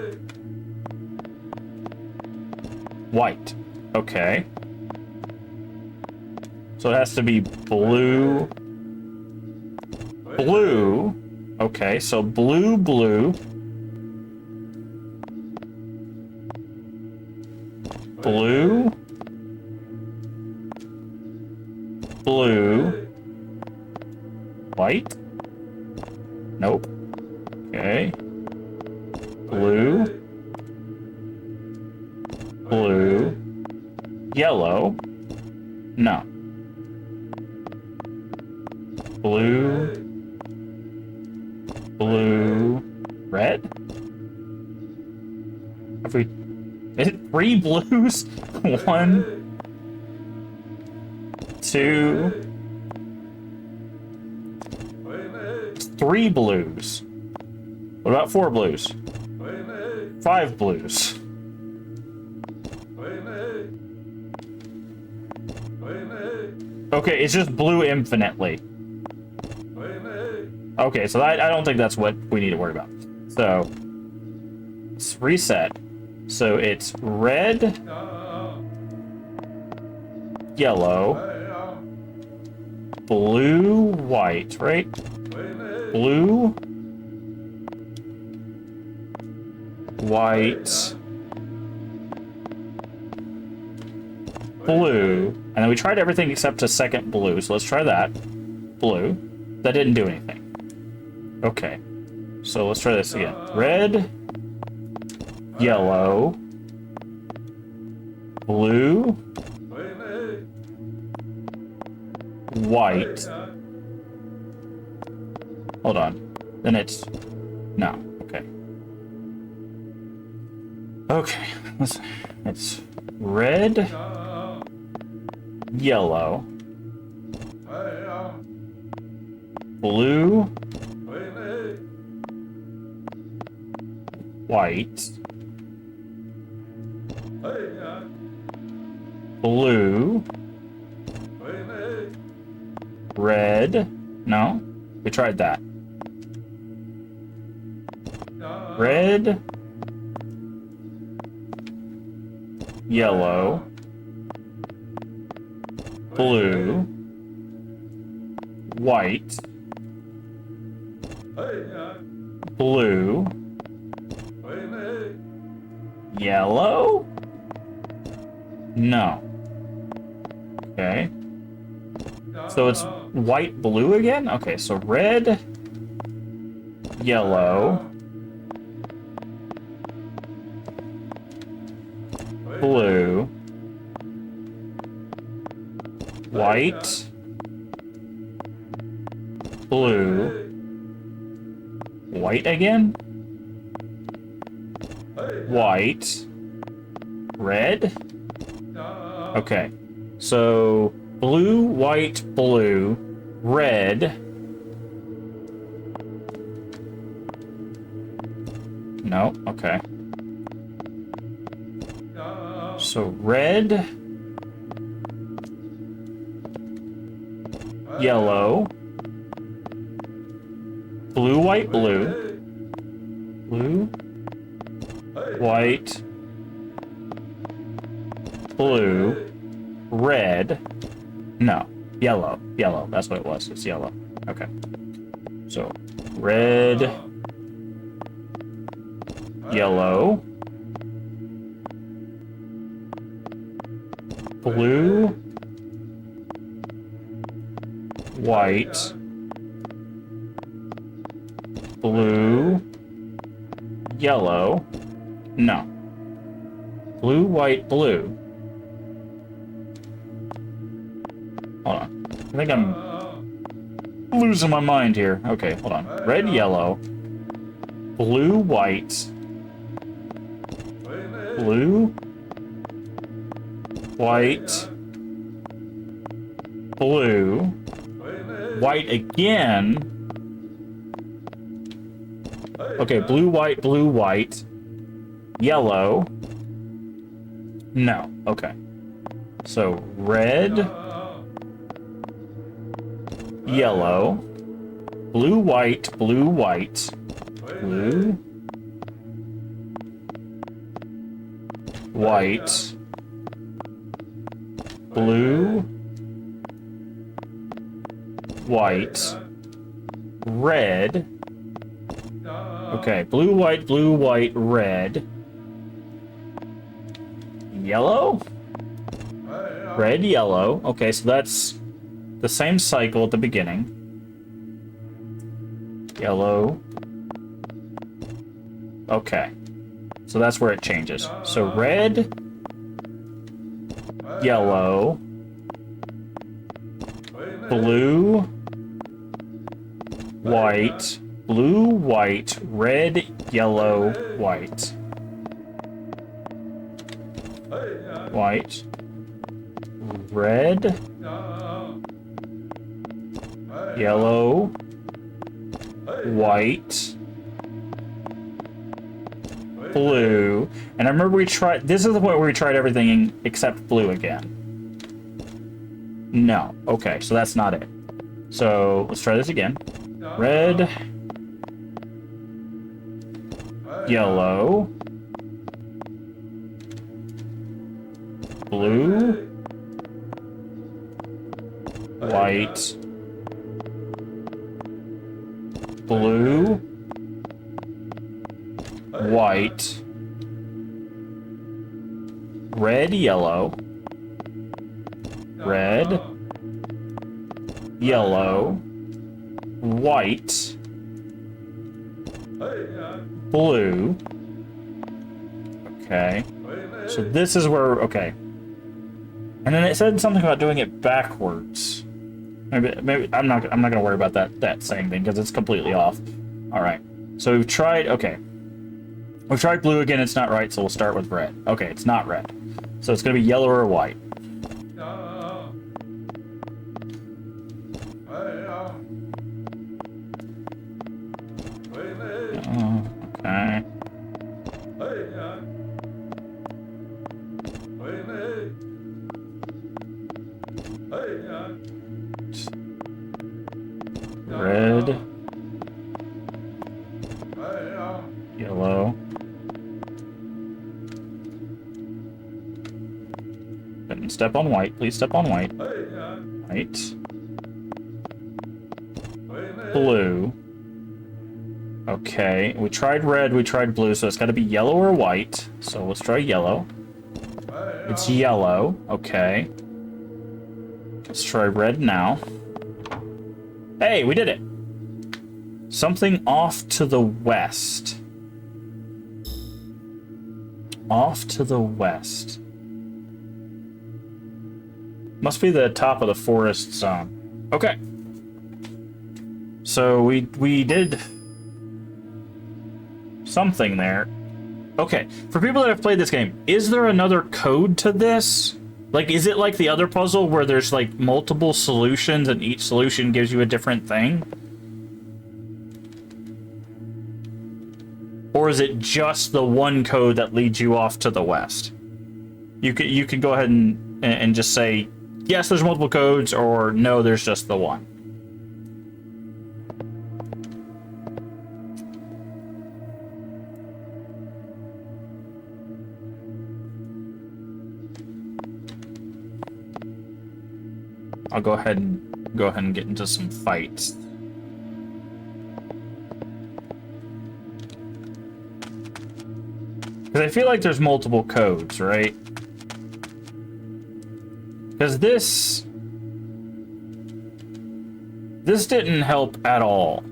white. Okay. So it has to be blue, blue. Okay, so blue, blue. Blue, blue, white. Nope. Okay. Blue, blue, yellow. No. Blue, blue, red? Have we... Is it 3 blues? 1, 2... 3 blues. What about 4 blues? 5 blues. Okay, it's just blue infinitely. Okay, so I don't think that's what we need to worry about. So, let's reset. So it's red, yellow, blue, white, right? Blue, white, blue, and then we tried everything except a second blue, so let's try that. Blue. That didn't do anything. Okay. So let's try this again. Red, yellow, blue, white. Hold on. Then it's... No. Okay. Okay. It's red, yellow, blue, white, blue, red. No, we tried that. Red, yellow, blue, white, blue, yellow? No. Okay. So it's white, blue again? Okay, so red, yellow, blue, white, blue, white again, white, red. Okay, so blue, white, blue, red. No, okay. So red, yellow, blue, white, blue, blue, white, blue, red. No, yellow, yellow. That's what it was. It's yellow. Okay. So red, yellow, blue, white, blue, yellow. No. Blue, white, blue. Hold on. I think I'm losing my mind here. Okay, hold on. Red, yellow, blue, white, blue, white, blue, white again. Okay, blue, white, yellow. No, okay. So red, yellow, blue, white, blue, white, blue, white, red. Okay, blue, white, red. Yellow? Red, yellow. Okay, so that's the same cycle at the beginning. Yellow. Okay. So that's where it changes. So red, yellow, blue, white, blue, white, red, yellow, white. White, red, yellow, white, blue. And I remember we tried, this is the point where we tried everything except blue again. No. Okay, so that's not it. So let's try this again. Red, yellow, blue, white, blue, white, red, yellow, red, yellow, white, blue. Okay. So this is where, okay. And then it said something about doing it backwards. Maybe I'm not gonna worry about that saying thing because it's completely off. All right. So we've tried. Okay. We've tried blue again. It's not right. So we'll start with red. Okay, it's not red. So it's gonna be yellow or white. Okay. Red. Yellow. Then step on white. Please step on white. White. Blue. Okay, we tried red, we tried blue, so it's got to be yellow or white. So let's try yellow. It's yellow. Okay. Let's try red now. Hey, we did it! Something off to the west. Off to the west. Must be the top of the forest zone. Okay. So we did something there. Okay, for people that have played this game, is there another code to this? Like, is it like the other puzzle where there's, like, multiple solutions and each solution gives you a different thing? Or is it just the one code that leads you off to the west? You could go ahead and just say, yes, there's multiple codes, or no, there's just the one. I'll go ahead and get into some fights. Because I feel like there's multiple codes, right? Because this didn't help at all.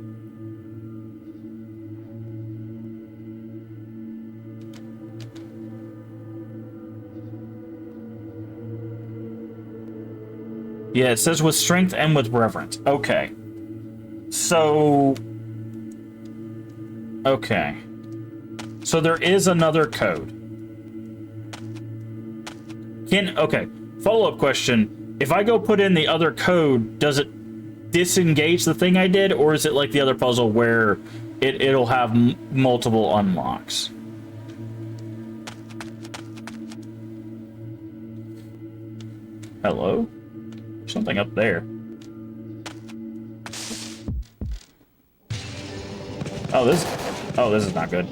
Yeah, it says with strength and with reverence. Okay. So... Okay. So there is another code. Okay, follow-up question. If I go put in the other code, does it disengage the thing I did? Or is it like the other puzzle where it'll have multiple unlocks? Hello? Something up there. Oh, this is not good.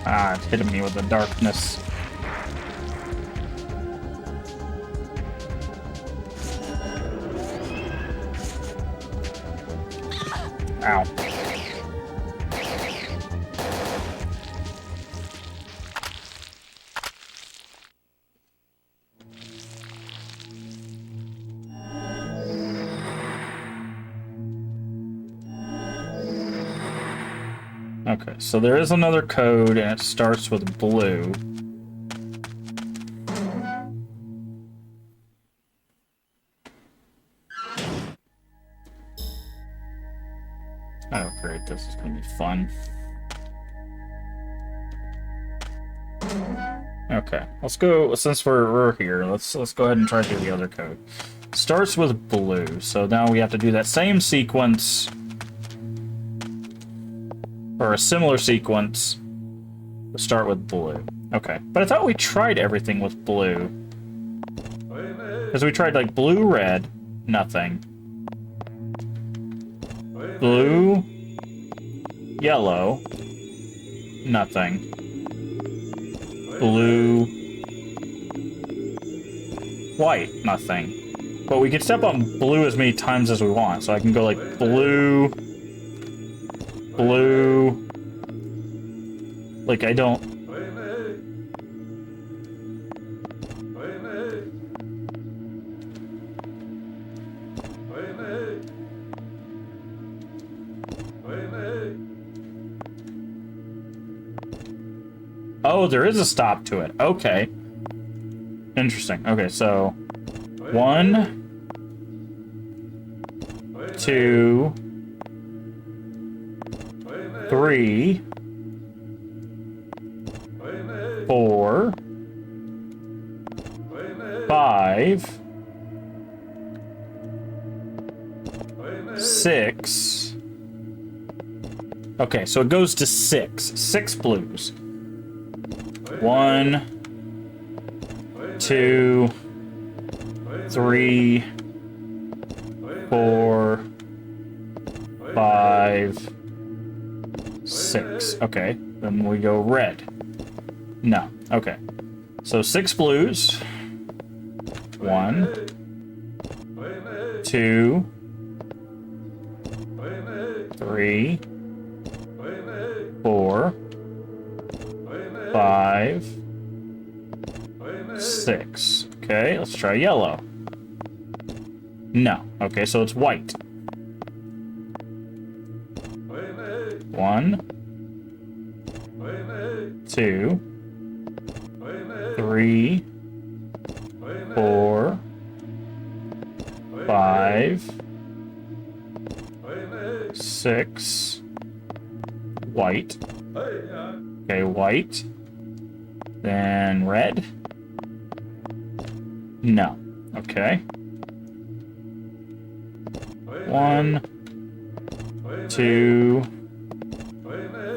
Ah, it's hitting me with the darkness. Ow. Okay, so there is another code, and it starts with blue. Oh, great, this is gonna be fun. Okay, let's go, since we're here, let's go ahead and try to do the other code. Starts with blue, so now we have to do that same sequence, or a similar sequence, to start with blue. Okay, but I thought we tried everything with blue. Because we tried, like, blue, red, nothing. Blue, yellow, nothing. Blue, White, nothing. But we can step on blue as many times as we want. So I can go like blue, blue. Like I don't. Oh, there is a stop to it. Okay. Interesting. Okay, so 1, 2, 3, 4, 5, 6. Okay, so it goes to 6. 6 blues. 1, 2, 3, 4, 5, 6. Okay, then we go red. No. Okay. So 6 blues. 1, 2, 3, 4, 5, 6. Okay, let's try yellow. No. Okay, so it's white. 1, 2, 3, 4, 5, 6. White. Okay, white. Then red. No. Okay. 1, 2,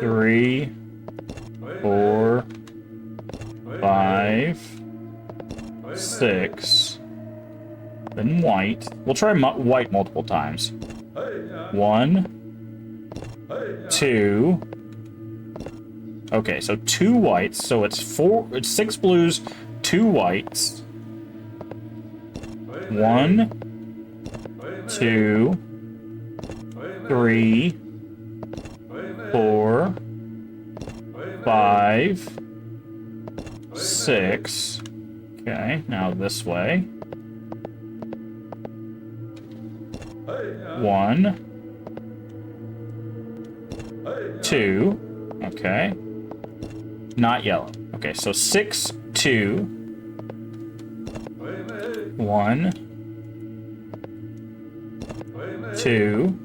3, 4, 5, 6. Then white. We'll try white multiple times. 1, 2. Okay, so 2 whites. So it's 6 blues, 2 whites. 1, 2, 3, 4, 5, 6. Okay, now this way. 1, 2. Okay. Not yellow. Okay, so 6, 2. 1, 2,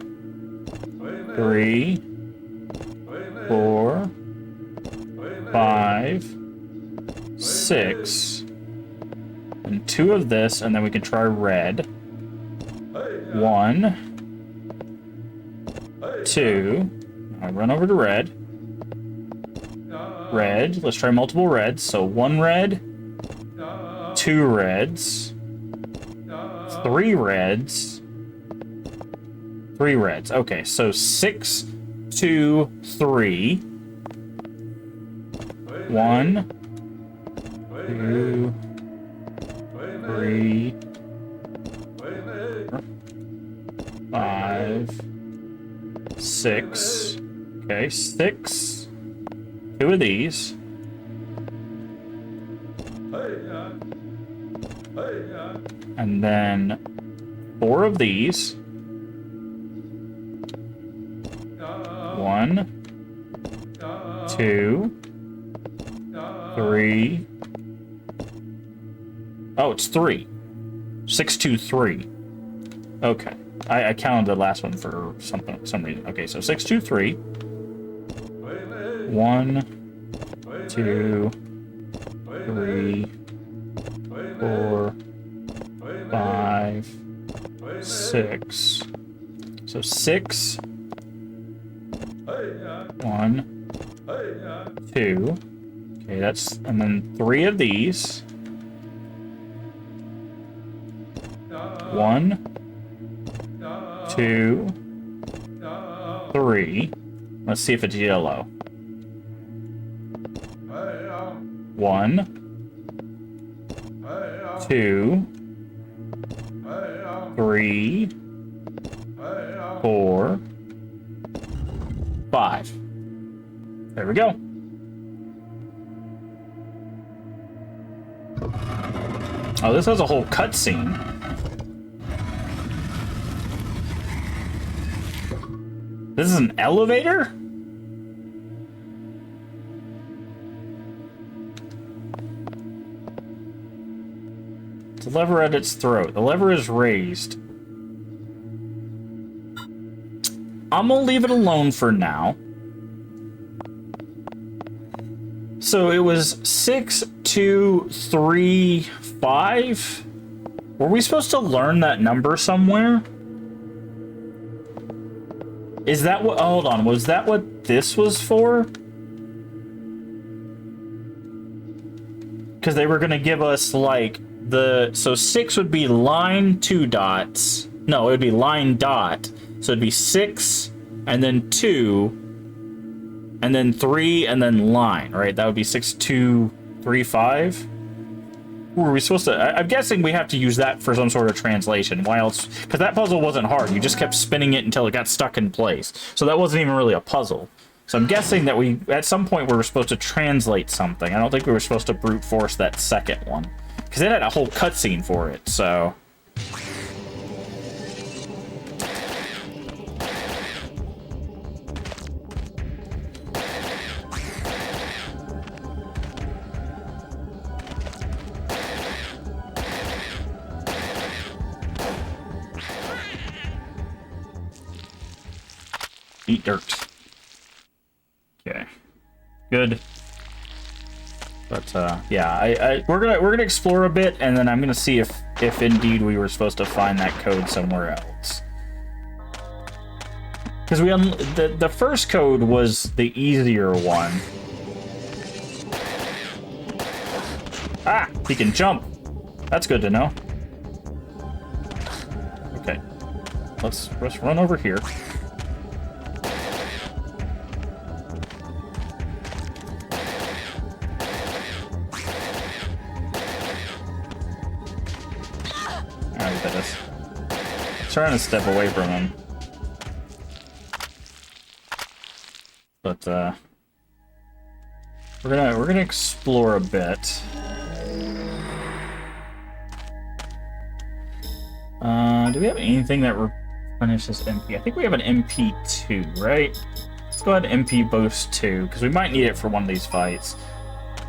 3, 4, 5, 6. And 2 of this, and then we can try red. 1, 2. I run over to red. Red. Let's try multiple reds. So 1 red, 2 reds, 3 reds, 3 reds. Okay, so 6, 2, 3. 1, 2, 3, 5, 6. Okay, 6. 2 of these. And then 4 of these. 1, 2, 3. Oh, it's 3. 6, 2, 3. Okay. I counted the last one for some reason. Okay, so 6, 2, 3. 1, 2, 3, 4, 5, 6. So 6. 1, 2. Okay, that's, and then 3 of these. 1, 2, 3. Let's see if it's yellow. 1, 2, 3, 4, 5. There we go. Oh, this has a whole cutscene. This is an elevator? The lever at its throat. The lever is raised. I'm gonna leave it alone for now. So it was 6, 2, 3, 5? Were we supposed to learn that number somewhere? Is that what... Hold on. Was that what this was for? Because they were going to give us, like, the... So 6 would be line 2 dots. No, it would be line dot. So it'd be 6, and then 2, and then 3, and then line, right? That would be 6, 2, 3, 5. Were we supposed to... I'm guessing we have to use that for some sort of translation. Why else? Because that puzzle wasn't hard. You just kept spinning it until it got stuck in place. So that wasn't even really a puzzle. So I'm guessing that we, at some point, we were supposed to translate something. I don't think we were supposed to brute force that second one. Because it had a whole cutscene for it, so... Eat dirt. Okay. Good. But yeah, we're gonna explore a bit, and then I'm gonna see if indeed we were supposed to find that code somewhere else. Because the first code was the easier one. Ah, he can jump. That's good to know. Okay, let's run over here. Trying to step away from him, but we're gonna explore a bit. Do we have anything that replenishes MP? I think we have an MP2, right? Let's go ahead and MP boost 2 because we might need it for one of these fights.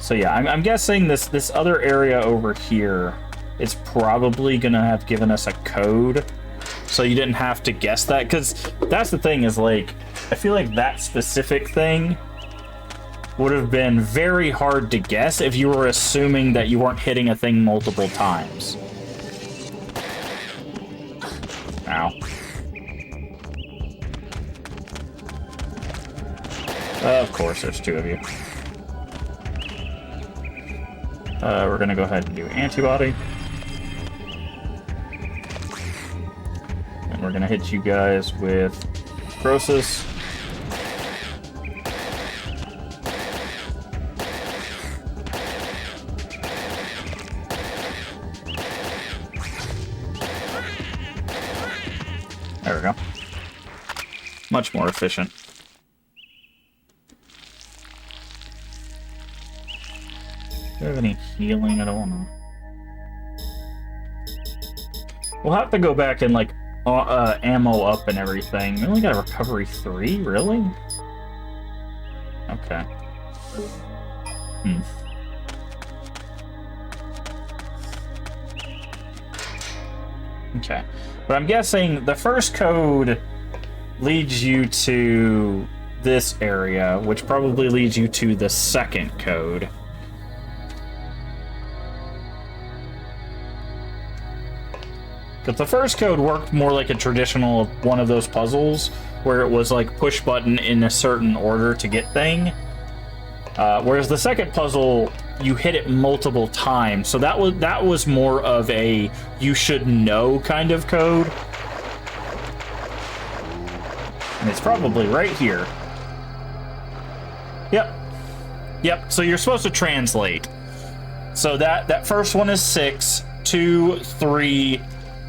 So yeah, I'm guessing this other area over here is probably gonna have given us a code. So you didn't have to guess that, because that's the thing is, like, I feel like that specific thing would have been very hard to guess if you were assuming that you weren't hitting a thing multiple times. Ow. Of course, there's 2 of you. We're gonna go ahead and do antibody. We're gonna hit you guys with Croesus. There we go. Much more efficient. Do we have any healing? I don't wanna... We'll have to go back and, like, ammo up and everything. We only got a recovery 3? Really? Okay. Okay. But I'm guessing the first code leads you to this area, which probably leads you to the second code. Because the first code worked more like a traditional one of those puzzles, where it was like push button in a certain order to get thing. Whereas the second puzzle, you hit it multiple times, so that was more of a you should know kind of code. And it's probably right here. Yep. So you're supposed to translate. So that first one is 6, 2, 3,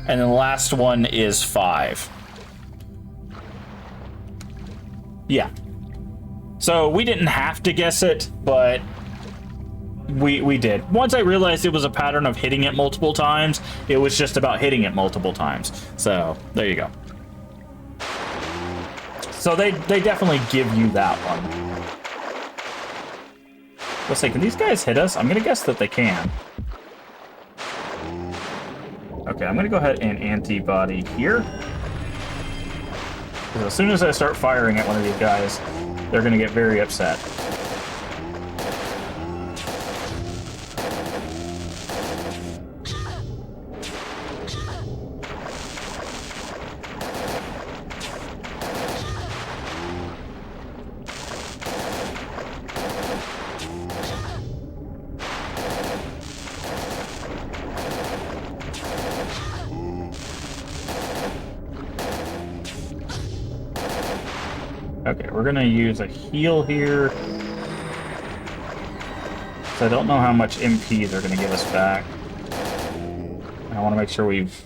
And then the last one is 5. Yeah. So we didn't have to guess it, but we did. Once I realized it was a pattern of hitting it multiple times, it was just about hitting it multiple times. So there you go. So they definitely give you that one. Let's say, can these guys hit us? I'm gonna guess that they can. Okay, I'm gonna go ahead and antibody here. Because as soon as I start firing at one of these guys, they're gonna get very upset. Okay, we're gonna use a heal here. So I don't know how much MP they're gonna give us back. I want to make sure we've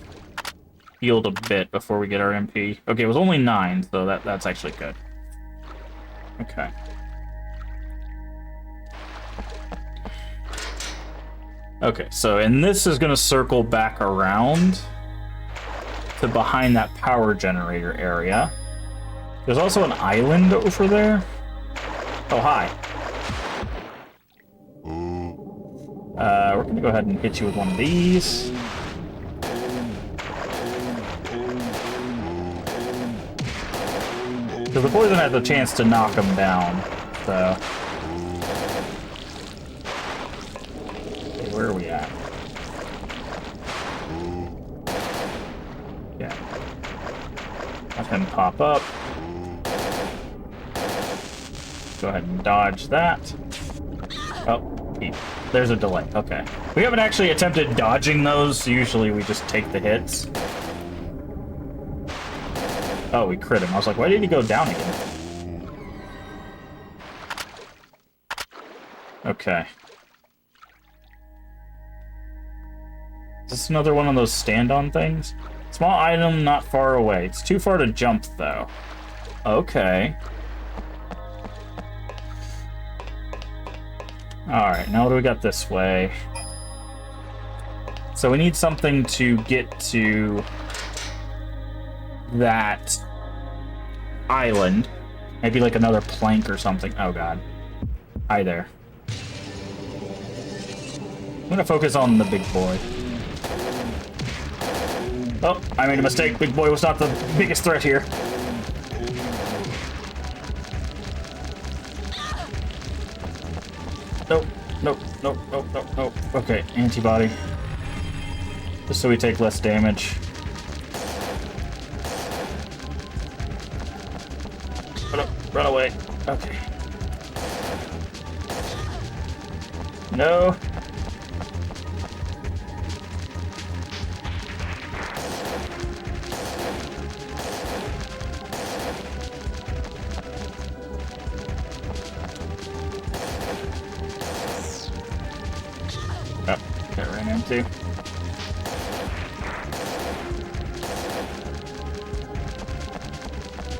healed a bit before we get our MP. Okay, it was only 9, so that's actually good. Okay. Okay, so, and this is gonna circle back around to behind that power generator area. There's also an island over there. Oh, hi. We're gonna go ahead and hit you with one of these. Because the poison has a chance to knock him down, so... Okay, where are we at? Yeah. Let him pop up. Go ahead and dodge that. Oh, there's a delay. Okay. We haven't actually attempted dodging those. Usually we just take the hits. Oh, we crit him. I was like, why did he go down again? Okay. Is this another one of those stand-on things? Small item not far away. It's too far to jump, though. Okay. Alright, now what do we got this way? So we need something to get to that island. Maybe like another plank or something. Oh god. Hi there. I'm gonna focus on the big boy. Oh, I made a mistake. Big boy was not the biggest threat here. Nope, nope, nope, nope, nope, nope. Okay, antibody. Just so we take less damage. Run away. Okay. No. Oh, that ran into.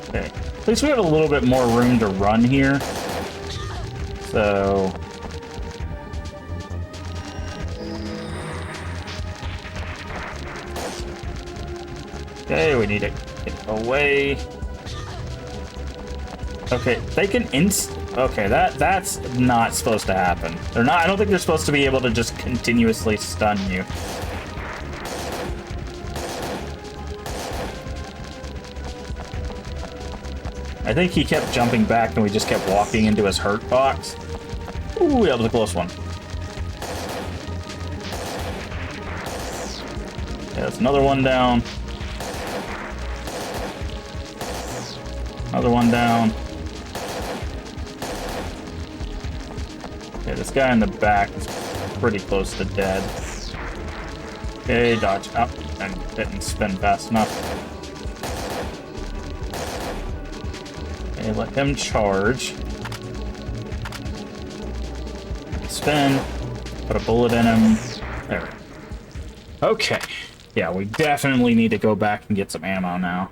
Okay. At least we have a little bit more room to run here. So... Okay, we need to get away. Okay, they can Okay, that's not supposed to happen. They're not. I don't think they're supposed to be able to just continuously stun you. I think he kept jumping back and we just kept walking into his hurt box. Ooh, that was a close one. Yeah, that's another one down. Another one down. Okay, this guy in the back is pretty close to dead. Okay, dodge up and didn't spin fast enough. Okay, let him charge. Spin. Put a bullet in him. There we go. Okay. Yeah, we definitely need to go back and get some ammo now.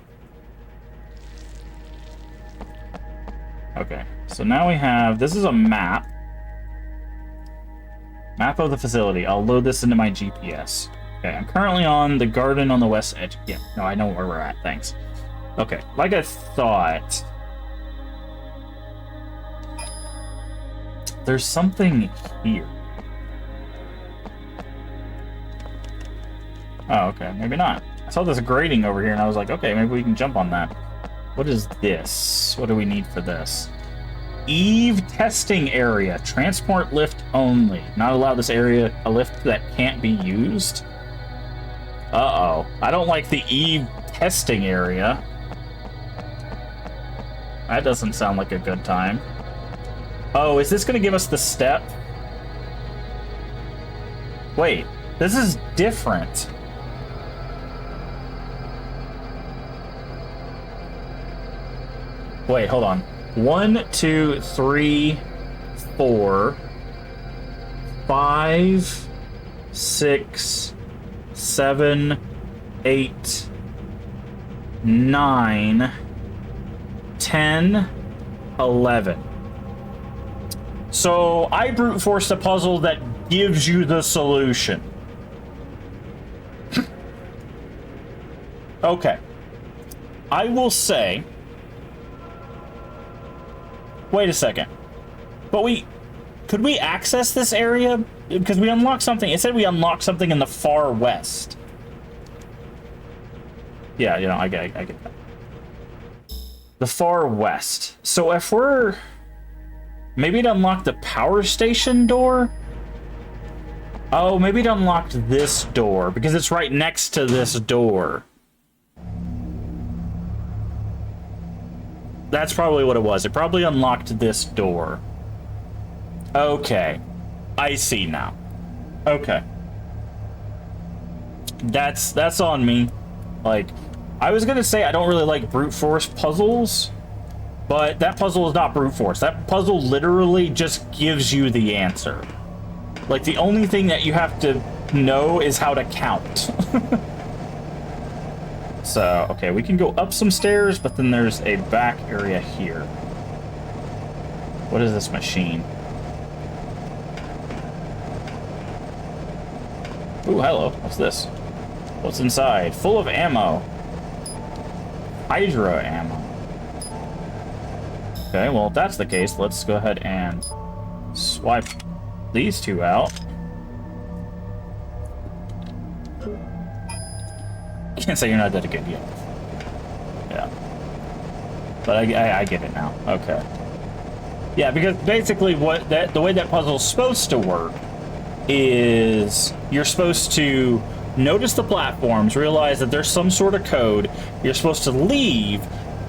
Okay, so now we have... This is a map. Map of the facility. I'll load this into my GPS. Okay, I'm currently on the garden on the west edge. Yeah, no, I know where we're at. Thanks. Okay, like I thought... There's something here. Oh, okay, maybe not. I saw this grating over here, and I was like, okay, maybe we can jump on that. What is this? What do we need for this? Eve testing area. Transport lift only. Not allow this area a lift that can't be used. Uh-oh. I don't like the Eve testing area. That doesn't sound like a good time. Oh, is this going to give us the step? Wait, this is different. Wait, hold on. 1, 2, 3, 4, 5, 6, 7, 8, 9, 10, 11. So I brute forced a puzzle that gives you the solution. Okay. I will say... Wait a second. But could we access this area? Because we unlocked something. It said we unlocked something in the far west. Yeah, you know, I get that. The far west. So if we're... Maybe it unlocked the power station door? Oh, maybe it unlocked this door, because it's right next to this door. That's probably what it was. It probably unlocked this door. Okay. I see now. Okay. That's on me. Like, I was gonna say I don't really like brute force puzzles, but that puzzle is not brute force. That puzzle literally just gives you the answer. Like, the only thing that you have to know is how to count. So, okay, we can go up some stairs, but then there's a back area here. What is this machine? Ooh, hello. What's this? What's inside? Full of ammo. Hydra ammo. Okay, well, if that's the case, let's go ahead and swipe these two out. Can't say you're not that good yet. Yeah. But I get it now. Okay. Yeah, because basically the way that puzzle's supposed to work is you're supposed to notice the platforms, realize that there's some sort of code, you're supposed to leave,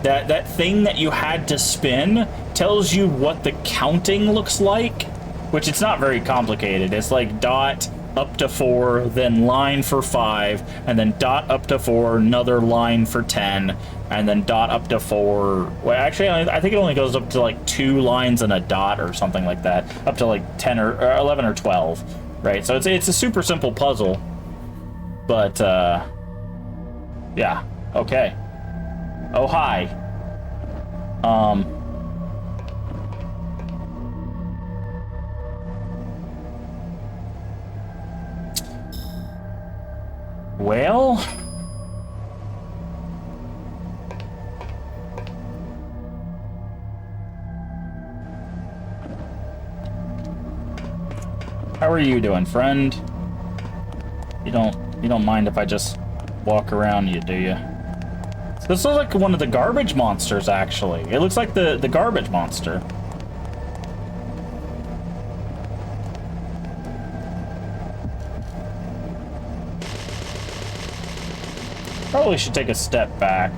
that thing that you had to spin tells you what the counting looks like, which it's not very complicated. It's like dot up to 4, then line for 5, and then dot up to 4, another line for 10, and then dot up to 4. Well, actually, I think it only goes up to like 2 lines and a dot or something like that, up to like 10 or 11 or 12, right? So it's a super simple puzzle, but yeah, okay. Oh, hi. Well, how are you doing, friend? You don't mind if I just walk around you, do you? This looks like one of the garbage monsters, actually. It looks like the garbage monster. Probably should take a step back.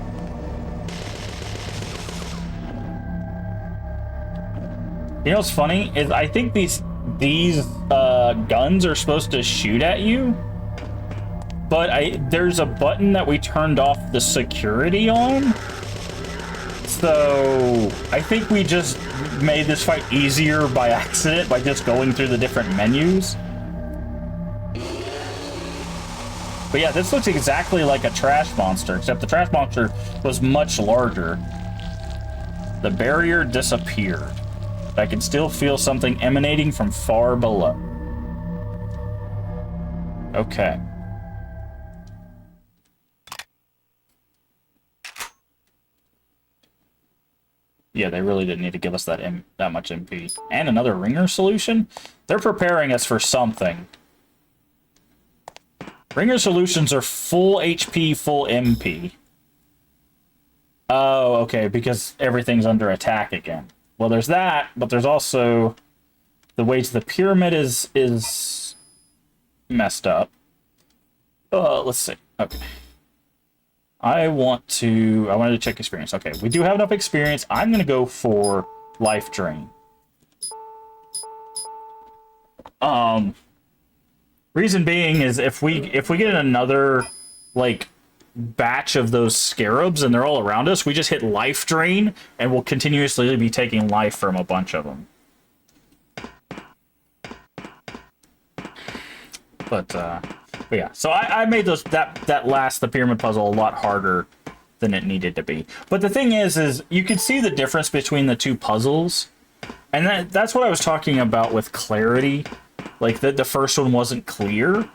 You know what's funny is I think these guns are supposed to shoot at you, but there's a button that we turned off the security on. So I think we just made this fight easier by accident by just going through the different menus. But yeah, this looks exactly like a trash monster, except the trash monster was much larger. The barrier disappeared. I can still feel something emanating from far below. Okay. Yeah, they really didn't need to give us that much MP. And another ringer solution? They're preparing us for something. Ringer solutions are full HP, full MP. Oh, okay, because everything's under attack again. Well, there's that, but there's also the way to the pyramid is messed up. Let's see. Okay. I wanted to check experience. Okay, we do have enough experience. I'm going to go for life drain. Reason being is if we get another like batch of those scarabs and they're all around us, we just hit life drain and we'll continuously be taking life from a bunch of them. But yeah, so I made the pyramid puzzle a lot harder than it needed to be. But the thing is you can see the difference between the two puzzles, and that's what I was talking about with clarity. Like the first one wasn't clear,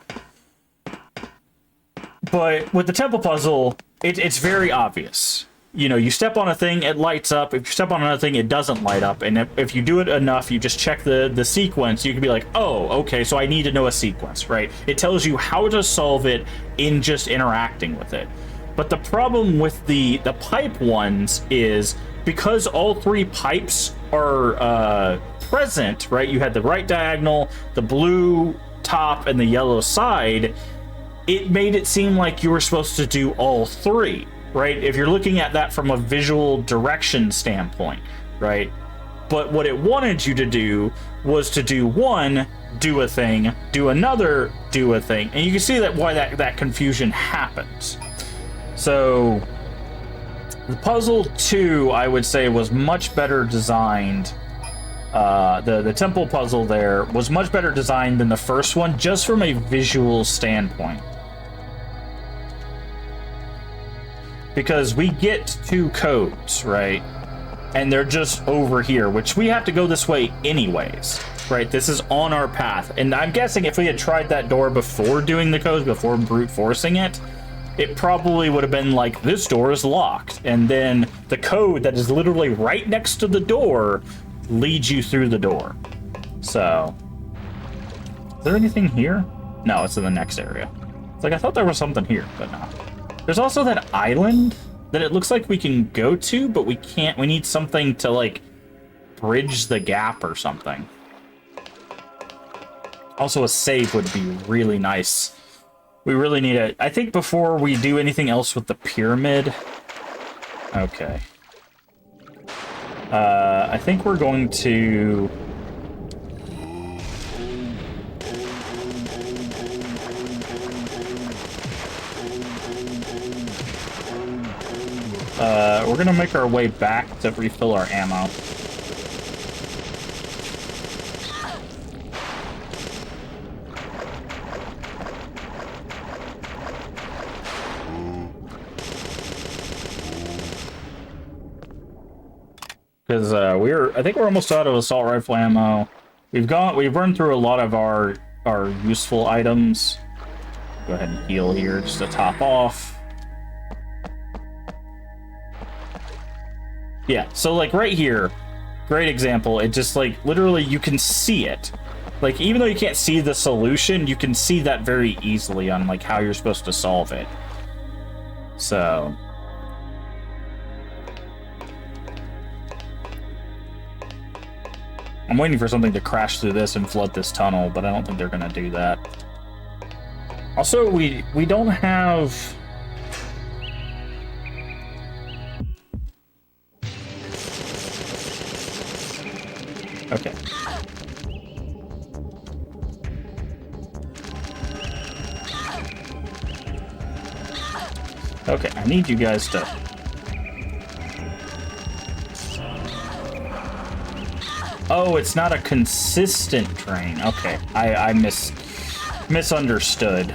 but with the temple puzzle, it's very obvious. You know, you step on a thing, it lights up. If you step on another thing, it doesn't light up. And if you do it enough, you just check the sequence, you can be like, oh, okay, so I need to know a sequence, right? It tells you how to solve it in just interacting with it. But the problem with the pipe ones is because all three pipes are present, right? You had the right diagonal, the blue top, and the yellow side. It made it seem like you were supposed to do all three. Right? If you're looking at that from a visual direction standpoint, right? But what it wanted you to do was to do one, do a thing, do another, do a thing. And you can see why that confusion happens. So the puzzle 2, I would say, was much better designed. The temple puzzle there was much better designed than the first one, just from a visual standpoint. Because we get 2 codes, right? And they're just over here, which we have to go this way anyways, right? This is on our path. And I'm guessing if we had tried that door before doing the codes, before brute forcing it, it probably would have been like, this door is locked. And then the code that is literally right next to the door leads you through the door. So, is there anything here? No, it's in the next area. It's like, I thought there was something here, but no. There's also that island that it looks like we can go to, but we can't. We need something to, like, bridge the gap or something. Also, a save would be really nice. We really need it. I think before we do anything else with the pyramid... Okay. I think we're going to... we're gonna make our way back to refill our ammo. Because I think we're almost out of assault rifle ammo. We've run through a lot of our useful items. Go ahead and heal here just to top off. Yeah, so like right here, great example. It just like literally you can see it. Like even though you can't see the solution, you can see that very easily on like how you're supposed to solve it. So I'm waiting for something to crash through this and flood this tunnel, but I don't think they're gonna do that. Also, we don't have... Okay. Okay, I need you guys to... Oh, it's not a consistent drain. Okay, I misunderstood.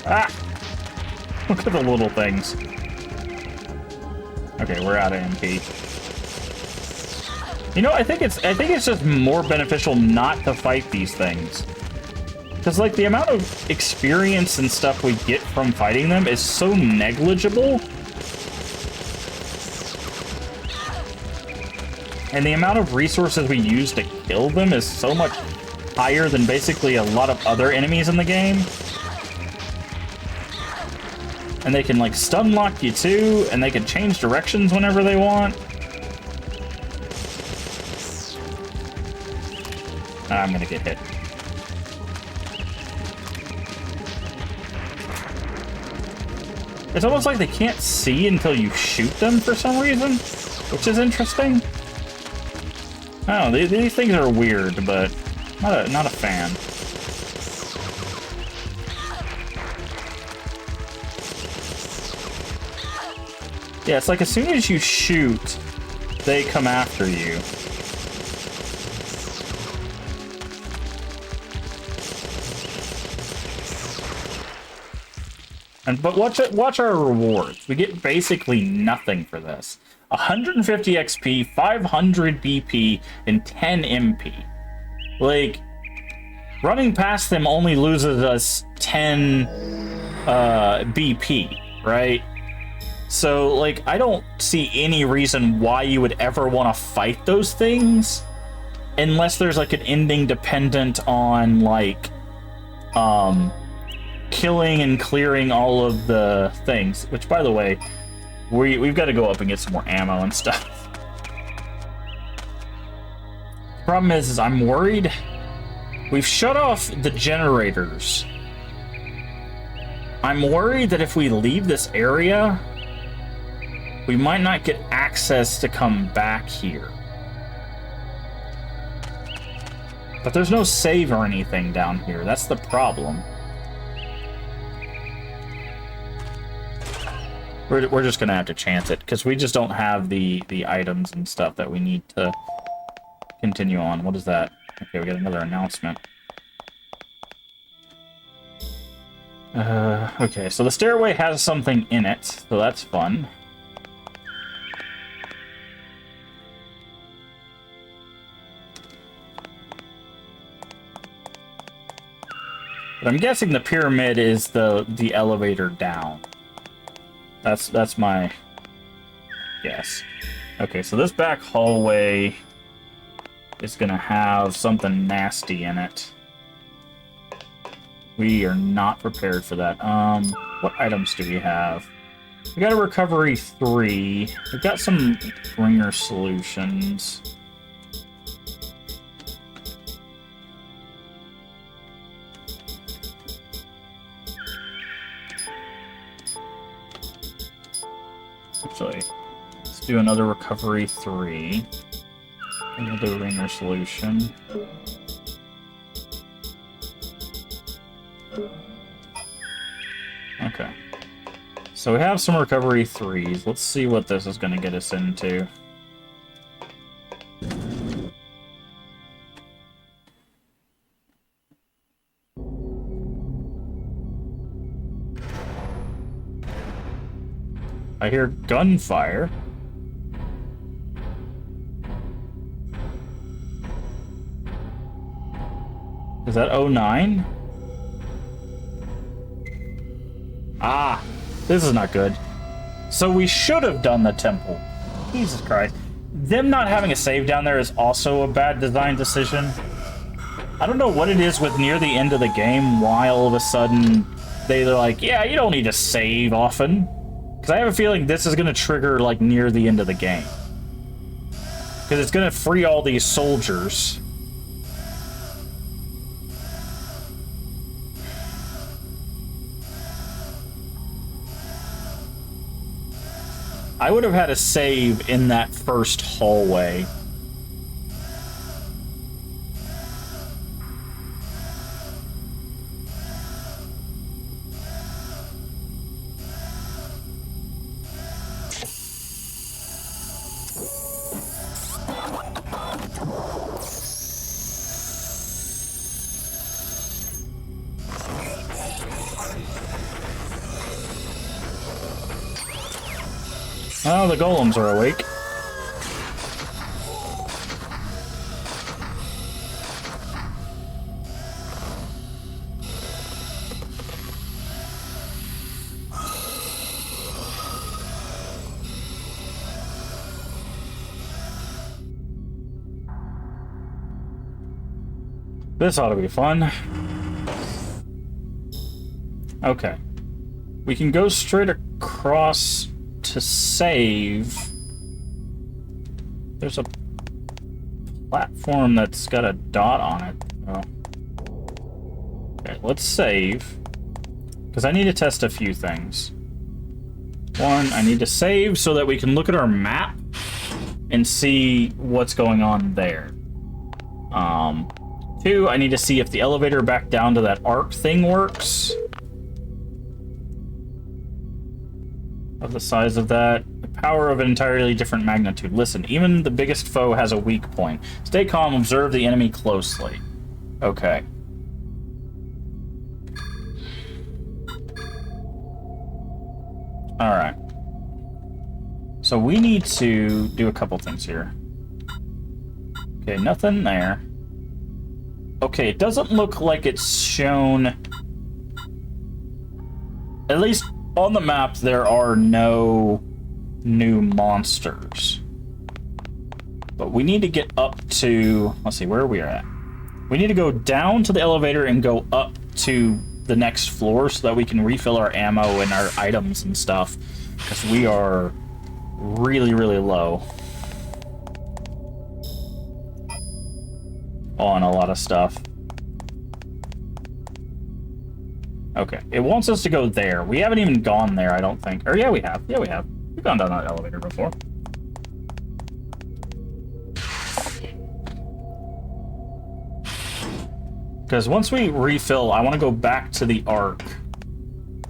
Ah! Look at the little things. Okay, we're out of MP. You know, I think it's just more beneficial not to fight these things. Because, like, the amount of experience and stuff we get from fighting them is so negligible. And the amount of resources we use to kill them is so much higher than basically a lot of other enemies in the game. And they can, like, stun lock you too, and they can change directions whenever they want. I'm gonna get hit. It's almost like they can't see until you shoot them for some reason, which is interesting. I don't know, these things are weird, but not a fan. Yeah, it's like as soon as you shoot, they come after you. But watch our rewards. We get basically nothing for this. 150 XP, 500 BP, and 10 MP. Like, running past them only loses us 10 BP, right? So, like, I don't see any reason why you would ever want to fight those things unless there's, like, an ending dependent on, like, killing and clearing all of the things, which, by the way, we've got to go up and get some more ammo and stuff. Problem is I'm worried. We've shut off the generators. I'm worried that if we leave this area, we might not get access to come back here. But there's no save or anything down here. That's the problem. We're just gonna have to chance it, because we just don't have the items and stuff that we need to continue on. What is that? Okay, we got another announcement. Okay, so the stairway has something in it, so that's fun. But I'm guessing the pyramid is the elevator down. That's my guess. Okay, so this back hallway is gonna have something nasty in it. We are not prepared for that. What items do we have? We got a recovery 3. We've got some ringer solutions. Actually, let's do another recovery 3. Another ringer solution. Okay. So we have some recovery 3s. Let's see what this is going to get us into. I hear gunfire. Is that 09? Ah, this is not good. So we should have done the temple. Jesus Christ. Them not having a save down there is also a bad design decision. I don't know what it is with near the end of the game, why all of a sudden they're like, yeah, you don't need to save often. Because I have a feeling this is going to trigger, like, near the end of the game. Because it's going to free all these soldiers. I would have had a save in that first hallway. Oh, the golems are awake. This ought to be fun. Okay. We can go straight across to save. There's a platform that's got a dot on it. Oh. Okay, let's save. Because I need to test a few things. One, I need to save so that we can look at our map and see what's going on there. Two, I need to see if the elevator back down to that arc thing works. Of the size of that. The power of an entirely different magnitude. Listen, even the biggest foe has a weak point. Stay calm, observe the enemy closely. Okay. Alright. So we need to do a couple things here. Okay, nothing there. Okay, it doesn't look like it's shown... At least on the map, there are no new monsters. But we need to get up to... Let's see, where are we at? We need to go down to the elevator and go up to the next floor so that we can refill our ammo and our items and stuff. Because we are really, really low on a lot of stuff. Okay, it wants us to go there. We haven't even gone there, I don't think. Or yeah, we have. Yeah, we have. We've gone down that elevator before. Because once we refill, I want to go back to the arc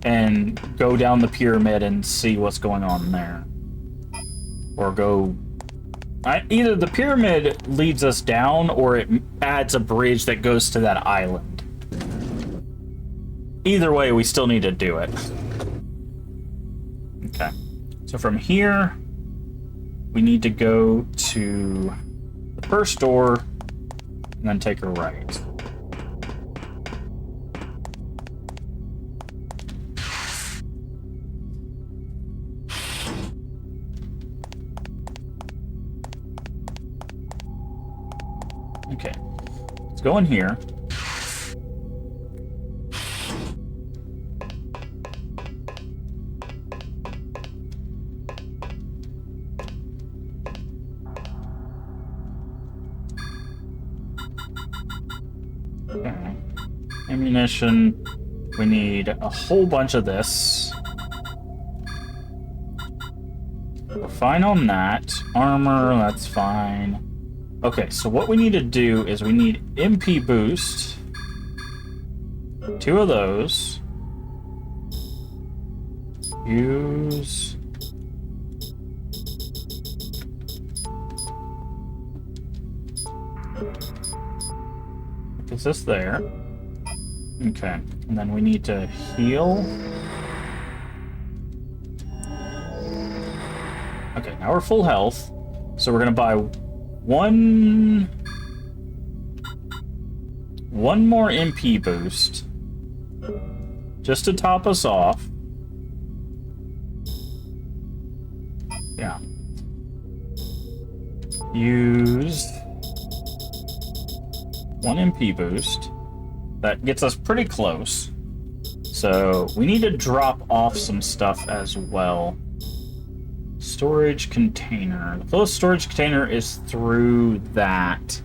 and go down the pyramid and see what's going on there. Or go... either the pyramid leads us down, or it adds a bridge that goes to that island. Either way, we still need to do it. Okay. So from here, we need to go to the first door, and then take a right. Okay. Let's go in here. Okay. Ammunition. We need a whole bunch of this. We're fine on that. Armor, that's fine. Okay, so what we need to do is we need MP boost. 2 of those. Use... Is this there? Okay, and then we need to heal. Okay, now we're full health. So we're gonna buy one more MP boost. Just to top us off. Yeah. Use 1 MP boost. That gets us pretty close. So we need to drop off some stuff as well. Storage container. The closest storage container is through that.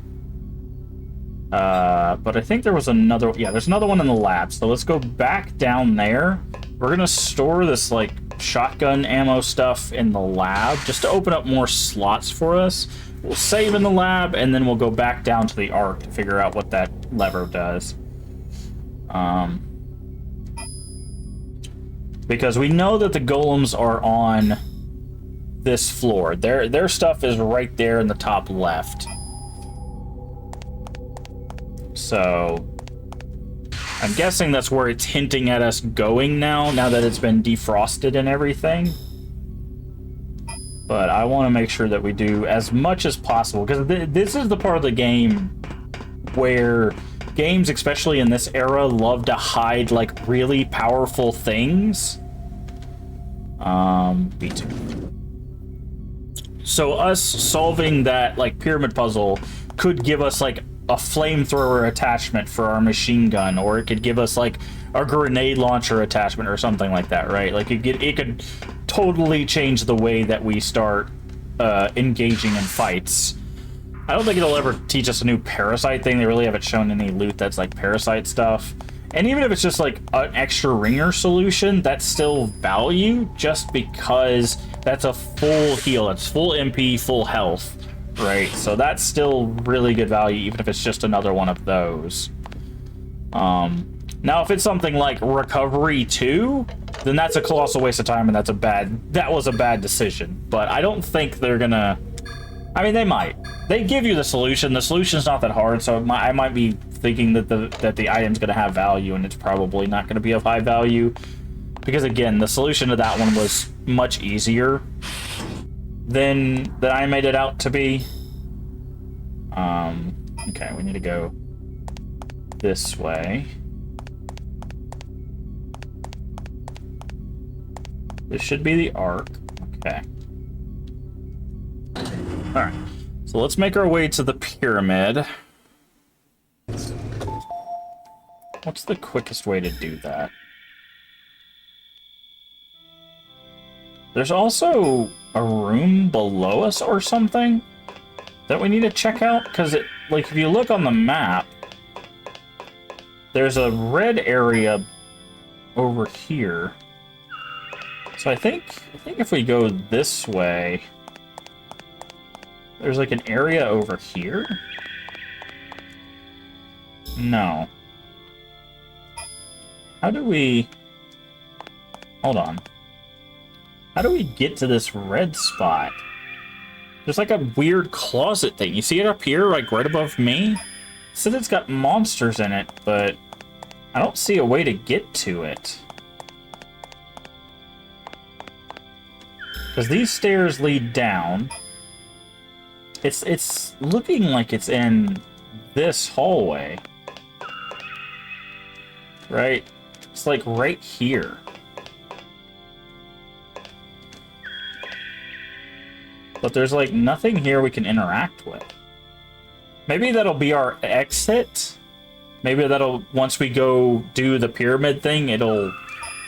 But I think there was another... Yeah, there's another one in the lab. So let's go back down there. We're gonna store this, like, shotgun ammo stuff in the lab just to open up more slots for us. We'll save in the lab, and then we'll go back down to the arc to figure out what that lever does. Because we know that the golems are on this floor. Their stuff is right there in the top left. So I'm guessing that's where it's hinting at us going now that it's been defrosted and everything. But I want to make sure that we do as much as possible, because this is the part of the game where games, especially in this era, love to hide like really powerful things. B2. So us solving that like pyramid puzzle could give us like a flamethrower attachment for our machine gun, or it could give us like a grenade launcher attachment or something like that, right? Like it could totally change the way that we start engaging in fights. I don't think it'll ever teach us a new Parasite thing. They really haven't shown any loot that's like Parasite stuff. And even if it's just like an extra ringer solution, that's still value just because that's a full heal. It's full MP, full health, right? So that's still really good value, even if it's just another one of those. Now, if it's something like Recovery 2, then that's a colossal waste of time, and that was a bad decision. But I don't think they're gonna... I mean, they might. They give you the solution. The solution's not that hard, so I might be thinking that the item's gonna have value, and it's probably not gonna be of high value. Because again, the solution to that one was much easier than I made it out to be. Okay, we need to go this way. This should be the arc. Okay. Alright. So let's make our way to the pyramid. What's the quickest way to do that? There's also a room below us or something that we need to check out, because like if you look on the map, there's a red area over here. So I think if we go this way, there's like an area over here? No. How do we... Hold on. How do we get to this red spot? There's like a weird closet thing. You see it up here, like right above me? It says it's got monsters in it, but I don't see a way to get to it. Because these stairs lead down. It's looking like it's in this hallway. Right? It's like right here. But there's like nothing here we can interact with. Maybe that'll be our exit. Maybe that'll, once we go do the pyramid thing, it'll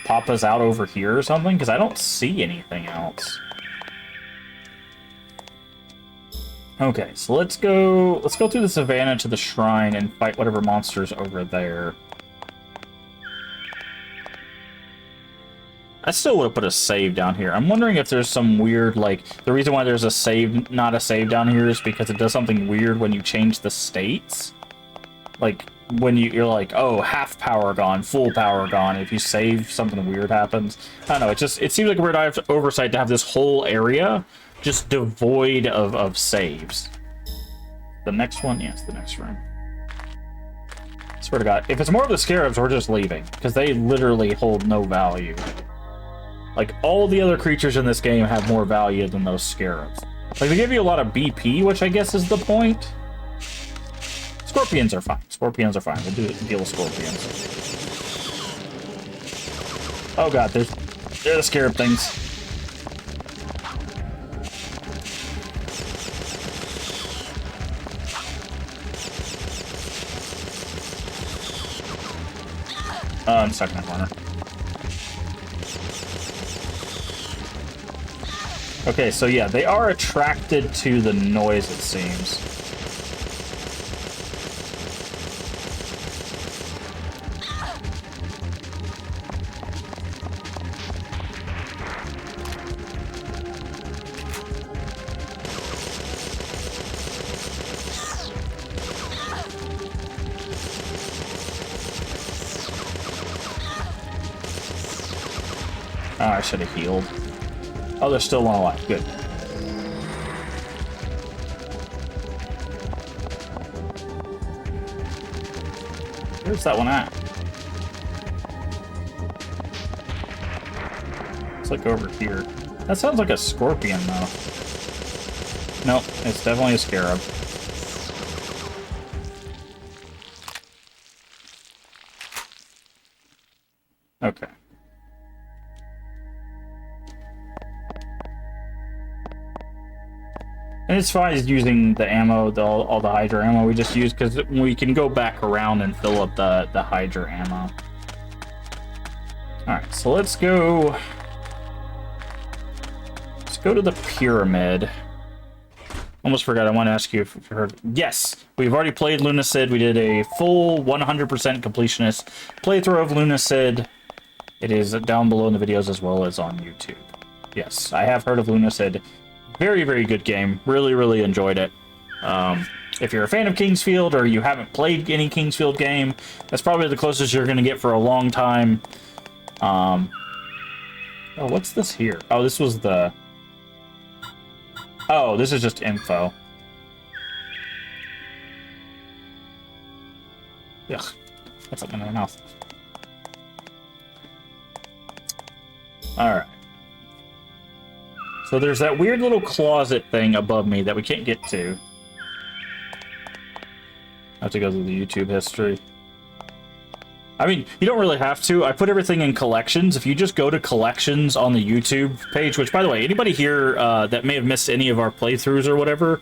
pop us out over here or something, because I don't see anything else. Okay, so let's go through the savannah to the shrine and fight whatever monster's over there. I still would have put a save down here. I'm wondering if there's some weird, like, the reason why there's a save, not a save down here is because it does something weird when you change the states. Like, when you're like, oh, half power gone, full power gone. If you save, something weird happens. I don't know, it seems like a weird oversight to have this whole area just devoid of saves. The next one? Yes, the next room. Swear to God, if it's more of the scarabs, we're just leaving, because they literally hold no value. Like, all the other creatures in this game have more value than those scarabs. Like, they give you a lot of BP, which I guess is the point. Scorpions are fine. Scorpions are fine. We'll deal with scorpions. Oh god, they're the scarab things. I'm stuck in that corner. Okay, so yeah, they are attracted to the noise, it seems. Oh, I should have healed. Oh, there's still one alive. Good. Where's that one at? It's like over here. That sounds like a scorpion, though. Nope, it's definitely a scarab. Okay. And it's fine using the ammo, all the Hydra ammo we just used, because we can go back around and fill up the Hydra ammo. Alright, so let's go... Let's go to the pyramid. Almost forgot, I want to ask you if you heard... Yes! We've already played Lunacid. We did a full 100% completionist playthrough of Lunacid. It is down below in the videos as well as on YouTube. Yes, I have heard of Lunacid. Very, very good game. Really, really enjoyed it. If you're a fan of Kingsfield or you haven't played any Kingsfield game, that's probably the closest you're going to get for a long time. Oh, what's this here? Oh, this was the... Oh, this is just info. Ugh, that's something in my mouth. Alright. So there's that weird little closet thing above me that we can't get to. I have to go through the YouTube history. I mean, you don't really have to. I put everything in collections. If you just go to collections on the YouTube page, which, by the way, anybody here that may have missed any of our playthroughs or whatever,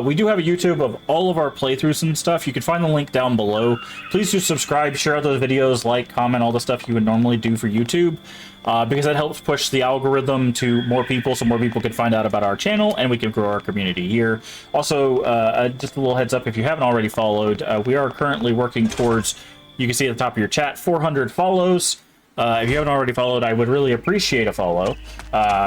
we do have a YouTube of all of our playthroughs and stuff. You can find the link down below. Please do subscribe, share those videos, like, comment, all the stuff you would normally do for YouTube, because that helps push the algorithm to more people so more people can find out about our channel and we can grow our community here. Also, just a little heads up, if you haven't already followed, we are currently working towards... You can see at the top of your chat, 400 follows. If you haven't already followed, I would really appreciate a follow,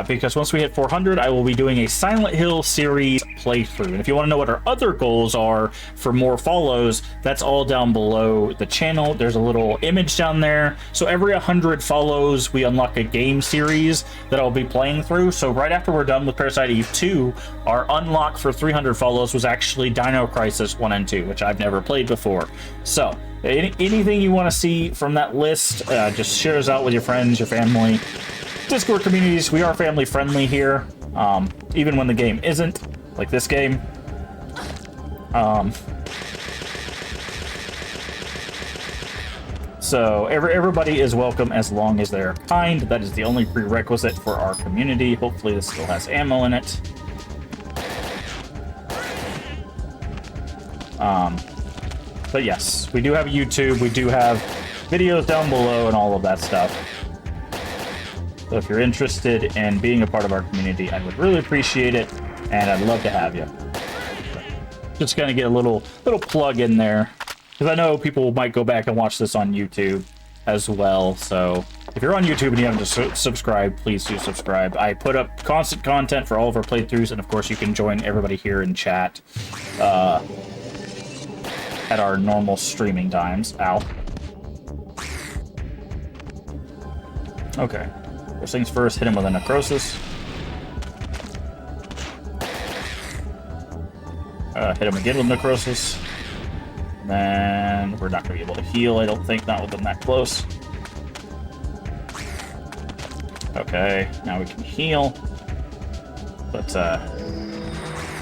because once we hit 400, I will be doing a Silent Hill series playthrough. And if you want to know what our other goals are for more follows, that's all down below the channel. There's a little image down there. So every 100 follows, we unlock a game series that I'll be playing through. So right after we're done with Parasite Eve II, our unlock for 300 follows was actually Dino Crisis 1 and 2, which I've never played before. So anything you want to see from that list, just share us out with your friends, your family. Discord communities, we are family friendly here, even when the game isn't, like this game. So everybody is welcome as long as they're kind. That is the only prerequisite for our community. Hopefully this still has ammo in it. But yes, we do have YouTube, we do have videos down below and all of that stuff. So if you're interested in being a part of our community, I would really appreciate it, and I'd love to have you. Just gonna get a little plug in there, because I know people might go back and watch this on YouTube as well. So if you're on YouTube and you haven't subscribed, please do subscribe. I put up constant content for all of our playthroughs, and of course you can join everybody here in chat at our normal streaming times. Ow. Okay. First things first, hit him with a necrosis. Hit him again with necrosis. Then we're not going to be able to heal, I don't think, not with them that close. Okay, now we can heal. But,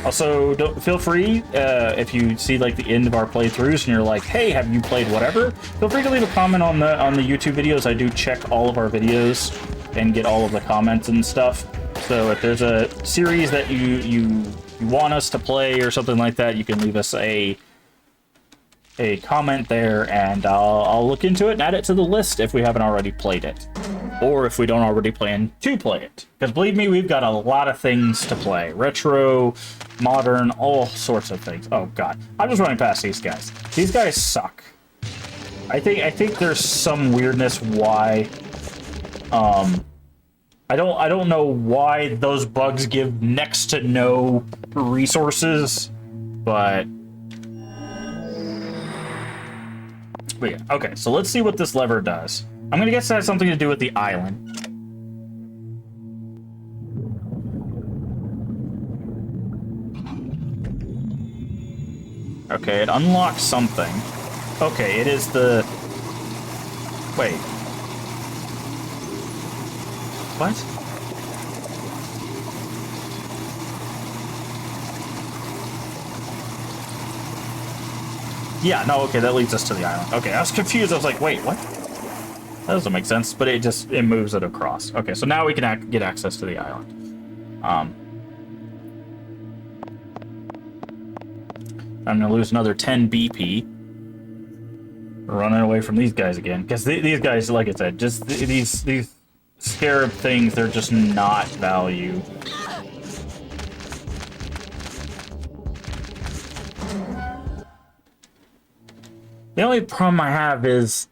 also, feel free, if you see like the end of our playthroughs and you're like, hey, have you played whatever? Feel free to leave a comment on the YouTube videos. I do check all of our videos and get all of the comments and stuff. So if there's a series that you want us to play or something like that, you can leave us a comment there, and I'll look into it and add it to the list if we haven't already played it. Or if we don't already plan to play it. Because believe me, we've got a lot of things to play. Retro, modern, all sorts of things. Oh god. I'm just running past these guys. These guys suck. I think there's some weirdness why I don't know why those bugs give next to no resources, but yeah. Okay, so let's see what this lever does. I'm gonna guess it has something to do with the island. Okay, it unlocks something. Okay, it is the... Wait. What? Yeah, no, okay, that leads us to the island. Okay, I was confused. I was like, wait, what? That doesn't make sense, but it moves it across. Okay, so now we can get access to the island. I'm gonna lose another 10 BP. We're running away from these guys again, because these guys, like I said, just these scarab things, they're just not value. The only problem I have is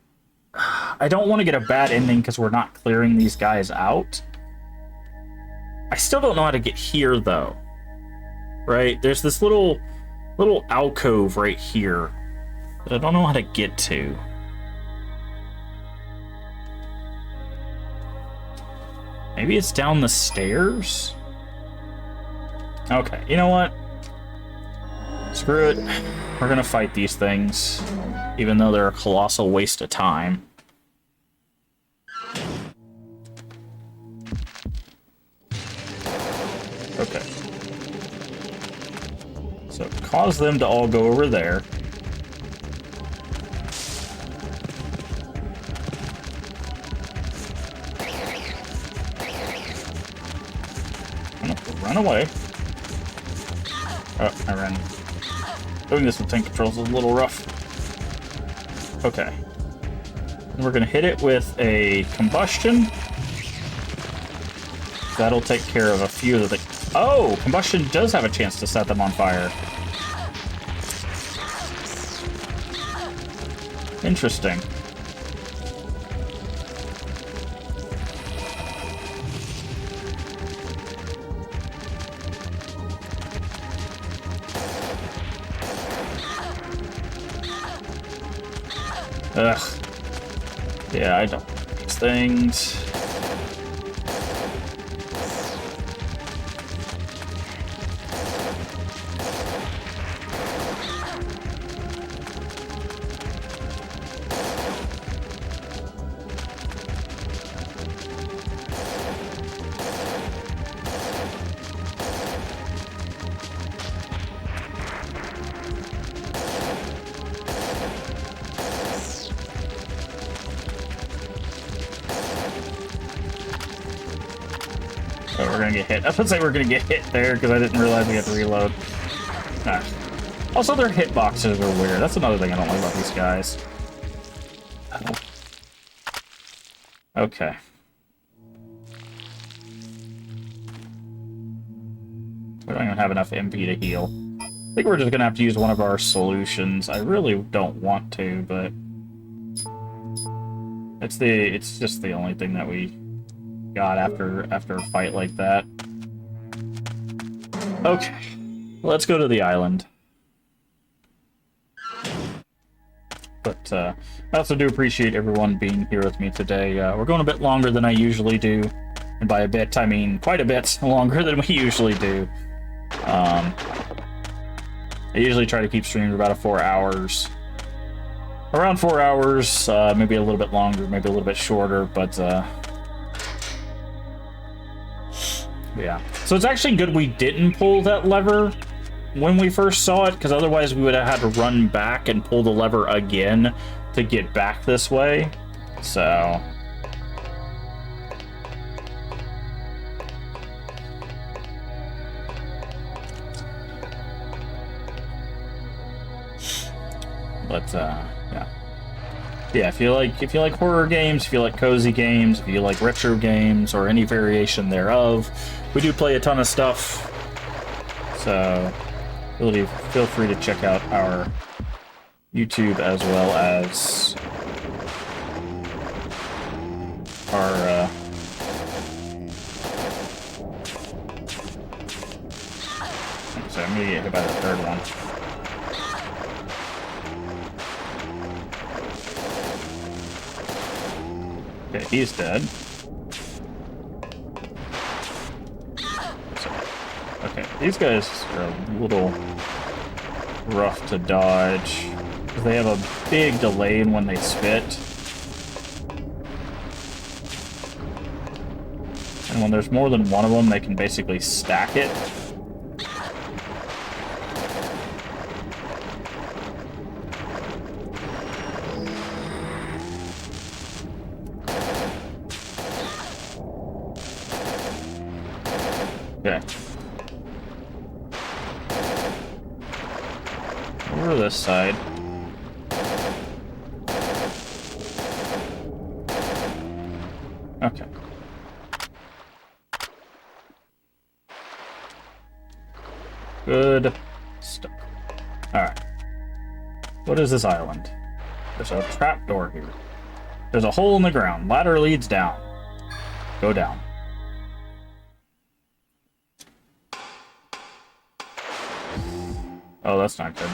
I don't want to get a bad ending because we're not clearing these guys out. I still don't know how to get here, though. Right? There's this little alcove right here that I don't know how to get to. Maybe it's down the stairs? Okay, you know what? Screw it. We're gonna fight these things, even though they're a colossal waste of time. Okay. So cause them to all go over there. Run away. Oh, I ran. Doing this with tank controls is a little rough. Okay. We're gonna hit it with a combustion. That'll take care of a few of the... Oh! Combustion does have a chance to set them on fire. Interesting. Ugh. Yeah, I don't like these things. Oh, we're gonna get hit. I was gonna say we're gonna get hit there because I didn't realize we had to reload. Ah. Also, their hitboxes are weird. That's another thing I don't like about these guys. Okay. We don't even have enough MP to heal. I think we're just gonna have to use one of our solutions. I really don't want to, but it's just the only thing that we got after a fight like that. Okay, let's go to the island. But I also do appreciate everyone being here with me today. We're going a bit longer than I usually do, and by a bit I mean quite a bit longer than we usually do. I usually try to keep streaming about 4 hours. Around 4 hours, maybe a little bit longer, maybe a little bit shorter, but yeah. So it's actually good we didn't pull that lever when we first saw it, because otherwise we would have had to run back and pull the lever again to get back this way. So... but, yeah. Yeah, if you like horror games, if you like cozy games, if you like retro games, or any variation thereof, we do play a ton of stuff. So feel free to check out our YouTube as well as our so I'm gonna get hit by the third one. Okay, he's dead. Okay, these guys are a little rough to dodge. They have a big delay in when they spit. And when there's more than one of them, they can basically stack it. over this side. Okay. Good stuff. Alright. What is this island? There's a trapdoor here. There's a hole in the ground. Ladder leads down. Go down. Oh, that's not good.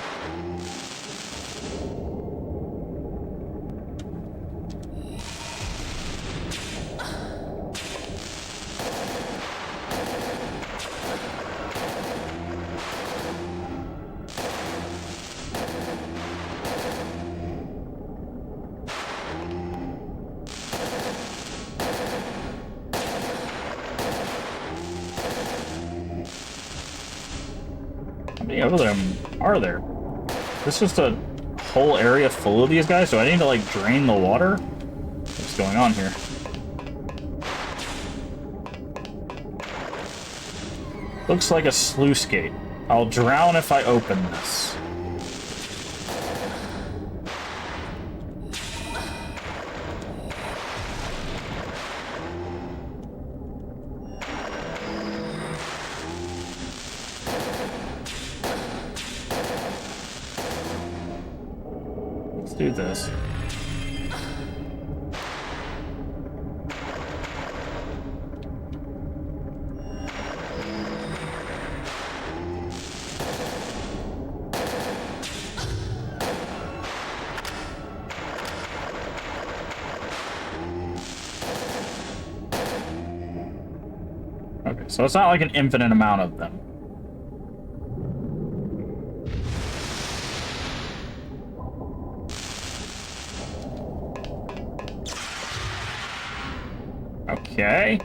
How many of them are there? This is just a whole area full of these guys? Do I need to, like, drain the water? What's going on here? Looks like a sluice gate. I'll drown if I open this. Let's do this. Okay, so it's not like an infinite amount of them. Okay.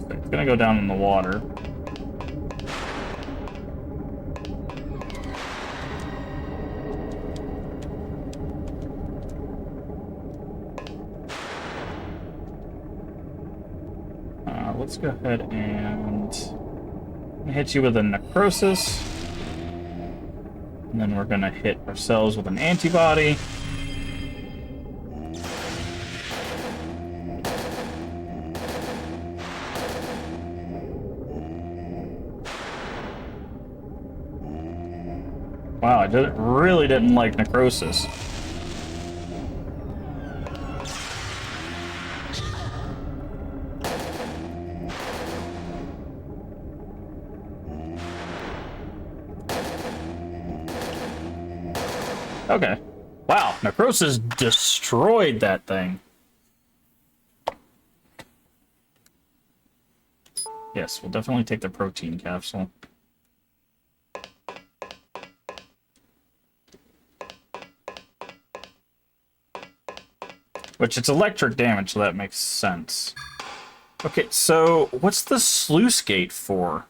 It's gonna go down in the water. Let's go ahead and hit you with a necrosis. And then we're gonna hit ourselves with an antibody. Wow, I really didn't like necrosis. Okay. Wow, necrosis destroyed that thing. Yes, we'll definitely take the protein capsule. Which it's electric damage, so that makes sense. Okay, so what's the sluice gate for?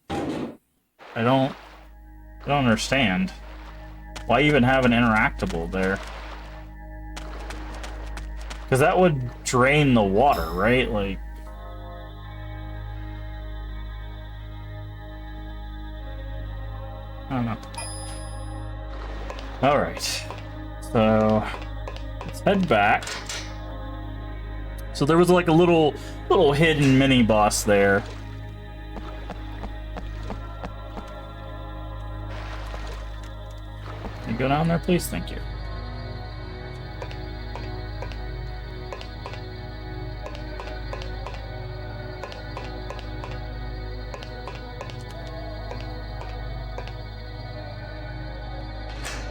I don't understand. Why even have an interactable there? Because that would drain the water, right? Like... I don't know. Alright. So... let's head back. So there was like a little hidden mini-boss there. Can you go down there, please? Thank you.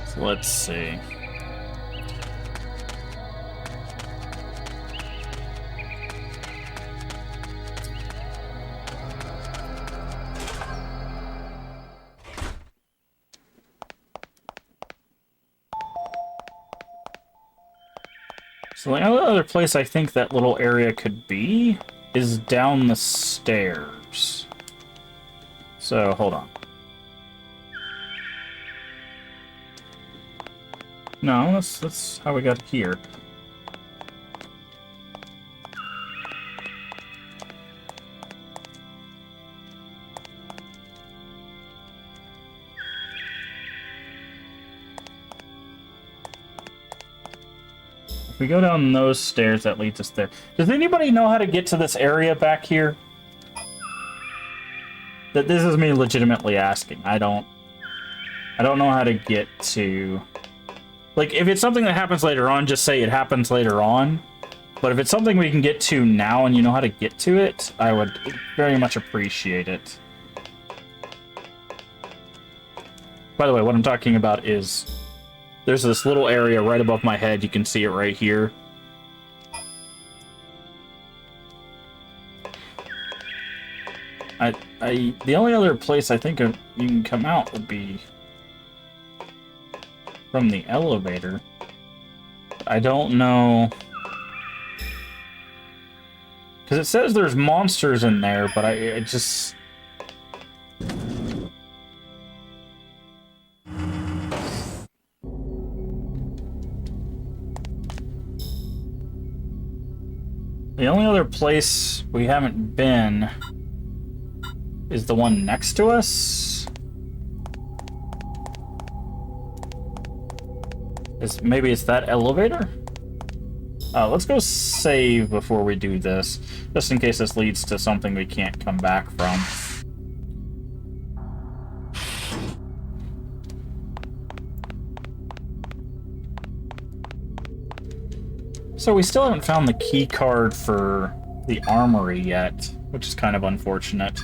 So let's see. So the only other place I think that little area could be is down the stairs. So, hold on. No, that's how we got here. If we go down those stairs, that leads us there. Does anybody know how to get to this area back here? That this is me legitimately asking. I don't know how to get to... Like, if it's something that happens later on, just say it happens later on. But if it's something we can get to now and you know how to get to it, I would very much appreciate it. By the way, what I'm talking about is... There's this little area right above my head. You can see it right here. The only other place I think you can come out would be from the elevator. I don't know... Because it says there's monsters in there, but I just... The only other place we haven't been is the one next to us. Maybe it's that elevator? Let's go save before we do this, just in case this leads to something we can't come back from. So we still haven't found the key card for the armory yet, which is kind of unfortunate.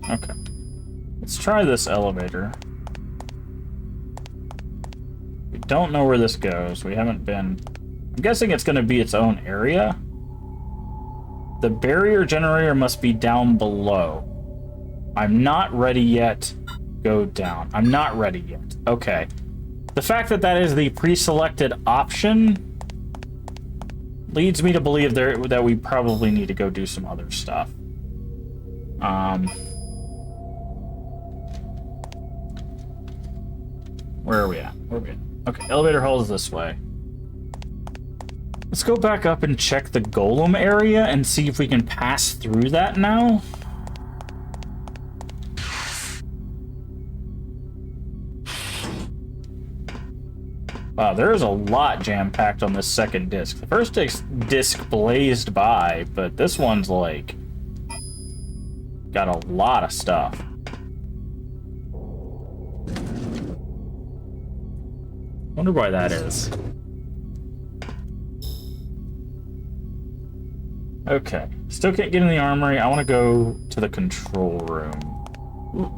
Okay. Let's try this elevator. We don't know where this goes. We haven't been... I'm guessing it's going to be its own area. The barrier generator must be down below. I'm not ready yet. Go down. I'm not ready yet. Okay. The fact that that is the pre-selected option leads me to believe that we probably need to go do some other stuff. Where are we at? Where are we at? Okay, elevator hall is this way. Let's go back up and check the golem area and see if we can pass through that now. Wow, there is a lot jam-packed on this second disc. The first disc blazed by, but this one's like... got a lot of stuff. Wonder why that is. Okay, still can't get in the armory. I want to go to the control room. Ooh.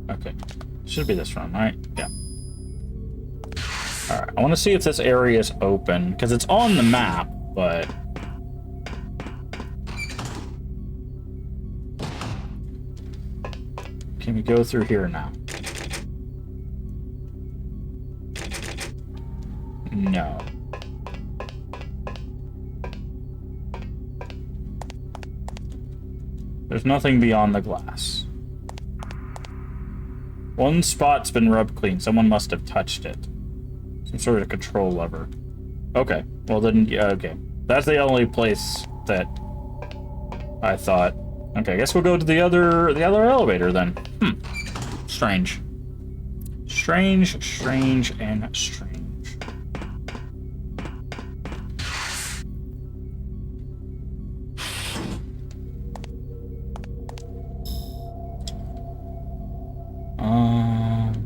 Okay, should be this room, right? Yeah. Alright, I want to see if this area is open, because it's on the map, but... Can we go through here now? No. There's nothing beyond the glass. One spot's been rubbed clean. Someone must have touched it. Some sort of control lever. Okay. Well then, yeah, okay. That's the only place that I thought. Okay, I guess we'll go to the other elevator then. Strange. Strange, and strange.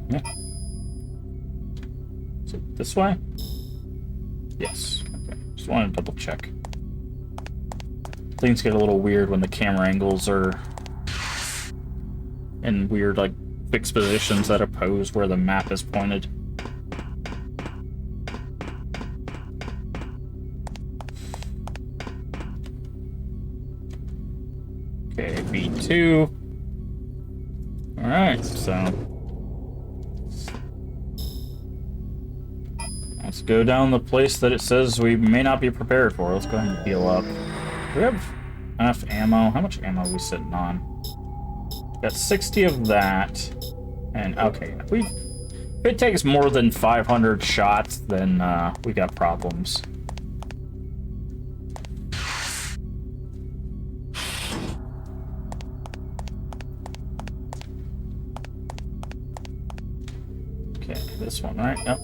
Yeah. Is it this way? Yes. Okay. Just wanted to double check. Things get a little weird when the camera angles are in weird, like, fixed positions that oppose where the map is pointed. Okay, V2. Alright, so... Let's go down the place that it says we may not be prepared for. Let's go ahead and heal up. Do we have enough ammo? How much ammo are we sitting on? Got 60 of that. And, okay, if it takes more than 500 shots, then we got problems. Okay, this one, right? Yep.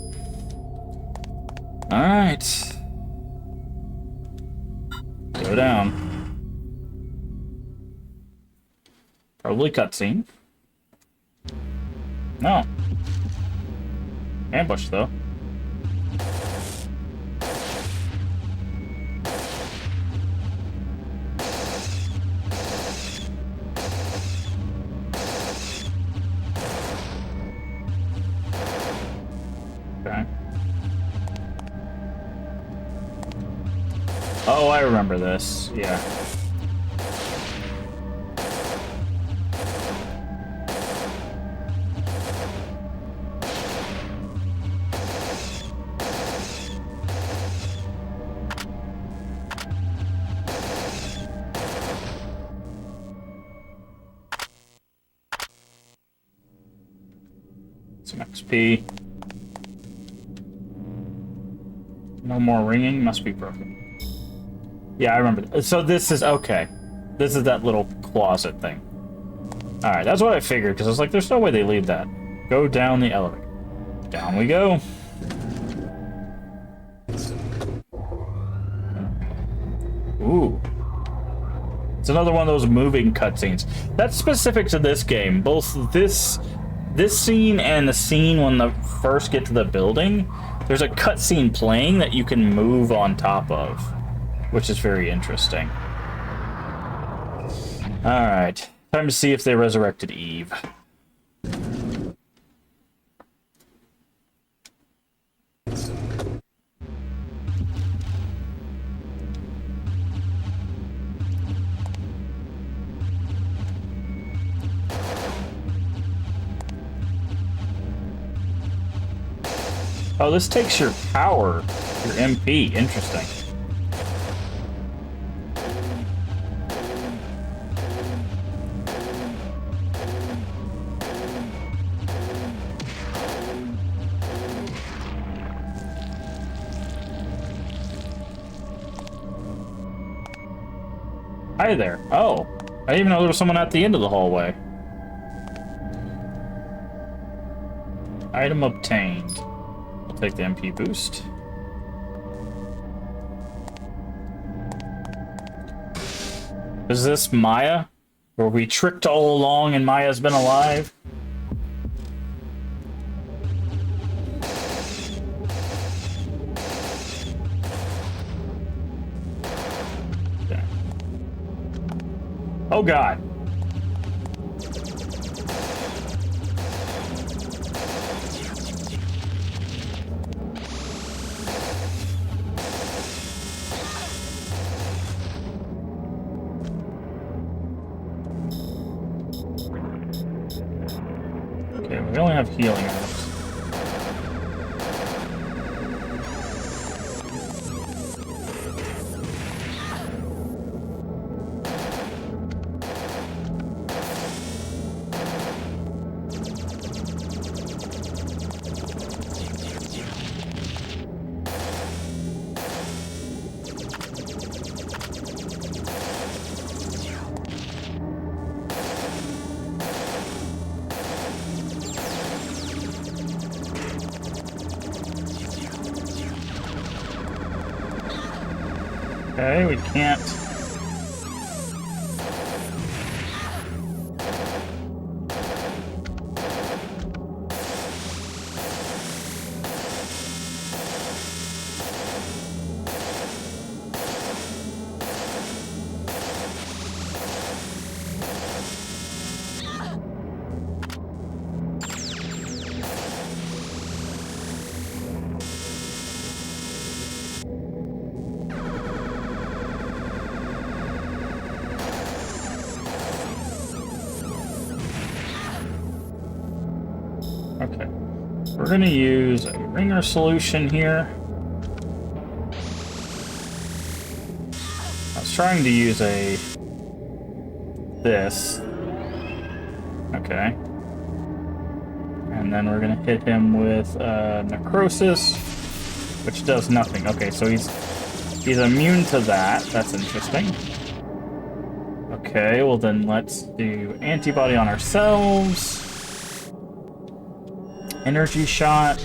Alright. Go down. Probably cutscene. No. Ambush, though. Okay. Oh, I remember this. Yeah. Some XP. No more ringing. Must be broken. Yeah, I remember. So this is... Okay. This is that little closet thing. Alright, that's what I figured, because I was like, there's no way they leave that. Go down the elevator. Down we go. Ooh. It's another one of those moving cutscenes. That's specific to this game. Both this scene and the scene when they first get to the building, there's a cutscene playing that you can move on top of, which is very interesting. Alright. Time to see if they resurrected Eve. Oh, this takes your power, your MP. Interesting. Hi there. Oh, I didn't even know there was someone at the end of the hallway. Item obtained. I'll take the MP boost. Is this Maya? Were we tricked all along and Maya's been alive? Okay. Oh God. Okay, we only have healing items. Okay, we can't. Okay. We're gonna use a ringer solution here. I was trying to use this. Okay. And then we're gonna hit him with necrosis, which does nothing. Okay, so he's immune to that. That's interesting. Okay, well then let's do antibody on ourselves. Energy shot.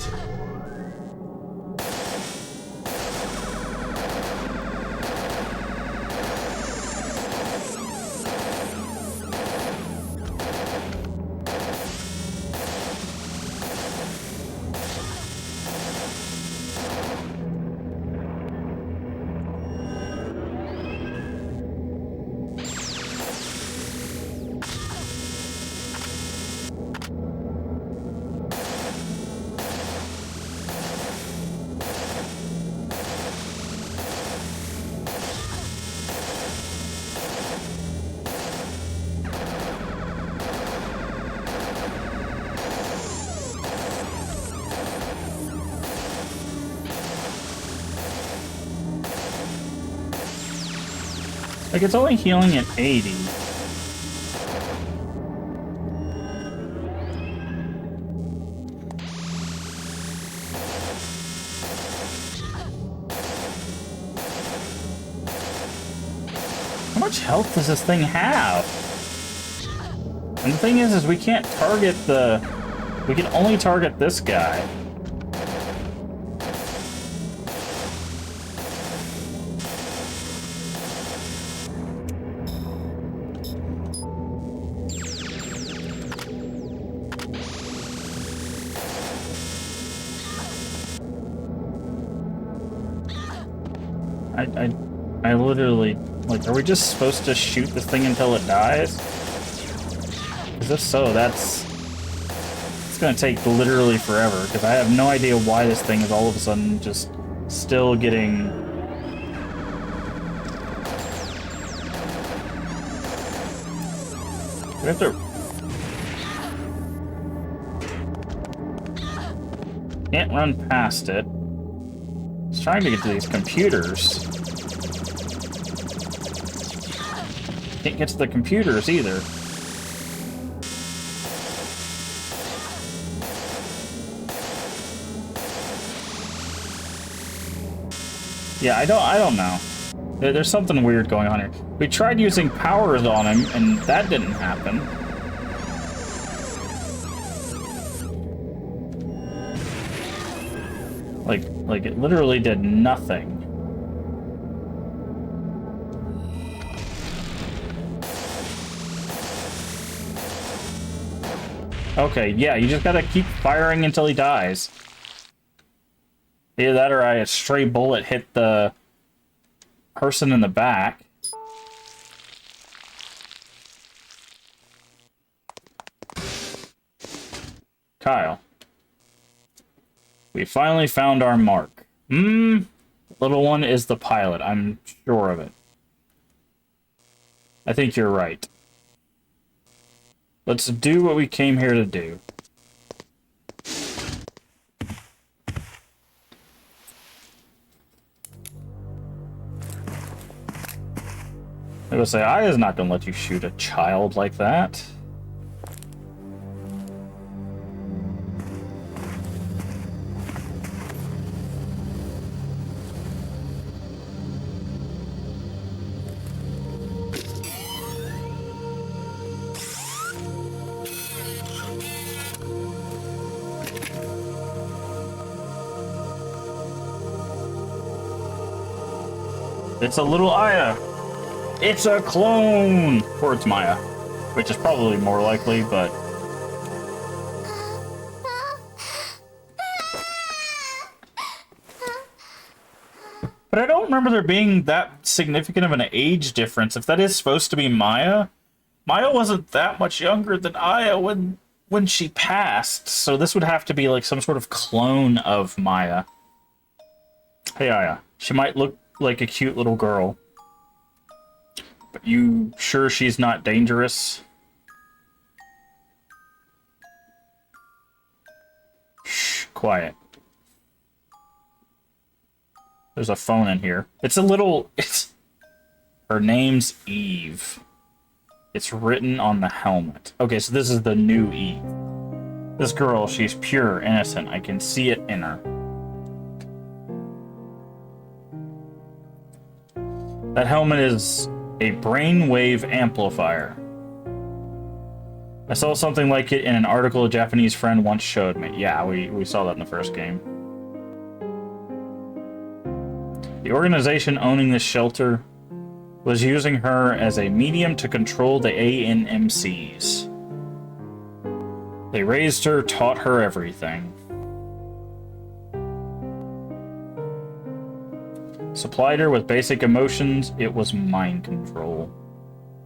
Like, it's only healing at 80. How much health does this thing have? And the thing is we can't target we can only target this guy. I literally, like, are we just supposed to shoot this thing until it dies? Because if so, it's gonna take literally forever, because I have no idea why this thing is all of a sudden just still getting... Do we have to... Can't run past it. It's trying to get to these computers. Can't get to the computers either. Yeah, I don't know. There's something weird going on here. We tried using powers on him, and that didn't happen. Like it literally did nothing. Okay, yeah, you just gotta keep firing until he dies. Either that or a stray bullet hit the person in the back. Kyle. We finally found our mark. Little one is the pilot. I'm sure of it. I think you're right. Let's do what we came here to do. I was gonna say, I is not gonna let you shoot a child like that. It's a little Aya. It's a clone! Or it's Maya. Which is probably more likely, but... But I don't remember there being that significant of an age difference. If that is supposed to be Maya, Maya wasn't that much younger than Aya when she passed, so this would have to be like some sort of clone of Maya. Hey Aya, she might look like a cute little girl. But you sure she's not dangerous? Shh. quiet. There's a phone in here. It's a little... Her name's Eve. It's written on the helmet. Okay, so this is the new Eve. This girl, she's pure, innocent. I can see it in her. That helmet is a brainwave amplifier. I saw something like it in an article a Japanese friend once showed me. Yeah, we saw that in the first game. The organization owning this shelter was using her as a medium to control the ANMCs. They raised her, taught her everything. Supplied her with basic emotions. It was mind control.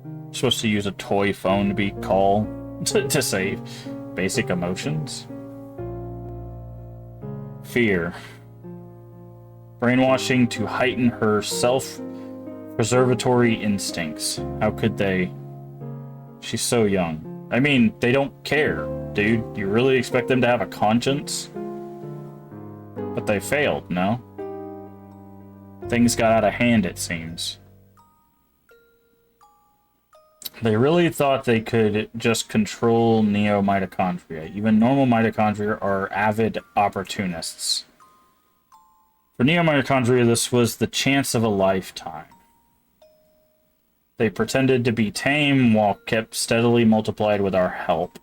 You're supposed to use a toy phone to be called to say basic emotions. Fear. Brainwashing to heighten her self-preservatory instincts. How could they? She's so young. I mean, they don't care, dude. You really expect them to have a conscience? But they failed, no? Things got out of hand, it seems. They really thought they could just control Neo-Mitochondria. Even normal mitochondria are avid opportunists. For Neo-Mitochondria, this was the chance of a lifetime. They pretended to be tame while kept steadily multiplied with our help.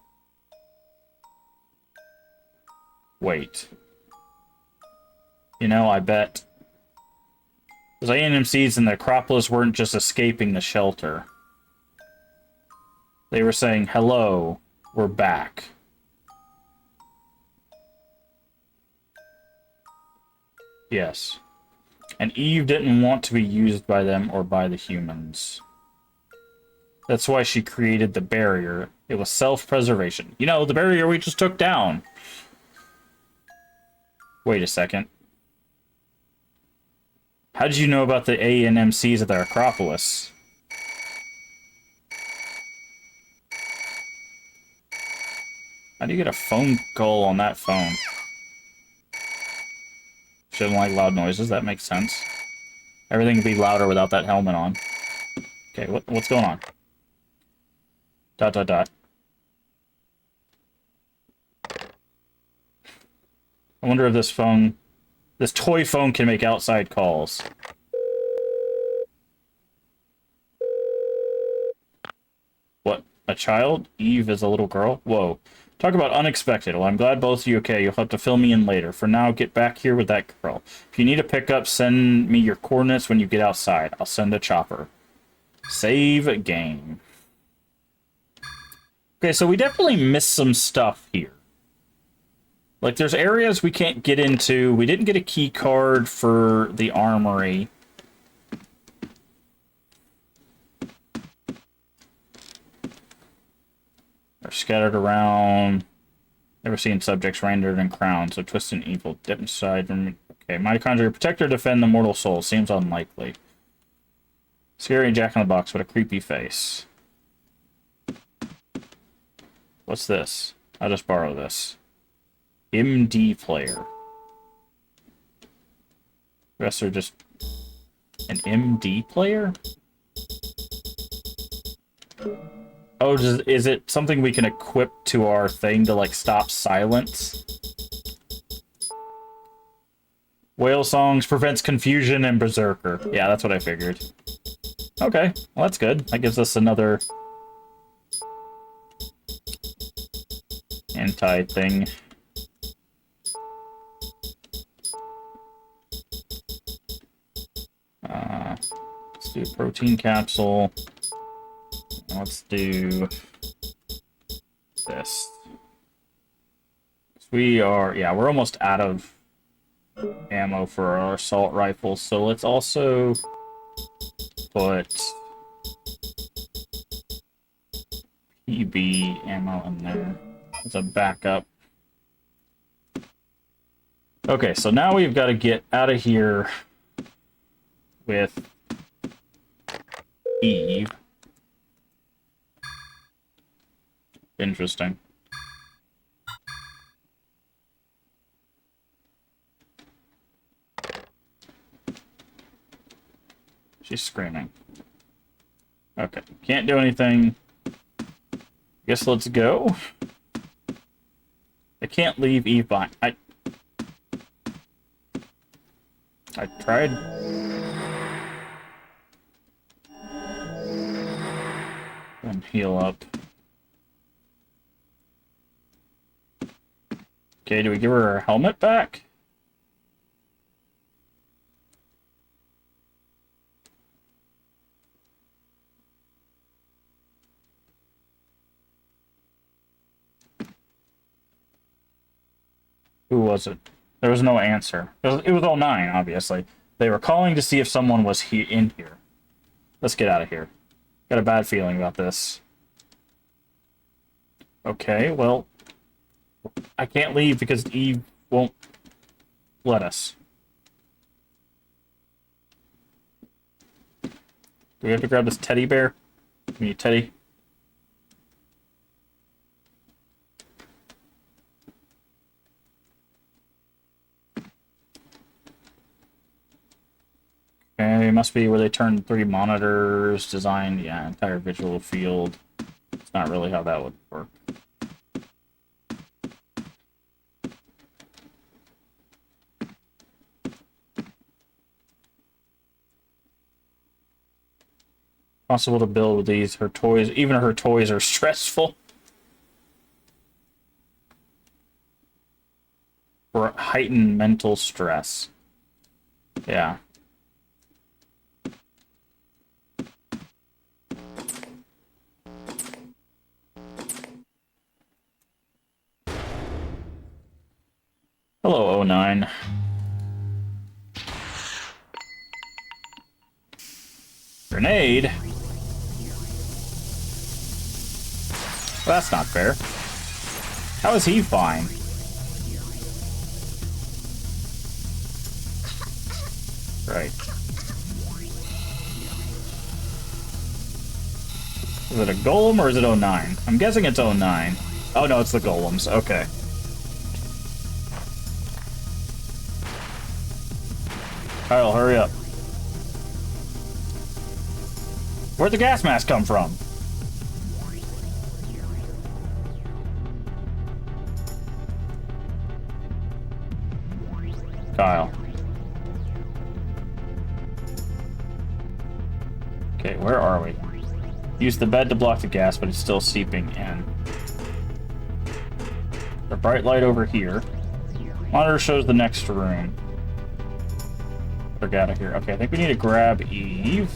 Wait. You know, I bet... Those ANMCs in the Acropolis weren't just escaping the shelter. They were saying, hello, we're back. Yes. And Eve didn't want to be used by them or by the humans. That's why she created the barrier. It was self-preservation. You know, the barrier we just took down. Wait a second. How did you know about the ANMCs at the Acropolis? How do you get a phone call on that phone? She doesn't like loud noises, that makes sense. Everything would be louder without that helmet on. Okay, what's going on? ... I wonder if this phone... This toy phone can make outside calls. What? A child? Eve is a little girl? Whoa. Talk about unexpected. Well, I'm glad both of you okay. You'll have to fill me in later. For now, get back here with that girl. If you need a pickup, send me your coordinates when you get outside. I'll send a chopper. Save game. Okay, so we definitely missed some stuff here. Like, there's areas we can't get into. We didn't get a key card for the armory. They're scattered around. Never seen subjects rendered in crowns, so twist and evil. Dip inside. Okay, mitochondria protect or defend the mortal soul. Seems unlikely. Scary jack-in-the-box with a creepy face. What's this? I'll just borrow this. MD player. The rest are just an MD player? Oh, is it something we can equip to our thing to, like, stop silence? Whale songs prevents confusion and berserker. Yeah, that's what I figured. Okay, well, that's good. That gives us another anti-thing. Let's do a protein capsule. Let's do this. We are, yeah, we're almost out of ammo for our assault rifles, so let's also put PB ammo in there as a backup. Okay, so now we've got to get out of here with Eve. Interesting. She's screaming. Okay, can't do anything. Guess let's go. I can't leave Eve behind. I tried. And heal up. Okay, do we give her her helmet back? Who was it? There was no answer. It was 09, obviously. They were calling to see if someone was in here. Let's get out of here. Got a bad feeling about this. Okay, well, I can't leave because Eve won't let us. Do we have to grab this teddy bear? Give me a teddy. Okay, it must be where they turn 3 monitors, design, yeah, entire visual field. It's not really how that would work. Possible to build with these. Her toys, even her toys are stressful. For heightened mental stress. Yeah. Hello, 09. Grenade? Well, that's not fair. How is he fine? Right. Is it a golem or is it 09? I'm guessing it's 09. Oh no, it's the golems. Okay. Kyle, hurry up. Where'd the gas mask come from? Kyle. Okay, where are we? Use the bed to block the gas, but it's still seeping in. The bright light over here. Monitor shows the next room. Get out of here. Okay, I think we need to grab Eve.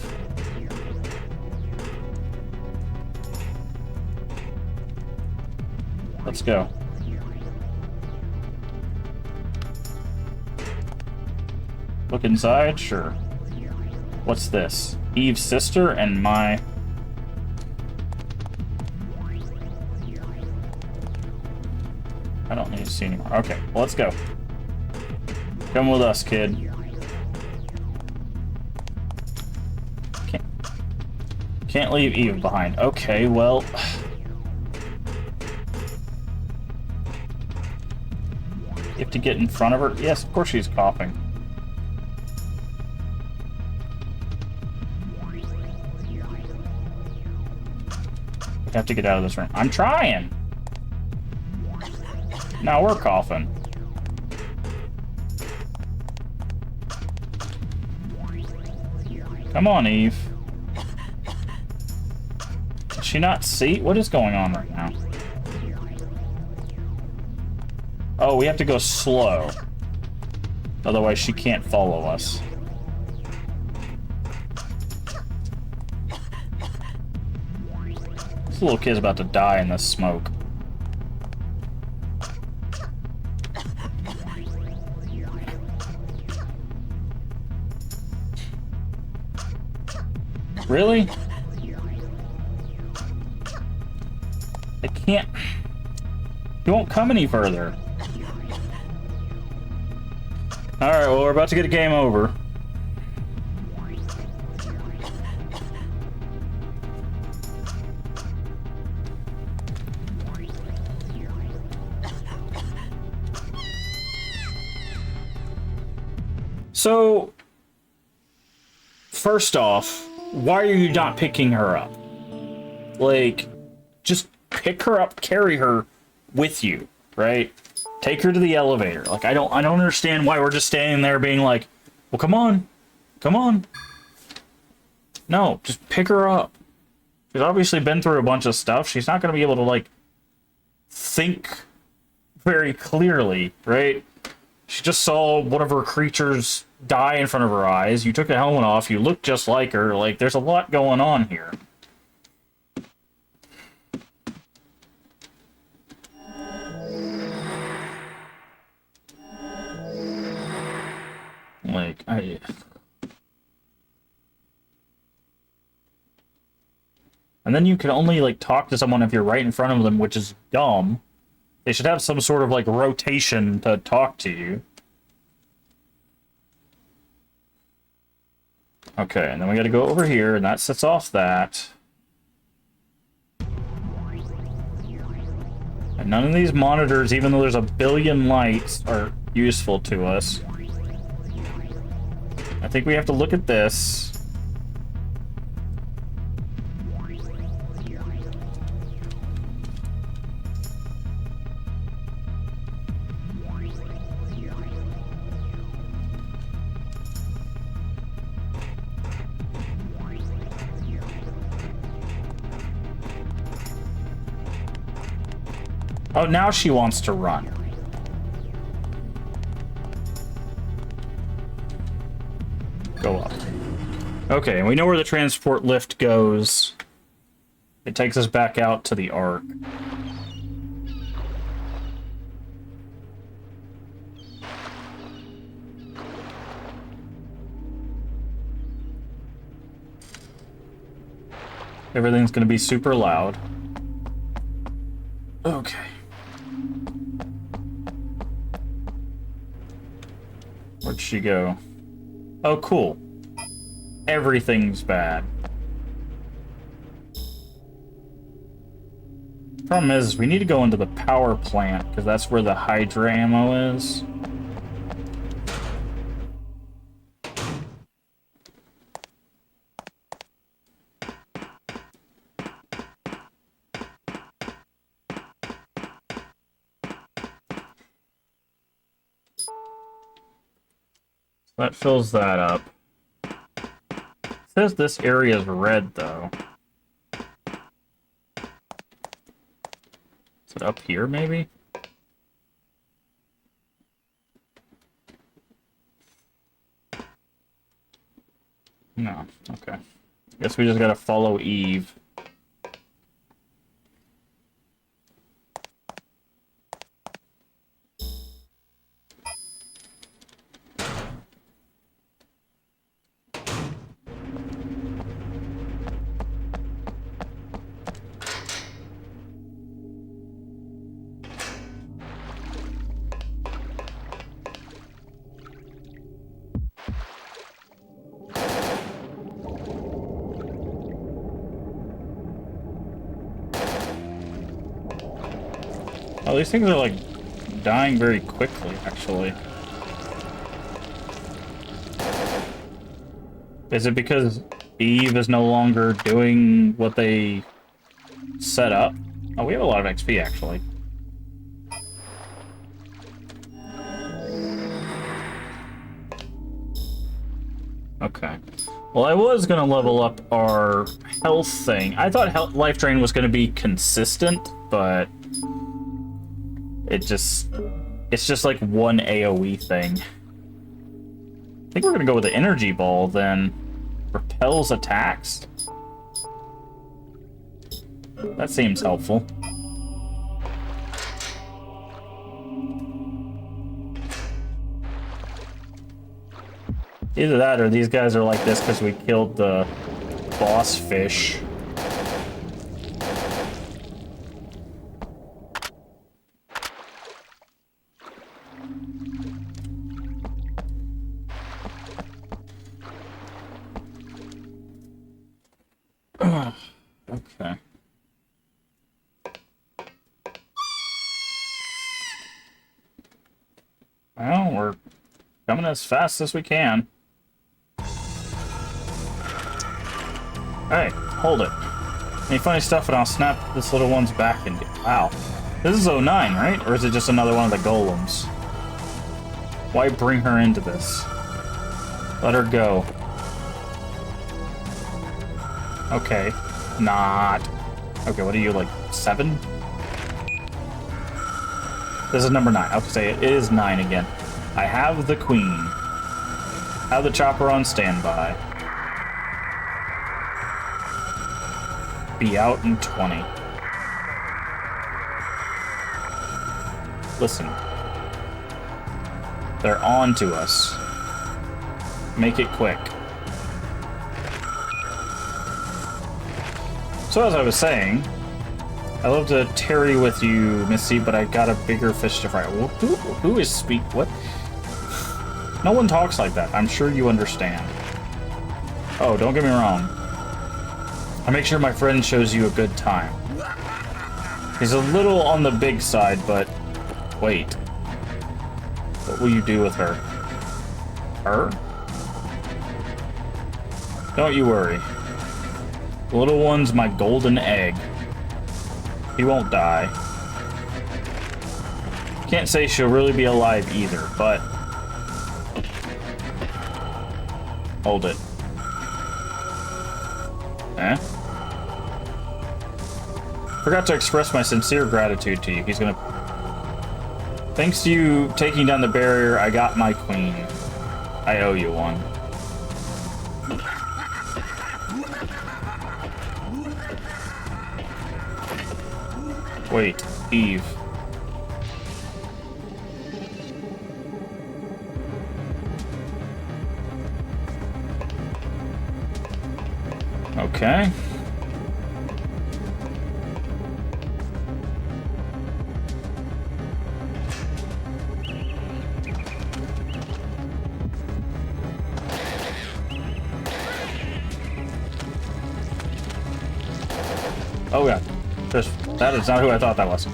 Let's go. Look inside? Sure. What's this? Eve's sister and my... I don't need to see anymore. Okay, well, let's go. Come with us, kid. Can't leave Eve behind. Okay, well... You have to get in front of her? Yes, of course she's coughing. I have to get out of this room. I'm trying! Now we're coughing. Come on, Eve. Did she not see? What is going on right now? Oh, we have to go slow. Otherwise, she can't follow us. This little kid's about to die in this smoke. Really? I can't... He won't come any further. Alright, well, we're about to get a game over. So... first off, why are you not picking her up? Like, just pick her up, carry her with you, right? Take her to the elevator. Like, I don't understand why we're just standing there being like, well, come on. Come on. No, just pick her up. She's obviously been through a bunch of stuff. She's not going to be able to, like, think very clearly, right? She just saw one of her creatures die in front of her eyes. You took the helmet off. You look just like her. Like, there's a lot going on here. Like, And then you can only, like, talk to someone if you're right in front of them, which is dumb. They should have some sort of, like, rotation to talk to you. Okay, and then we gotta go over here, and that sets off that. And none of these monitors, even though there's a billion lights, are useful to us. I think we have to look at this. Oh, now she wants to run. Go up. Okay, and we know where the transport lift goes. It takes us back out to the Ark. Everything's gonna be super loud. Okay. Where'd she go? Oh, cool. Everything's bad. Problem is, we need to go into the power plant, because that's where the Hydra ammo is. That fills that up. It says this area is red, though. Is it up here, maybe? No. Okay. Guess we just gotta follow Eve. Oh, these things are, like, dying very quickly, actually. Is it because Eve is no longer doing what they set up? Oh, we have a lot of XP, actually. Okay. Well, I was going to level up our health thing. I thought life drain was going to be consistent, but it's just like one AoE thing. I think we're going to go with the energy ball, then. Repels attacks? That seems helpful. Either that or these guys are like this because we killed the boss fish. Okay. Well, we're coming as fast as we can. Hey, hold it. Any funny stuff and I'll snap this little one's back and... Wow. This is 09, right? Or is it just another one of the golems? Why bring her into this? Let her go. Okay. Not. Okay, what are you, like, 7? This is number 9. I was gonna say it is 9 again. I have the queen. Have the chopper on standby. Be out in 20. Listen. They're on to us. Make it quick. So as I was saying, I love to tarry with you, Missy, but I got a bigger fish to fry. Well, who is speak? What? No one talks like that. I'm sure you understand. Oh, don't get me wrong. I make sure my friend shows you a good time. He's a little on the big side, but wait. What will you do with her? Her? Don't you worry. The little one's my golden egg. He won't die. Can't say she'll really be alive either, but... Hold it. Eh? Forgot to express my sincere gratitude to you. He's gonna... Thanks to you taking down the barrier, I got my queen. I owe you one. Wait, Eve. Okay. Oh yeah. That is not who I thought that was.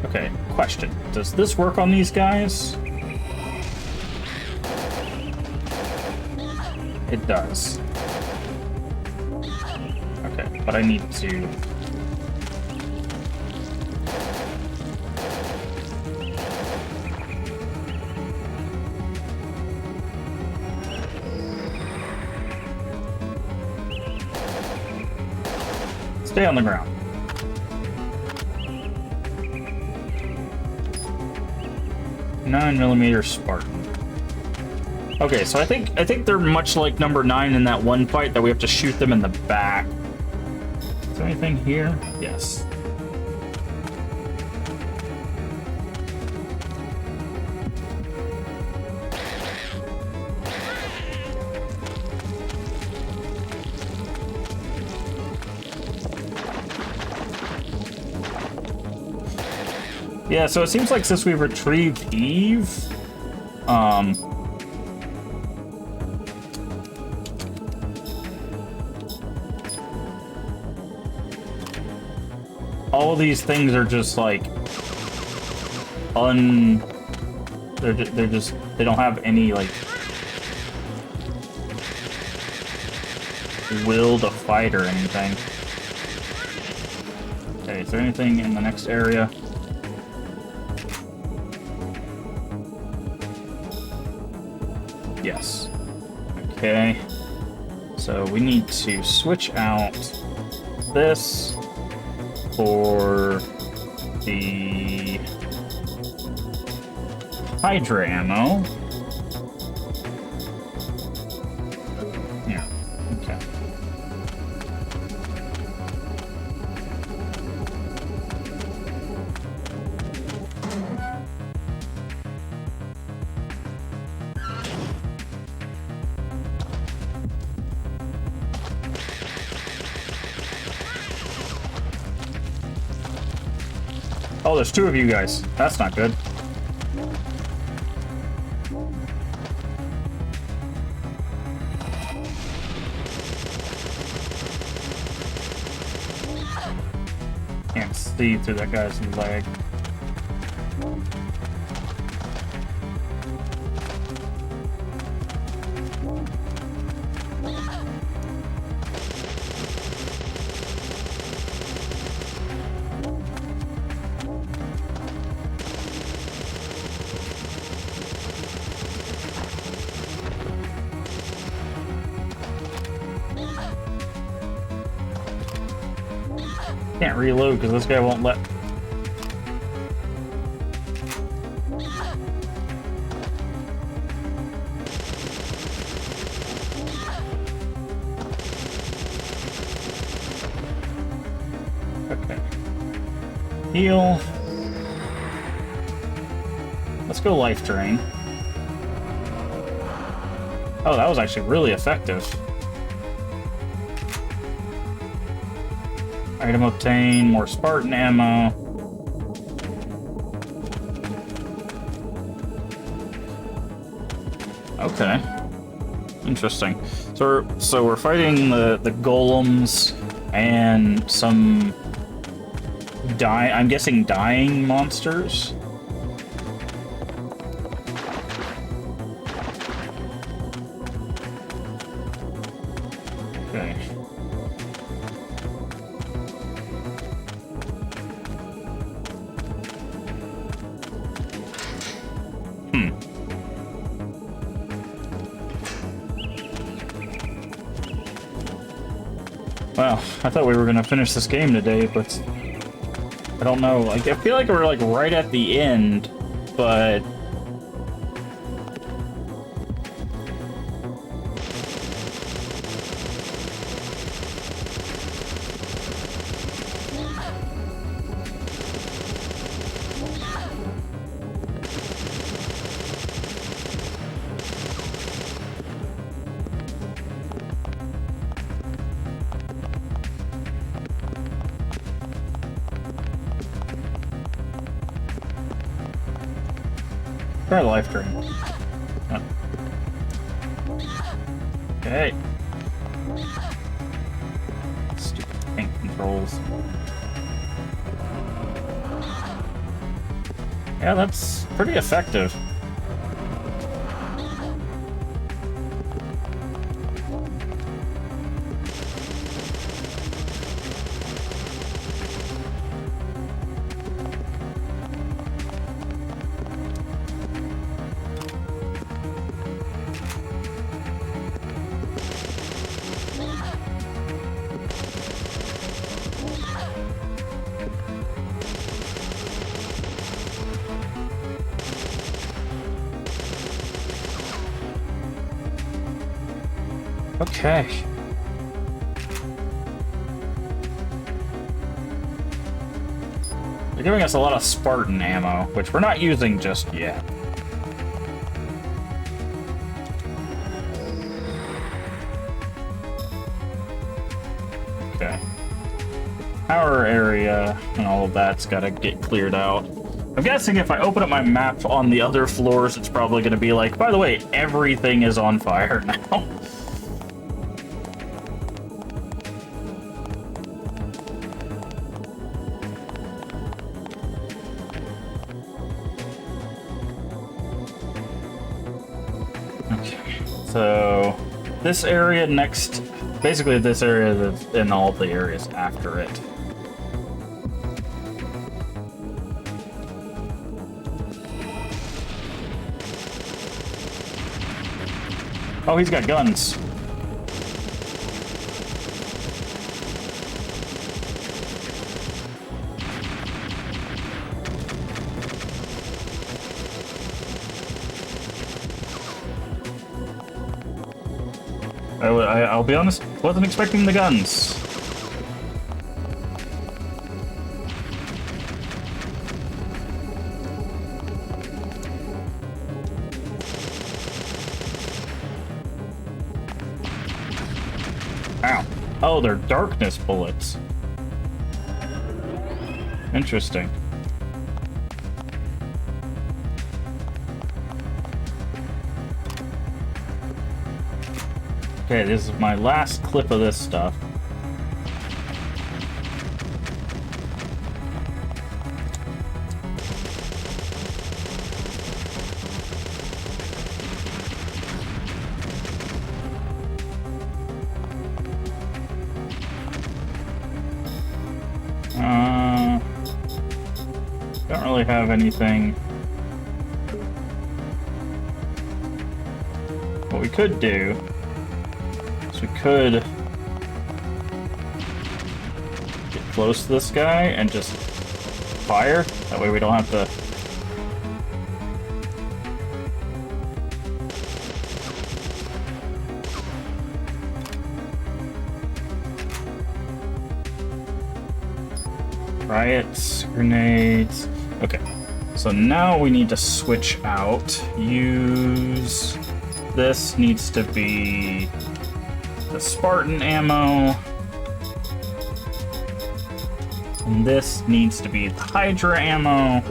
Okay, question. Does this work on these guys? It does. Okay, but I need to... Stay on the ground. .9mm Spartan. Okay, so I think they're much like number 9 in that one fight that we have to shoot them in the back. Is there anything here? Yes. Yeah, so it seems like since we've retrieved Eve, all these things are just like they're just they don't have any like will to fight or anything. Okay, is there anything in the next area? Yes. Okay. So we need to switch out this for the Hydra ammo. Yeah. Okay. Oh, there's 2 of you guys. That's not good. Can't see through that guy's leg. can't reload because this guy won't let... Okay. Heal. Let's go life drain. Oh, that was actually really effective. Item obtained, more Spartan ammo. Okay. Interesting. So we're fighting the golems and some I'm guessing dying monsters. Okay. Well, I thought we were gonna finish this game today, but I don't know. Like, I feel like we're like right at the end, but try life drain. Oh. Okay. Stupid tank controls. Yeah, that's pretty effective. Okay. They're giving us a lot of Spartan ammo, which we're not using just yet. Okay. Power area and all of that's got to get cleared out. I'm guessing if I open up my map on the other floors, it's probably going to be like, by the way, everything is on fire now. So, this area next, basically this area and all the areas after it. Oh, he's got guns. I'll be honest, wasn't expecting the guns. Ow. Oh, they're darkness bullets. Interesting. Okay, this is my last clip of this stuff. Don't really have anything. What we could do is we could get close to this guy and just fire. That way we don't have to... Riots, grenades. Okay, so now we need to switch out. Use... This needs to be the Spartan ammo. And this needs to be the Hydra ammo.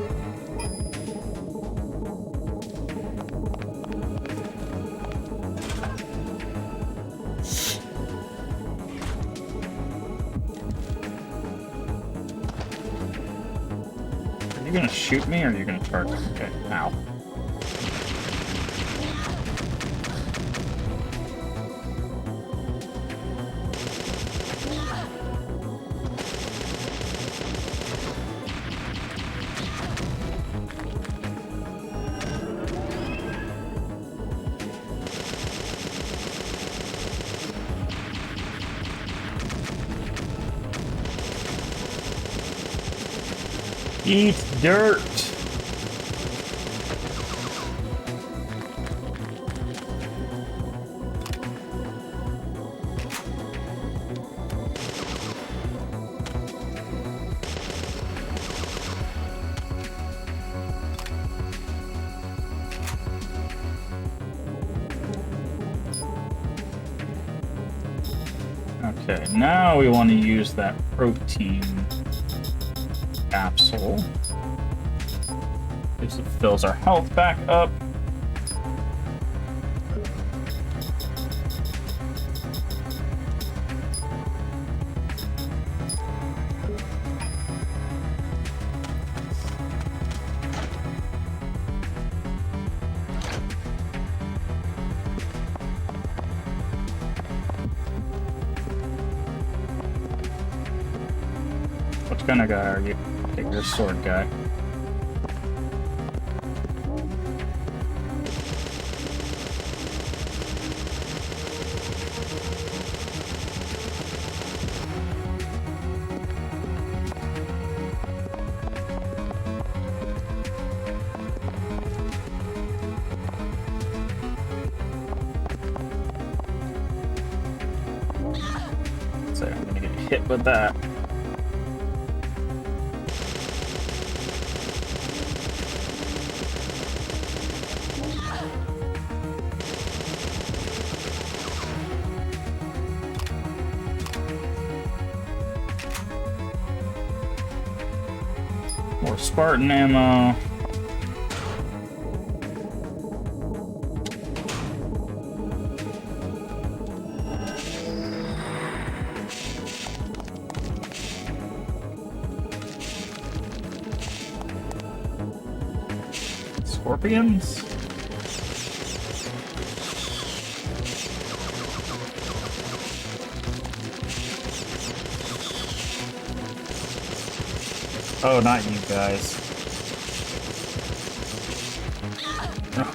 Are you gonna shoot me or are you gonna charge me? Okay, ow. Eat dirt! Okay, now we want to use that protein capsule. This fills our health back up. What kind of guy are you? Okay, you're a sword guy. So I'm gonna get hit with that. More Spartan ammo. Scorpions? Oh, not you guys. Oh.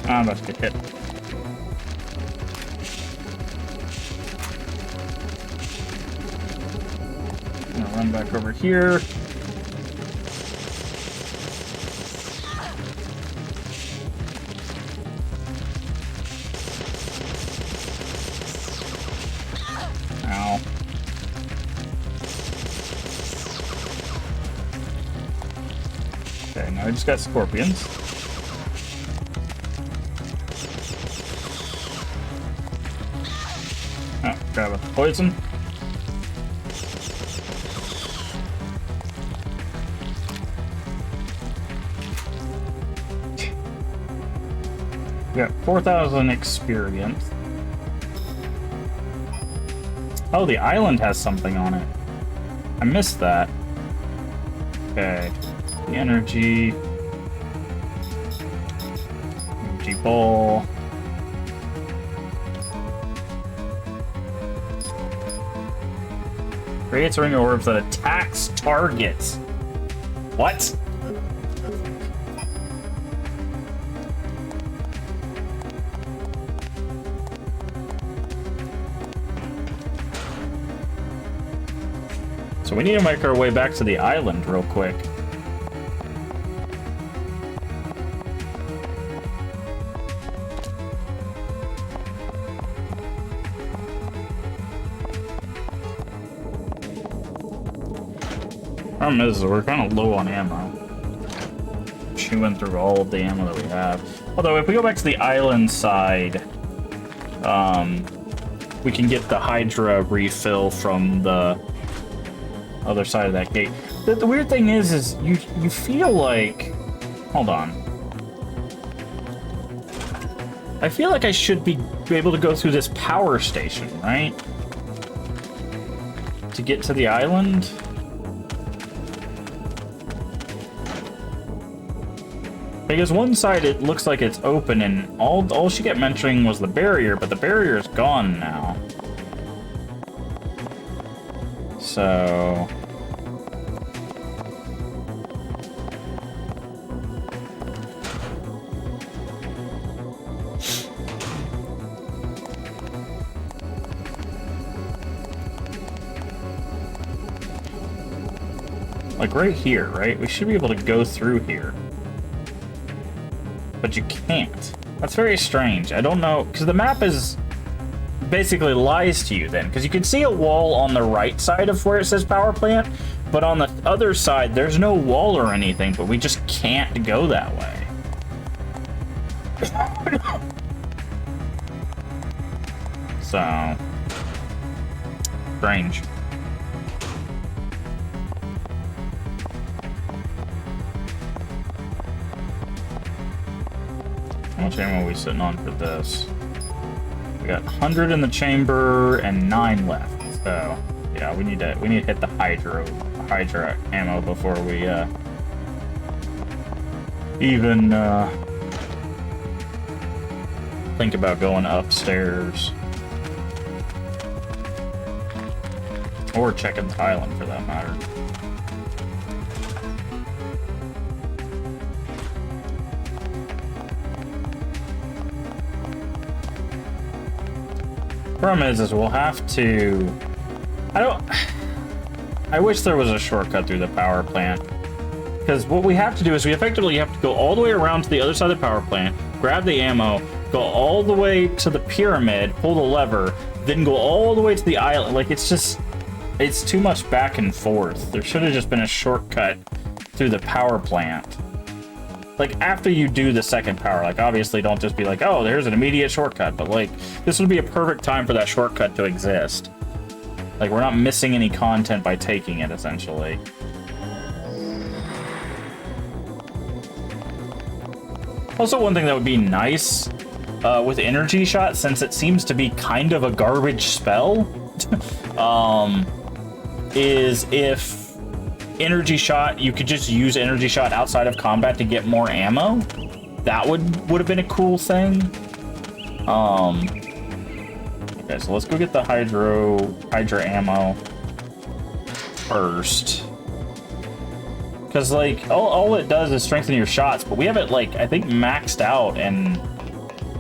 I'm about to get hit. I'm gonna run back over here. Ow. Okay, now I just got scorpions. Oh, grab a poison. We got 4,000 experience. Oh, the island has something on it. I missed that. Okay. The energy. full. Creates ring orbs that attacks targets. What? So we need to make our way back to the island real quick. Problem is, we're kind of low on ammo. Chewing through all of the ammo that we have. Although, if we go back to the island side, we can get the Hydra refill from the other side of that gate. The weird thing is you feel like... Hold on. I feel like I should be able to go through this power station, right? To get to the island? Because one side it looks like it's open, and all she kept mentioning was the barrier, but the barrier is gone now. So... like right here, right? We should be able to go through here. But you can't. That's very strange. I don't know, because the map is basically lies to you then, because you can see a wall on the right side of where it says power plant, but on the other side there's no wall or anything, but we just can't go that way. So strange. How much ammo are we sitting on for this? We got 100 in the chamber and 9 left. So yeah, we need to hit the Hydra ammo before we even think about going upstairs or checking the island for that matter. Problem is we'll have to... I wish there was a shortcut through the power plant. Because what we have to do is we effectively have to go all the way around to the other side of the power plant, grab the ammo, go all the way to the pyramid, pull the lever, then go all the way to the island. Like, it's just... it's too much back and forth. There should have just been a shortcut through the power plant. Like, after you do the second power, like, obviously don't just be like, oh, there's an immediate shortcut, but, like, this would be a perfect time for that shortcut to exist. Like, we're not missing any content by taking it, essentially. Also, one thing that would be nice with Energy Shot, since it seems to be kind of a garbage spell, is if Energy Shot, you could just use Energy Shot outside of combat to get more ammo. That would have been a cool thing. Okay, so let's go get the Hydra ammo first. Because, like, all it does is strengthen your shots, but we have it, like, I think maxed out, and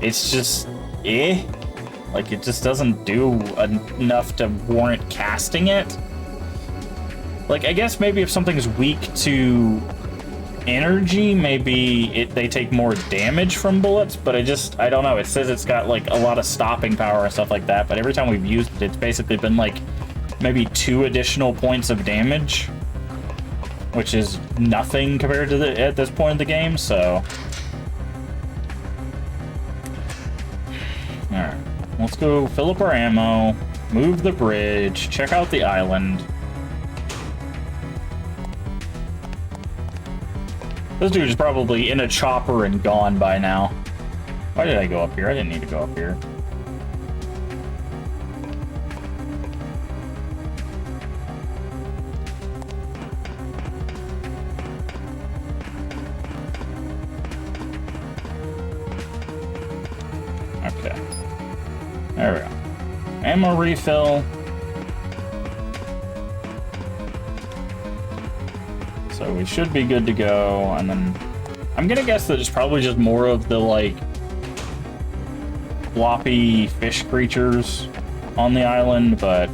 it's just, like, it just doesn't do enough to warrant casting it. Like, I guess maybe if something's weak to energy, maybe they take more damage from bullets, but I don't know. It says it's got, like, a lot of stopping power and stuff like that, but every time we've used it, it's basically been, like, maybe 2 additional points of damage, which is nothing compared to at this point in the game, so... Alright, let's go fill up our ammo, move the bridge, check out the island. This dude is probably in a chopper and gone by now. Why did I go up here? I didn't need to go up here. ammo refill. So we should be good to go, and then I'm gonna guess that it's probably just more of the, like, floppy fish creatures on the island, but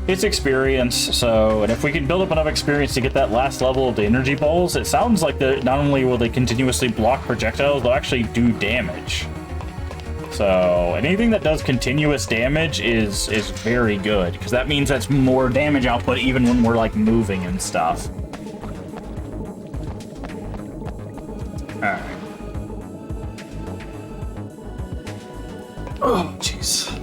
it's experience, so, and if we can build up enough experience to get that last level of the energy balls, it sounds like not only will they continuously block projectiles, they'll actually do damage. So anything that does continuous damage is very good, because that means that's more damage output even when we're, like, moving and stuff. Alright. Oh, jeez.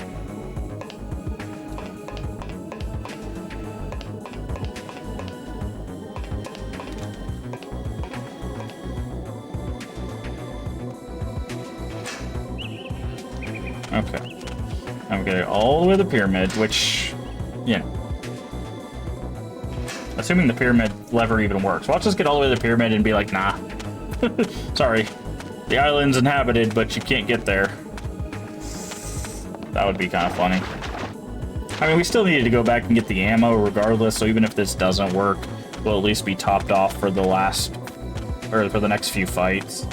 Okay. I'm getting all the way to the pyramid, which, you know. Assuming the pyramid lever even works. Well, I'll just get all the way to the pyramid and be like, nah. Sorry. The island's inhabited, but you can't get there. That would be kind of funny. I mean, we still needed to go back and get the ammo regardless, so even if this doesn't work, we'll at least be topped off for the last, or for the next few fights.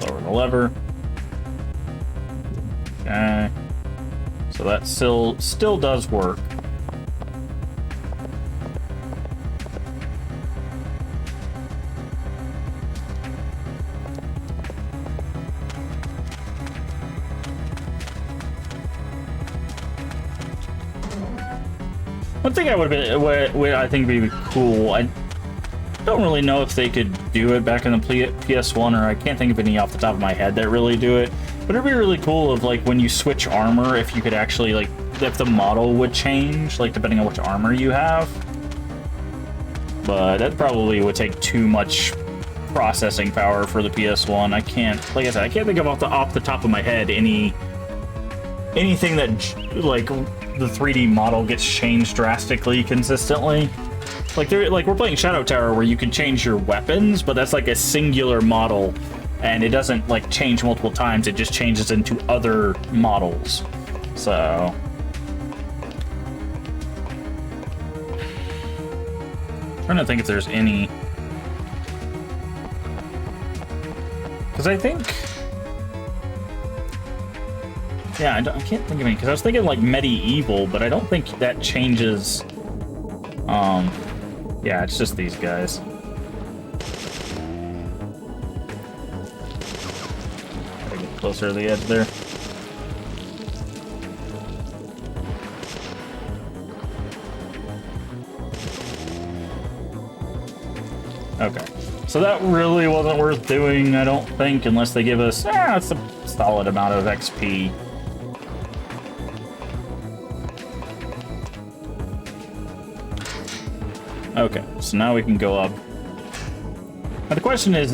Lower the lever. Okay. So that still does work. One thing I I think would be cool. I don't really know if they could do it back in the PS1, or I can't think of any off the top of my head that really do it. But it'd be really cool if, like, when you switch armor, if you could actually, like, if the model would change, like, depending on which armor you have. But that probably would take too much processing power for the PS1. I can't, like I said, I can't think of off the top of my head anything that, like, the 3D model gets changed drastically consistently. Like, we're playing Shadow Tower where you can change your weapons, but that's like a singular model, and it doesn't, like, change multiple times. It just changes into other models. So I'm trying to think if there's any, because I think, yeah, I can't think of any, because I was thinking, like, medieval, but I don't think that changes. Yeah, it's just these guys. Gotta get closer to the edge there. Okay. So that really wasn't worth doing, I don't think, unless they give us, it's a solid amount of XP. Okay, so now we can go up. Now the question is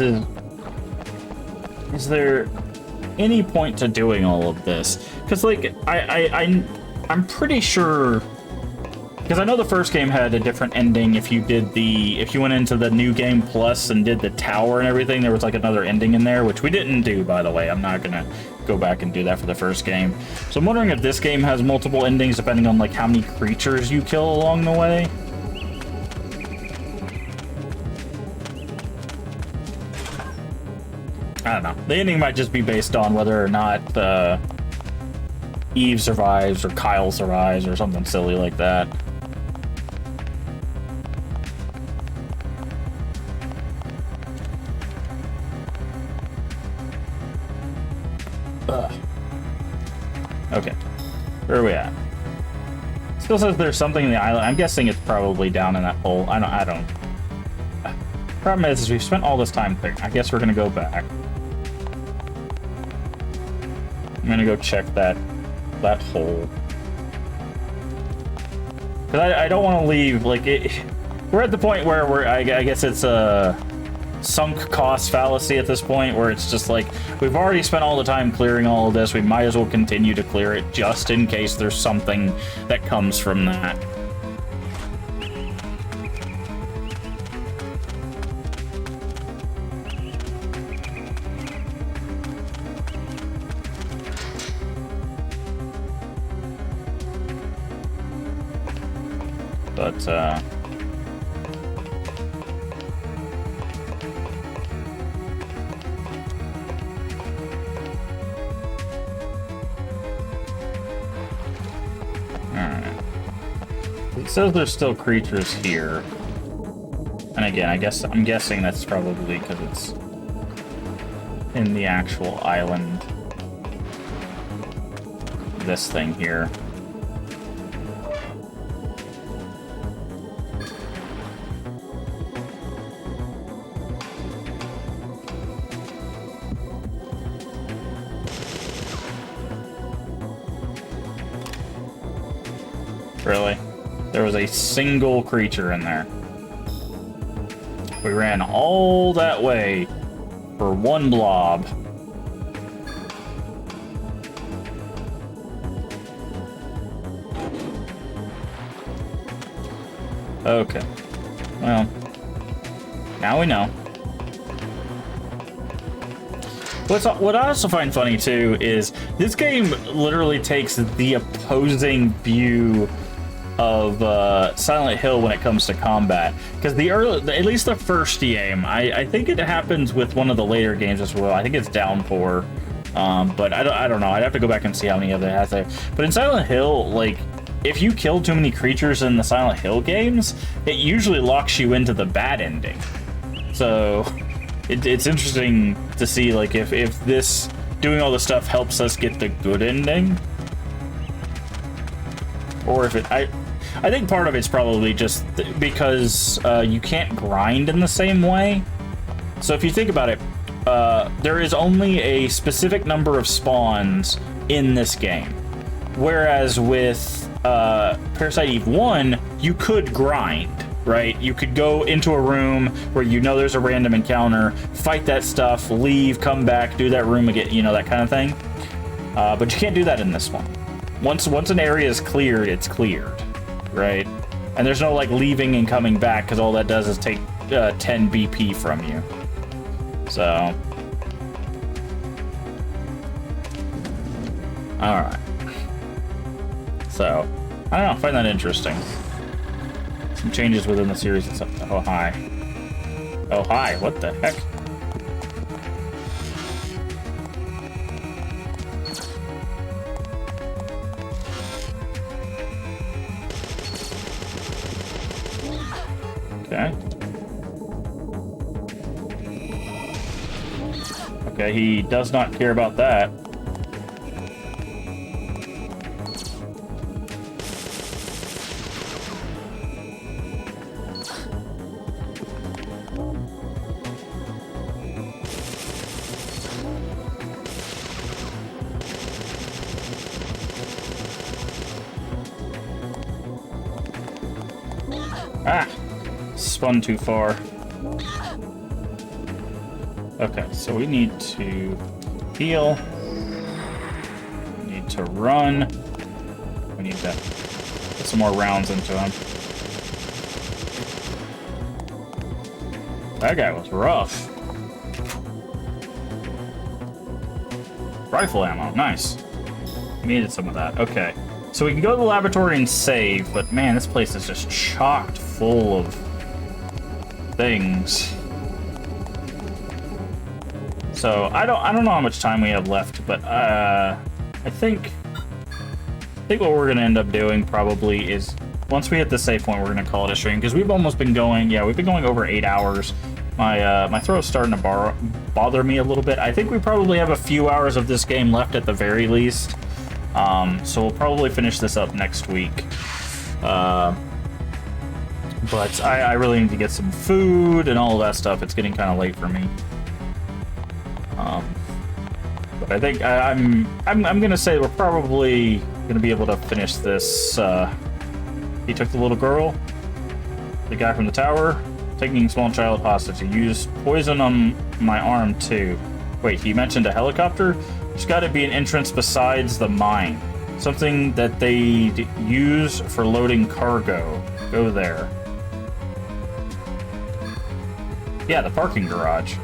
there any point to doing all of this? Because, like, I'm pretty sure, because I know the first game had a different ending. If you went into the new game plus and did the tower and everything, there was, like, another ending in there, which we didn't do, by the way. I'm not gonna go back and do that for the first game. So I'm wondering if this game has multiple endings depending on, like, how many creatures you kill along the way. I don't know. The ending might just be based on whether or not Eve survives or Kyle survives or something silly like that. Ugh. Okay. Where are we at? Still says there's something in the island. I'm guessing it's probably down in that hole. I don't. Problem is we've spent all this time there. I guess we're gonna go back. I'm gonna go check that hole. Cause I don't want to leave, like, we're at the point where I guess it's sunk cost fallacy at this point, where it's just like, we've already spent all the time clearing all of this, we might as well continue to clear it just in case there's something that comes from that. But, alright. It says there's still creatures here. And again, I'm guessing that's probably because it's in the actual island. This thing here. Really? There was a single creature in there. We ran all that way for one blob. Okay. Well, now we know. What I also find funny, too, is this game literally takes the opposing view of Silent Hill when it comes to combat, because at least the first game, I think it happens with one of the later games as well. I think it's Downpour, but I don't know. I'd have to go back and see how many of it has there. But in Silent Hill, like, if you kill too many creatures in the Silent Hill games, it usually locks you into the bad ending. So it's interesting to see, like, if this doing all this stuff helps us get the good ending, or if it. I think part of it's probably just because you can't grind in the same way. So if you think about it, there is only a specific number of spawns in this game. Whereas with Parasite Eve 1, you could grind, right? You could go into a room where you know there's a random encounter, fight that stuff, leave, come back, do that room again, you know, that kind of thing. But you can't do that in this one. Once an area is cleared, it's cleared. Right? And there's no, like, leaving and coming back, because all that does is take 10 BP from you. So. Alright. So, I don't know, I find that interesting. Some changes within the series and stuff. Oh, hi. Oh, hi, what the heck? Okay. Okay, he does not care about that. Ah! Spun too far. Okay, so we need to heal. We need to run. We need to put some more rounds into him. That guy was rough. Rifle ammo, nice. Needed some of that. Okay, so we can go to the laboratory and save, but man, this place is just chocked full of things. So I don't know how much time we have left, but I think what we're gonna end up doing probably is, once we hit the save point, we're gonna call it a stream, because we've almost been going, we've been going over 8 hours. My throat's starting to bother me a little bit. I think we probably have a few hours of this game left at the very least. So we'll probably finish this up next week. But I really need to get some food and all of that stuff. It's getting kind of late for me. But I think I'm gonna say we're probably gonna be able to finish this. He took the little girl, the guy from the tower. Taking a small child hostage. He used poison on my arm, too. Wait, he mentioned a helicopter? There's gotta be an entrance besides the mine. Something that they use for loading cargo. Go there. Yeah, the parking garage.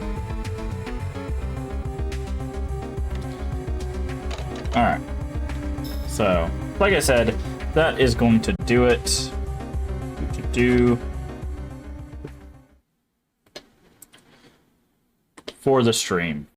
Alright. So, like I said, that is going to do it. For the stream.